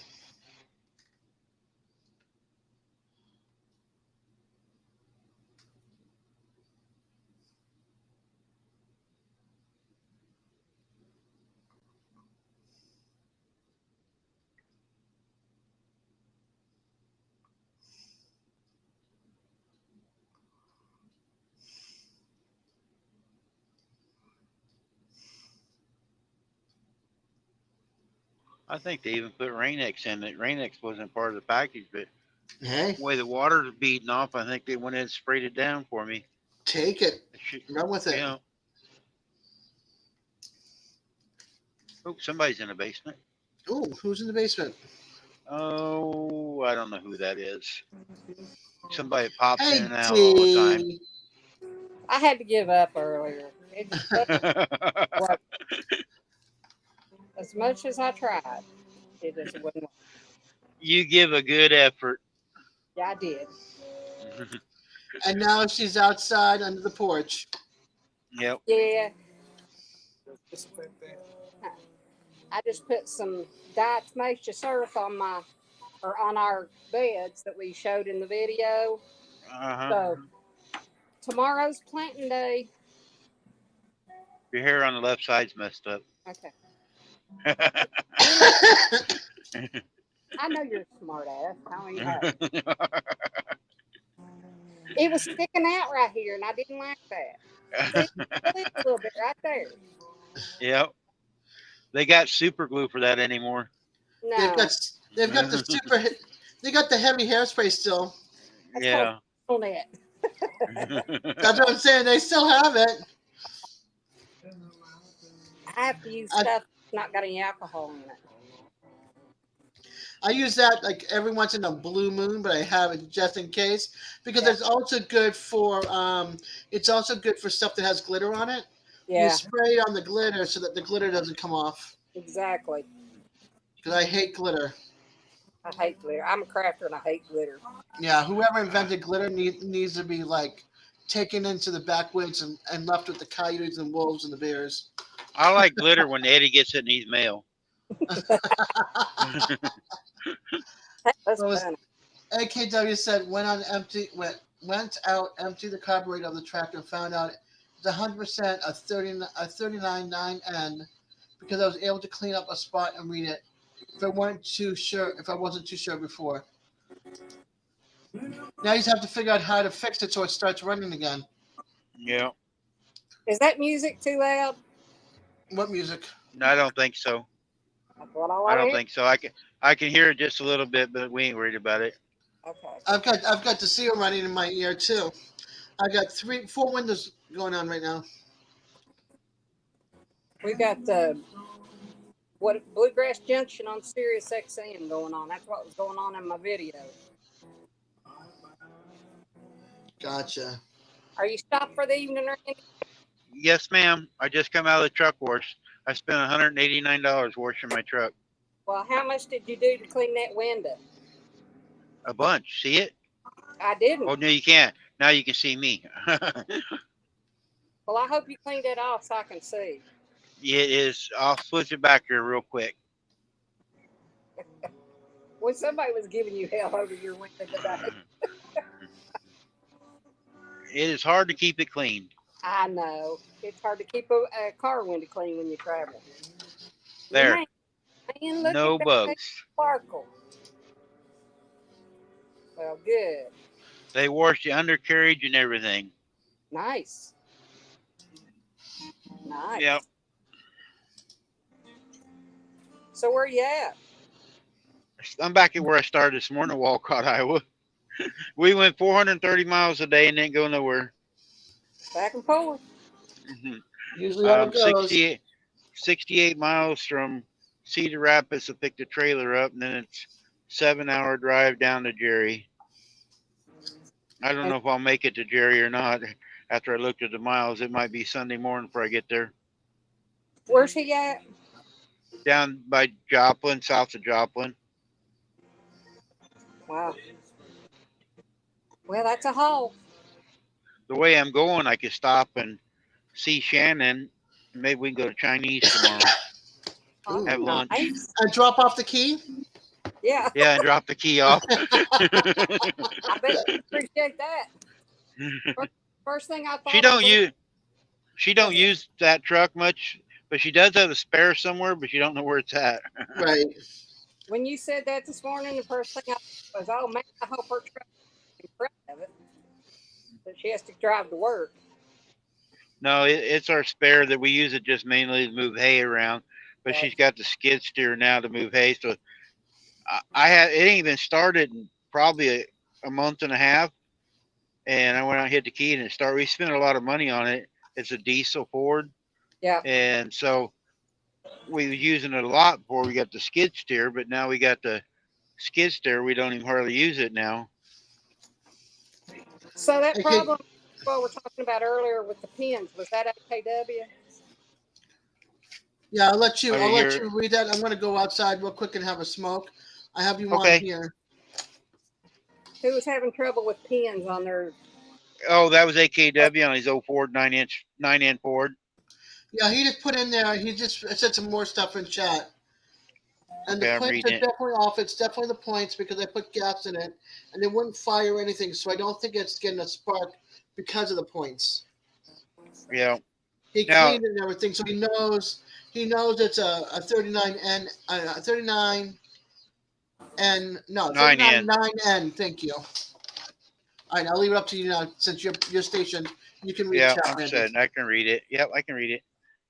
I think they even put Rain-X in it. Rain-X wasn't part of the package, but Hey. the way the water's beating off, I think they went in and sprayed it down for me. Take it. Run with it. Yeah. Oh, somebody's in the basement. Oh, who's in the basement? Oh, I don't know who that is. Somebody pops Hey, in and out all the Dee. I had to give up earlier. It just time. work. As much as I tried, it just wouldn't work. You give a good effort. Yeah, I did. And now she's outside under the porch. Yep. Yeah. I just put some diatomaceous surf on on our beds that we showed in the video. Uh-huh. So tomorrow's planting day. Your hair on the left side's messed up. Okay. I know you're a smart ass. How do you know? It was sticking out right here, and I didn't like that. See, a little bit right there. Yep. They got super glue for that anymore. No. They've got the super. They got the heavy hairspray still. That's Yeah. called on it. That's what I'm saying. They still have it. I have to use stuff that's not got any alcohol in it. I use that like every once in a blue moon, but I have it just in case because it's also good for it's also good for stuff that has glitter on it. Yeah. You spray it on the glitter so that the glitter doesn't come off. Exactly. Because I hate glitter. I hate glitter. I'm a crafter and I hate glitter. Yeah, whoever invented glitter needs to be like taken into the backwoods and left with the coyotes and wolves and the bears. I like glitter when Eddie gets it and he's mail. That's funny. AKW said went out, empty the carburetor of the tractor and found out it's 100% a 39.9N because I was able to clean up a spot and read it if I wasn't too sure before. Now you just have to figure out how to fix it so it starts running again. Yeah. Is that music too loud? What music? No, I don't think so. That's what I don't think so. I can hear it just a little bit, but we ain't worried about it. Okay. I've got the seal running in my ear too. I got 4 windows going on right now. We got Bluegrass Junction on Sirius XM going on. That's what was going on in my video. Gotcha. Are you stopped for the evening, Randy? Yes, ma'am. I just come out of the truck wash. I spent $189 washing my truck. Well, how much did you do to clean that window? A bunch. See it? I didn't. Oh, no, you can't. Now you can see me. Well, I hope you cleaned that off so I can see. It is. I'll switch it back here real quick. When somebody was giving you hell over your window today. It is hard to keep it clean. I know. It's hard to keep a car window clean when you travel. There. Man, look No at that bugs. sparkle. Well, good. They wash the undercarriage and everything. Nice. Nice. Yep. So where you at? I'm back at where I started this morning, Walcott, Iowa. We went 430 miles a day and didn't go nowhere. Back and forth. Usually how it goes. 68 miles from Cedar Rapids to pick the trailer up, and then it's 7-hour drive down to Jerry. I don't know if I'll make it to Jerry or not. After I looked at the miles, it might be Sunday morning before I get there. Where's he at? Down by Joplin, south of Joplin. Wow. Well, that's a haul. The way I'm going, I could stop and see Shannon. Maybe we can go to Chinese tomorrow. Have lunch. Nice. And drop off the key? Yeah. Yeah, and drop the key off. I bet you appreciate that. First thing I thought. She don't use that truck much, but she does have a spare somewhere, but you don't know where it's at. Right. When you said that this morning, the first thing I thought was, oh man, I hope her truck is in front of it. But she has to drive to work. No, it's our spare that we use it just mainly to move hay around, but she's got the skid steer now to move hay. So it ain't even started in probably a month and a half, and I went out and hit the key and it started. We spent a lot of money on it. It's a diesel Ford. Yeah. And so we was using it a lot before we got the skid steer, but now we got the skid steer. We don't even hardly use it now. So that problem what we're talking about earlier with the pins, was that AKW? Yeah, I'll let you read that. I'm gonna go outside real quick and have a smoke. I have you on here. Who was having trouble with pins on their? Oh, that was AKW on his old Ford 9N Ford. Yeah, he just put in there. He just said some more stuff in chat. And the points are definitely off. It's definitely the points because I put gas in it, and it wouldn't fire anything. So I don't think it's getting a spark because of the points. Yeah. He Now- cleaned it and everything, so he knows it's a 39N, 39 and no 9N. 9N. Thank you. All right, I'll leave it up to you now. Since your station, you can read Yeah, chat. I'm Randy. set. I can read it. Yep, I can read it.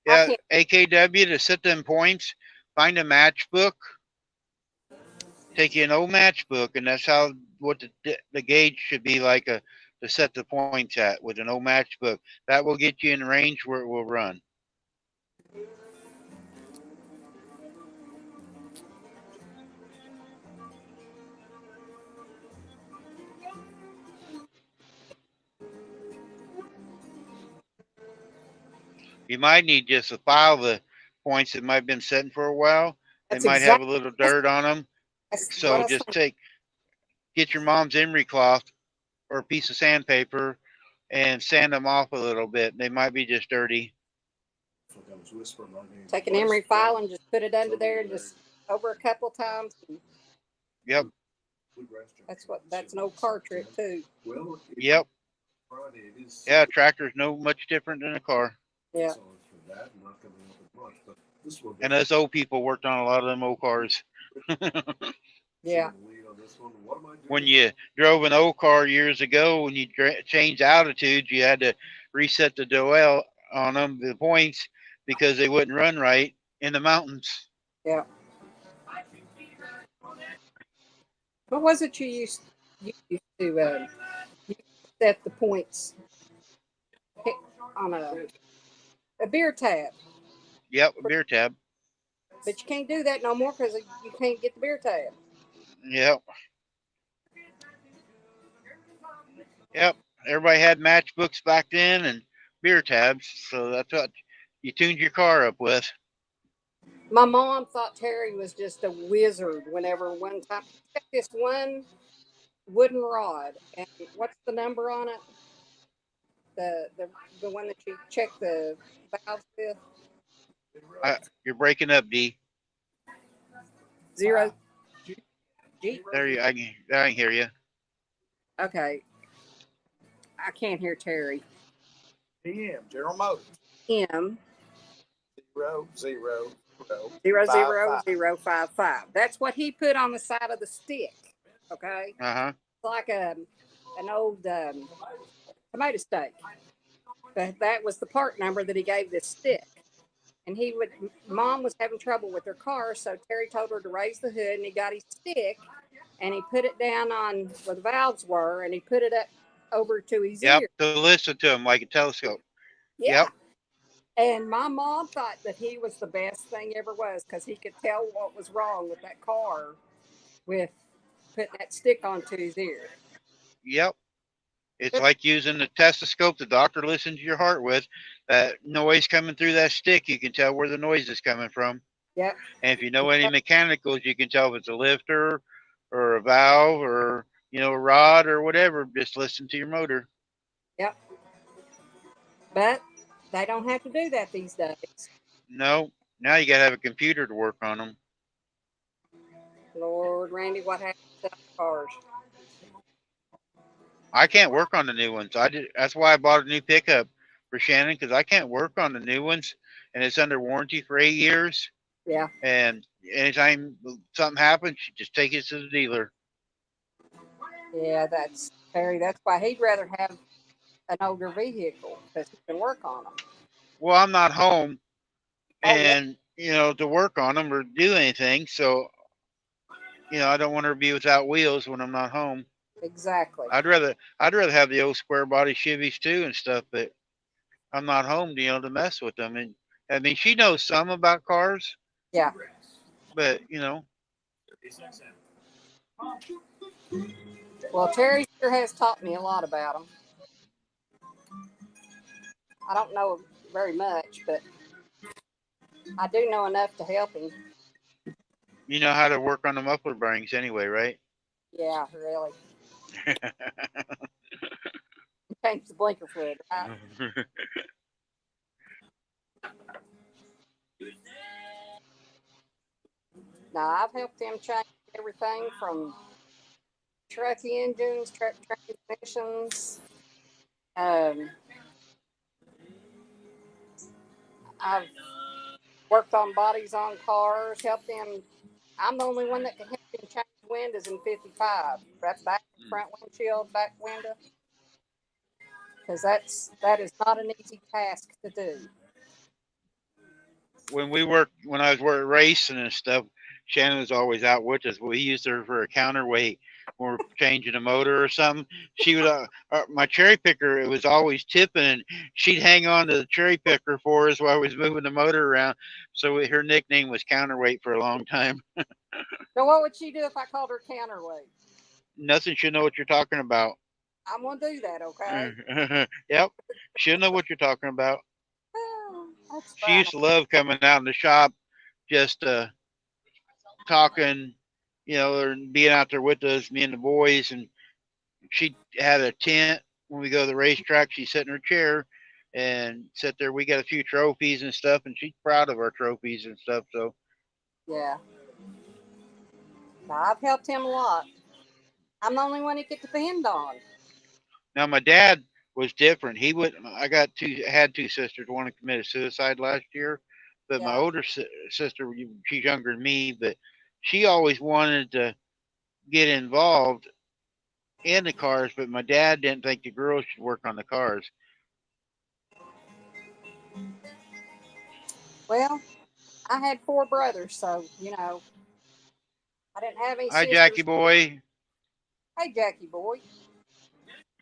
I Yeah, AKW to set them points. Find a match book. Take you an old match book, and that's how what the gauge should be like to set the points at with an old match book. That will get you in range where it will run. You might need just to file the points that might have been setting for a while. That's They might have a little dirt on them. That's what I So was just thinking. get your mom's emery cloth or a piece of sandpaper and sand them off a little bit. They might be just dirty. Take an emery file and just put it under there and just over a couple times. Yep. That's an old car trick too. Yep. Yeah, a tractor's no much different than a car. Yeah. And us old people worked on a lot of them old cars. Yeah. When you drove an old car years ago, when you changed altitudes, you had to reset the dial on them, the points, because they wouldn't run right in the mountains. Yeah. What was it you used to set the points on a beer tab? Yep, a beer tab. But you can't do that no more because you can't get the beer tab. Yep. Yep. Everybody had matchbooks back then and beer tabs, so that's what you tuned your car up with. My mom thought Terry was just a wizard whenever one time she checked this one wooden rod. And what's the number on it? The one that you check the valves with? You're breaking up, D. 0 G. There you. I can hear you. Okay. I can't hear Terry. PM, General Motors. M 00055. That's what he put on the side of the stick. Okay. Uh-huh. It's like an old tomato steak. But that was the part number that he gave this stick. And Mom was having trouble with her car, so Terry told her to raise the hood, and he got his stick, and he put it down on where the valves were, and he put it up over to his Yep, ear. to listen to him like a telescope. Yeah. Yep. And my mom thought that he was the best thing ever was because he could tell what was wrong with that car with putting that stick onto his ear. Yep. It's like using the stethoscope the doctor listens to your heart with. That noise coming through that stick, you can tell where the noise is coming from. Yep. And if you know any mechanicals, you can tell if it's a lifter or a valve or, a rod or whatever. Just listen to your motor. Yep. But they don't have to do that these days. No. Now you got to have a computer to work on them. Lord, Randy, what happened to cars? I can't work on the new ones. That's why I bought a new pickup for Shannon, because I can't work on the new ones, and it's under warranty for 8 years. Yeah. And anytime something happens, you just take it to the dealer. Yeah, that's Terry. That's why he'd rather have an older vehicle because he can work on them. Well, I'm not home, and to work on them or do anything, so I don't want her to be without wheels when I'm not home. Exactly. I'd rather have the old square body Chevys too and stuff, but I'm not home, to mess with them. And I mean, she knows some about cars. Yeah. But Well, Terry sure has taught me a lot about them. I don't know very much, but I do know enough to help him. You know how to work on the muffler bearings anyway, right? Yeah, really. Change the blinker fluid, right? Now, I've helped them change everything from truck engines, truck transmissions, I've worked on bodies on cars, helped them. I'm the only one that can help them change windows in 55. That's back front windshield, back window. Because that is not an easy task to do. When I was racing and stuff, Shannon was always out with us. We used her for a counterweight when we're changing a motor or something. She would, my cherry picker, it was always tipping, and she'd hang on to the cherry picker for us while I was moving the motor around. So her nickname was Counterweight for a long time. So what would she do if I called her counterweight? Nothing. She'll know what you're talking about. I'm gonna do that, okay? Yep. She'll know what you're talking about. That's She used to love coming out in the shop, just talking, or being out there with us, me and the boys. And she had a tent when we go to the racetrack. She'd sit in her chair and sit there. We got a few trophies and stuff, and she's proud of our trophies and stuff. So Yeah. Now, I've helped him a lot. I'm the only one he could depend on. now my dad was different. He would. Had two sisters. One committed suicide last year, but my older sister, she's younger than me, but she always wanted to get involved in the cars. But my dad didn't think the girls should work on the cars. Well, I had 4 brothers, so I didn't have any Hi, sisters. Jackie boy. Hey, Jackie boy.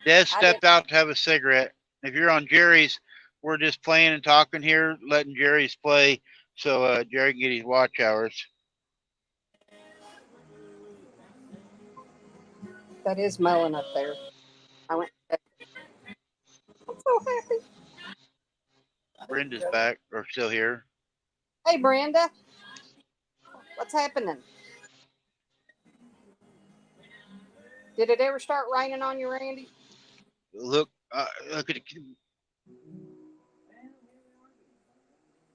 Dad stepped out to have a cigarette. If you're on Jerry's, we're just playing and talking here, letting Jerry's play so Jerry can get his watch hours. That is mowing up there. I went. I'm so happy. Brenda's back, or still here. Hey, Brenda. What's happening? Did it ever start raining on you, Randy? Look at it.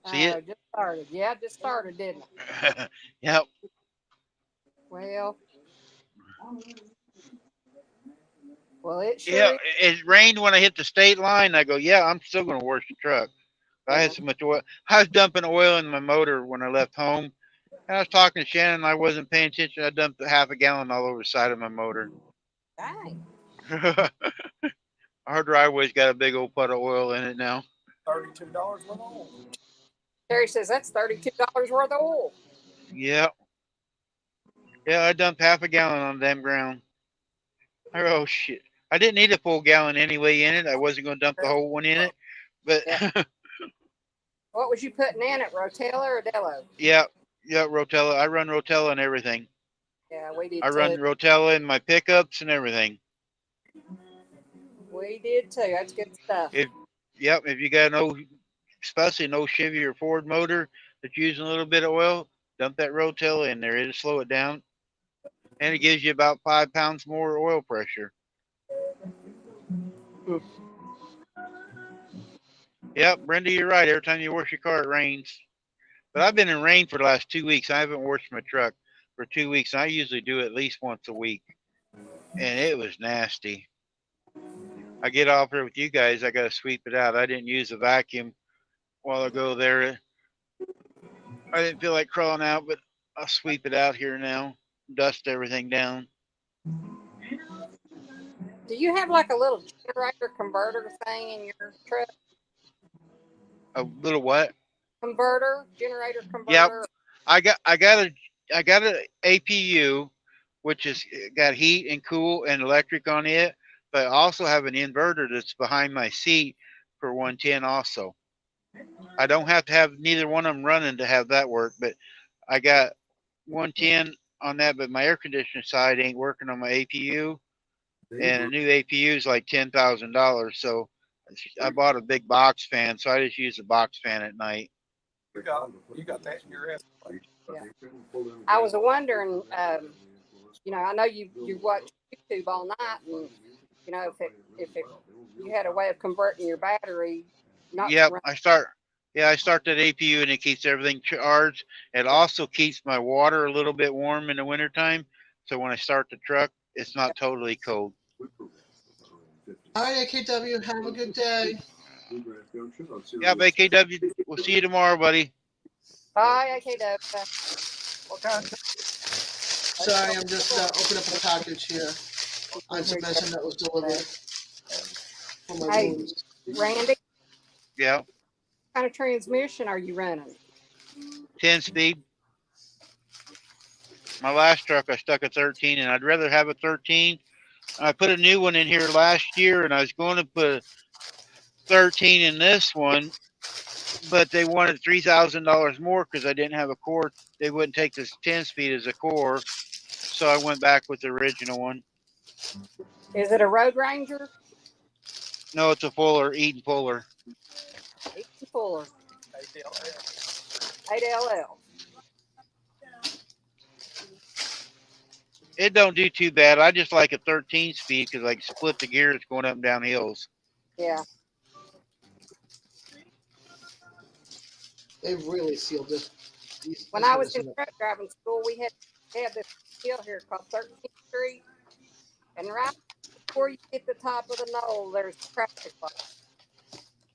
See it? Just started. Yeah, just started, didn't it? Yep. Well, it sure. Yeah, it rained when I hit the state line. I go, yeah, I'm still going to wash the truck. I had so much oil. I was dumping oil in my motor when I left home. And I was talking to Shannon. I wasn't paying attention. I dumped half a gallon all over the side of my motor. Dang. Our driveway's got a big old pot of oil in it now. $32 worth of oil. Terry says that's $32 worth of oil. Yeah. Yeah, I dumped half a gallon on the damn ground. Oh, shit. I didn't need a full gallon anyway in it. I wasn't going to dump the whole one in it. But What was you putting in it, Rotella or Dello? yeah, Rotella. I run Rotella and everything. Yeah, we did I too. run Rotella in my pickups and everything. We did too. That's good stuff. If you got especially an old Chevy or Ford motor that's using a little bit of oil, dump that Rotella in there. It'll slow it down. And it gives you about 5 pounds more oil pressure. Yep, Brenda, you're right. Every time you wash your car, it rains. But I've been in rain for the last 2 weeks. I haven't washed my truck for 2 weeks. I usually do it at least once a week. And it was nasty. I get off here with you guys. I got to sweep it out. I didn't use a vacuum while ago there. I didn't feel like crawling out, but I'll sweep it out here now. Dust everything down. Do you have like a little generator converter thing in your truck? A little what? Generator converter. Yep. I got a APU, which is got heat and cool and electric on it, but I also have an inverter that's behind my seat for 110 also. I don't have to have neither one of them running to have that work, but I got 110 on that, but my air conditioner side ain't working on my APU, and a new APU is like $10,000. So I bought a big box fan, so I just use a box fan at night. You got that in your ass. Yeah. I was wondering, I know you watch YouTube all night, and if you had a way of converting your battery. Yep, I start that APU and it keeps everything charged. It also keeps my water a little bit warm in the wintertime. So when I start the truck, it's not totally cold. All right, AKW, have a good day. Yeah, KW, we'll see you tomorrow, buddy. Bye, AKW. What kind? Sorry, I'm just opening up a package here on some medicine that was delivered for my Hey, wounds. Randy, Yeah, what kind of transmission are you running? 10 speed. My last truck, I stuck a 13, and I'd rather have a 13. I put a new one in here last year, and I was going to put 13 in this one, but they wanted $3,000 more because I didn't have a core. They wouldn't take this 10 speed as a core, so I went back with the original one. Is it a Road Ranger? No, it's a Fuller, Eaton Fuller. Eaton Fuller. 8LL. It don't do too bad. I just like a 13 speed because I can split the gears going up and down hills. Yeah. They really sealed this. When I was in truck driving school, we had this hill here called 13th Street, and right before you hit the top of the knoll, there's a traffic light.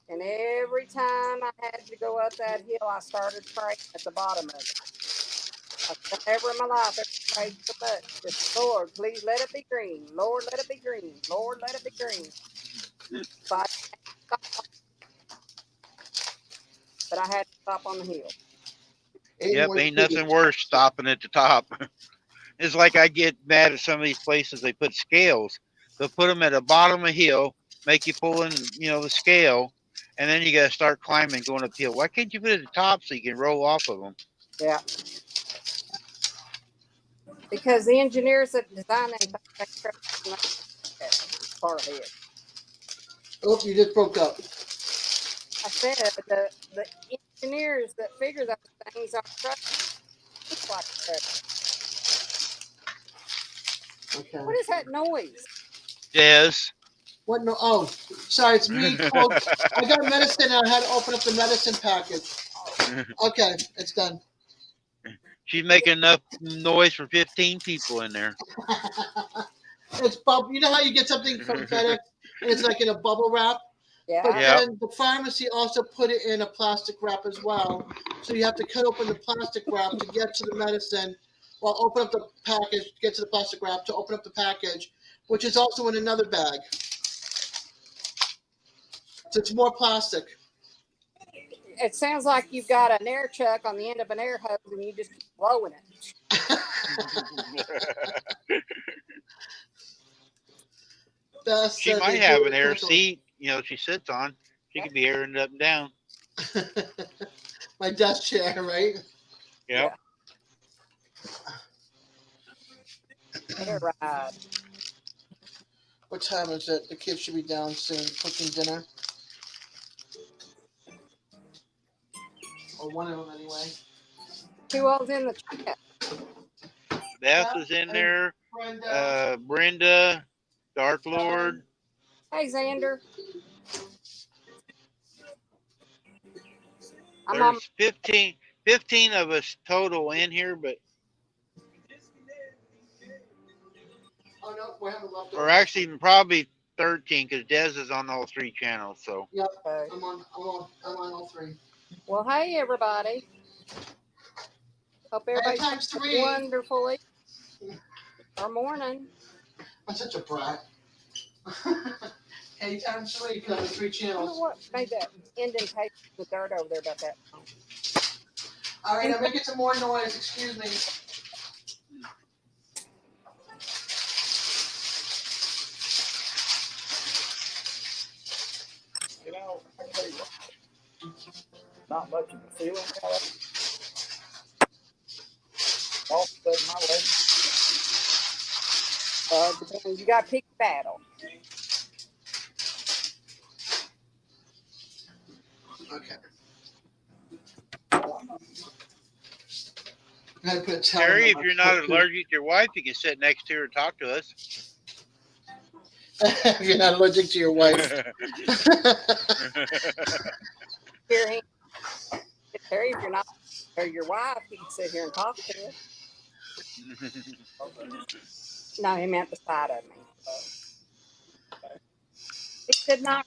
And every time I had to go up that hill, I started praying at the bottom of it. I've never in my life ever prayed so much. Just, Lord, please let it be green. Lord, let it be green. Lord, let it be green. But I had to stop on the hill. Yep, ain't nothing worse stopping at the top. It's like I get mad at some of these places. They put scales. They'll put them at the bottom of a hill, make you pull in, the scale, and then you got to start climbing, going uphill. Why can't you put it at the top so you can roll off of them? Yeah. Because the engineers that design that part of it. Oh, you just broke up. I said the engineers that figure those things are like that. Okay. What is that noise? Yes. What? No. Oh, sorry. It's me, folks. I got medicine and I had to open up the medicine package. Okay, it's done. She's making enough noise for 15 people in there. It's bubble. You know how you get something from FedEx and it's like in a bubble wrap? Yeah. But then the pharmacy also put it in a plastic wrap as well. So you have to cut open the plastic wrap to get to the medicine. Well, open up the package, get to the plastic wrap to open up the package, which is also in another bag. So it's more plastic. It sounds like you've got an air chuck on the end of an air hose and you just keep blowing it. She might have an air seat, she sits on. She could be airing it up and down. My desk chair, right? Yep. Air ride. What time is it? The kids should be down soon, cooking dinner. Or one of them, anyway. Who all's in the chat? Beth is in there. Brenda, Dark Lord. Hey, Xander. There's 15 of us total in here, but oh no, we haven't left. or actually probably 13 because Des is on all 3 channels. So yep, I'm on all 3. Well, hey everybody. Hope everybody's times 3. Wonderfully. Or morning. I'm such a brat. 8 times 3 because I have 3 I channels. wonder what made that indentation with dirt over there about that. All right, I'm making some more noise. Excuse me. I tell you what, not much of a feeling. All of a sudden, my leg. You got to pick a battle. Okay. Put Terry, if you're not allergic to your wife, you can sit next to her and talk to us. If you're not allergic to your wife. Terry, if you're not, or your wife, you can sit here and talk to her. No, he meant the side of me. did not.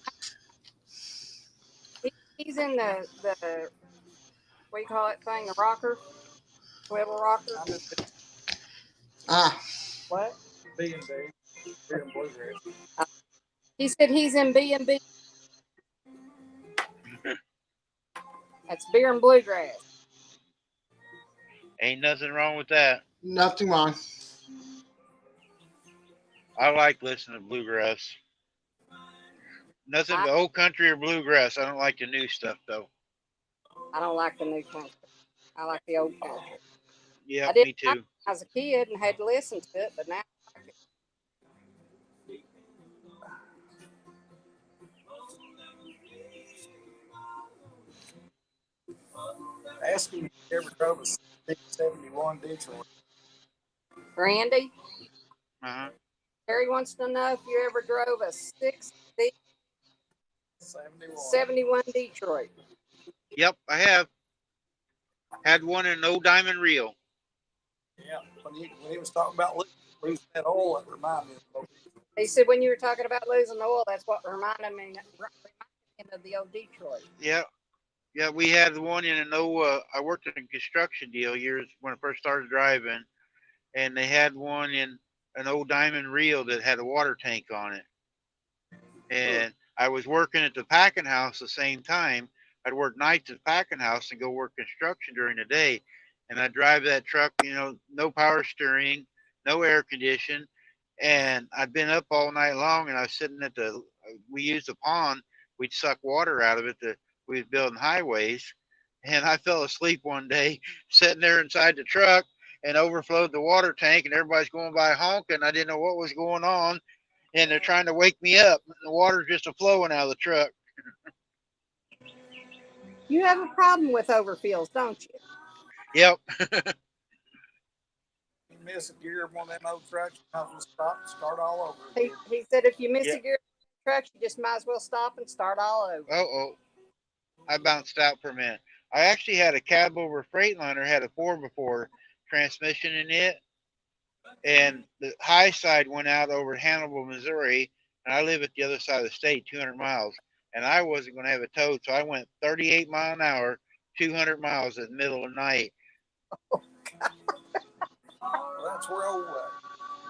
He's in the what do you call it thing? The rocker, swivel rocker. Ah, What? B&B. Beer and Bluegrass. He said he's in B&B. That's beer and bluegrass. Ain't nothing wrong with that. nothing wrong. I like listening to bluegrass. Nothing but old country or bluegrass. I don't like the new stuff though. I don't like the new country. I like the old country. Yeah, I didn't me like too. it when I was a kid and had to listen to it, but now I like it. Ask him if he ever drove a 671 Detroit. Randy, Uh-huh. Terry wants to know if you ever drove a 71 Detroit. Yep, I have. Had one in an old diamond reel. Yeah, when he was talking about losing that oil, it reminded me of He said when you were talking about losing oil, that's what reminded me of the old Detroit. Yeah. Yeah, we had one in an old, I worked in a construction deal years when I first started driving, and they had one in an old diamond reel that had a water tank on it. And I was working at the packing house the same time. I'd work nights at the packing house and go work construction during the day. And I'd drive that truck, you know, no power steering, no air condition. And I'd been up all night long, and I was sitting at we used a pond. We'd suck water out of it we was building highways. And I fell asleep one day sitting there inside the truck and overflowed the water tank, and everybody's going by honking. I didn't know what was going on. And they're trying to wake me up. The water's just flowing out of the truck. You have a problem with overfills, don't you? Yep. you miss a gear of one of them old trucks, you might as well stop and start all over. He said if you miss Yep. a gear truck, you just might as well stop and start all over. Uh-oh. I bounced out for a minute. I actually had a cab over Freightliner, had a 4x4 transmission in it. And the high side went out over Hannibal, Missouri. And I live at the other side of the state, 200 miles. And I wasn't going to have it towed. So I went 38 miles an hour, 200 miles in the middle of the night. Well, that's where old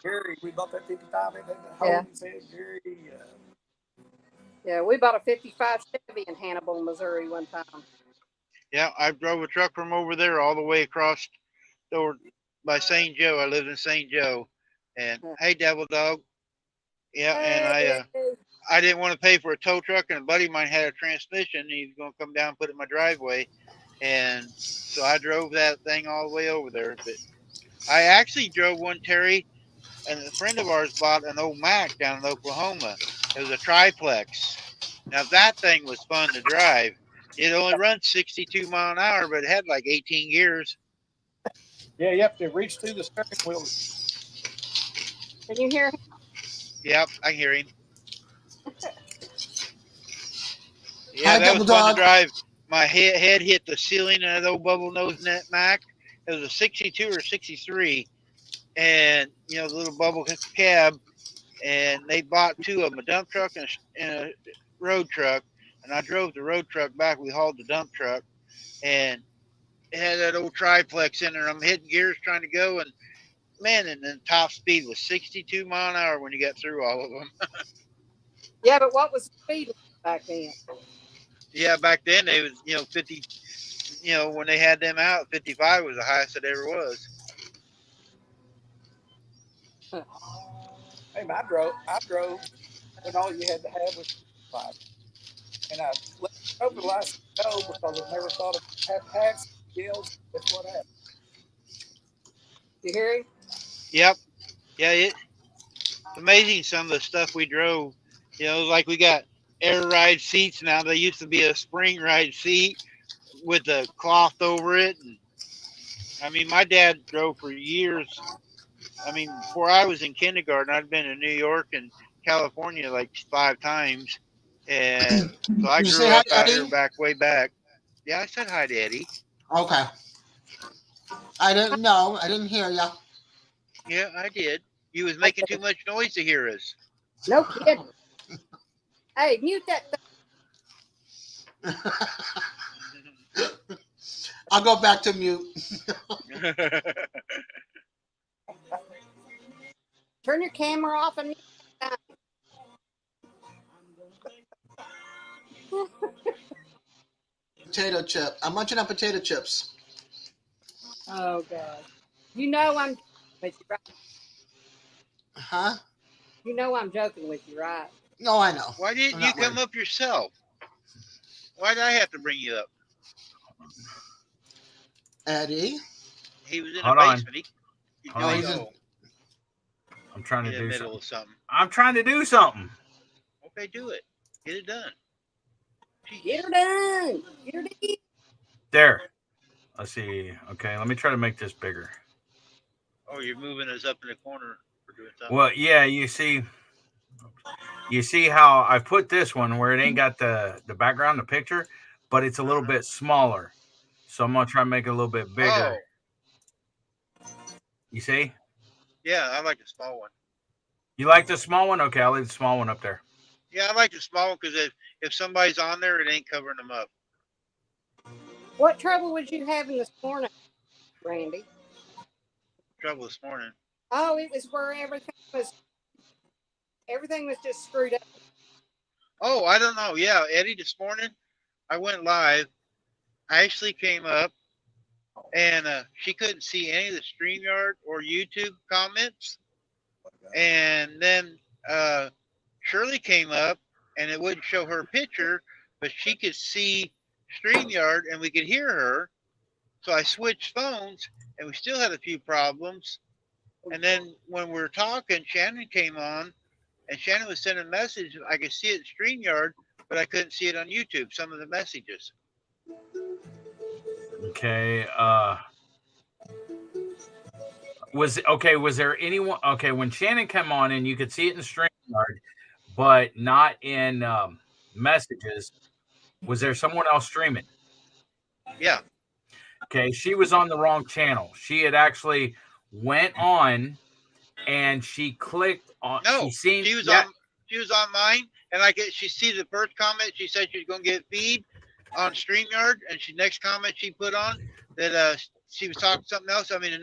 Gary, we bought that 55 in Yeah. Said Gary. Yeah, we bought a 55 Chevy in Hannibal, Missouri one time. Yeah, I drove a truck from over there all the way across over by St. Joe. I lived in St. Joe. And hey, Devil Dog. Yeah, and I didn't want to pay for a tow truck, and a buddy of mine had a transmission. And he was going to come down and put it in my driveway. And so I drove that thing all the way over there. But I actually drove one, Terry, and a friend of ours bought an old Mack down in Oklahoma. It was a triplex. Now that thing was fun to drive. It only runs 62 miles an hour, but it had like 18 gears. Yeah, you have to reach through the steering wheel. Can you hear him? Yep, I hear him. Yeah, Hi, that was Double fun Dog. to drive. My head hit the ceiling of that old bubble nose net Mack. It was a 62 or 63, and you know the little bubble cab. And they bought two of them, a dump truck and a road truck. And I drove the road truck back. We hauled the dump truck, and it had that old triplex in there. I'm hitting gears trying to go, and man, and then top speed was 62 mile an hour when you got through all of them. Yeah, but what was the speed back then? Yeah, back then they was 50. When they had them out, 55 was the highest it ever was. Hey, I drove when all you had to have was 5. And I drove the license go because I never thought I'd have had skills. That's what happened. You hear him? Yep. Yeah, it's amazing some of the stuff we drove. Like we got air ride seats now. They used to be a spring ride seat with a cloth over it. And I mean, my dad drove for years. I mean, before I was in kindergarten, I'd been in New York and California like 5 times. And so I grew up out here way back. Yeah, I said hi to Eddie. Okay. I didn't know. I didn't hear you. Yeah, I did. You was making too much noise to hear us. No kidding. Hey, mute that thing. I'll go back to mute. Turn your camera off and mute that thing. Potato chip. I'm munching on potato chips. Oh God. You know I'm joking with you, right? Huh? You know I'm joking with you, right? No, I know. Why didn't I'm you not come worried. up yourself? Why did I have to bring you up? Eddie? He was in Hold the on. basement. He Hold on. doing I'm trying to in the do middle something. of something. I'm trying to do something. Okay, do it. Get it done. Get her done. Get her done. There. Let's see. Okay, let me try to make this bigger. Oh, you're moving us up in the corner for doing something. Well, yeah, you see how I put this one where it ain't got the background, the picture, but it's a little bit smaller. So I'm gonna try to make it a little bit bigger. Oh, You see? yeah, I like the small one. You like the small one? Okay, I'll leave the small one up there. Yeah, I like the small one because if somebody's on there, it ain't covering them up. What trouble was you having this morning, Randy? Trouble this morning. Oh, it was where everything was just screwed up. Oh, I don't know. Yeah, Eddie, this morning I went live. Ashley came up and she couldn't see any of the StreamYard or YouTube comments. And then Shirley came up and it wouldn't show her picture, but she could see StreamYard and we could hear her. So I switched phones and we still had a few problems. And then when we were talking, Shannon came on and Shannon was sending a message. I could see it in StreamYard, but I couldn't see it on YouTube, some of the messages. Okay. Was there anyone? Okay, when Shannon came on and you could see it in StreamYard, but not in messages, was there someone else streaming? Yeah. Okay, she was on the wrong channel. She had actually went on and she clicked on. No, she was on mine, and she see the first comment. She said she was gonna get feed on StreamYard, and next comment she put on that she was talking something else. I mean,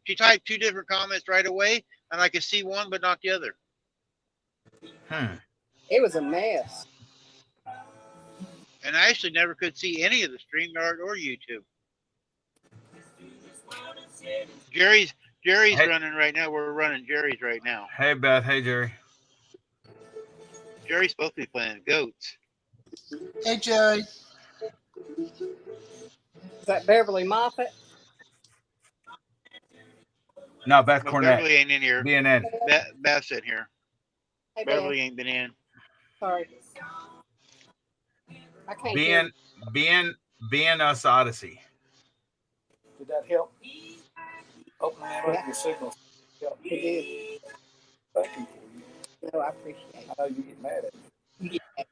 she typed two different comments right away, and I could see one but not the other. It was a mess. And I actually never could see any of the StreamYard or YouTube. Jerry's running right now. We're running Jerry's right now. Hey Beth, hey Jerry. Jerry's supposed to be playing goats. Hey, Jerry. Is that Beverly Moffett? No, Beth No, Cornett. Beverly ain't in here. BNN. Beth's in here. Hey, Beverly ain't been in. Sorry. I can't hear. BNS Odyssey. Did that help? Opening up your signals. It did. Thank you for you. No, I appreciate it. I know you get mad at me. You get mad.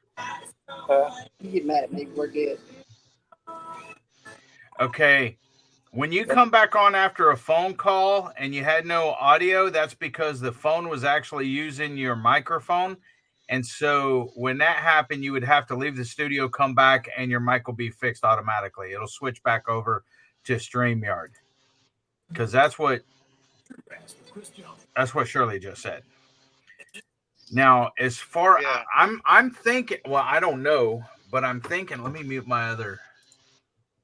Huh? You get mad at me. We're good. Okay. When you come back on after a phone call and you had no audio, that's because the phone was actually using your microphone. And so when that happened, you would have to leave the studio, come back, and your mic will be fixed automatically. It'll switch back over to StreamYard. Because that's what Shirley just said. Now, as far I'm thinking, well, I don't know, but I'm thinking, let me mute my other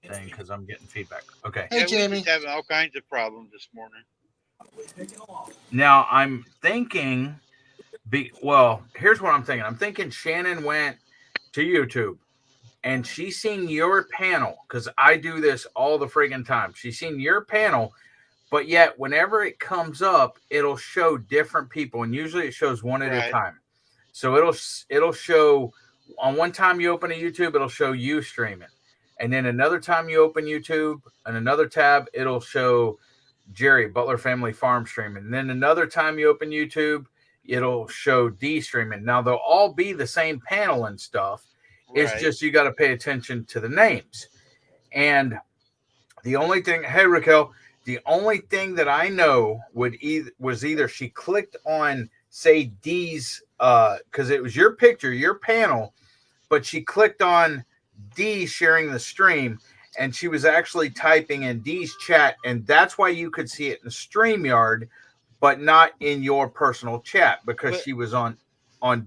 thing because I'm getting feedback. Okay. Hey, Jamie. We're just having all kinds of problems this morning. Now I'm thinking, here's what I'm thinking. I'm thinking Shannon went to YouTube and she's seen your panel because I do this all the friggin' time. She's seen your panel, but yet whenever it comes up, it'll show different people, and usually it shows one at a time. So it'll show on one time you open a YouTube, it'll show you streaming. And then another time you open YouTube and another tab, it'll show Jerry, Butler Family Farm streaming. And then another time you open YouTube, it'll show D streaming. Now, they'll all be the same panel and stuff. It's just you got to pay attention to the names. And the only thing, hey, Raquel, the only thing that I know was either she clicked on say D's because it was your picture, your panel, but she clicked on D sharing the stream, and she was actually typing in D's chat, and that's why you could see it in StreamYard, but not in your personal chat because But she was on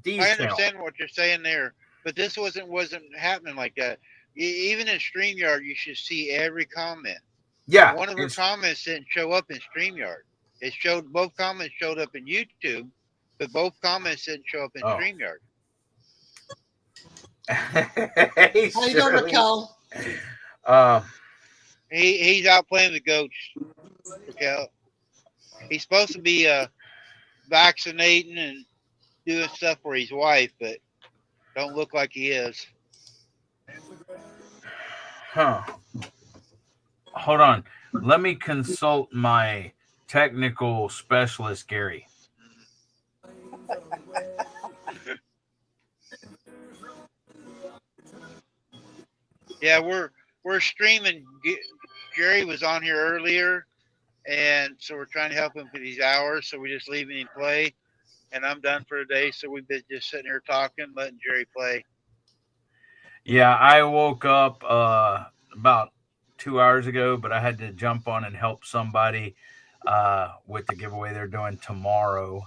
D's I channel. understand what you're saying there, but this wasn't happening like that. Even in StreamYard, you should see every comment. Yeah, One of her comments didn't show up in StreamYard. It showed both comments showed up in YouTube, but both comments didn't show up in StreamYard. Hey, How you doing, Raquel? He's out playing the goats, Raquel. He's supposed to be vaccinating and doing stuff for his wife, but don't look like he is. Huh. Hold on. Let me consult my technical specialist, Gary. Yeah, we're streaming. Jerry was on here earlier, and so we're trying to help him for these hours. So we're just leaving him play, and I'm done for the day. So we've been just sitting here talking, letting Jerry play. Yeah, I woke up about 2 hours ago, but I had to jump on and help somebody with the giveaway they're doing tomorrow.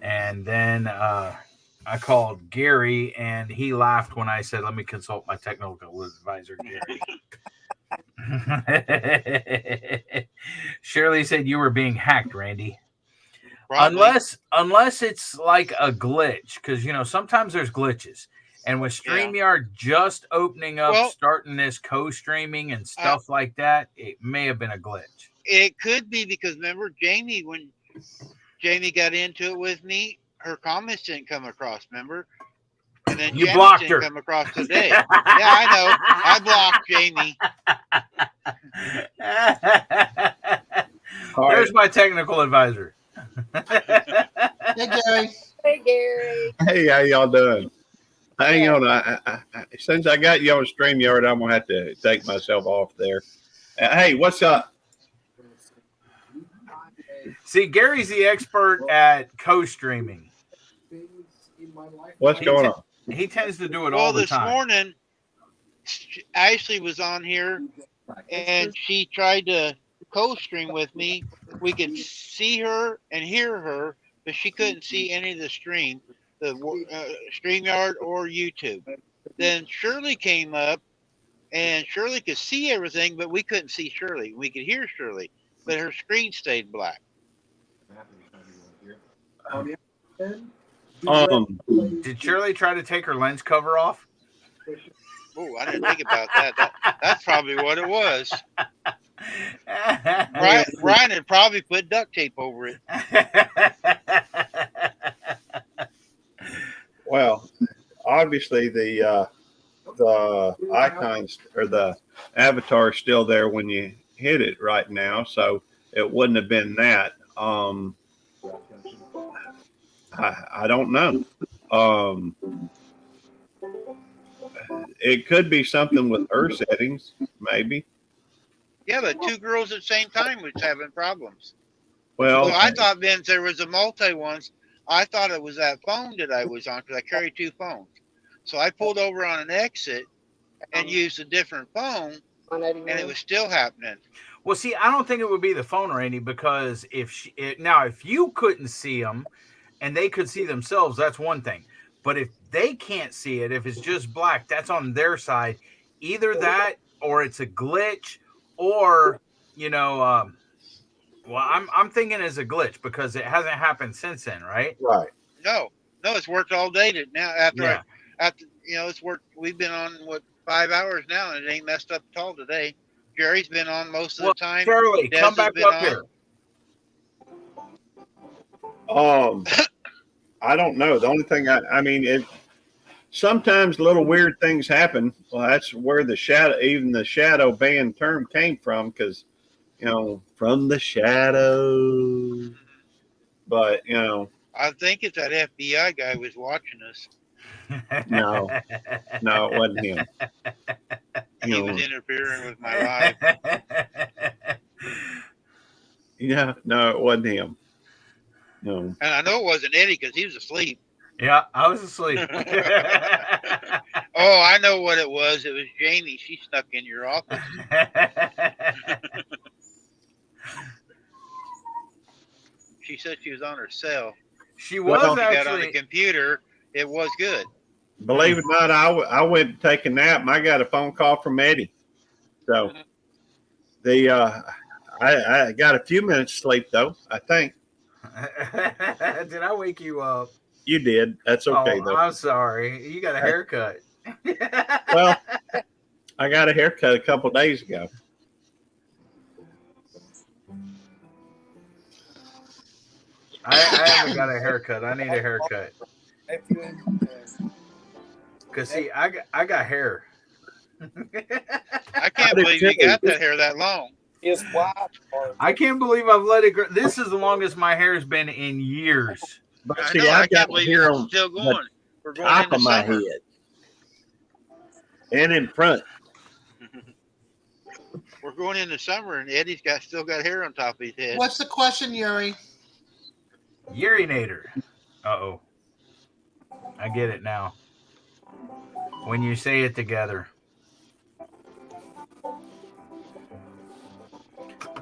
And then I called Gary, and he laughed when I said, let me consult my technical advisor, Gary. Shirley said you were being hacked, Randy. Probably. Unless it's like a glitch, because, sometimes there's glitches. And with StreamYard just opening up, starting this co-streaming and stuff like that, it may have been a glitch. It could be because remember Jamie, when Jamie got into it with me, her comments didn't come across, remember? And then You Jamie blocked didn't her. come across today. Yeah, I know. I blocked Jamie. There's my technical advisor. Hey, Gary. Hey, Gary. Hey, how y'all doing? Hang on. I since I got you on StreamYard, I'm gonna have to take myself off there. Hey, what's up? See, Gary's the expert at co-streaming. What's going on? He tends to do it Well, all the this time. morning, Ashley was on here, and she tried to co-stream with me. We could see her and hear her, but she couldn't see any of the stream, the StreamYard or YouTube. Then Shirley came up, and Shirley could see everything, but we couldn't see Shirley. We could hear Shirley, but her screen stayed black. Did Shirley try to take her lens cover off? Oh, I didn't think about that. That's probably what it was. Ryan had probably put duct tape over it. Well, obviously the icons or the avatar is still there when you hit it right now, so it wouldn't have been that. I don't know. It could be something with her settings, maybe. Yeah, but two girls at the same time was having problems. Well, So I thought, Vince, there was a multi ones. I thought it was that phone that I was on because I carry two phones. So I pulled over on an exit and used a different phone, and it was still happening. Well, see, I don't think it would be the phone, Randy, because if you couldn't see them and they could see themselves, that's one thing. But if they can't see it, if it's just black, that's on their side. Either that, or it's a glitch, or well, I'm thinking it's a glitch because it hasn't happened since then, right? Right. No, it's worked all day. Now after it's worked. We've been on 5 hours now, and it ain't messed up at all today. Jerry's been on most of the time. Shirley, Des come has back been up on. here. I don't know. The only thing I mean, sometimes little weird things happen. Well, that's where the shadow ban term came from, because from the shadow. But I think it's that FBI guy was watching us. no, it wasn't him. He was interfering with my life. Yeah, no, it wasn't him. No. And I know it wasn't Eddie because he was asleep. Yeah, I was asleep. Oh, I know what it was. It was Jamie. She snuck in your office. She said she was on her cell. She Well, was She got on the actually. computer. It was good. Believe it or not, I went to take a nap and I got a phone call from Eddie. So I got a few minutes sleep though, I think. Did I wake you up? You did. That's okay Oh, though. I'm sorry. You got a haircut. Well, I got a haircut a couple days ago. I haven't got a haircut. I need a haircut. Cause see, I got hair. I can't believe you got that hair that long. His wife. I can't believe I've let it grow. This is the longest my hair's been in years. But I see, know, I I've can't got believe hair it's on still going. We're the going top into of my summer. head and in front. We're going into summer, and Eddie's still got hair on top of his head. What's the question, Yuri? Urinator. Uh-oh. I get it now. When you say it together.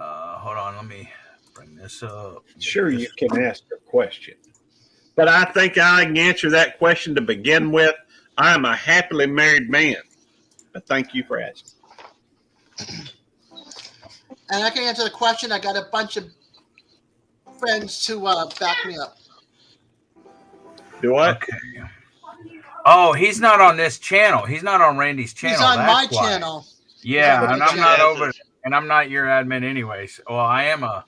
Hold on, let me bring this up. Sure, you can ask a question, but I think I can answer that question to begin with. I am a happily married man, but thank you for asking. And I can answer the question. I got a bunch of friends to back me up. Do what? Okay. Oh, he's not on this channel. He's not on Randy's channel. He's on my That's why. channel. Yeah, He's on and my I'm not channel. over, and I'm not your admin anyways. Well, I am a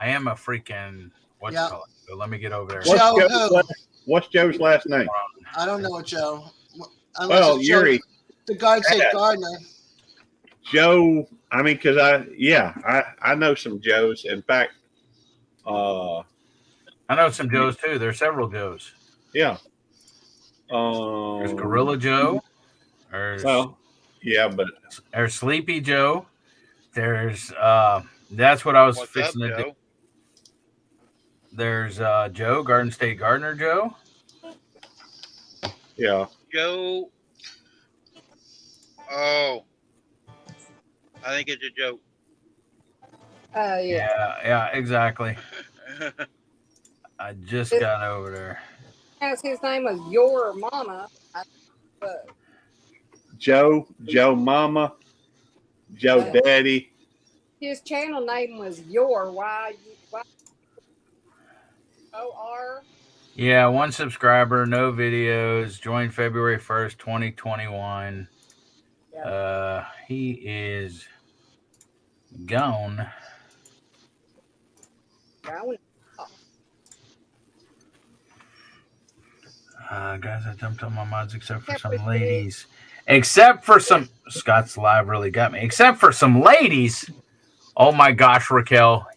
freaking what's it called? So let me get over there. What's Joe's last name? I don't know, Joe. Unless Well, it's Joe, Yuri. the Garden State Yeah. Gardener. Joe. I mean, because I know some Joes. In fact, I know some Joes too. There's several Joes. yeah. There's Gorilla Joe. There's yeah, but there's Sleepy Joe. There's that's what I was What's fixing up, to do. Joe? There's Joe, Garden State Gardener Joe. Yeah. Joe. Oh, I think it's a joke. Yeah, exactly. I just got over there. As his name was Your Mama. Joe Mama, Joe Yeah. Daddy. His channel name was Your OR. Yeah, 1 subscriber, no videos. Joined February 1st, 2021. He is gone. Guys, I jumped on my mods except for some ladies. Except for some Scott's live really got me. Except for some ladies. Oh my gosh, Raquel.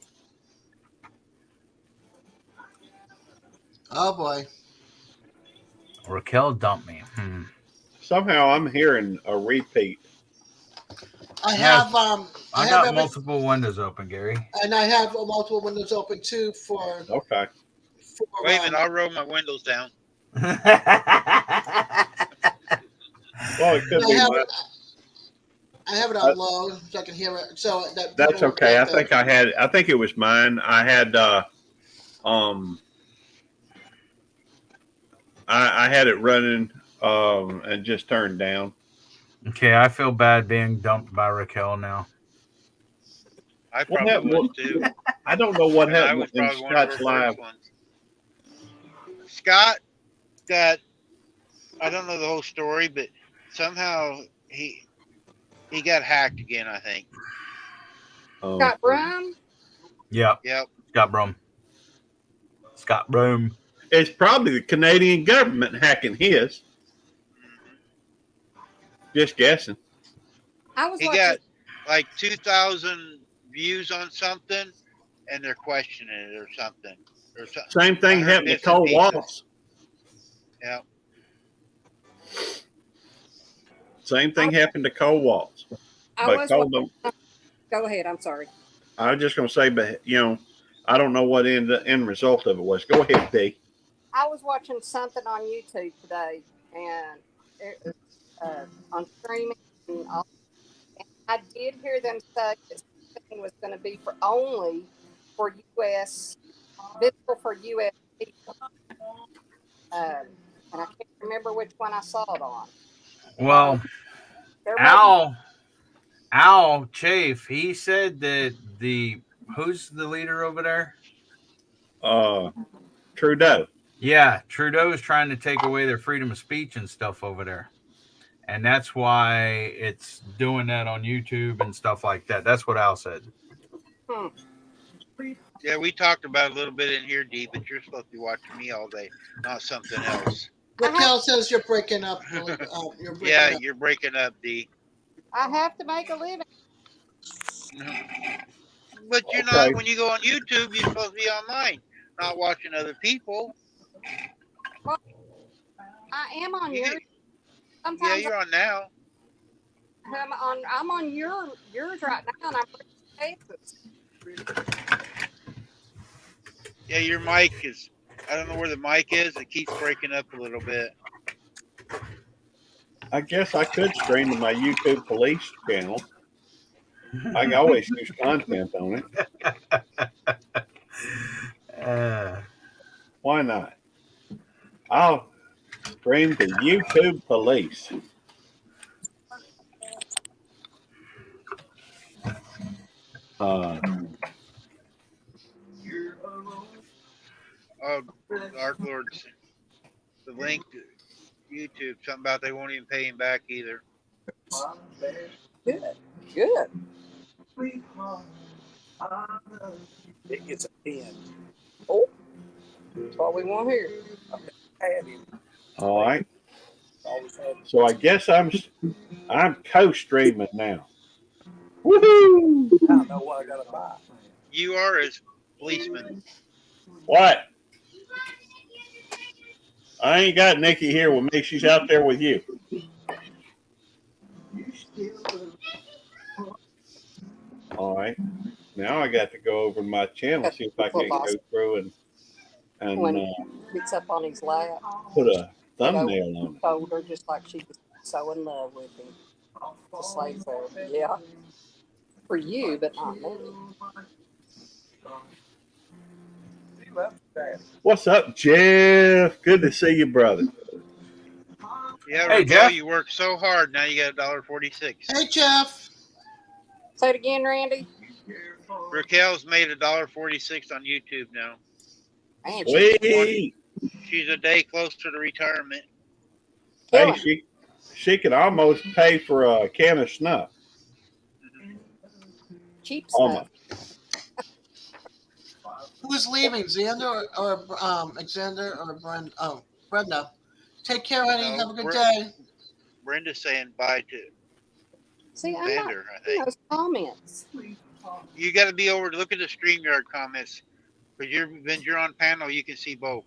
Oh boy. Raquel dumped me. Somehow I'm hearing a repeat. I Yeah, have I got multiple windows open, Gary. and I have multiple windows open too for. Okay. Wait a minute, I'll roll my windows down. Well, it could I be. have it on low so I can hear it. So That's people okay. I get think I think it was mine. I had I had it running and just turned down. Okay, I feel bad being dumped by Raquel now. I What probably happened? was too. I don't know what And I happened was in probably one of her Scott's first live. ones. Scott got, I don't know the whole story, but somehow he got hacked again, I think. Scott Brown. Yep. Scott Broom. Scott Broom. It's probably the Canadian government hacking his. Just guessing. I was He watching. got like 2,000 views on something, and they're questioning it or something. Same thing happened to Cole Walls. Yeah. Same thing happened to Cole Walls. I But was Cole watching. Go ahead. I'm sorry. I was just going to say, but I don't know what the end result of it was. Go ahead, D. I was watching something on YouTube today, and it was on streaming, and I did hear them say this thing was going to be only for U.S. visible for U.S. people, and I can't remember which one I saw it on. Well, There may Al Chafe, he said that who's the leader over there? Trudeau. Yeah, Trudeau is trying to take away their freedom of speech and stuff over there. And that's why it's doing that on YouTube and stuff like that. That's what Al said. Yeah, we talked about it a little bit in here, D, but you're supposed to be watching me all day, not something else. Raquel says you're breaking up. You're breaking up, D. I have to make a living. But you're not, when you go on YouTube, you're supposed to be online, not watching other people. Well, I am on yours. Yeah, Sometimes you're on now. I'm on yours right now, and I'm Yeah, your mic is, I don't know where the mic is. It keeps breaking up a little bit. I guess I could stream to my YouTube police channel. I can always use content on it. Why not? I'll stream to YouTube police. Dark Lords, the link to YouTube, something about they won't even pay him back either. Good. It gets a 10. Oh, that's what we want here. Had him. All right. Always had him. So I guess I'm co-streaming now. Woohoo! I don't know what I gotta buy. You are his policeman. What? I ain't got Nikki here with me. She's out there with you. All right. Now I got to go over to my channel, see if I can go through and When he gets up on his lap, put a thumbnail on it. told her just like she was so in love with him. Just like so, yeah. For you, but not me. What's up, Jeff? Good to see you, brother. Yeah, Hey, Raquel, Jeff. you worked so hard. Now you got $1.46. Hey, Jeff. Say it again, Randy. Raquel's made $1.46 on YouTube now. Man, Sweet. She's a day closer to retirement. Hey, she could almost pay for a can of snuff. cheap Almost. stuff. Who's leaving, Xander or Alexander or Brenda? Oh, Brenda. Take care, honey. Have a good day. Brenda's saying bye to See, I'm not Xander, I reading think. those comments. You got to be over to look at the StreamYard comments. Because when you're on panel, you can see both.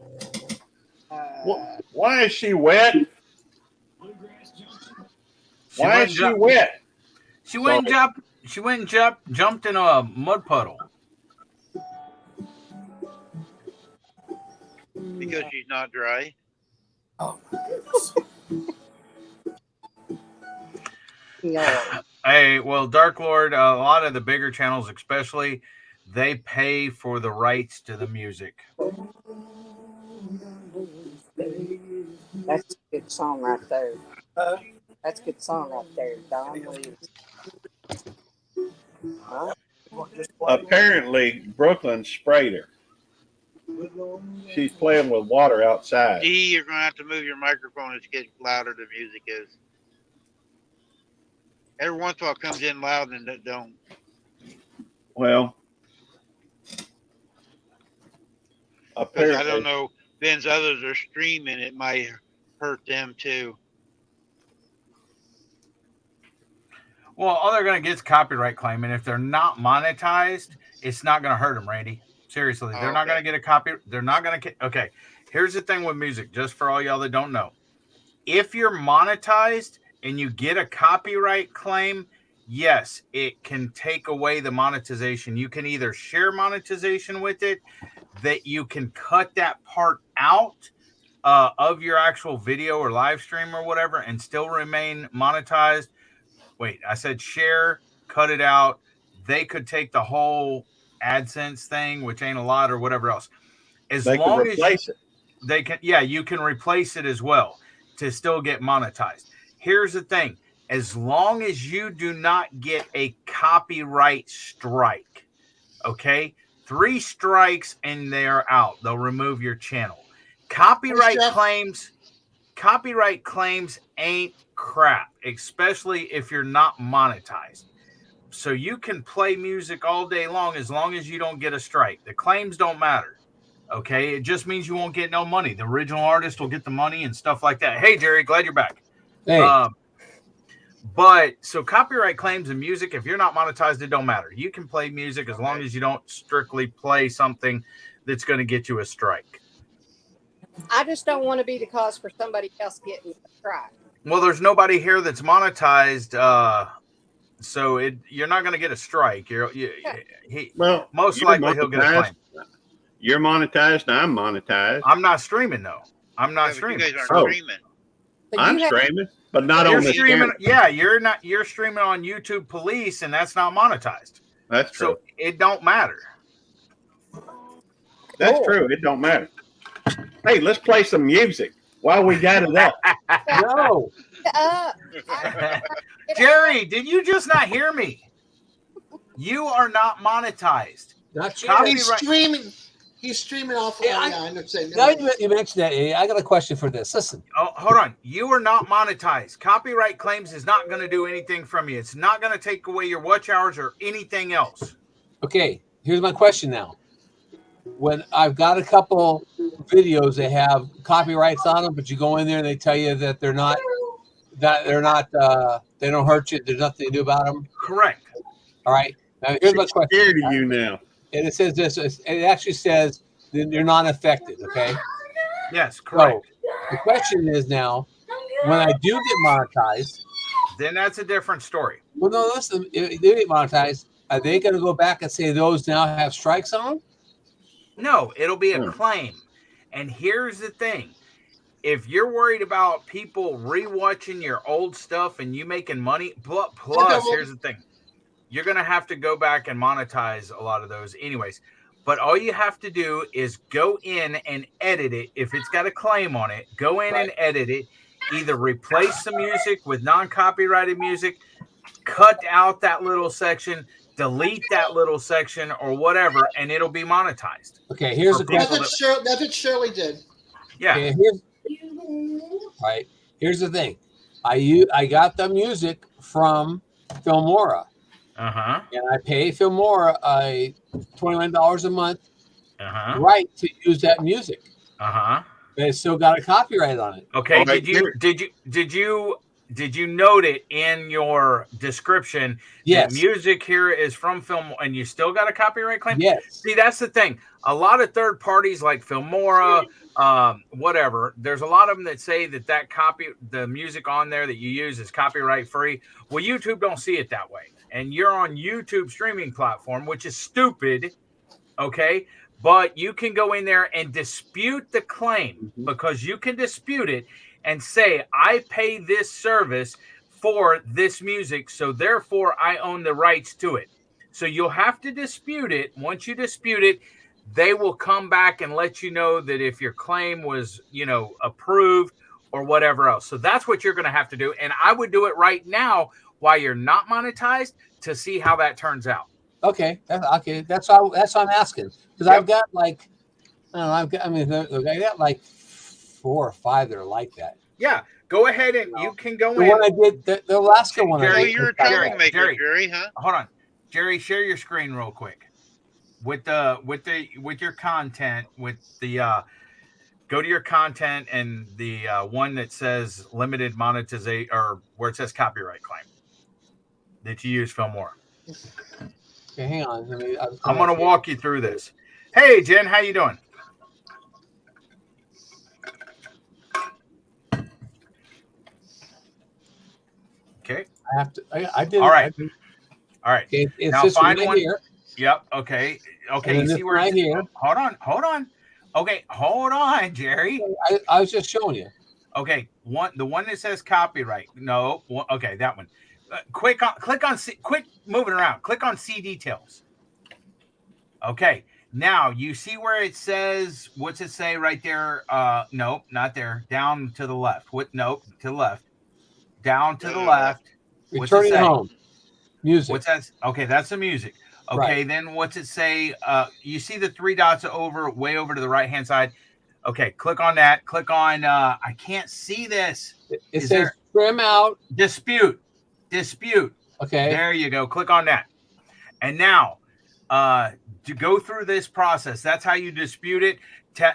Why is she wet? Why is she wet? She went and jumped in a mud puddle. Because she's not dry. Oh my goodness. Yeah. Hey, well, Dark Lord, a lot of the bigger channels, especially, they pay for the rights to the music. That's a good song right there. That's a good song right there, Don Williams. Huh? Apparently, Brooklyn sprayed her. She's playing with water outside. D, you're going to have to move your microphone as it gets louder the music is. Every once in a while it comes in loud and it don't. Well, Because apparently, I don't know, Ben's others are streaming, it might hurt them too. Well, all they're going to get is copyright claim, and if they're not monetized, it's not going to hurt them, Randy. Seriously, they're not going to get a copy. They're not going to. Okay, here's the thing with music, just for all y'all that don't know. If you're monetized and you get a copyright claim, yes, it can take away the monetization. You can either share monetization with it, that you can cut that part out of your actual video or live stream or whatever and still remain monetized. Wait, I said share, cut it out. They could take the whole AdSense thing, which ain't a lot or whatever else. As They can long as replace it. they can, yeah, you can replace it as well to still get monetized. Here's the thing. As long as you do not get a copyright strike, okay? 3 strikes and they're out. They'll remove your channel. Copyright claims ain't crap, especially if you're not monetized. So you can play music all day long as you don't get a strike. The claims don't matter. Okay, it just means you won't get no money. The original artist will get the money and stuff like that. Hey, Jerry, glad you're back. Hey. But so copyright claims in music, if you're not monetized, it don't matter. You can play music as long as you don't strictly play something that's going to get you a strike. I just don't want to be the cause for somebody else getting a strike. Well, there's nobody here that's monetized, so you're not going to get a strike. Most likely he'll get a claim. You're monetized. I'm monetized. I'm not streaming though. I'm not streaming. You guys aren't streaming. I'm streaming, but not on the streaming. channel. Yeah, you're not. You're streaming on YouTube Police, and that's not monetized. That's true. So it don't matter. That's true. It don't matter. Hey, let's play some music while we got it up. No. Jerry, did you just not hear me? You are not monetized. Not He's streaming off. Yeah, I know. Now you mentioned that. I got a question for this. Listen. Oh, hold on. You are not monetized. Copyright claims is not going to do anything from you. It's not going to take away your watch hours or anything else. Okay, here's my question now. When I've got a couple videos that have copyrights on them, but you go in there and they tell you that they don't hurt you. There's nothing to do about them. Correct. All right. Now here's my question. Scared of you now. And it says this. It actually says that you're not affected. Okay. Yes, correct. So the question is now, when I do get monetized, then that's a different story. Well, no, listen. If they get monetized, are they going to go back and say those now have strikes on them? No, it'll be a claim. And here's the thing. If you're worried about people rewatching your old stuff and you making money, plus here's the thing. You're going to have to go back and monetize a lot of those anyways. But all you have to do is go in and edit it. If it's got a claim on it, go in and edit it. Either replace the music with non-copyrighted music, cut out that little section, delete that little section or whatever, and it'll be monetized. Okay, here's the question. That's what Shirley did. Yeah. Okay, here's the thing. I got the music from Filmora. Uh-huh. And I pay Filmora $21 a month right to use that music. Uh-huh. But it's still got a copyright on it. Okay. Did you note it in your description? Yes. That music here is from Film, and you still got a copyright claim? Yes. See, that's the thing. A lot of third parties like Filmora, whatever, there's a lot of them that say that the music on there that you use is copyright free. Well, YouTube don't see it that way. And you're on YouTube streaming platform, which is stupid. Okay. But you can go in there and dispute the claim because you can dispute it and say, I pay this service for this music, so therefore I own the rights to it. So you'll have to dispute it. Once you dispute it, they will come back and let you know that if your claim was, approved or whatever else. So that's what you're going to have to do. And I would do it right now while you're not monetized to see how that turns out. Okay. That's all I'm asking. Because I've got I got like 4 or 5 that are like that. Yeah, go ahead and you can go the in. One I did, the Alaska one. Jerry, you're a troublemaker, Jerry, huh? Hold on, Jerry. Share your screen real quick with your content. Go to your content and the one that says limited monetization or where it says copyright claim that you use Filmora. Okay, hang on. I'm going to walk you through this. Hey, Jen, how you doing? Okay. I have to. I did. All right. All right. Okay, it's Now this find right one. here. Yep. Okay. Okay. And You then see this where right it's here. Hold on. Hold on. Okay. Hold on, Jerry. I was just showing you. Okay. The one that says copyright. No. Okay. That one. Click on C, quit moving around. Click on see details. Okay. Now you see where it says, what's it say right there? Nope, not there. Down to the left. Nope, to the left. Down to the left. What's it Returning say? home. Music. What's that? Okay, that's the music. Okay, Right. then what's it say? You see the three dots way over to the right hand side. Okay, click on that. Click on I can't see this. It says trim out. Dispute. Okay. There you go. Click on that. And now to go through this process, that's how you dispute it,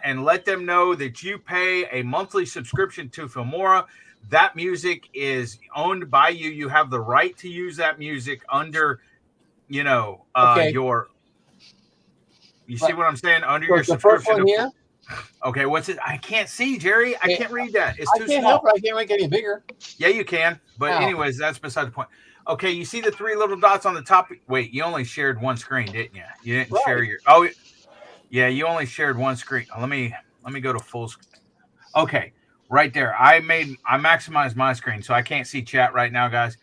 and let them know that you pay a monthly subscription to Filmora. That music is owned by you. You have the right to use that music under, Okay. You see what I'm saying? Under So your the first subscription. one here. Okay, what's it? I can't see, Jerry. I can't read that. It's I too can't small. help it. I can't make it any bigger. Yeah, you can. But How? anyways, that's beside the point. Okay, you see the three little dots on the top? Wait, you only shared one screen, didn't you? You didn't Right. share your. Oh, yeah, you only shared one screen. Let me go to full screen. Okay, right there. I maximized my screen, so I can't see chat right now, guys.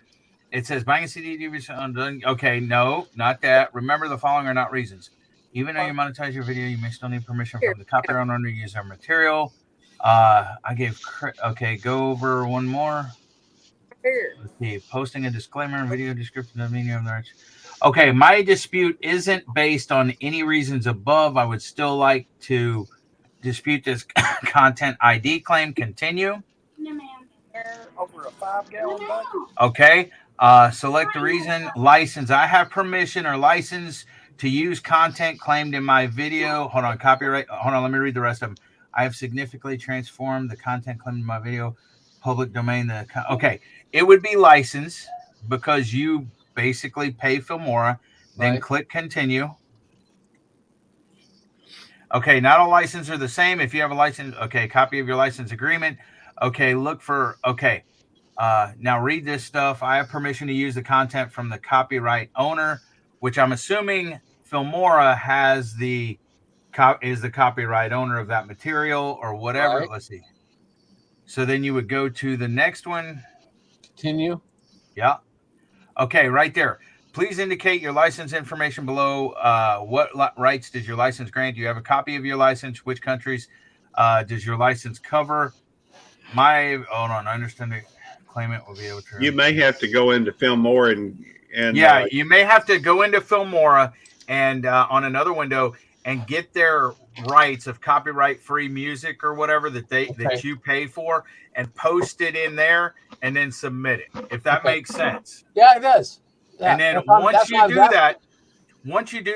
It says buying a CD DVD undone. Okay, no, not that. Remember, the following are not reasons. Even though you monetize your video, you may still need permission from the copyright owner to use our material. Okay, go over one more. Let's see. Posting a disclaimer and video description of meaning of the rights. Okay, my dispute isn't based on any reasons above. I would still like to dispute this content ID claim. Continue. Over a 5-gallon bucket. Okay. Select the reason. License. I have permission or license to use content claimed in my video. Hold on. Copyright. Hold on. Let me read the rest of them. I have significantly transformed the content claimed in my video. Public domain. Okay. It would be licensed because you basically pay Filmora. Then Right. click continue. Okay. Not all licenses are the same. If you have a license, okay. Copy of your license agreement. Okay. Look for, okay. Now read this stuff. I have permission to use the content from the copyright owner, which I'm assuming Filmora is the copyright owner of that material or whatever. Right. Let's see. So then you would go to the next one. Continue. Yeah. Okay, right there. Please indicate your license information below. What rights does your license grant? Do you have a copy of your license? Which countries does your license cover? Hold on. I understand the claimant will be able to. You may have to go into Filmora and yeah, you may have to go into Filmora and on another window and get their rights of copyright-free music or whatever that you pay for and post it in there and then submit it. If that makes sense. Yeah, it does. Yeah. And then once you do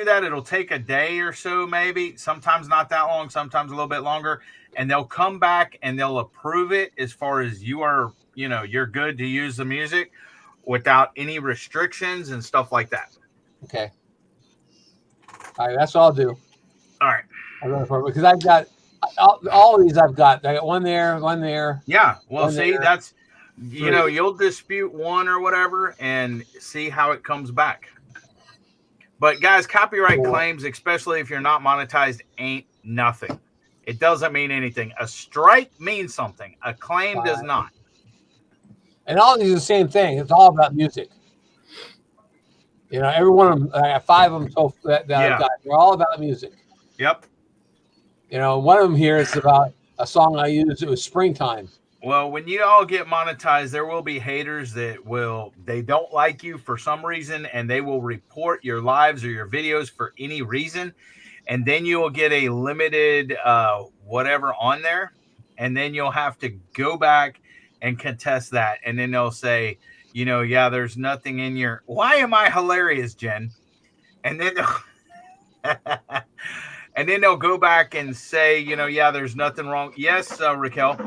that, it'll take a day or so, maybe. Sometimes not that long, sometimes a little bit longer. And they'll come back and they'll approve it as far as you're good to use the music without any restrictions and stuff like that. Okay. All right, that's what I'll do. All right. I'll run for it because I've got all of these. I got one there, one there. Yeah. Well, one see, there. that's you'll dispute one or whatever and see how it comes back. But guys, copyright claims, especially if you're not monetized, ain't nothing. It doesn't mean anything. A strike means something. A claim does not. And all of these are the same thing. It's all about music. Every one of them. I have 5 of them so that I've got. They're all about music. Yep. One of them here is about a song I used. It was Springtime. Well, when you all get monetized, there will be haters that they don't like you for some reason, and they will report your lives or your videos for any reason. And then you will get a limited whatever on there. And then you'll have to go back and contest that. And then they'll say, there's nothing in your. Why am I hilarious, Jen? And then they'll go back and say, there's nothing wrong. Yes, Raquel.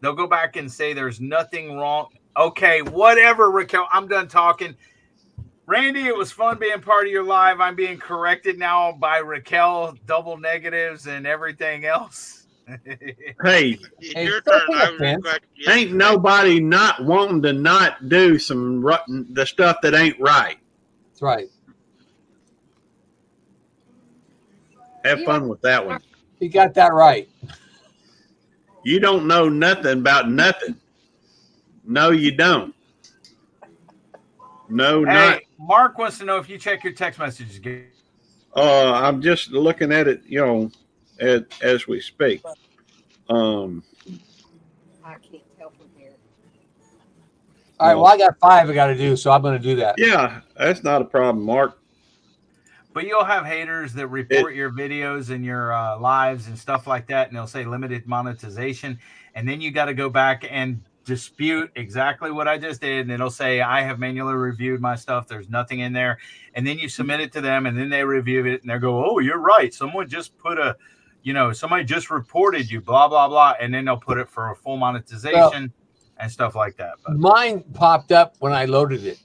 They'll go back and say there's nothing wrong. Okay, whatever, Raquel. I'm done talking. Randy, it was fun being part of your live. I'm being corrected now by Raquel, double negatives and everything else. Hey, Your turn. ain't nobody not wanting to not do the stuff that ain't right. That's right. Have fun with that one. You got that right. You don't know nothing about nothing. No, you don't. No, Hey, not. Mark wants to know if you check your text messages. I'm just looking at it, as we speak. I can't tell from here. All right. Well, I got 5 I got to do, so I'm going to do that. Yeah, that's not a problem, Mark. But you'll have haters that report your videos and your lives and stuff like that, and they'll say limited monetization. And then you got to go back and dispute exactly what I just did. And it'll say, I have manually reviewed my stuff. There's nothing in there. And then you submit it to them, and then they review it, and they go, oh, you're right. Someone just put somebody just reported you, blah, blah, blah. And then they'll put it for a full monetization and stuff like that. But mine popped up when I loaded it.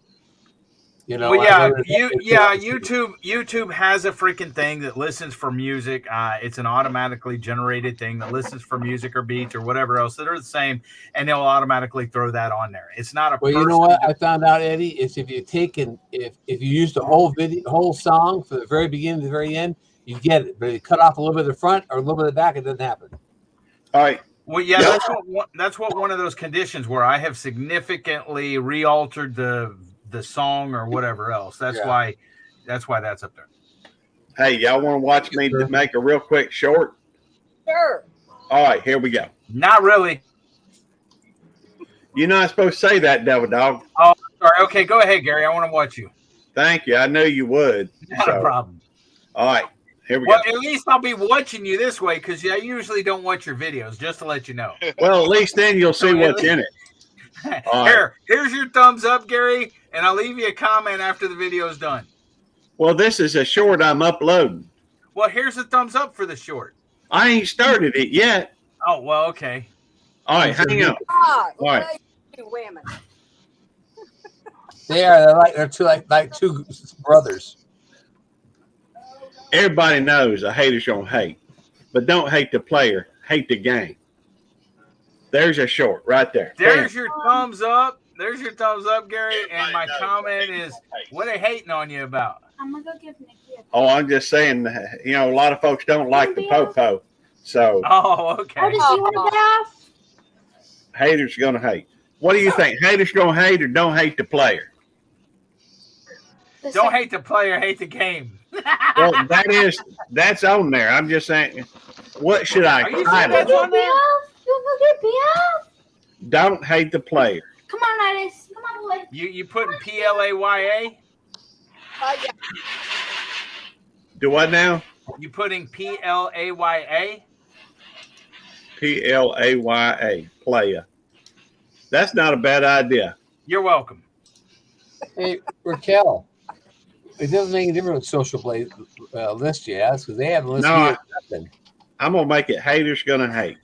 Well, YouTube has a freaking thing that listens for music. It's an automatically generated thing that listens for music or beats or whatever else that are the same, and they'll automatically throw that on there. It's not a. Well, you know what I found out, Eddie, is if you take and if you use the whole song from the very beginning to the very end, you get it. But if you cut off a little bit of the front or a little bit of the back, it doesn't happen. All right. Well, yeah, that's what one of those conditions where I have significantly re-altered the song or whatever else. That's why that's up there. Hey, y'all want to watch me make a real quick short? Sure. All right, here we go. Not really. You're not supposed to say that, Devil Dog. Oh, sorry. Okay, go ahead, Gary. I want to watch you. Thank you. I knew you would. Not a problem. All right, here we Well, go. at least I'll be watching you this way because I usually don't watch your videos, just to let you know. Well, at least then you'll see what's in it. All right. Here's your thumbs up, Gary, and I'll leave you a comment after the video is done. Well, this is a short I'm uploading. Well, here's a thumbs up for the short. I ain't started it yet. Oh, well, okay. All right, hang on. Ah, All right. two women. They're two brothers. Everybody knows a hater's gonna hate, but don't hate the player, hate the game. There's a short right there. There's your thumbs up. There's your thumbs up, Gary. And my comment is, what are they hating on you about? I'm gonna go give Nikki a Oh, I'm just saying, a lot of folks don't like the popo, so Oh, okay. Oh, does he want to get off? haters gonna hate. What do you think? Haters gonna hate or don't hate the player? Don't hate the player, hate the game. Well, that's on there. I'm just saying, what should I Are you title? serious on there? You want to go get Biff? Don't hate the player. Come on, Iris. Come on, boy. You putting PLAYA? Yeah. Do what now? You putting PLAYA? PLAYA, player. That's not a bad idea. You're welcome. Hey, Raquel, it doesn't make a difference with social play list you ask because they haven't listed No, nothing. I'm gonna make it haters gonna hate.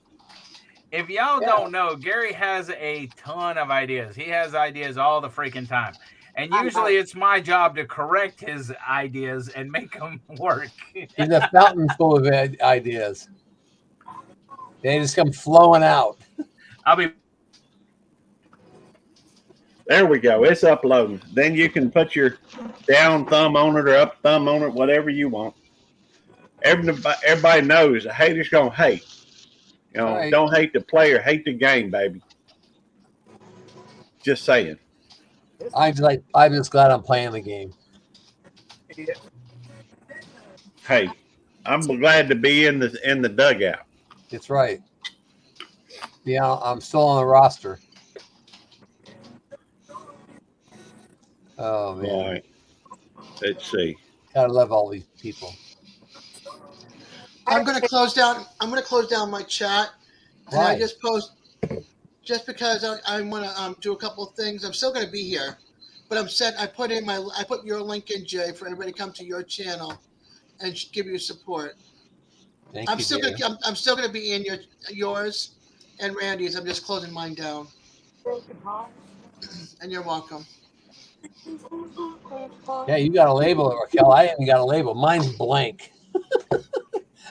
If y'all don't know, Gary has a ton of ideas. He has ideas all the freaking time. And usually it's my job to correct his ideas and make them work. He's a fountain full of ideas. They just come flowing out. I'll be. There we go. It's uploading. Then you can put your down thumb on it or up thumb on it, whatever you want. Everybody knows a hater's gonna hate. Right. Don't hate the player, hate the game, baby. Just saying. I'm just glad I'm playing the game. Hey, I'm glad to be in the dugout. That's right. Yeah, I'm still on the roster. Oh man. All right. Let's see. Gotta love all these people. I'm gonna close down my chat, and Why? I just post just because I want to do a couple of things. I'm still gonna be here, but I'm set. I put your link in, Jay, for everybody to come to your channel and give you support. Thank I'm you, still Gary. I'm still gonna be in yours and Randy's. I'm just closing mine down. And you're welcome. Yeah, you got a label, Raquel. I haven't got a label. Mine's blank.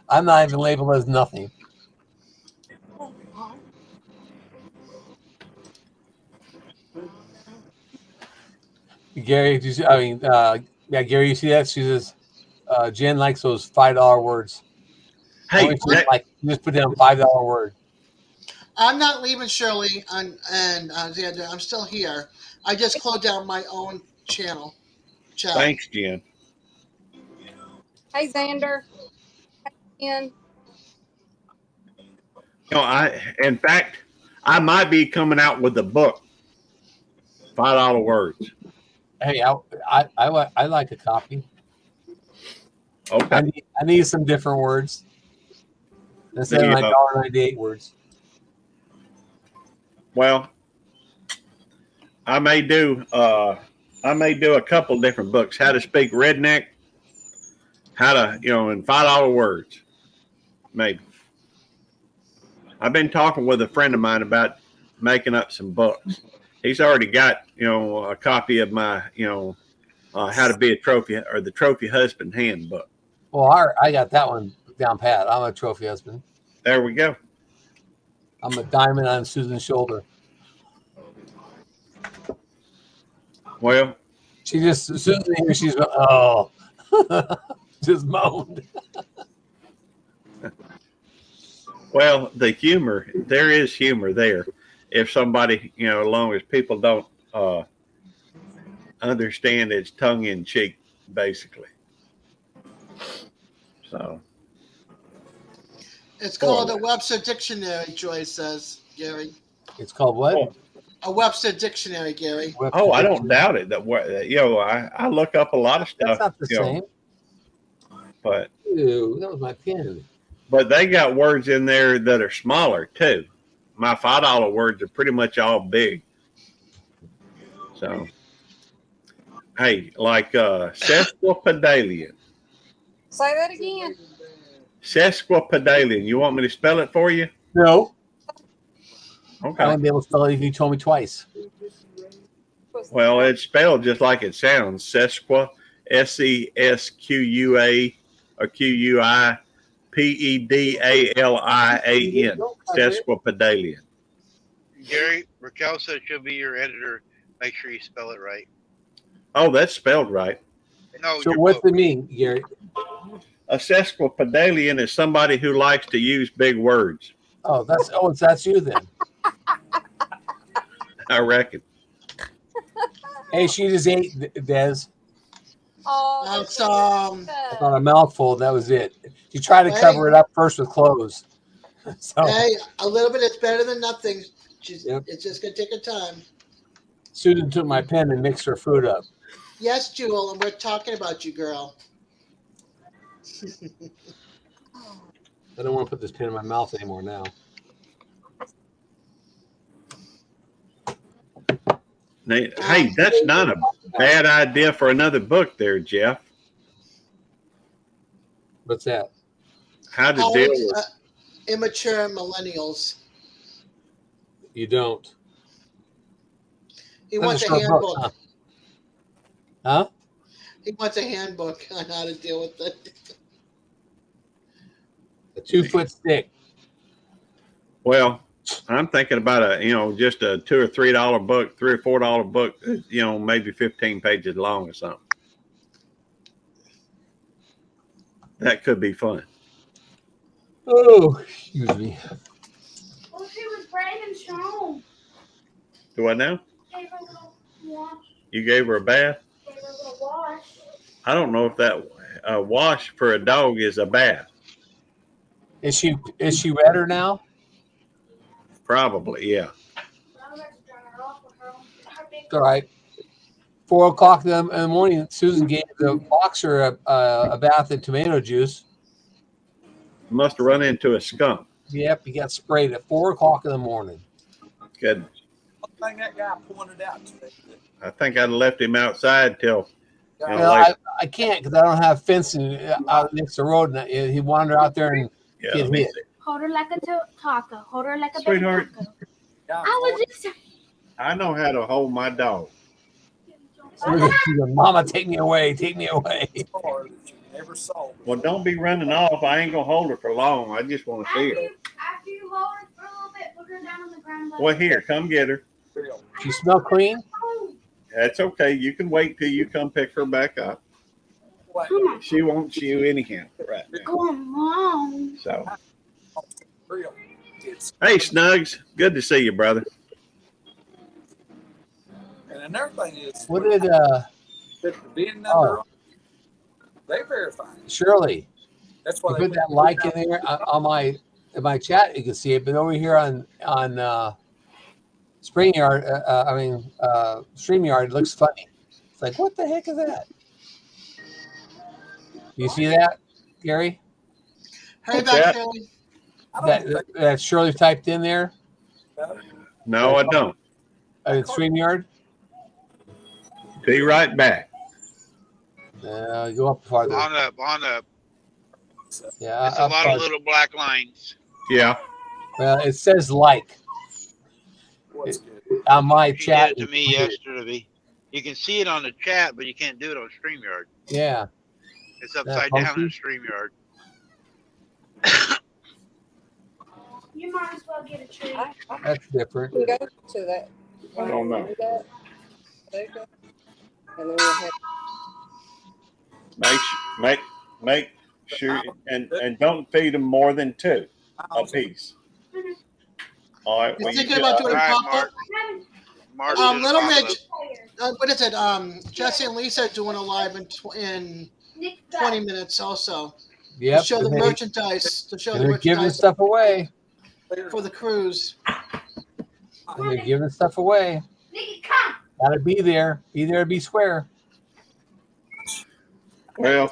I'm not even labeled as nothing. Gary, Yeah, Gary, you see that? She says, Jen likes those $5 words. Hey, You just put down $5 word. I'm not leaving Shirley and Xander. I'm still here. I just closed down my own channel. Chat. thanks, Jen. Hey, Xander. Hey, Ian. In fact, I might be coming out with a book. $5 words. Hey, I like a copy. Okay. I need some different words instead of my $1.98 words. Well, I may do a couple different books. How to speak redneck. How to, in $5 words. Maybe. I've been talking with a friend of mine about making up some books. He's already got, a copy of my, how to be a trophy or the trophy husband handbook. Well, I got that one down pat. I'm a trophy husband. There we go. I'm a diamond on Susan's shoulder. Well, Susan here, she's just moaned. Well, there is humor there. If somebody, as long as people don't understand it's tongue in cheek, basically. So. It's called a Webster Dictionary, Joyce says, Gary. It's called what? A Webster Dictionary, Gary. Oh, I don't doubt it. I look up a lot of stuff. That's not the same. But ew, that was my pen. But they got words in there that are smaller too. My $5 words are pretty much all big. So, hey, like sesquipedalian. Say that again. Sesquipedalian. You want me to spell it for you? No. Okay. I wouldn't be able to spell it if you told me twice. Well, it's spelled just like it sounds. Sesqua, SESQUA or QUIPEDALIAN. Sesquipedalian. Gary, Raquel said she'll be your editor. Make sure you spell it right. Oh, that's spelled right. No. So what's it mean, Gary? A sesquipedalian is somebody who likes to use big words. Oh, that's you then. I reckon. Hey, she just ate, Des. Oh, I thought a mouthful. That was it. She tried to Hey. cover it up first with clothes. So Hey, a little bit is better than nothing. It's just going to take a time. Susan took my pen and mixed her food up. Yes, Jewel, and we're talking about you, girl. I don't want to put this pen in my mouth anymore now. Hey, that's not a bad idea for another book there, Jeff. What's that? How to deal with Immature millennials. You don't. He That's wants a a short handbook. book, huh? He wants a handbook on how to deal with it. A 2-foot stick. Well, I'm thinking about just a $2 or $3 book, $3 or $4 book, maybe 15 pages long or something. That could be fun. Oh, excuse me. Well, she was Brandon's home. Do I know? Gave her a little wash. You gave her a bath? Gave her a little wash. I don't know if that wash for a dog is a bath. Is she redder now? Probably, yeah. I'm about to dry her off with her big. It's all right. 4 o'clock in the morning, Susan gave the boxer a bath in tomato juice. Must have run into a skunk. Yep, he got sprayed at 4 o'clock in the morning. Good. One thing that guy pointed out to me. I think I'd left him outside till. I can't because I don't have fencing out next to the road. And he wandered out there and Yeah, get let me hit. see. Hold her like a taco. Hold her like a Sweetheart. baby taco. I was just. I know how to hold my dog. Mama, take me away. Take me away. Never saw. Well, don't be running off. I ain't gonna hold her for long. I just want to see her. After you hold her for a little bit, put her down on the ground. Well, here, come get her. She smell clean? That's okay. You can wait till you come pick her back up. Come on. She wants you anyhow right now. Come on. So, Real. It's, hey, Snugs, good to see you, brother. and another thing is, What did the VIN number, they verify. Shirley? That's You why they put that like in there on my chat. You can see it, but over here on StreamYard, it looks funny. It's like, what the heck is that? You see that, Gary? Hey, back, Shirley. That Shirley typed in there. No, I don't. In StreamYard. Be right back. Go up farther. On up. Yeah, It's a lot of little black lines. Yeah. Well, it says like. On my She chat. did it to me yesterday. You can see it on the chat, but you can't do it on StreamYard. Yeah. It's upside down in StreamYard. You might as well get a treat. That's different. You can go to that. I don't know. Do that. There you go. And then we'll have Make sure and don't feed them more than 2 a piece. All right. You well, thinking do about that. doing a pop-up? Little pop-up. Mitch, what is it? Jesse and Lisa are doing a live in 20 minutes also. Yep. To show the merchandise. To show the They're giving merchandise stuff away. for the cruise. And they're giving stuff away. Gotta be there. Be there to be square. Well,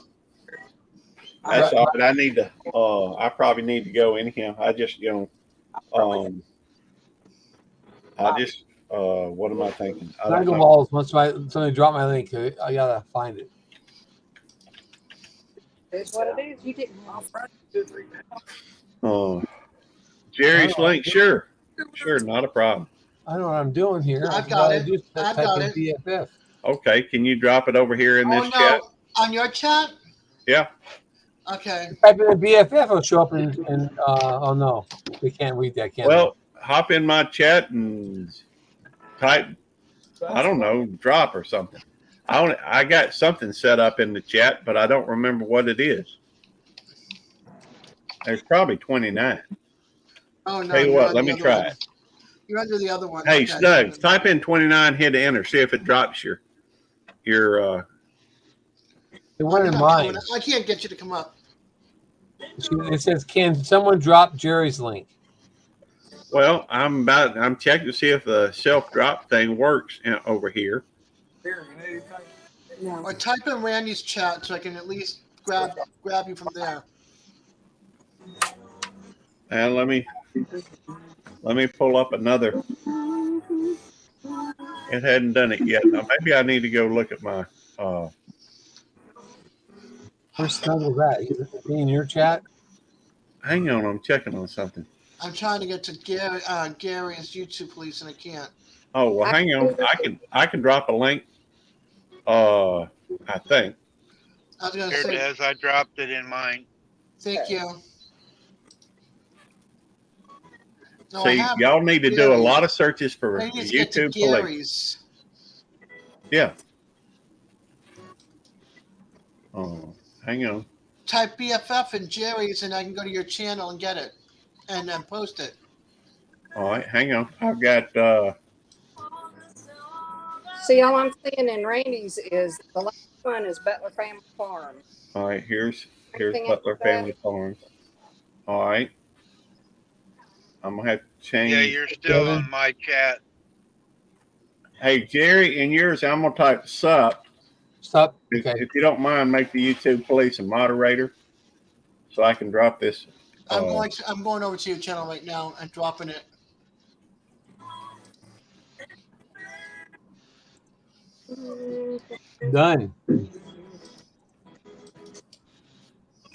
that's all right. I need to. I probably need to go anyhow. I just, what am I thinking? I don't Tiger know. Walls. Once somebody drop my link, I gotta find it. It's what it is. You didn't. Jerry's link, sure, not a problem. I know what I'm doing here. I've got it. I've got it. BFF. Okay, can you drop it over here in this Oh, chat? no. On your chat? Yeah. Okay. Type in the BFF, it'll show up in oh no, we can't read that, can Well, hop in my chat and type, I don't know, drop or something. I got something set up in the chat, but I don't remember what it is. There's probably 29. Oh, no. Tell you you're what, on let the me other try one. it. You're under the other one. Hey, Okay. Snugs, type in 29, hit enter, see if it drops your The one in I'm mine. coming up. I can't get you to come up. It says, "Can someone drop Jerry's link?" well, I'm checking to see if the self drop thing works over here. Or type in Randy's chat so I can at least grab you from there. And let me pull up another. It hadn't done it yet. Now, maybe I need to go look at my. Where's Snuggle that? Is it in your chat? Hang on, I'm checking on something. I'm trying to get to Gary's YouTube, please, and I can't. Oh well, hang on. I can drop a link. I think. I was gonna There say. it is. I dropped it in mine. Thank you. No, I See, have y'all need to do a Gary's. lot of searches for I need to get to YouTube police. Gary's. Yeah. Oh, hang on. Type BFF and Jerry's, and I can go to your channel and get it, and then post it. All right, hang on. I've got. See, all I'm seeing in Randy's is the last one is Butler Family Farm. All right, here's Anything Butler after that? Family Farms. All right. I'm gonna have to change. Yeah, you're still on my chat. Hey Jerry, in yours, I'm gonna type sup. Sup. If, Okay. if you don't mind, make the YouTube police a moderator, so I can drop this. I'm going over to your channel right now and dropping it. Done.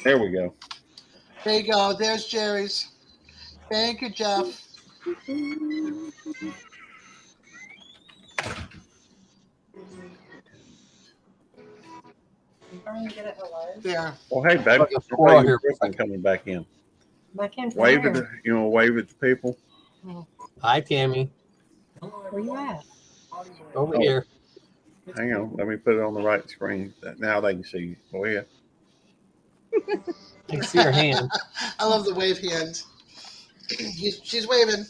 There we go. There you go. There's Jerry's. Thank you, Jeff. There. Well, hey, baby, Like a squirrel here. coming back in. Back in from Wave at where? wave at the people. Hi, Tammy. Where you at? Over Oh. here. Hang on, let me put it on the right screen. Now they can see you. Go ahead. I can see her hand. I love the wave hand. She's waving.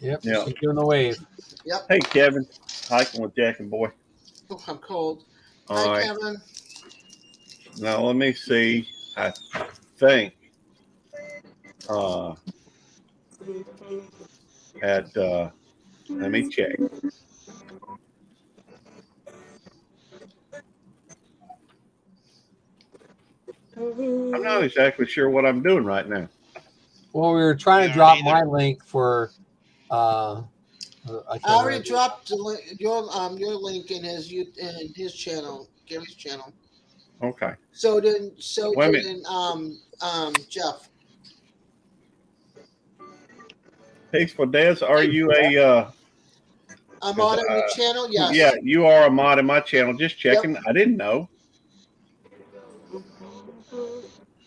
Yep, Yeah. she's doing the wave. Yep. Hey, Kevin, hiking with Jack and Boy. Oh, I'm cold. All Hi, right. Kevin. Now let me see. I think let me check. I'm not exactly sure what I'm doing right now. Well, we were trying to drop my link for. I already dropped the link, your link in his channel, Gary's channel. Okay. So did Wait a minute. Jeff. Peaceful Des, are you a I'm on your channel. Yes. Yeah, you are a mod in my channel. Just checking. I didn't know.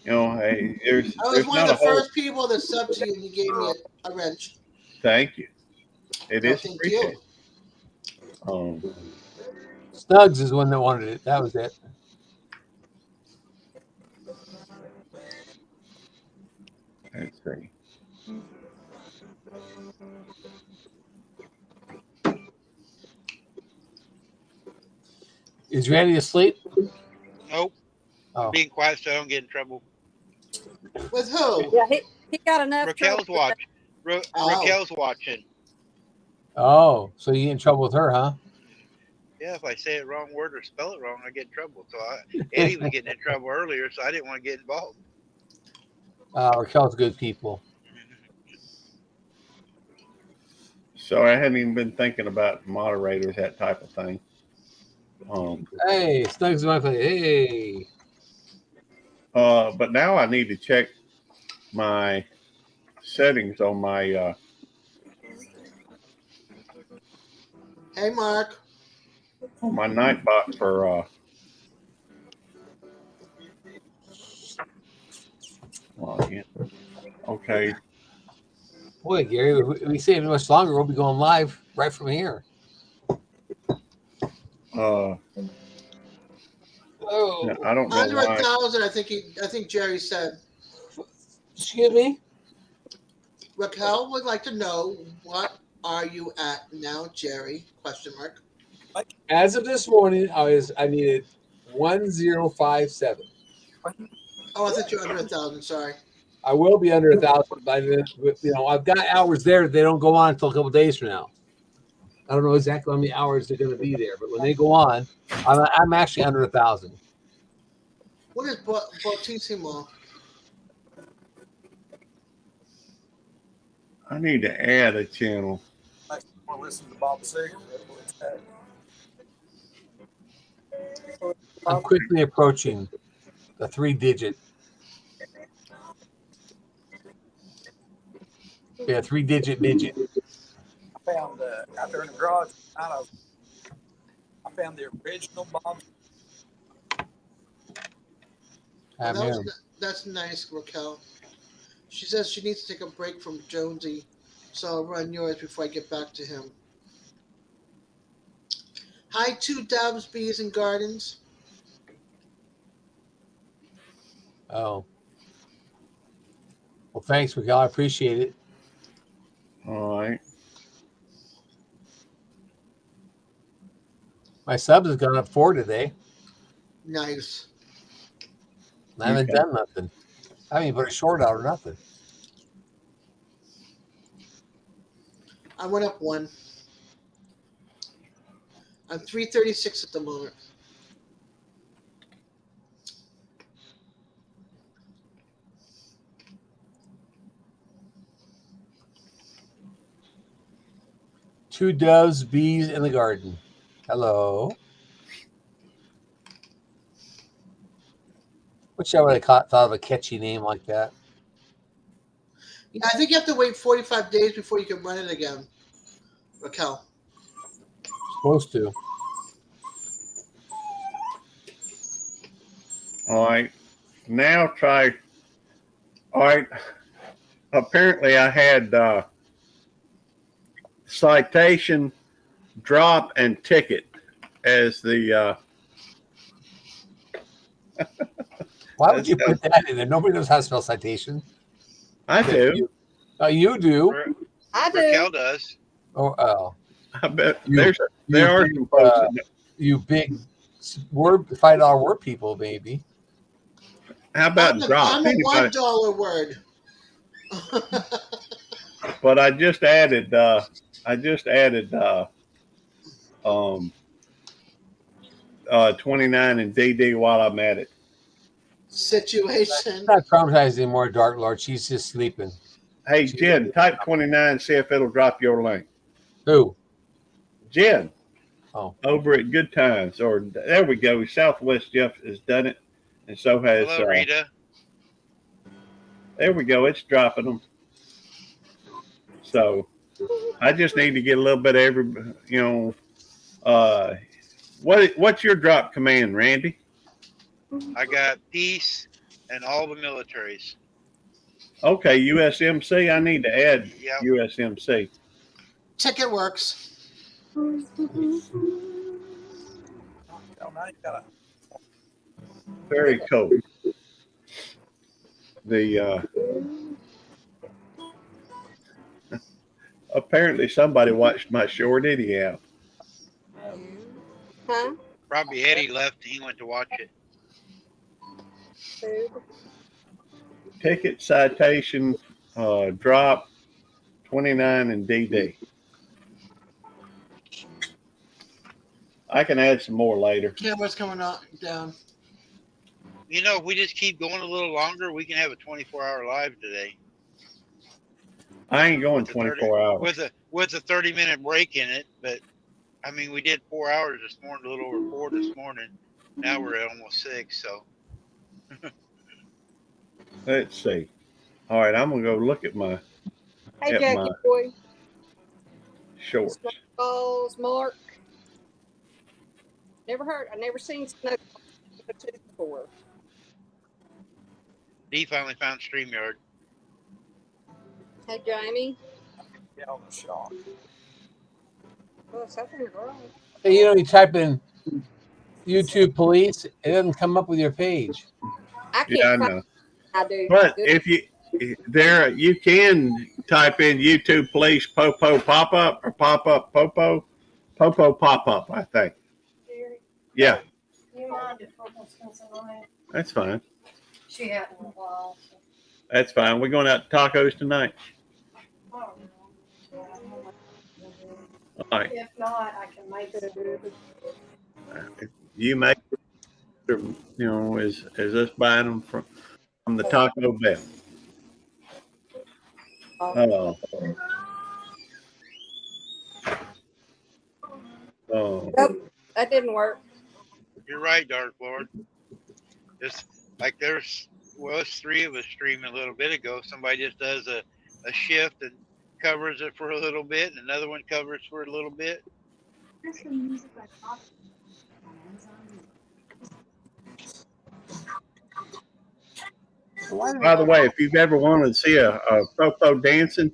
You know, hey, I was there's one not of a the whole. first people that subbed to you, and you gave me a wrench. Thank you. It is Thank appreciated. Snugs is one that wanted it. That was it. Let's see. Is Randy asleep? Nope. Oh. I'm being quiet so I don't get in trouble. With who? Yeah, he got enough Raquel's trouble. watching. Raquel's watching. Oh, so you get in trouble with her, huh? Yeah, if I say it wrong word or spell it wrong, I get in trouble. So Eddie was getting in trouble earlier, so I didn't want to get involved. Raquel's good people. So I haven't even been thinking about moderators, that type of thing. Hey, Snugs my face. Hey. But now I need to check my settings on my. Hey, Mark. On my Nightbot for. Login. Okay. Boy, Gary, if we stay much longer, we'll be going live right from here. No, I don't know Under why. 1,000, I think Jerry said. Excuse me? Raquel would like to know, what are you at now, Jerry? Question mark. As of this morning, I needed 1057. Oh, I thought you were under 1,000. Sorry. I will be under 1,000 by then. I've got hours there. They don't go on until a couple days from now. I don't know exactly how many hours they're going to be there, but when they go on, I'm actually under 1,000. What is Bautissimo? I need to add a channel. I want to listen to Bob Seger. I'm quickly approaching the 3-digit. Yeah, 3-digit midget. I found out there in the garage. I found the original Bob. That's nice, Raquel. She says she needs to take a break from Jonesy, so I'll run yours before I get back to him. Hi, 2 Doves, Bees, and Gardens. Oh. Well, thanks, Raquel. I appreciate it. All right. My subs has gone up 4 today. Nice. I haven't done nothing. I haven't even put a short out or nothing. I went up 1. I'm 336 at the moment. Two doves, bees in the garden. Hello. Wish I would have thought of a catchy name like that. Yeah, I think you have to wait 45 days before you can run it again, Raquel. Supposed to. All right. Now try. All right. Apparently, I had citation, drop, and ticket. as the. Why would you put that in there? Nobody knows how to spell citation. I do. You do. I do. Raquel does. Oh. I bet You- there are big, some folks. That, You big word $5 word people, baby. how about I'm drop? a Anybody? $1 word. But I just added 29 and DD while I'm at it. Situation. She's not traumatized anymore, Dark Lord. She's just sleeping. Hey Jen, type 29, see if it'll drop your link. Who? Jen. Oh. Over at Good Times, or there we go. Southwest Jeff has done it, and so has Hello, Rita. There we go. It's dropping them. So I just need to get a little bit of every, what's your drop command, Randy? I got peace and all the militaries. Okay, USMC. I need to add Yep. USMC. Ticket works. Oh, now you gotta. Very cool. The apparently somebody watched my short anyhow. Huh? Probably Eddie left. He went to watch it. Food. Ticket citation drop 29 and DD. I can add some more later. Camera's coming up down. You know, if we just keep going a little longer, we can have a 24-hour live today. I ain't going 24 hours. With a 30-minute break in it, but I mean, we did 4 hours this morning, a little over 4 this morning. Now we're at almost 6, so. Let's see. All right, I'm gonna go look at my Hey, At Jackie my- boy. shorts. Snowballs, Mark. I never seen snowballs before. Dee finally found StreamYard. Hey, Jamie. Get on the shot. Well, something's wrong. Hey, you type in YouTube police, it doesn't come up with your page. I can't Yeah, I find know. I do. But if you can type in YouTube police Popo pop up or pop up Popo pop up. I think. Yeah, You mind if Purple spends the night? that's fine. She hadn't in a while. That's fine. We're going out to tacos tonight. All right. If not, I can make it. You make as us buying them from the Taco Bell. Oh. Nope, that didn't work. You're right, Dark Lord. Just like it's 3 of us streaming a little bit ago. Somebody just does a shift and covers it for a little bit, and another one covers for a little bit. By the way, if you've ever wanted to see a Popo dancing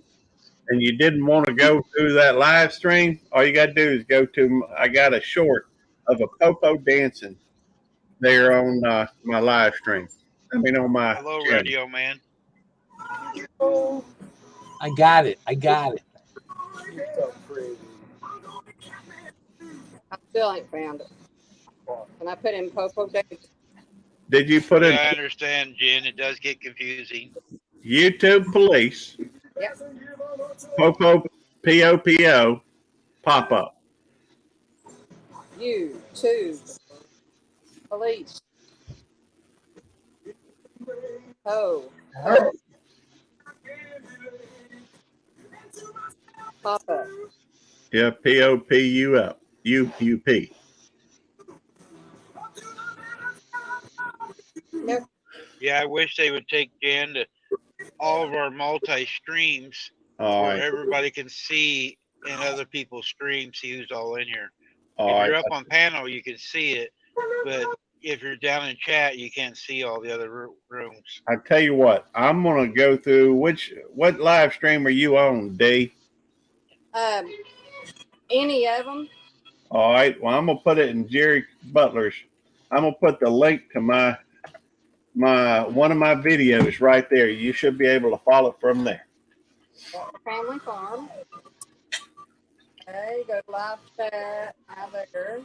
and you didn't want to go through that live stream, all you got to do is go to, I got a short of a Popo dancing there on my live stream. I mean, on my Hello, channel. Radio Man. I got it. So pretty. I still ain't found it. And I put in Popo Davis. Did you put in Yeah, I understand, Jen. It does get confusing. YouTube police, Yep. Popo, P-O-P-O, pop up? YouTube. Police. Oh. Papa. Yeah, P-O-P-U-P, U-P. Nope. Yeah, I wish they would take Jan to all of our multi-streams All where right. everybody can see in other people's streams, see who's all in here. All If you're right. up on panel, you can see it, but if you're down in chat, you can't see all the other rooms. I tell you what, I'm gonna go through what live stream are you on, D? Any of them. All right. Well, I'm gonna put it in Jerry Butler's. I'm gonna put the link to my one of my videos right there. You should be able to follow it from there. Family Farm. Okay, go to live chat. Now there.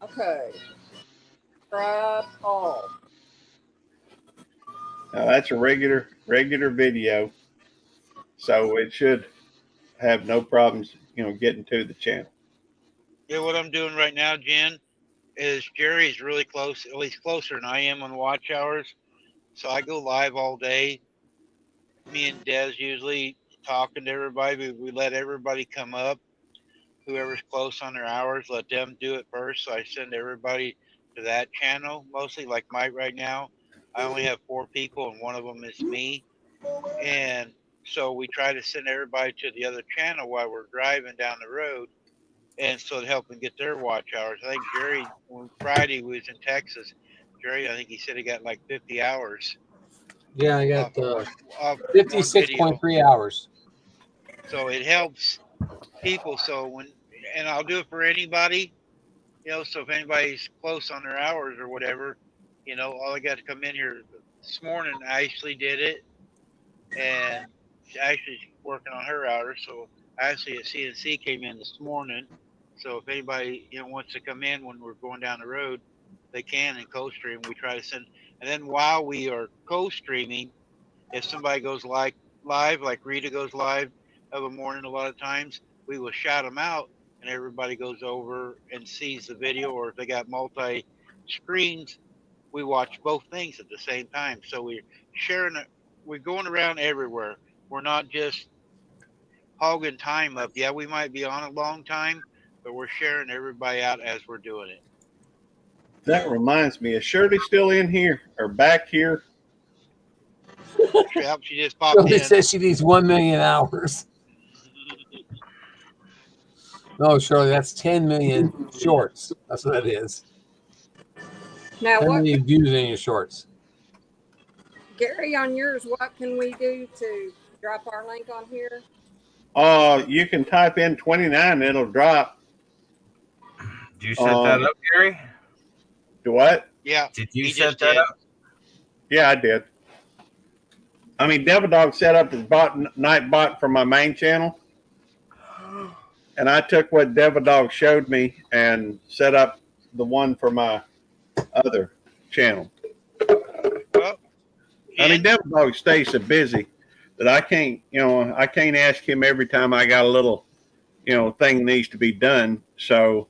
Okay. Subscribe all. Now that's a regular video, so it should have no problems, getting to the channel. Yeah, what I'm doing right now, Jen, is Jerry's really close, at least closer than I am on watch hours. So I go live all day. Me and Des usually talking to everybody. We let everybody come up. Whoever's close on their hours, let them do it first. So I send everybody to that channel, mostly like Mike right now. I only have 4 people, and one of them is me. And so we try to send everybody to the other channel while we're driving down the road, and so to help them get their watch hours. I think Jerry, when Friday we was in Texas, Jerry, I think he said he got like 50 hours. Yeah, I got off 56.3 hours. So it helps people. So and I'll do it for anybody, so if anybody's close on their hours or whatever, all I got to come in here this morning. Ashley did it, and Ashley's working on her hours. So Ashley at CNC came in this morning. So if anybody wants to come in when we're going down the road, they can and co-stream. We try to send, and then while we are co-streaming, if somebody goes live, like Rita goes live of a morning, a lot of times we will shout them out, and everybody goes over and sees the video. Or if they got multi screens, we watch both things at the same time. So we're sharing it. We're going around everywhere. We're not just hogging time up. Yeah, we might be on a long time, but we're sharing everybody out as we're doing it. That reminds me, is Shirley still in here or back here? She just popped Shirley in. says she needs 1 million hours. No, Shirley, that's 10 million shorts. That's what it is. Now, 10 what, million views in your shorts. Gary, on yours, what can we do to drop our link on here? You can type in 29, it'll drop. Did you set that up, Gary? Do what? Yeah. Did you set that up? Yeah, I did. I mean, Devil Dog set up his night bot for my main channel. And I took what Devil Dog showed me and set up the one for my other channel. Well, I mean, Devil Dog stays so busy that I can't ask him every time I got a little, thing needs to be done. So,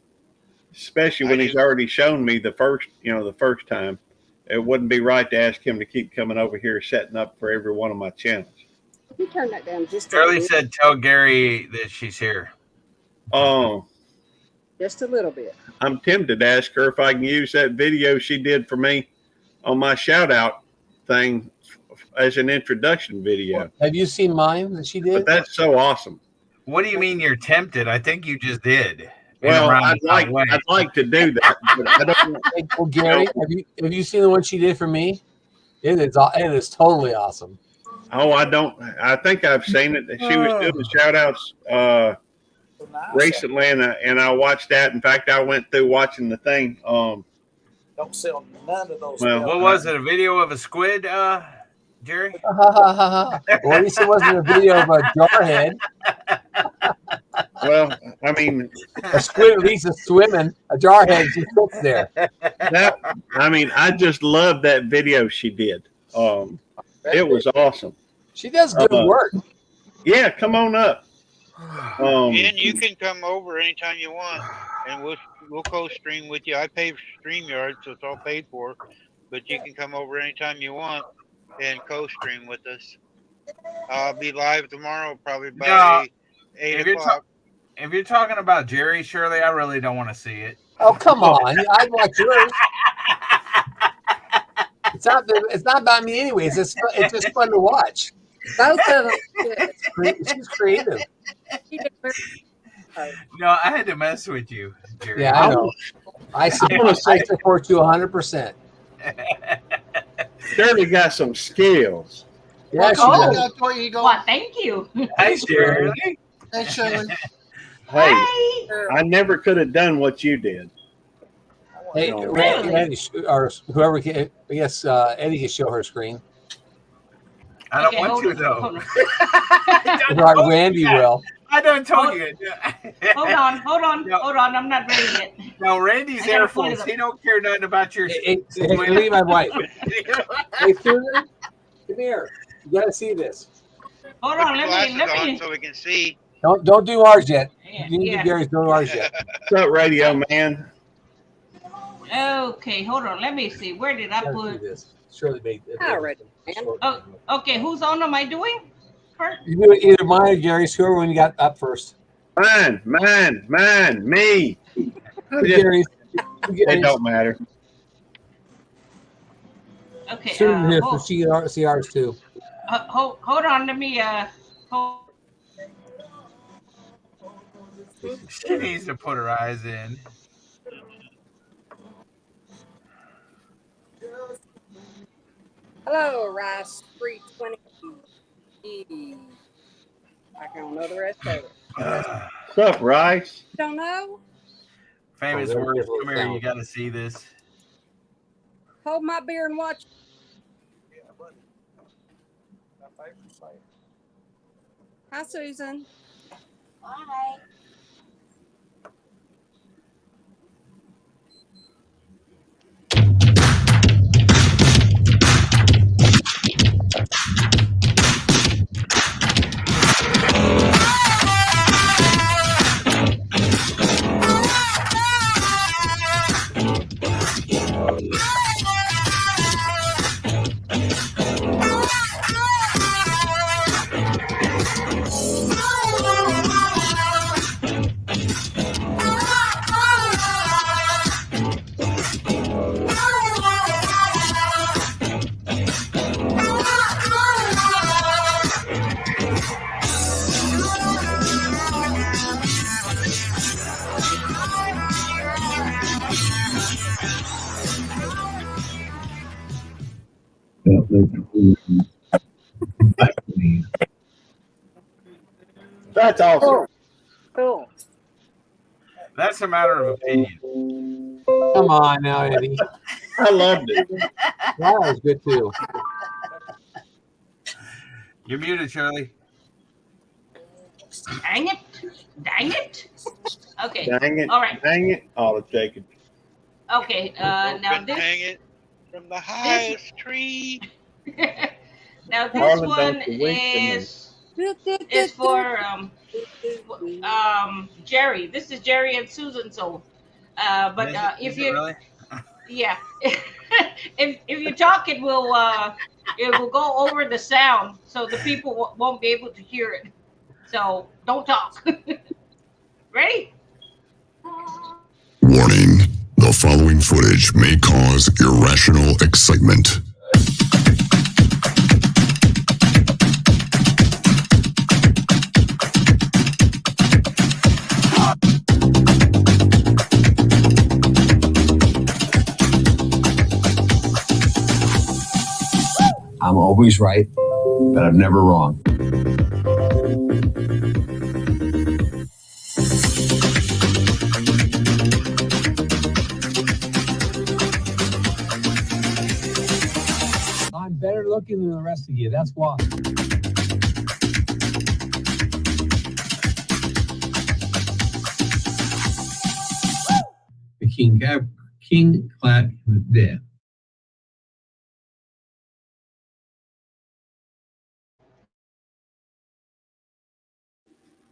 especially when he's already shown me the first time, it wouldn't be right to ask him to keep coming over here setting up for every one of my channels. You turn that down just a Shirley little said, "Tell Gary that she's here." Oh, just a little bit. I'm tempted to ask her if I can use that video she did for me on my shout out thing as an introduction video. Have you seen mine that she did? But that's so awesome. What do you mean you're tempted? I think you just did. Well, I'd like to do that, but I don't. Well, Gary, have you seen the one she did for me? It is totally awesome. Oh, I don't. I think I've seen it. She was doing shout outs recently, and I watched that. In fact, I went through watching the thing. Don't sell none of those. Well, What was it? A video of a squid, Jerry? Well, at least it wasn't a video of a jarhead. Well, I mean, a squid at least is swimming. A jarhead just sits there. I just love that video she did. It was awesome. She does good work. Yeah, come on up. And you can come over anytime you want, and we'll co-stream with you. I pay for StreamYard, so it's all paid for. But you can come over anytime you want and co-stream with us. I'll be live tomorrow, probably by 8 o'clock. If you're talking about Jerry, Shirley, I really don't want to see it. Oh, come on. I'd watch yours. It's not about me anyways. It's just fun to watch. Both of them. She's creative. No, I had to mess with you, Jerry. Yeah, I know. I support you 100%. Shirley got some skills. Yeah, she does. Well, thank you. Hi, Shirley. Hey, Shirley. Hey, I never could have done what you did. Hey, No. Randy, or whoever can, I guess Eddie can show her screen. I don't Okay, want hold to on, though. hold on. Right, Randy will. I done told you. Hold on. I'm not ready yet. No, Randy's I gotta Air pull it Force. up. He don't care nothing about your. Hey, look at my wife. Hey, Susan, come here. You gotta see this. Hold Put on, your let glasses me. on so we can see. Don't do ours yet. Yeah, You need to yeah. do Gary's. Don't do ours yet. What's up, radio man? Okay, hold on. Let me see. Where did I Gotta put? do this. Shirley made this. All right, Oh, okay. Whose on am I doing first? You do it either mine or Gary's. Whoever one you got up first. Mine, me. Gary's. It don't matter. Okay. Susan here, so she can see ours too. Hold on. Let me. Hold. She needs to put her eyes in. Hello, Rice 320. I don't know the rest of it. What's up, Rice? Don't know? Famous there's words. a little Come here. sound. You got to see this. Hold my beer and watch. Hi, Susan. Hi. That's awesome. Cool. That's a matter of opinion. Come on now, Eddie. I loved it. That was good too. You're muted, Shirley. Dang it. Okay. Dang it. All right. Dang it. Oh, it's Jacob. Okay. Now this. Hang it from the highest tree. Now this Marlon, one don't you wink to me. is for Jerry. This is Jerry and Susan. So, but if you really? yeah, if you talk, it will go over the sound, so the people won't be able to hear it. So don't talk. Ready? Warning. The following footage may cause irrational excitement. I'm always right, but I'm never wrong. I'm better looking than the rest of you. That's why. The king clap there.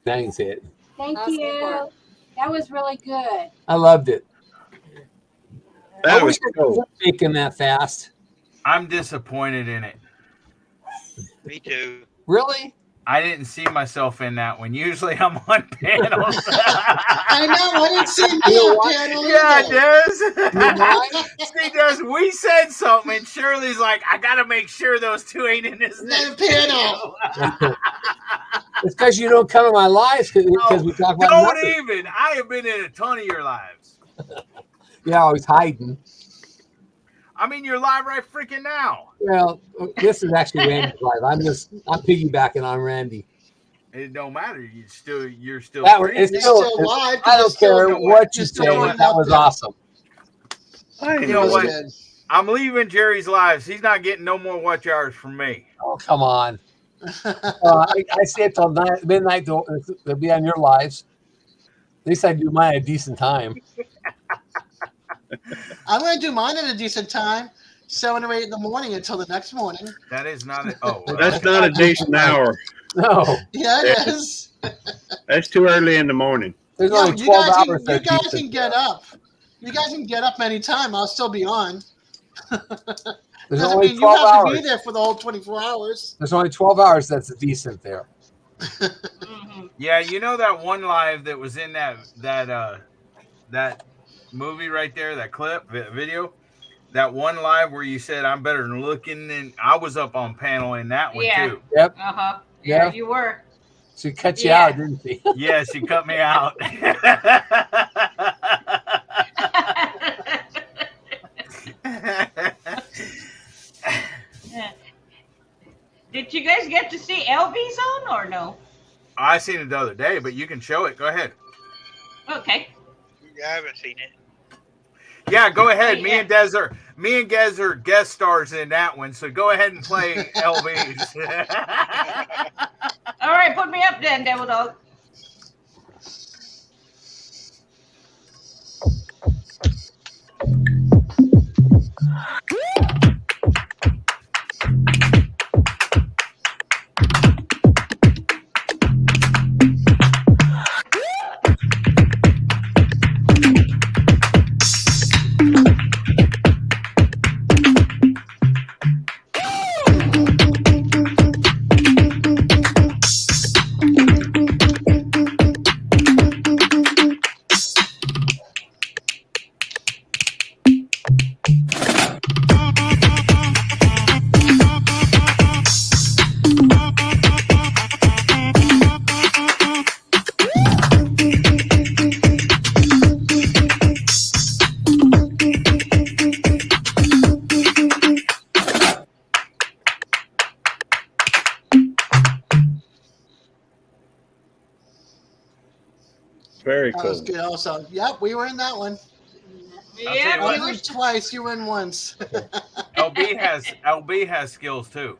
Thanks, it. Thank Awesome you. work. That was really good. I loved it. That I was wish I cool. was making that fast. I'm disappointed in it. Me too. Really? I didn't see myself in that one. Usually I'm on panels. I know. I didn't see me You know on what? panel Yeah, either. Des. See, Des, we said something, and Shirley's like, I got to make sure those two ain't in this Not a video. panel. It's because you don't come in my lives because we talk about Don't nothing. even. I have been in a ton of your lives. You're always hiding. I mean, you're live right freaking now. Well, this is actually Randy's live. I'm piggybacking on Randy. It don't matter. You're still. That free. it's You're still. still live. I don't care what you you're still say. going That out was there. awesome. I You ain't know know what? it. I'm leaving Jerry's lives. He's not getting no more watch hours from me. Oh, come on. I stay up till midnight to be on your lives. At least I do mine at a decent time. I'm going to do mine at a decent time, 7 or 8 in the morning until the next morning. That is not a. Oh, That's not a decent hour. No. Yeah, it is. That's too early in the morning. There's Yeah, only but 12 hours. you that's guys decent. can get up. You guys can get up anytime. I'll still be on. There's Doesn't only mean you 12 have to be hours. there for the whole 24 hours. There's only 12 hours that's decent there. Yeah, you know that one live that was in that movie right there, that clip video, that one live where you said I'm better than looking, and I was up on panel in that one Yeah. too. Yep. Uh-huh. Yeah. Yeah, you were. She cut you Yeah. out, didn't she? Yeah, she cut me out. Did you guys get to see LB Zone or no? I seen it the other day, but you can show it. Go ahead. Okay. I haven't seen it. Yeah, go ahead. Me and Gez are guest stars in that one, so go ahead and play LB's. All right, put me up then, Devil Dog. Very That cool. was good also. Yep, we were in that one. Yeah, what. You were twice, you were in once. LB has skills too.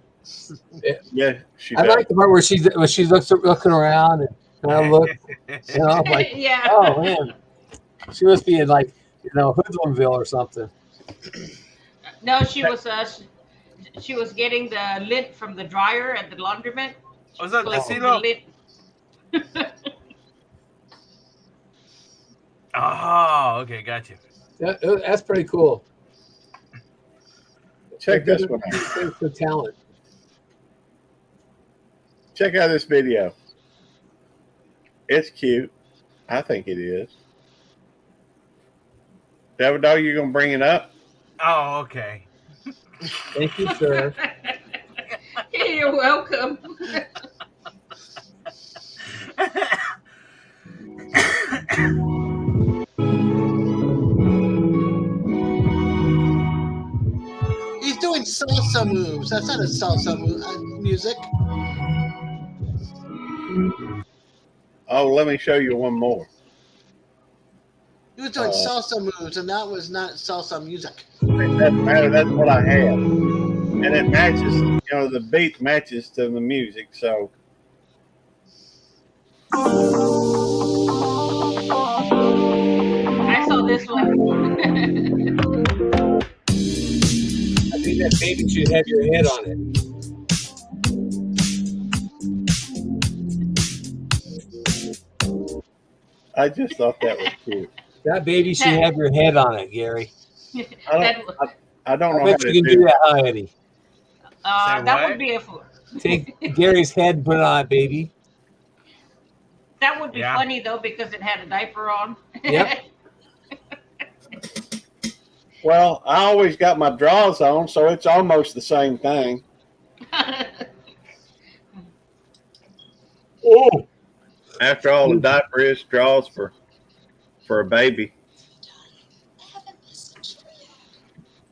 Yeah, she I does. like the part where she looking around and I look, I'm like, Yeah. oh man, she must be in like Hoodlumville or something. No, she was getting the lint from the dryer at the laundromat. Was that Collecting Casino? the lint. Oh, okay, got you. That's pretty cool. Check this one out. Thanks for talent. Check out this video. It's cute. I think it is. Devil Dog, you gonna bring it up? Oh, okay. Thank you, sir. You're welcome. He's doing salsa moves. That's not a salsa music. Oh, let me show you one more. He was doing salsa moves, and that was not salsa music. It doesn't matter. That's what I have, and it matches. The beat matches to the music. So I saw this one. I think that baby should have your head on it. I just thought that was cute. That baby should have your head on it, Gary. I don't know I how bet to you can do that, huh, Eddie? That would be Take Gary's head and put it on it, baby. that would be Yeah. funny though because it had a diaper on. Yep. Well, I always got my drawers on, so it's almost the same thing. Oh. After all, the diaper is drawers for a baby.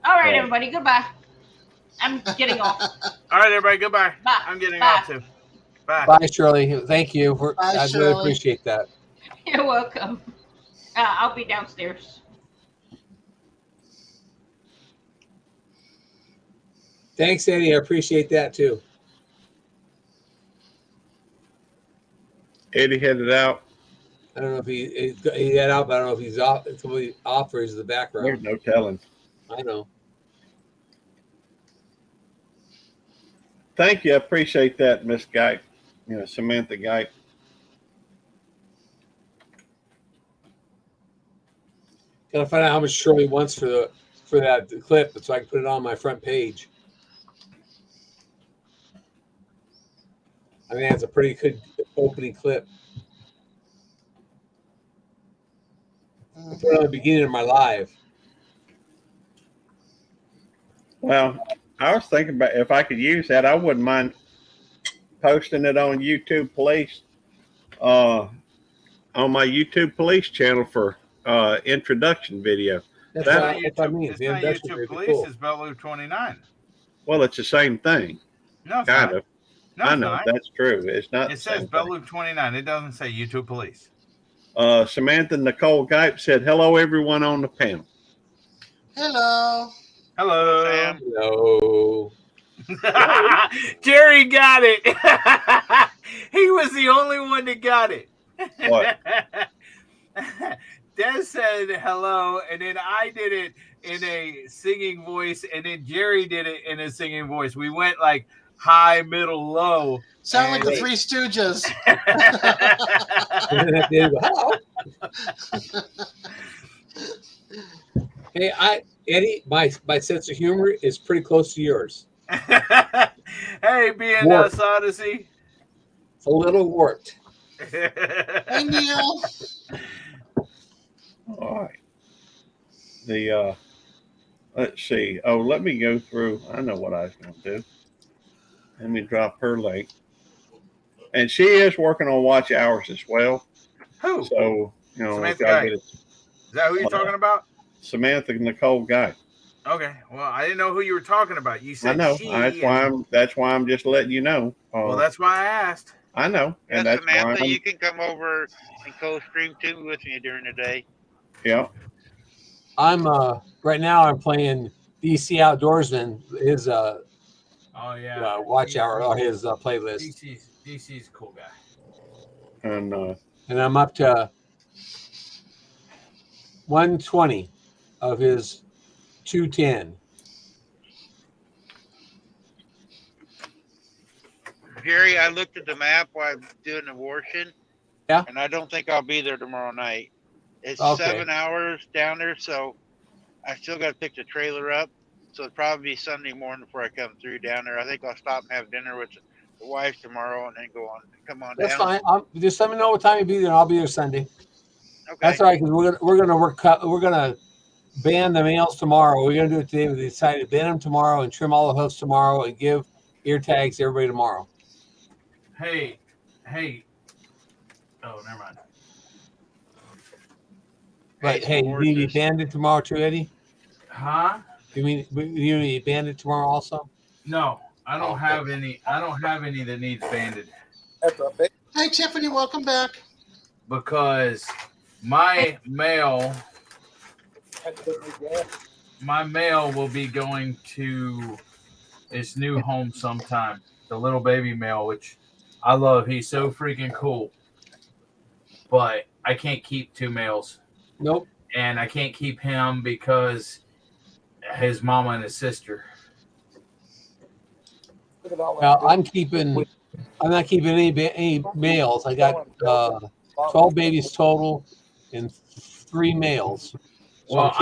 All right, everybody, goodbye. I'm getting off. All right, everybody, goodbye. Bye. I'm getting Bye. off too. Bye. Bye, Shirley. Thank you. Bye, I really Shirley. appreciate that. You're welcome. I'll be downstairs. Thanks, Eddie. I appreciate that too. Eddie headed out. I don't know if he got out, but I don't know if he's off. Somebody offers the background. There's no telling. I know. Thank you. I appreciate that, Miss Guy. Samantha Guy. Gotta find out how much Shirley wants for that clip, so I can put it on my front page. I mean, it's a pretty good opening clip. I put it on the beginning of my live. Well, I was thinking about if I could use that, I wouldn't mind posting it on YouTube Police, on my YouTube Police channel for introduction video. That's That- what I mean. It's The not introduction YouTube would be Police. cool. It's Bellevue 29. Well, it's the same thing, No, it's kind not. of. No, I it's know not. that's true. It's not. It the says same thing. Bellevue 29. It doesn't say YouTube Police. Samantha Nicole Gipe said, "Hello, everyone on the panel." Hello. Hello. Sam. No. Jerry got it. He was the only one that got it. What? Des said hello, and then I did it in a singing voice, and then Jerry did it in a singing voice. We went like high, middle, low. Sound like and- the Three Stooges. Hey, Eddie, my sense of humor is pretty close to yours. Hey, BNS Warped. Odyssey. It's a little warped. Hey, Neil. All right. Let's see. Oh, let me go through. I know what I was going to do. Let me drop her link. And she is working on watch hours as well. Who? So, Samantha gotta Guy. get it. Is that who you're talking about? Samantha Nicole Guy. Okay. Well, I didn't know who you were talking about. You said I know. she. That's why I'm just letting you know. Well, that's why I asked. I know. Yeah, And that's why Samantha, I'm, you can come over and co-stream too with me during the day. yeah. I'm right now. I'm playing DC Outdoorsman. His Oh yeah. watch hour or his playlist, DC's a cool guy. And and I'm up to 120 of his 210. Jerry, I looked at the map while I'm doing abortion. Yeah. And I don't think I'll be there tomorrow night. It's Okay. 7 hours down there, so I still got to pick the trailer up. So it'll probably be Sunday morning before I come through down there. I think I'll stop and have dinner with the wife tomorrow and then come on That's down. fine. Just let me know what time you be there. I'll be there Sunday. Okay. That's all right, because we're gonna ban the males tomorrow. We're gonna do it today. We decided to ban them tomorrow and trim all the hoofs tomorrow and give ear tags to everybody tomorrow. Hey. Oh, never mind. But hey, you need to be banded tomorrow too, Eddie? Huh? You need to be banded tomorrow also? No, I don't have any. I don't have any that needs banded Hey, Tiffany, welcome back. because my mail will be going to its new home sometime. The little baby male, which I love. He's so freaking cool. But I can't keep two males. Nope. And I can't keep him because his mama and his sister. Well, I'm not keeping any males. I got 12 babies total and 3 males. So Well,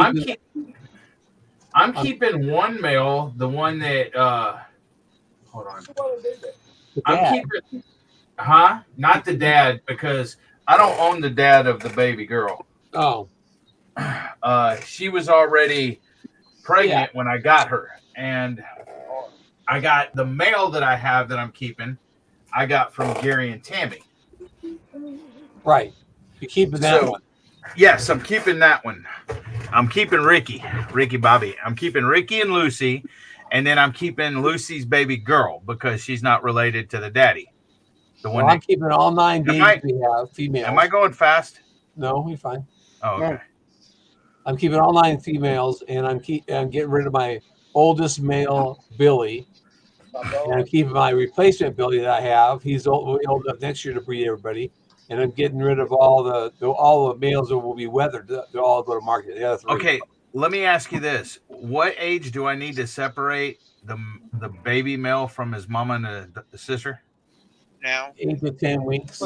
I'm keeping one male, the one that hold on. I'm keeping not the dad, because I don't own the dad of the baby girl. Oh. She was already pregnant when I got her, and I got the male that I have that I'm keeping. I got from Gary and Tammy. Right. You're keeping that one. Yes, I'm keeping that one. I'm keeping Ricky Bobby. I'm keeping Ricky and Lucy, and then I'm keeping Lucy's baby girl because she's not related to the daddy. The Well, one I'm that, keeping all 9 Am babies I- we have, females. am I going fast? No, you're fine. Oh, okay. I'm keeping all 9 females, and I'm getting rid of my oldest male, Billy. And I'm keeping my replacement Billy that I have. He's old enough next year to breed everybody. And I'm getting rid of all the males that will be weathered. They'll all go to market. The other 3. Okay, let me ask you this: what age do I need to separate the baby male from his mama and the sister? Now, 8 to 10 weeks.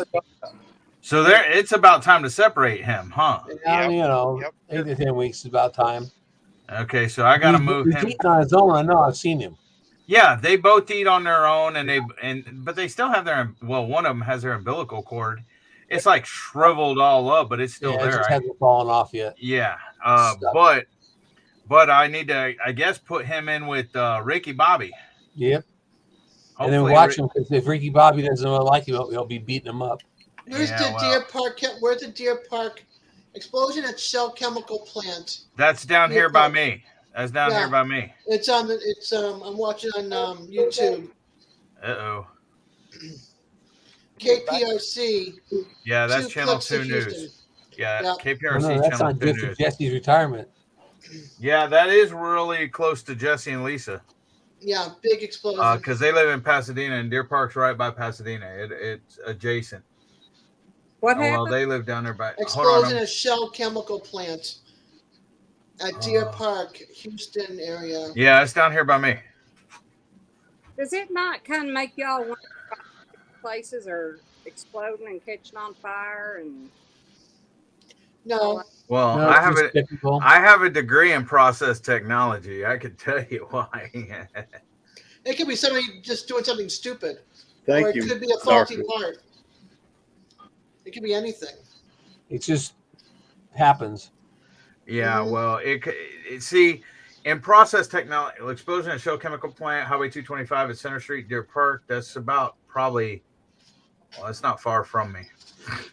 So it's about time to separate him, huh? You know, 8 to 10 weeks is about time. Okay, so I got to move He's him. eating on his own. I know. I've seen him. Yeah, they both eat on their own, but they still have their one of them has their umbilical cord. It's like shriveled all up, but it's still It there. just hasn't fallen off yet. Yeah, but I need to, I guess, put him in with Ricky Bobby. Yep. And Hopefully then watch him, because if Ricky Bobby doesn't like him, he'll be beating him up. Where's Deer Park? Where's the Deer Park explosion at Shell Chemical Plant? That's down Deer here by Park. me. That's down here by me. It's on the. It's I'm watching on YouTube. Uh-oh. KPRC. Yeah, that's 2 Channel clicks 2 to News. Houston. Yeah, Yeah. KPRC No, that's Channel on 2 News. Jesse's retirement. Yeah, that is really close to Jesse and Lisa. Yeah, big explosion. Because they live in Pasadena, and Deer Park's right by Pasadena. It's adjacent. What Well, happened? they live down there by. Hold Explosion on. at Shell Chemical Plant at Deer Park, Houston area. Yeah, it's down here by me. Does it not kind of make y'all want places are exploding and catching on fire and No. Well, No, I it's have just a typical. I have a degree in process technology. I could tell you why. It could be somebody just doing something stupid. Thank or it you, could be a faulty Doctor. part. It could be anything. It just happens. Yeah, well, see, in process technology, explosion at Shell Chemical Plant, Highway 225 at Center Street, Deer Park. That's about probably. Well, it's not far from me.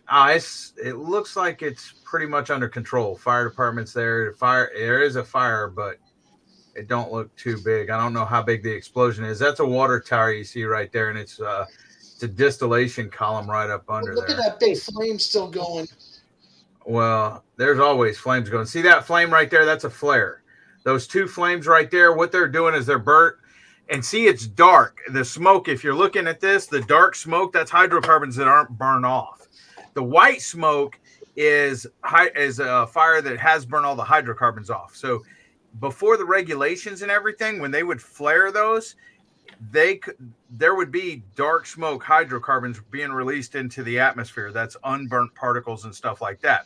It looks like it's pretty much under control. Fire department's there. There is a fire, but it don't look too big. I don't know how big the explosion is. That's a water tower you see right there, and it's a distillation column right up under Look there. at that big flame still going. Well, there's always flames going. See that flame right there? That's a flare. Those 2 flames right there, what they're doing is they're burnt. And see, it's dark. The smoke, if you're looking at this, the dark smoke, that's hydrocarbons that aren't burned off. The white smoke is a fire that has burned all the hydrocarbons off. So before the regulations and everything, when they would flare those, there would be dark smoke hydrocarbons being released into the atmosphere. That's unburnt particles and stuff like that.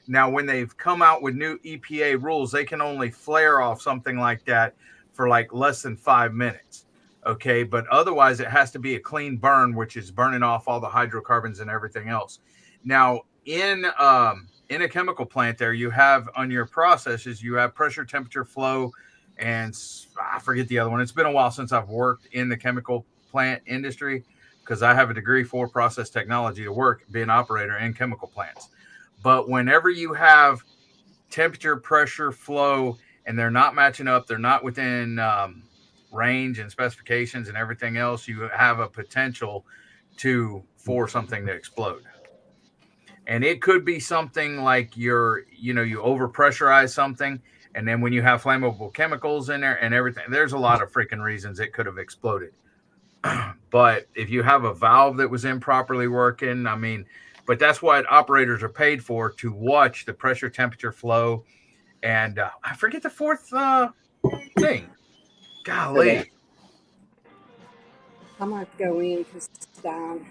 Now, when they've come out with new EPA rules, they can only flare off something like that for like less than 5 minutes. Okay. But otherwise it has to be a clean burn, which is burning off all the hydrocarbons and everything else. Now in a chemical plant there, you have on your processes, you have pressure, temperature, flow, and I forget the other one. It's been a while since I've worked in the chemical plant industry because I have a degree for process technology to work, be an operator in chemical plants. But whenever you have temperature, pressure, flow, and they're not matching up, they're not within range and specifications and everything else, you have a potential for something to explode. And it could be something like you overpressurize something, and then when you have flammable chemicals in there and everything, there's a lot of freaking reasons it could have exploded. But if you have a valve that was improperly working, but that's what operators are paid for, to watch the pressure, temperature, flow. And I forget the 4th thing. Golly. I'm gonna have to go in because it's down.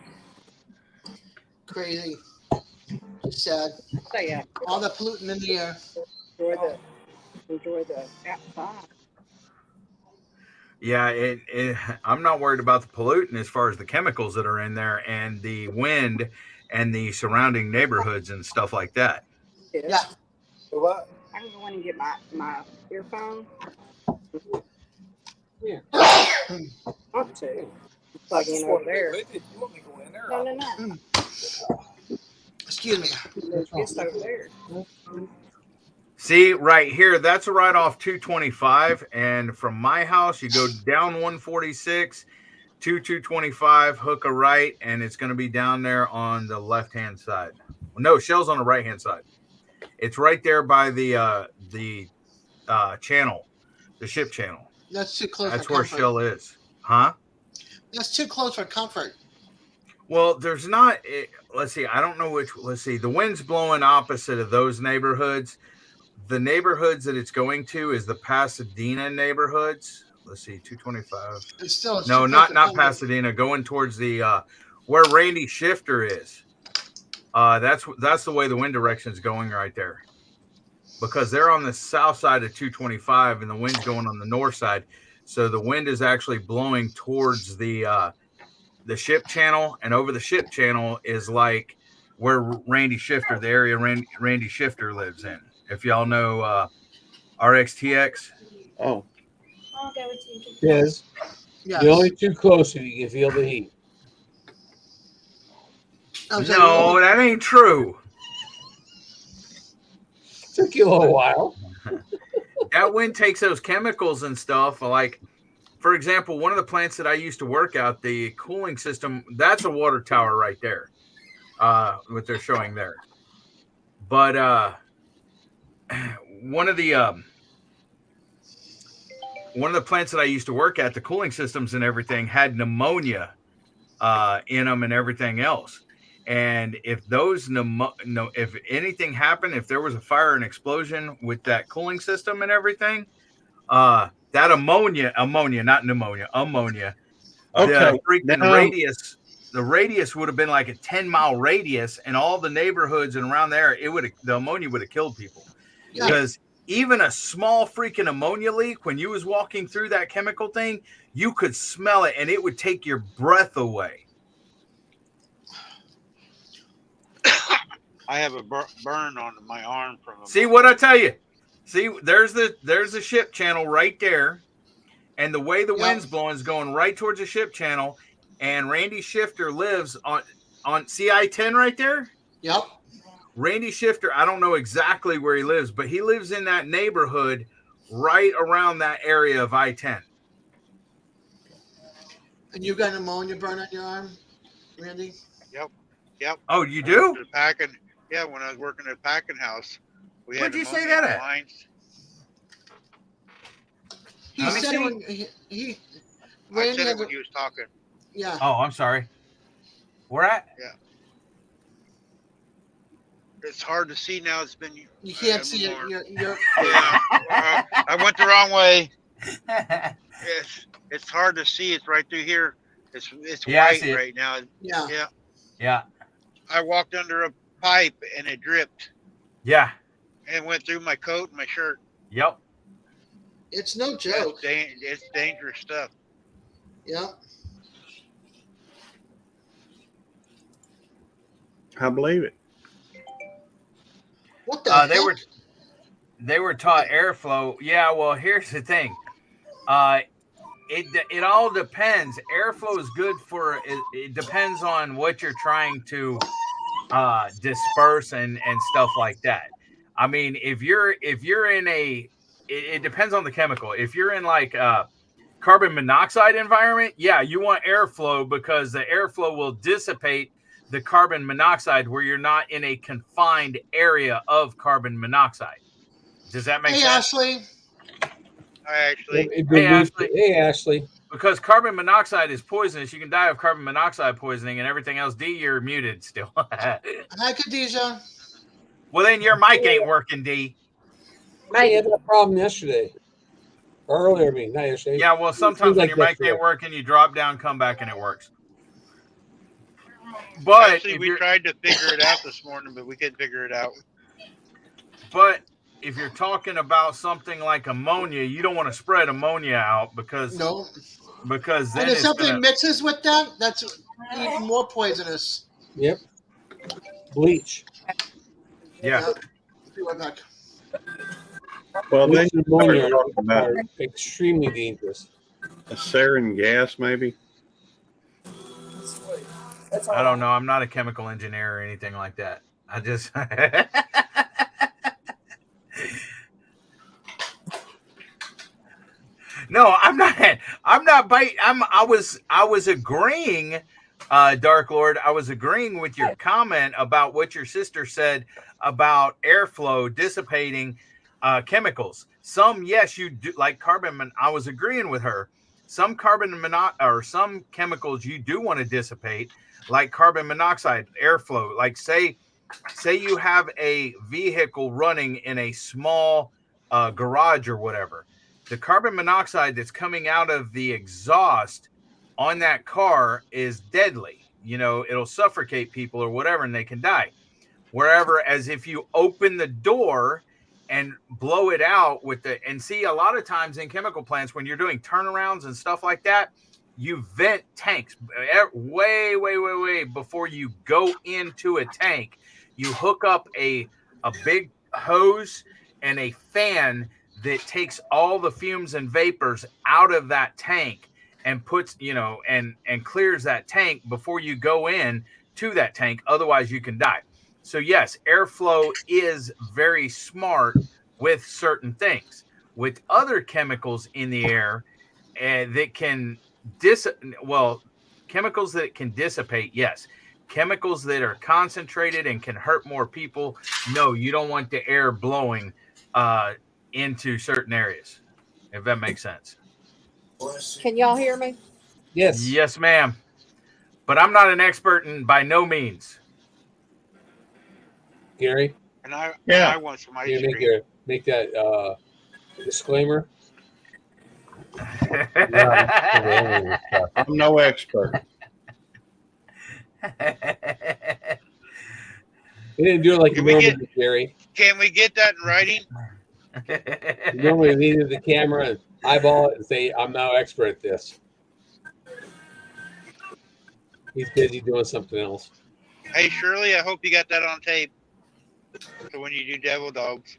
Crazy. Just sad. So yeah, All the pollutant in the air. enjoy the outside. Yeah, I'm not worried about the pollutant as far as the chemicals that are in there and the wind and the surrounding neighborhoods and stuff like that. Yeah. So what? I can go in and get my earphone. Yeah. Want to plug in over there? If you want me to go in there, No. Excuse me. It's over there. See, right here, that's right off 225. And from my house, you go down 146. 225, hook a right, and it's going to be down there on the left-hand side. No, Shell's on the right-hand side. It's right there by the channel, the ship channel. That's too close. That's for where comfort. Shell is. Huh? That's too close for comfort. Well, there's not. Let's see. I don't know which. Let's see. The wind's blowing opposite of those neighborhoods. The neighborhoods that it's going to is the Pasadena neighborhoods. Let's see. 225. It's still it's No, too not close for comfort. Pasadena. Going towards the where Randy Shifter is. That's the way the wind direction is going right there. Because they're on the south side of 225 and the wind's going on the north side. So the wind is actually blowing towards the ship channel, and over the ship channel is like where Randy Shifter, the area Randy Shifter lives in. If y'all know RXTX. Oh. I'll go with you. Yes. Yes. You're only too close if you can feel the heat. No, that ain't true. Took you a little while. That wind takes those chemicals and stuff. Like, for example, one of the plants that I used to work out, the cooling system, that's a water tower right there. What they're showing there. But one of the plants that I used to work at, the cooling systems and everything had pneumonia in them and everything else. And if those if anything happened, if there was a fire and explosion with that cooling system and everything, that ammonia, not pneumonia, ammonia. Okay. The freaking Now- radius. The radius would have been like a 10-mile radius, and all the neighborhoods and around there, the ammonia would have killed people. Yeah. Because even a small freaking ammonia leak, when you was walking through that chemical thing, you could smell it, and it would take your breath away. I have a burn on my arm from a See what I tell you? See, there's the ship channel right there, and the way the wind's blowing is going right towards the ship channel. And Randy Shifter lives on CI-10 right there. Yep. Randy Shifter, I don't know exactly where he lives, but he lives in that neighborhood right around that area of I-10. And you got an ammonia burn on your arm, Randy? Yep. Oh, you do? Yeah, when I was working at a packing house, we Where'd had you say ammonia that at? lines. He Let me said see. when I Randy said has it when you was talking. yeah. Oh, I'm sorry. Where at? Yeah. It's hard to see now. It's been. You can't see it. You're Yeah. I went the wrong way. It's hard to see. It's right through here. It's Yeah, I white see it. right now. Yeah. Yeah. Yeah. I walked under a pipe and it dripped Yeah. and went through my coat and my shirt. Yep. It's no joke. It's dangerous stuff. Yeah. I believe it. What the They heck? they were taught airflow. Yeah, well, here's the thing. It all depends. Airflow is good for it depends on what you're trying to disperse and stuff like that. I mean, if you're in it depends on the chemical. If you're in like carbon monoxide environment, yeah, you want airflow because the airflow will dissipate the carbon monoxide where you're not in a confined area of carbon monoxide. Does that make Hey, sense? Ashley. Hi, Ashley. Hey, Ashley. Hey, Ashley. Because carbon monoxide is poisonous. You can die of carbon monoxide poisoning and everything else. D, you're muted still. Hi, Khadijah. Well, then your mic ain't working, D. I had that problem yesterday. Or earlier, I mean, not yesterday. Yeah, well, sometimes Seems when like your mic yesterday. ain't working, you drop down, come back, and it works. But Actually, we tried to figure it out this morning, but we couldn't figure it out. But if you're talking about something like ammonia, you don't want to spread ammonia out because then And if it's something gonna, mixes with that, that's even more poisonous. Yep. Bleach. yeah. Be right back. Well, then Bleach you and ammonia start talking about are extremely dangerous. a sarin gas, maybe. I don't know. I'm not a chemical engineer or anything like that. I just No, I'm not. I'm not biting. I was agreeing, Dark Lord. I was agreeing with your comment about what your sister said about airflow dissipating chemicals. Some, yes, you do, like carbon. I was agreeing with her. Some some chemicals you do want to dissipate, like carbon monoxide, airflow. Like say you have a vehicle running in a small garage or whatever. The carbon monoxide that's coming out of the exhaust on that car is deadly. You know, it'll suffocate people or whatever, and they can die. Wherever, as if you open the door and blow it out with the, and see, a lot of times in chemical plants, when you're doing turnarounds and stuff like that, you vent tanks way before you go into a tank. You hook up a big hose and a fan that takes all the fumes and vapors out of that tank and puts, and clears that tank before you go in to that tank. Otherwise you can die. So yes, airflow is very smart with certain things. With other chemicals in the air that can chemicals that can dissipate, yes. Chemicals that are concentrated and can hurt more people, no, you don't want the air blowing into certain areas, if that makes sense. Can y'all hear me? Yes. Yes, ma'am. But I'm not an expert in by no means. Gary? And I want some ice Can you cream. make that disclaimer? I'm no expert. He didn't do it like you normally do, Gary. Can we get that in writing? You normally lean into the camera and eyeball it and say, I'm no expert at this. He's busy doing something else. Hey, Shirley, I hope you got that on tape. So when you do devil dogs.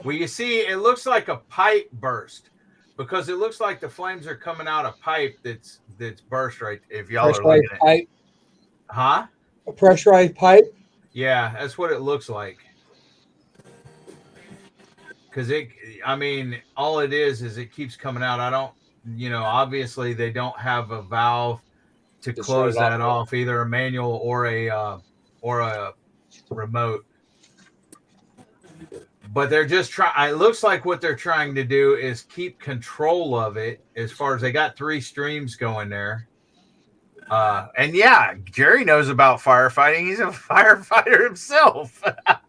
Well, you see, it looks like a pipe burst because it looks like the flames are coming out a pipe that's burst right. If y'all are looking at pipe? Huh? A pressurized pipe? Yeah, that's what it looks like. Because all it is it keeps coming out. I don't, obviously they don't have a valve to close that off, either a manual or a remote. But they're just trying. It looks like what they're trying to do is keep control of it. As far as they got 3 streams going there. And yeah, Jerry knows about firefighting. He's a firefighter himself.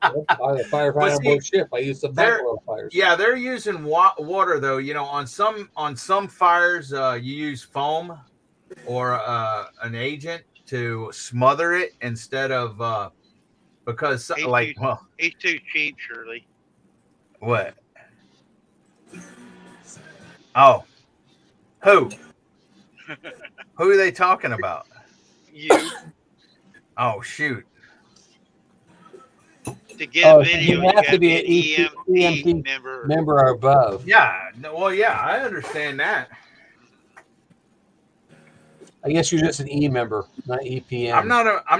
I'm a firefighter on both ship. I used to fight oil fires. Yeah, they're using water though. On some fires, you use foam or an agent to smother it instead of because he's too cheap, Shirley. What? Oh, who? Who are they talking about? You. Oh, shoot. To get a video, you have to be an EMP member or above. Yeah. Well, yeah, I understand that. I guess you're just an E member, not EPM. I'm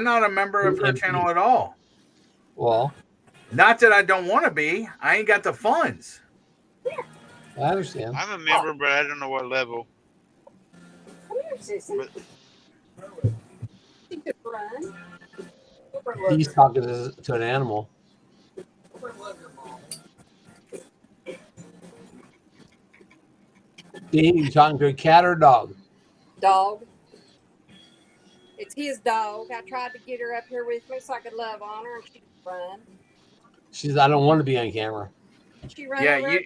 not a member of her channel at all. Well, not that I don't want to be. I ain't got the funds. I understand. I'm a member, but I don't know what level. He's talking to an animal. Dean, you talking to a cat or a dog? Dog. It's his dog. I tried to get her up here with me so I could love on her, and she run. She says, I don't want to be on camera. She ran around.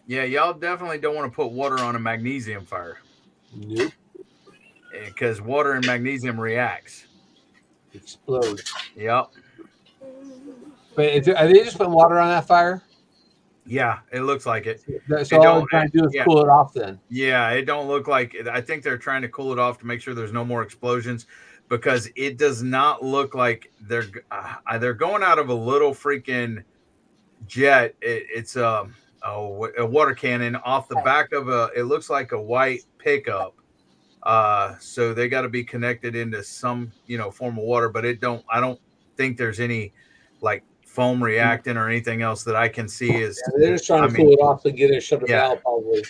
Yeah, y'all definitely don't want to put water on a magnesium fire. Nope. Because water and magnesium reacts. Explode. Yep. But are they just putting water on that fire? Yeah, it looks like it. So all they're trying to do is cool it off then. Yeah, it don't look like it. I think they're trying to cool it off to make sure there's no more explosions, because it does not look like they're going out of a little freaking jet. It's a water cannon off the back of it looks like a white pickup. So they got to be connected into some form of water, but I don't think there's any like foam reactant or anything else that I can see is. Yeah, they're just trying to cool it off to get it shut it out, probably.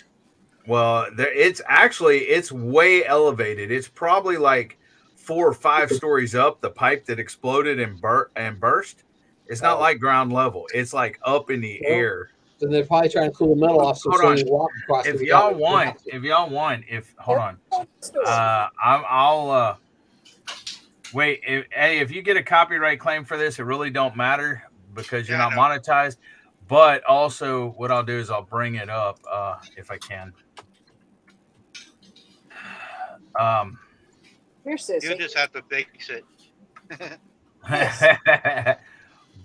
Well, it's way elevated. It's probably like 4 or 5 stories up. The pipe that exploded and burst. It's not like ground level. It's like up in the air. Then they're probably trying to cool the metal off so Hold on. you walk across. If y'all want, hold on. I'll wait. If you get a copyright claim for this, it really don't matter because you're not monetized. But also, what I'll do is I'll bring it up if I can. Here, sissy. You just have to fix it.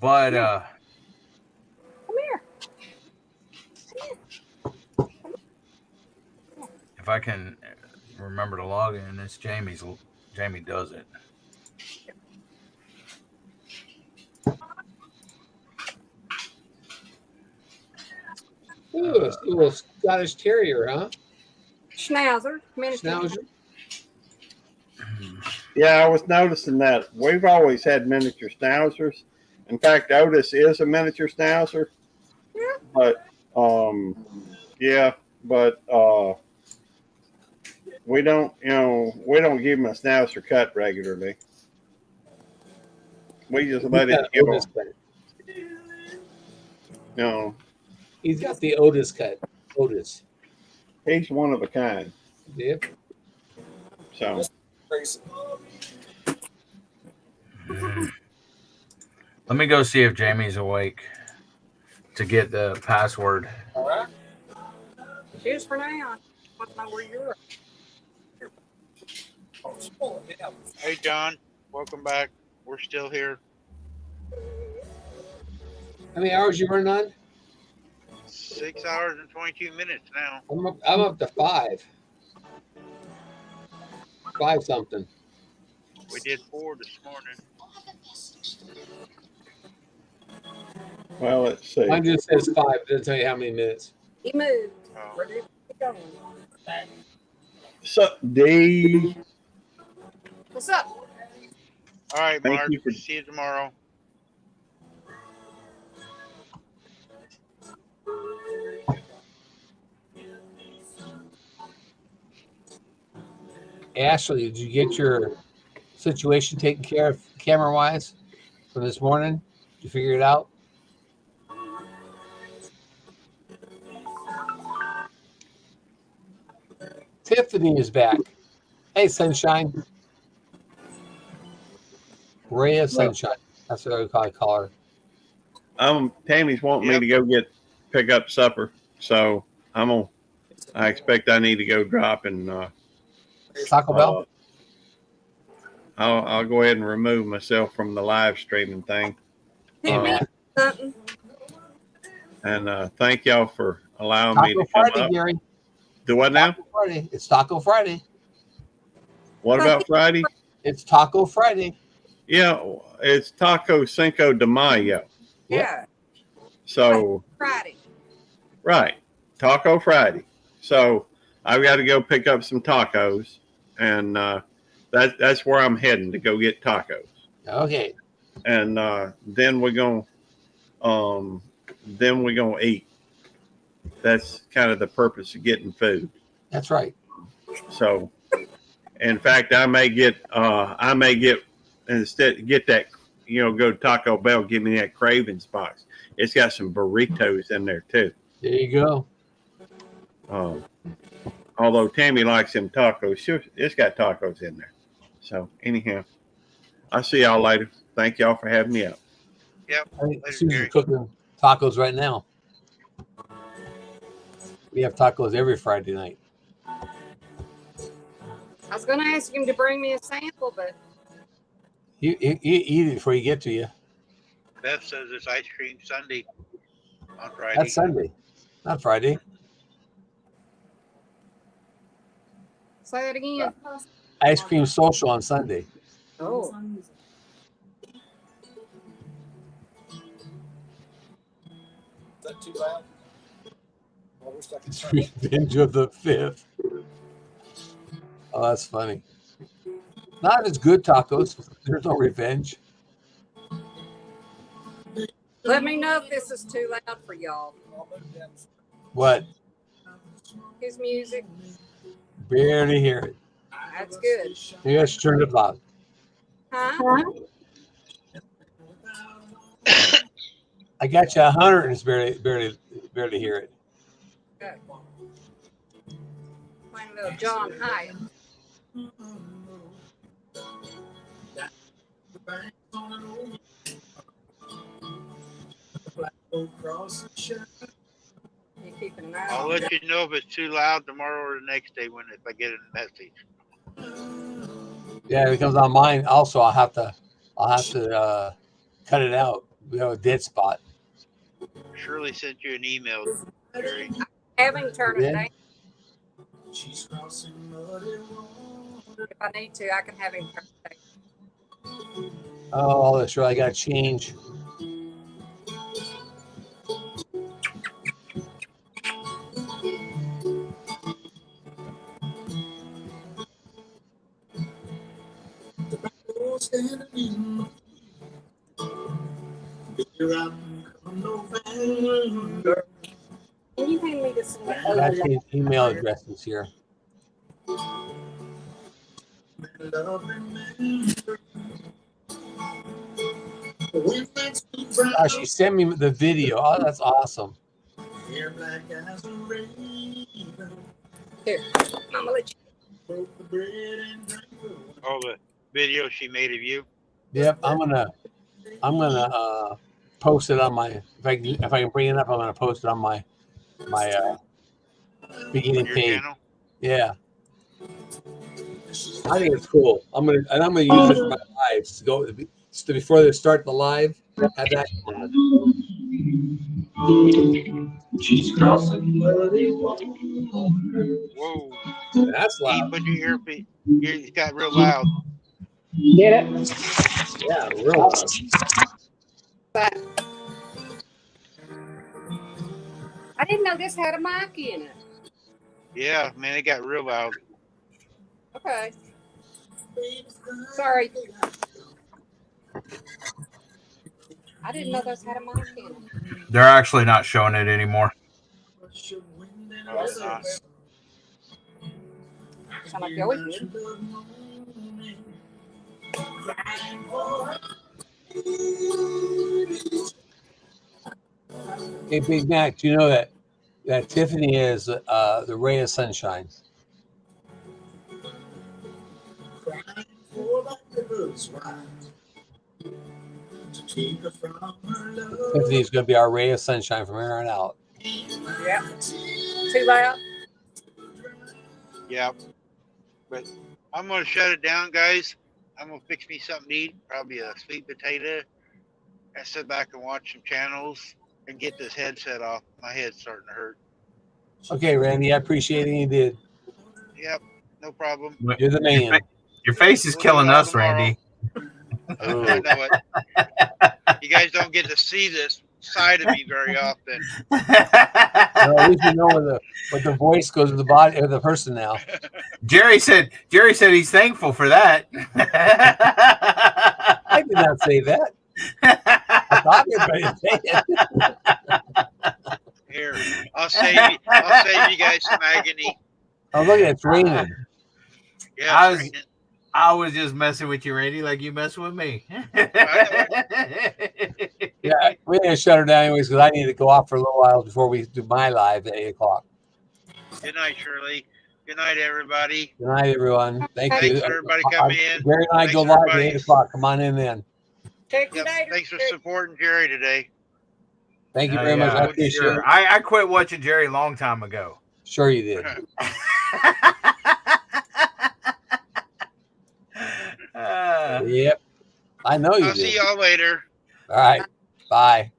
But Come here. if I can remember to log in, it's Jamie does it. Ooh, a little Scottish Terrier, huh? Schnauzer. Miniature. Schnauzer. Yeah, I was noticing that we've always had miniature schnauzers. In fact, Otis is a miniature schnauzer. Yeah. But we don't give him a schnauzer cut regularly. We just let it go. No. He's got the Otis cut. Otis. He's one of a kind. Yep. So. Let me go see if Jamie's awake to get the password. All right. Cheers for now. I want to know where you're at. Hey, John. Welcome back. We're still here. How many hours you running on? 6 hours and 22 minutes now. I'm up to 5. 5 something. We did 4 this morning. Well, let's see. Mine just says 5. It doesn't tell you how many minutes. He moved. Where did he go? What's up, D? What's up? All right, Thank Mark. you for- See you tomorrow. Ashley, did you get your situation taken care of camera-wise for this morning? Did you figure it out? Tiffany is back. Hey, Sunshine. Ray of Sunshine. That's what I call her. Tammy's wanting me to go pick up supper, so I expect I need to go drop and Taco Bell. I'll go ahead and remove myself from the live streaming thing. Something. And thank y'all for allowing me Taco to come Friday, up. Gary. Do what now? Taco Friday. It's Taco Friday. What about Friday? It's Taco Friday. Yeah, it's Taco Cinco de Mayo. Yeah. So Friday. right, Taco Friday. So I've got to go pick up some tacos, and that's where I'm heading to go get tacos. Okay. And then we're gonna eat. That's kind of the purpose of getting food. That's right. So, in fact, I may get instead get that, go to Taco Bell, give me that Cravings box. It's got some burritos in there too. There you go. Although Tammy likes them tacos, it's got tacos in there. So anyhow, I'll see y'all later. Thank y'all for having me up. Yep. I think Susie's cooking tacos right now. We have tacos every Friday night. I was going to ask him to bring me a sample, but You eat it before you get to you. Beth says it's ice cream Sunday on Friday. That's Sunday, not Friday. say it again. Ice cream social on Sunday. Oh. Is that too loud? I wish I could It's turn it. Revenge of the Fifth. Oh, that's funny. Not as good tacos. There's no revenge. Let me know if this is too loud for y'all. What? His music. Barely hear it. That's good. Maybe I should turn it loud. Huh? I got you 100 and it's barely hear it. Good. Playing a little John Hyatt. You keeping an eye I'll on let that? you know if it's too loud tomorrow or the next day if I get a message. Yeah, it comes on mine. Also, I'll have to cut it out. We have a dead spot. Shirley sent you an email, Jerry. Having turn it Yeah. down. If I need to, I can have him turn it down. Oh, that's right. I got to change. Can you hand me this? I got to change email addresses here. Oh, she sent me the video. Oh, that's awesome. Here, I'm gonna let you. Oh, the video she made of you. Yep, I'm gonna post it on my if I can bring it up. I'm gonna post it on my beginning Your page. channel? Yeah, I think it's cool. I'm gonna use it for my lives to go before they start the live. Have that. She's crossing where they walk. Whoa. That's loud. Put your earpiece. It got real loud. Get it? Yeah, real loud. I didn't know this had a mic in it. Yeah, man, it got real loud. Okay. Sorry. I didn't know those had a mic in it. They're actually not showing it anymore. No, it's not. Sound like you always do. Hey, Big Mac, do you know that Tiffany is the ray of sunshine? Tiffany's going to be our ray of sunshine from here on out. Yeah. Too loud? Yeah. But I'm going to shut it down, guys. I'm going to fix me something to eat, probably a sweet potato, and sit back and watch some channels and get this headset off. My head's starting to hurt. Okay, Randy, I appreciate it. You did. Yep, no problem. You're the man. Your face is killing us, Randy. I know it. You guys don't get to see this side of me very often. Well, at least you know what the voice goes to the body of the person now. Jerry said he's thankful for that. I did not say that. I thought everybody said it. Here, I'll save you guys some agony. Oh, look, it's raining. Yeah, I was just messing with you, Randy, like you messing with me. Yeah, we're gonna shut her down anyways because I need to go off for a little while before we do my live at 8 o'clock. Good night, Shirley. Good night, everybody. Good night, everyone. Thank Thanks you. for everybody coming in. Gary and I go live at 8 o'clock. Come on in then. Take Yep, thanks for supporting Jerry today. Thank you very much. I appreciate it. I quit watching Jerry a long time ago. Sure you did. Yep. I know you I'll did. see y'all later. All right. Bye.